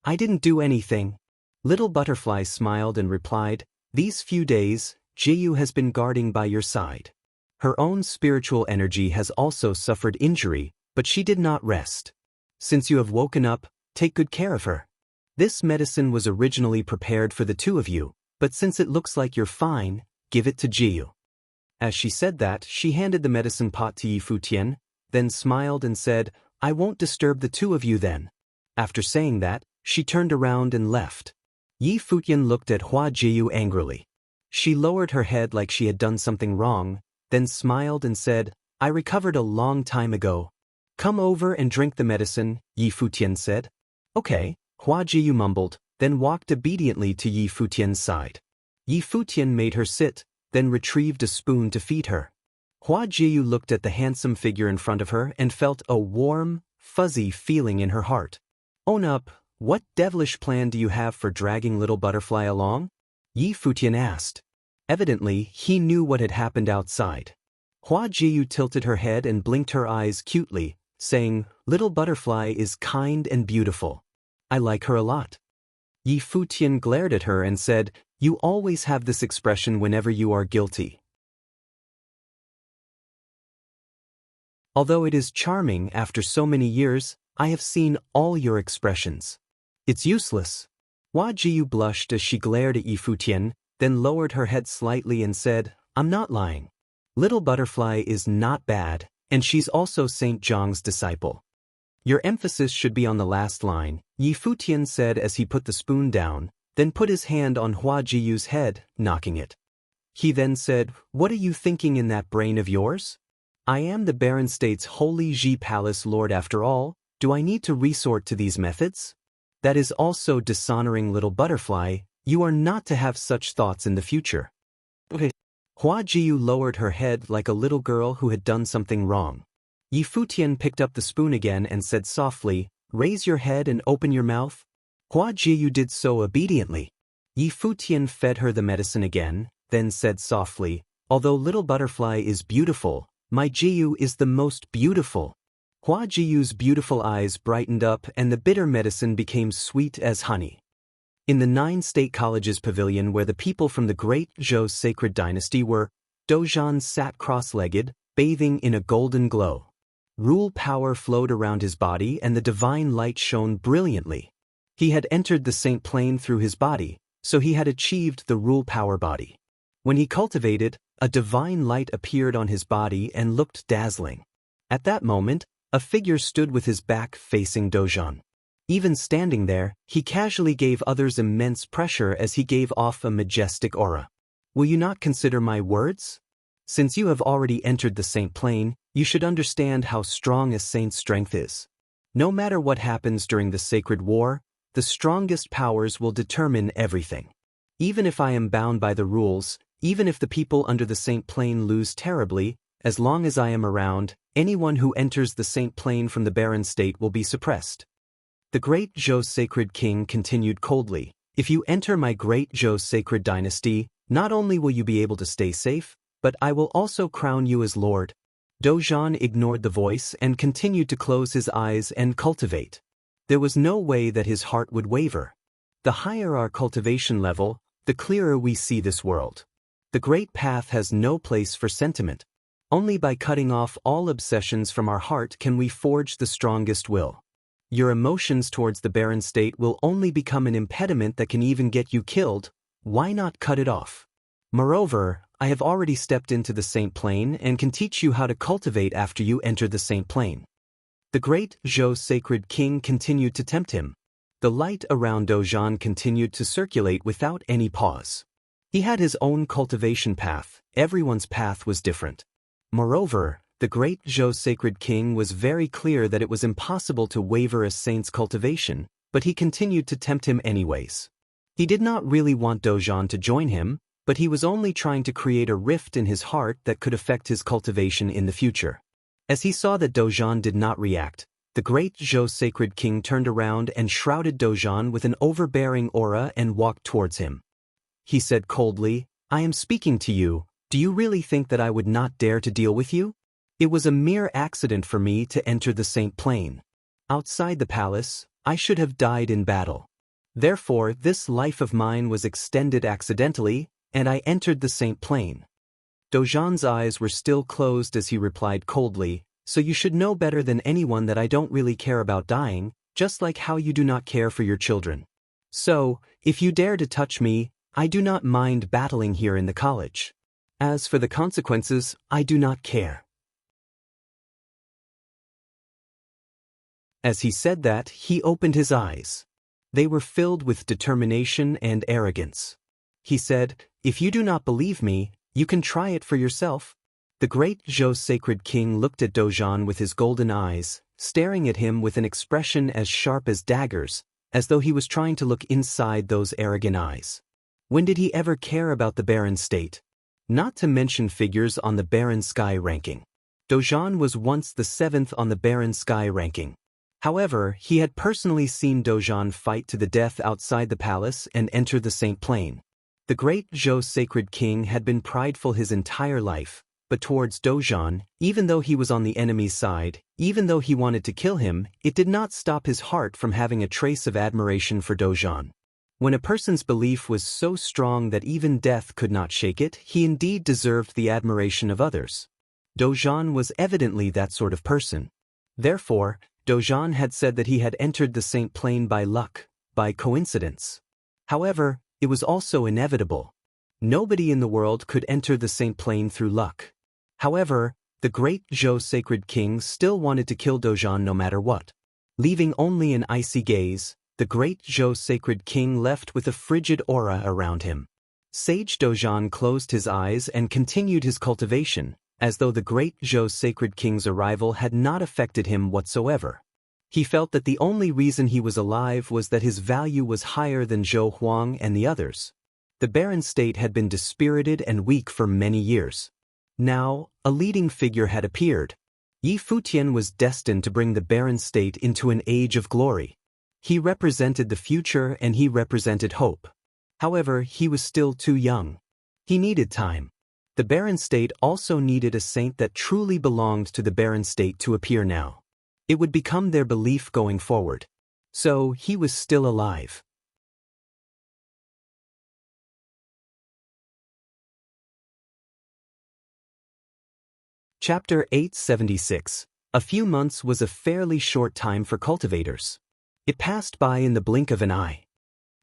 I didn't do anything. Little Butterfly smiled and replied, these few days, Jeyu has been guarding by your side. Her own spiritual energy has also suffered injury, but she did not rest. Since you have woken up, take good care of her. This medicine was originally prepared for the two of you, but since it looks like you're fine, give it to Jeyu. As she said that, she handed the medicine pot to Yi Futian, then smiled and said, I won't disturb the two of you then. After saying that, she turned around and left. Yi Futian looked at Hua Jeyu angrily. She lowered her head like she had done something wrong, then smiled and said, I recovered a long time ago. Come over and drink the medicine, Yi Futian said. Okay, Hua Jeyu mumbled, then walked obediently to Yi Futian's side. Yi Futian made her sit, then retrieved a spoon to feed her. Hua Jeyu looked at the handsome figure in front of her and felt a warm, fuzzy feeling in her heart. Own up, what devilish plan do you have for dragging Little Butterfly along? Yi Futian asked. Evidently, he knew what had happened outside. Hua Jeyu tilted her head and blinked her eyes cutely, saying, Little Butterfly is kind and beautiful. I like her a lot. Yi Futian glared at her and said, You always have this expression whenever you are guilty. Although it is charming after so many years, I have seen all your expressions. It's useless. Hua Jeyu blushed as she glared at Yi Futian, then lowered her head slightly and said, I'm not lying. Little Butterfly is not bad, and she's also Saint Zhang's disciple. Your emphasis should be on the last line, Yi Futian said as he put the spoon down, then put his hand on Hua Jiyu's head, knocking it. He then said, What are you thinking in that brain of yours? I am the Baron State's Holy Ji Palace Lord after all. Do I need to resort to these methods? That is also dishonoring Little Butterfly. You are not to have such thoughts in the future. Okay. Hua Jiyu lowered her head like a little girl who had done something wrong. Yi Futian picked up the spoon again and said softly, Raise your head and open your mouth. Hua Jiyu did so obediently. Yi Futian fed her the medicine again, then said softly, Although Little Butterfly is beautiful, my Jiyu is the most beautiful. Hua Jiyu's beautiful eyes brightened up and the bitter medicine became sweet as honey. In the 9 State Colleges pavilion where the people from the great Zhou sacred dynasty were, Dozhan sat cross-legged, bathing in a golden glow. Rule power flowed around his body and the divine light shone brilliantly. He had entered the saint plane through his body, so he had achieved the rule power body. When he cultivated, a divine light appeared on his body and looked dazzling. At that moment, a figure stood with his back facing Dozhan. Even standing there, he casually gave others immense pressure as he gave off a majestic aura. Will you not consider my words? Since you have already entered the saint plane, you should understand how strong a saint's strength is. No matter what happens during the sacred war, the strongest powers will determine everything. Even if I am bound by the rules, even if the people under the saint plane lose terribly, as long as I am around, anyone who enters the saint plane from the barren state will be suppressed. The great Zhou sacred king continued coldly, If you enter my great Zhou sacred dynasty, not only will you be able to stay safe, but I will also crown you as Lord. Dojan ignored the voice and continued to close his eyes and cultivate. There was no way that his heart would waver. The higher our cultivation level, the clearer we see this world. The great path has no place for sentiment. Only by cutting off all obsessions from our heart can we forge the strongest will. Your emotions towards the barren state will only become an impediment that can even get you killed. Why not cut it off? Moreover, I have already stepped into the Saint Plane and can teach you how to cultivate after you enter the Saint Plane. The great Zhou sacred king continued to tempt him. The light around Dojan continued to circulate without any pause. He had his own cultivation path. Everyone's path was different. Moreover, the great Zhou sacred king was very clear that it was impossible to waver a saint's cultivation, but he continued to tempt him anyways. He did not really want Dojan to join him, but he was only trying to create a rift in his heart that could affect his cultivation in the future. As he saw that Dojan did not react, the great Zhou sacred king turned around and shrouded Dojan with an overbearing aura and walked towards him. He said coldly, "I am speaking to you. Do you really think that I would not dare to deal with you? It was a mere accident for me to enter the Saint Plane. Outside the palace, I should have died in battle. Therefore, this life of mine was extended accidentally, and I entered the Saint Plane." Dojan's eyes were still closed as he replied coldly, "So you should know better than anyone that I don't really care about dying, just like how you do not care for your children. So, if you dare to touch me, I do not mind battling here in the college. As for the consequences, I do not care." As he said that, he opened his eyes. They were filled with determination and arrogance. He said, "If you do not believe me, you can try it for yourself." The great Zhou sacred king looked at Dojan with his golden eyes, staring at him with an expression as sharp as daggers, as though he was trying to look inside those arrogant eyes. When did he ever care about the barren state? Not to mention figures on the barren sky ranking. Dojan was once the 7th on the barren sky ranking. However, he had personally seen Dojan fight to the death outside the palace and enter the Saint Plane. The great Zhou sacred king had been prideful his entire life, but towards Dojan, even though he was on the enemy's side, even though he wanted to kill him, it did not stop his heart from having a trace of admiration for Dojan. When a person's belief was so strong that even death could not shake it, he indeed deserved the admiration of others. Dojan was evidently that sort of person. Therefore, Dojan had said that he had entered the Saint Plane by luck, by coincidence. However, it was also inevitable. Nobody in the world could enter the Saint Plane through luck. However, the great Zhou sacred king still wanted to kill Dojan no matter what. Leaving only an icy gaze, the great Zhou sacred king left with a frigid aura around him. Sage Dojan closed his eyes and continued his cultivation, as though the great Zhou sacred king's arrival had not affected him whatsoever. He felt that the only reason he was alive was that his value was higher than Zhou Huang and the others. The barren state had been dispirited and weak for many years. Now, a leading figure had appeared. Futian was destined to bring the barren state into an age of glory. He represented the future and he represented hope. However, he was still too young. He needed time. The barren state also needed a saint that truly belonged to the barren state to appear now. It would become their belief going forward. So, he was still alive. Chapter 876. A few months was a fairly short time for cultivators. It passed by in the blink of an eye.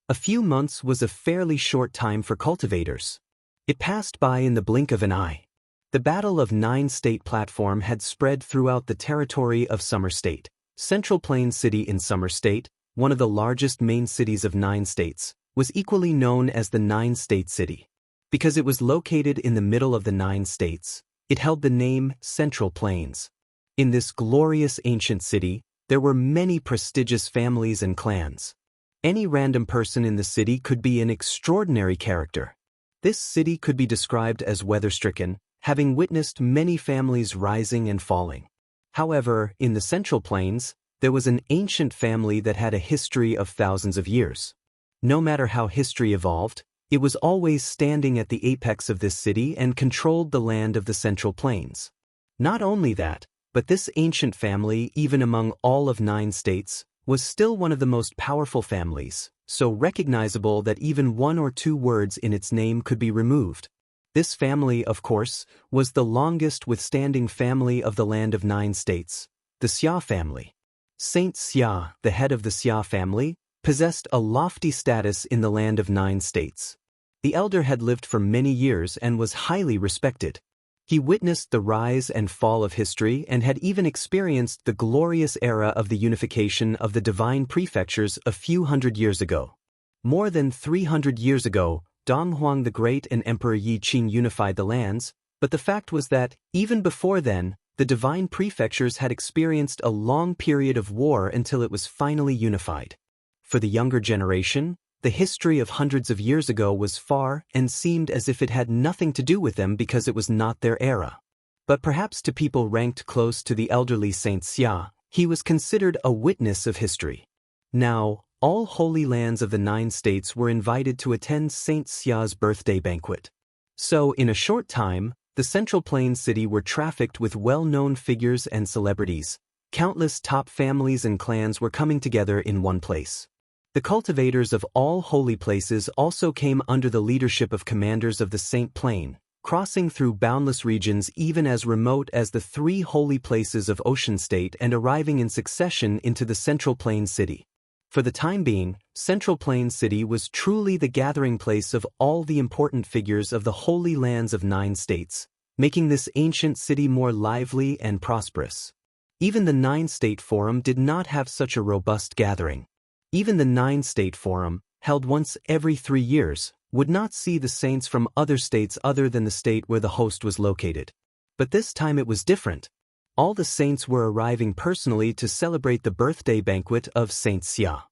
A few months was a fairly short time for cultivators. It passed by in the blink of an eye. The Battle of Nine State platform had spread throughout the territory of Summer State. Central Plain City in Summer State, one of the largest main cities of 9 states, was equally known as the Nine-State City. Because it was located in the middle of the 9 states, it held the name Central Plains. In this glorious ancient city, there were many prestigious families and clans. Any random person in the city could be an extraordinary character. This city could be described as weather-stricken, having witnessed many families rising and falling. However, in the Central Plains, there was an ancient family that had a history of thousands of years. No matter how history evolved, it was always standing at the apex of this city and controlled the land of the Central Plains. Not only that, but this ancient family, even among all of 9 states, was still one of the most powerful families, so recognizable that even 1 or 2 words in its name could be removed. This family, of course, was the longest withstanding family of the land of 9 states, the Xia family. Saint Xia, the head of the Xia family, possessed a lofty status in the land of 9 states. The elder had lived for many years and was highly respected. He witnessed the rise and fall of history and had even experienced the glorious era of the unification of the divine prefectures a few hundred years ago. More than 300 years ago, Dong Huang the Great and Emperor Yi Qing unified the lands, but the fact was that, even before then, the divine prefectures had experienced a long period of war until it was finally unified. For the younger generation, the history of hundreds of years ago was far and seemed as if it had nothing to do with them because it was not their era. But perhaps to people ranked close to the elderly Saint Xia, he was considered a witness of history. Now, all holy lands of the 9 states were invited to attend Saint Xia's birthday banquet. So, in a short time, the Central Plains city were trafficked with well-known figures and celebrities. Countless top families and clans were coming together in one place. The cultivators of all holy places also came under the leadership of commanders of the Saint Plain, crossing through boundless regions even as remote as the 3 holy places of Ocean State and arriving in succession into the Central Plains city. For the time being, Central Plains city was truly the gathering place of all the important figures of the holy lands of 9 states, making this ancient city more lively and prosperous. Even the 9-state forum did not have such a robust gathering. Even the 9-state forum, held once every 3 years, would not see the saints from other states other than the state where the host was located. But this time it was different. All the saints were arriving personally to celebrate the birthday banquet of Saint Xia.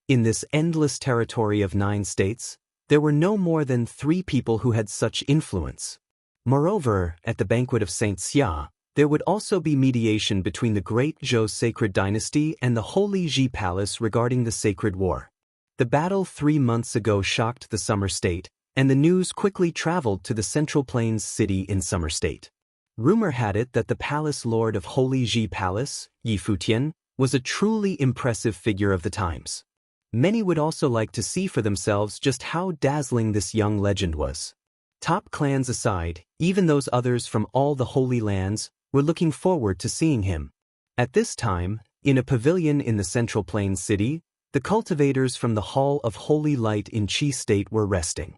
In this endless territory of 9 states, there were no more than 3 people who had such influence. Moreover, at the banquet of Saint Xia, there would also be mediation between the great Zhou sacred dynasty and the Holy Ji Palace regarding the sacred war. The battle 3 months ago shocked the Summer State, and the news quickly traveled to the Central Plains city in Summer State. Rumor had it that the palace lord of Holy Ji Palace, Yi Futian, was a truly impressive figure of the times. Many would also like to see for themselves just how dazzling this young legend was. Top clans aside, even those others from all the holy lands were looking forward to seeing him. At this time, in a pavilion in the Central Plains city, the cultivators from the Hall of Holy Light in Qi State were resting.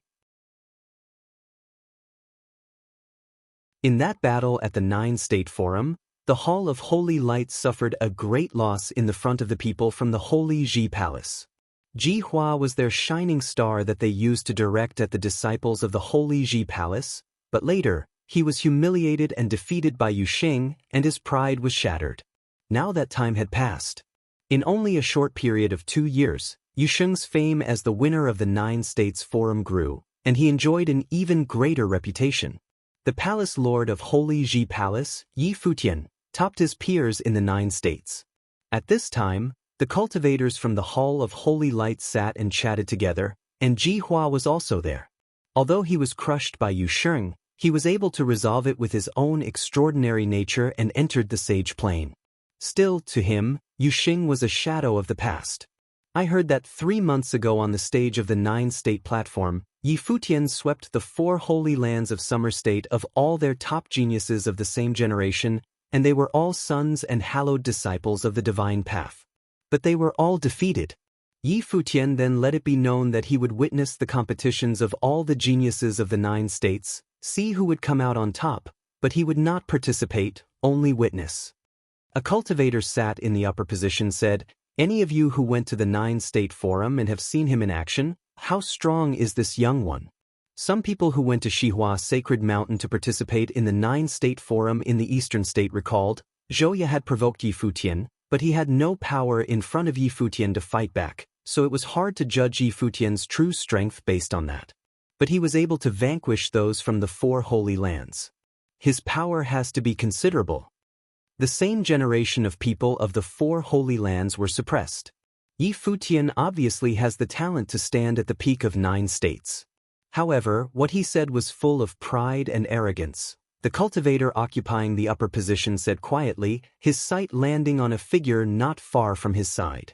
In that battle at the 9-state forum, the Hall of Holy Light suffered a great loss in the front of the people from the Holy Ji Palace. Ji Hua was their shining star that they used to direct at the disciples of the Holy Ji Palace, but later, he was humiliated and defeated by Yu Xing, and his pride was shattered. Now that time had passed. In only a short period of 2 years, Yu Xing's fame as the winner of the 9 states forum grew, and he enjoyed an even greater reputation. The palace lord of Holy Ji Palace, Yi Futian, topped his peers in the 9 states. At this time, the cultivators from the Hall of Holy Light sat and chatted together, and Ji Hua was also there. Although he was crushed by Yu Xing, he was able to resolve it with his own extraordinary nature and entered the sage plane. Still, to him, Yu Xing was a shadow of the past. I heard that 3 months ago on the stage of the 9-state platform, Yi Futian swept the 4 holy lands of Summer State of all their top geniuses of the same generation, and they were all sons and hallowed disciples of the divine path. But they were all defeated. Yi Futian then let it be known that he would witness the competitions of all the geniuses of the 9 states, see who would come out on top, but he would not participate, only witness. A cultivator sat in the upper position said, "Any of you who went to the 9-state forum and have seen him in action, how strong is this young one?" Some people who went to Shihua Sacred Mountain to participate in the 9-state forum in the eastern state recalled, Zhouya had provoked Yi Futian, but he had no power in front of Yi Futian to fight back, so it was hard to judge Yi Futian's true strength based on that. But he was able to vanquish those from the 4 holy lands. His power has to be considerable. The same generation of people of the 4 holy lands were suppressed. Yi Futian obviously has the talent to stand at the peak of 9 states. However, what he said was full of pride and arrogance. The cultivator occupying the upper position said quietly, his sight landing on a figure not far from his side.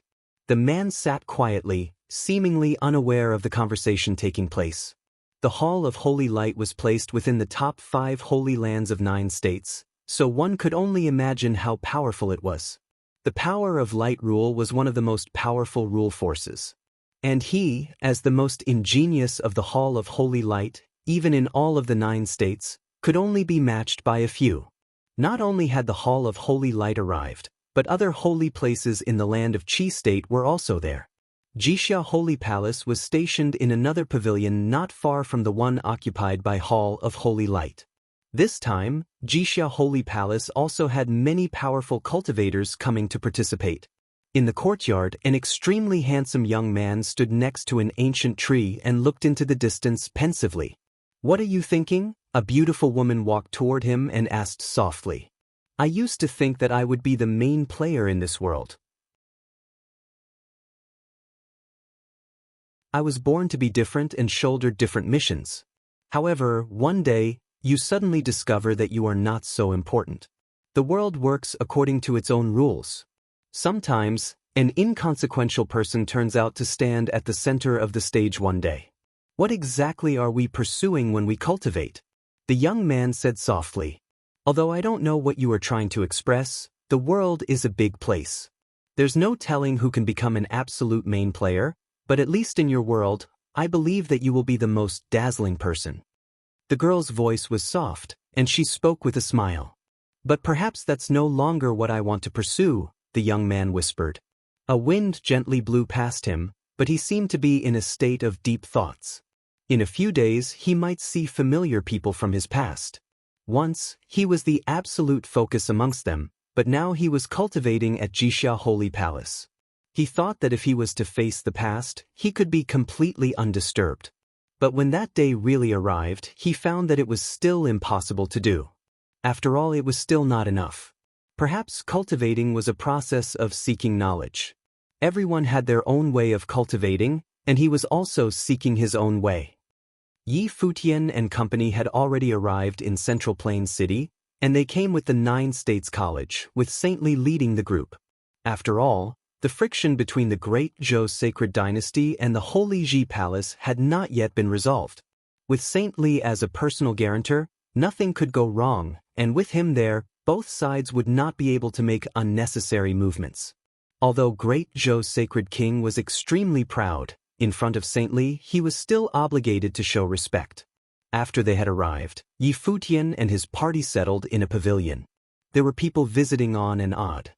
The man sat quietly, seemingly unaware of the conversation taking place. The Hall of Holy Light was placed within the top 5 holy lands of 9 states, so one could only imagine how powerful it was. The power of light rule was one of the most powerful rule forces. And he, as the most ingenious of the Hall of Holy Light, even in all of the 9 states, could only be matched by a few. Not only had the Hall of Holy Light arrived, but other holy places in the land of Qi State were also there. Jixia Holy Palace was stationed in another pavilion not far from the one occupied by Hall of Holy Light. This time, Jixia Holy Palace also had many powerful cultivators coming to participate. In the courtyard, an extremely handsome young man stood next to an ancient tree and looked into the distance pensively. "What are you thinking?" A beautiful woman walked toward him and asked softly. "I used to think that I would be the main player in this world. I was born to be different and shouldered different missions. However, one day, you suddenly discover that you are not so important. The world works according to its own rules. Sometimes, an inconsequential person turns out to stand at the center of the stage one day. What exactly are we pursuing when we cultivate?" The young man said softly. "Although I don't know what you are trying to express, the world is a big place. There's no telling who can become an absolute main player, but at least in your world, I believe that you will be the most dazzling person." The girl's voice was soft, and she spoke with a smile. "But perhaps that's no longer what I want to pursue," the young man whispered. A wind gently blew past him, but he seemed to be in a state of deep thoughts. In a few days, he might see familiar people from his past. Once, he was the absolute focus amongst them, but now he was cultivating at Jixia Holy Palace. He thought that if he was to face the past, he could be completely undisturbed. But when that day really arrived, he found that it was still impossible to do. After all, it was still not enough. Perhaps cultivating was a process of seeking knowledge. Everyone had their own way of cultivating, and he was also seeking his own way. Yi Futian and company had already arrived in Central Plains City, and they came with the 9 States College, with Saint Li leading the group. After all, the friction between the Great Zhou Sacred Dynasty and the Holy Ji Palace had not yet been resolved. With Saint Li as a personal guarantor, nothing could go wrong, and with him there, both sides would not be able to make unnecessary movements. Although Great Zhou Sacred King was extremely proud, in front of Saint Li, he was still obligated to show respect. After they had arrived, Yi Futian and his party settled in a pavilion. There were people visiting on and odd.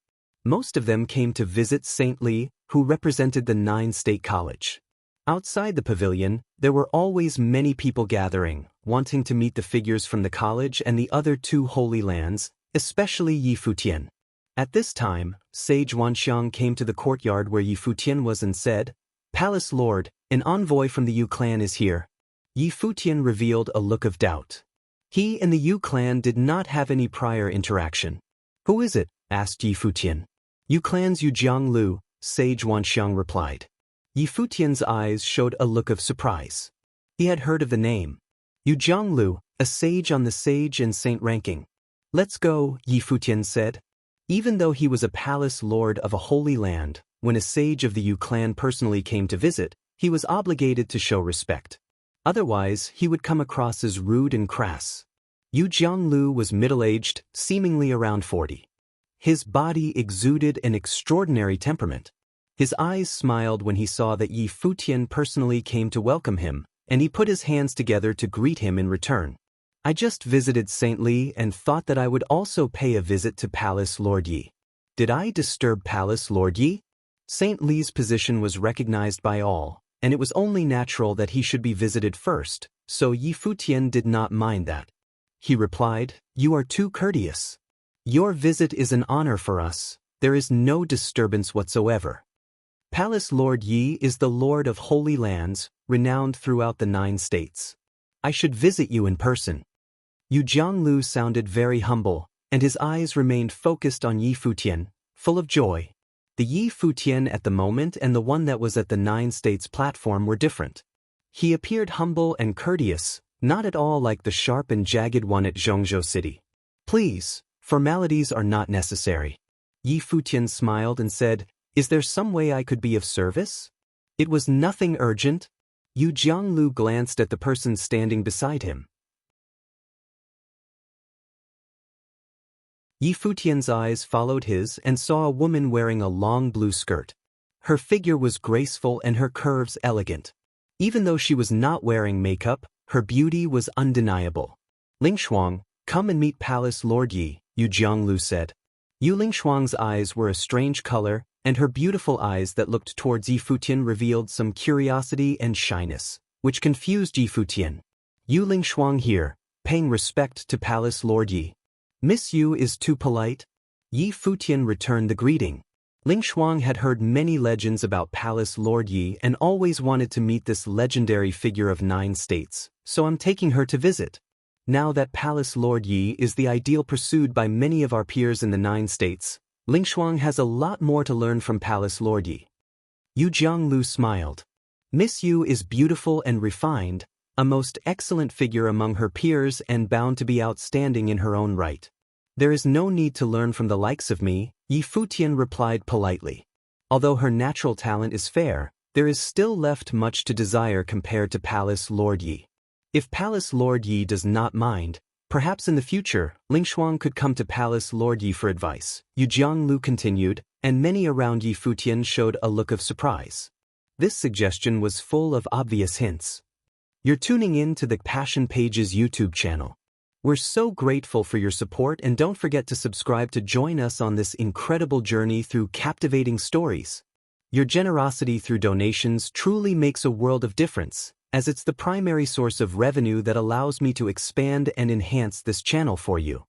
Most of them came to visit Saint Li, who represented the 9 State College. Outside the pavilion, there were always many people gathering, wanting to meet the figures from the college and the other 2 holy lands, especially Yi Futian. At this time, Sage Wanxiang came to the courtyard where Yi Futian was and said, "Palace Lord, an envoy from the Yu clan is here." Yi Futian revealed a look of doubt. He and the Yu clan did not have any prior interaction. "Who is it?" asked Yi Futian. "Yu clan's Yu Jianglu," Sage Wanxiang replied. Yi Futian's eyes showed a look of surprise. He had heard of the name. Yu Jianglu, a sage on the sage and saint ranking. "Let's go," Yi Futian said. Even though he was a palace lord of a holy land, when a sage of the Yu clan personally came to visit, he was obligated to show respect. Otherwise, he would come across as rude and crass. Yu Jianglu was middle-aged, seemingly around 40. His body exuded an extraordinary temperament. His eyes smiled when he saw that Yi Futian personally came to welcome him, and he put his hands together to greet him in return. "I just visited Saint Li and thought that I would also pay a visit to Palace Lord Yi. Did I disturb Palace Lord Yi?" Saint Li's position was recognized by all, and it was only natural that he should be visited first, so Yi Futian did not mind that. He replied, "You are too courteous. Your visit is an honor for us. There is no disturbance whatsoever. Palace Lord Yi is the Lord of Holy Lands, renowned throughout the 9 states. I should visit you in person." Yu Jianglu sounded very humble, and his eyes remained focused on Yi Futian, full of joy. The Yi Futian at the moment and the one that was at the 9 States platform were different. He appeared humble and courteous, not at all like the sharp and jagged one at Zhongzhou City. Please, formalities are not necessary. Yi Futian smiled and said, "Is there some way I could be of service?" It was nothing urgent. Yu Jianglu glanced at the person standing beside him. Yi Futian's eyes followed his and saw a woman wearing a long blue skirt. Her figure was graceful and her curves elegant. Even though she was not wearing makeup, her beauty was undeniable. "Lingshuang, come and meet Palace Lord Yi," Yu Jianglu said. Yu Lingshuang's eyes were a strange color, and her beautiful eyes that looked towards Yi Futian revealed some curiosity and shyness, which confused Yi Futian. "Yu Lingshuang here, paying respect to Palace Lord Yi. Miss Yu is too polite?" Yi Futian returned the greeting. Lingshuang had heard many legends about Palace Lord Yi and always wanted to meet this legendary figure of 9 States, so I'm taking her to visit. Now that Palace Lord Yi is the ideal pursued by many of our peers in the 9 States, Lingshuang has a lot more to learn from Palace Lord Yi. Yu Jianglu smiled. Miss Yu is beautiful and refined, a most excellent figure among her peers and bound to be outstanding in her own right. There is no need to learn from the likes of me, Yi Futian replied politely. Although her natural talent is fair, there is still left much to desire compared to Palace Lord Yi. If Palace Lord Yi does not mind, perhaps in the future, Lingshuang could come to Palace Lord Yi for advice, Yu Jianglu continued, and many around Yi Futian showed a look of surprise. This suggestion was full of obvious hints. You're tuning in to the Passion Pages YouTube channel. We're so grateful for your support, and don't forget to subscribe to join us on this incredible journey through captivating stories. Your generosity through donations truly makes a world of difference, as it's the primary source of revenue that allows me to expand and enhance this channel for you.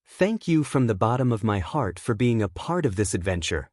Thank you from the bottom of my heart for being a part of this adventure.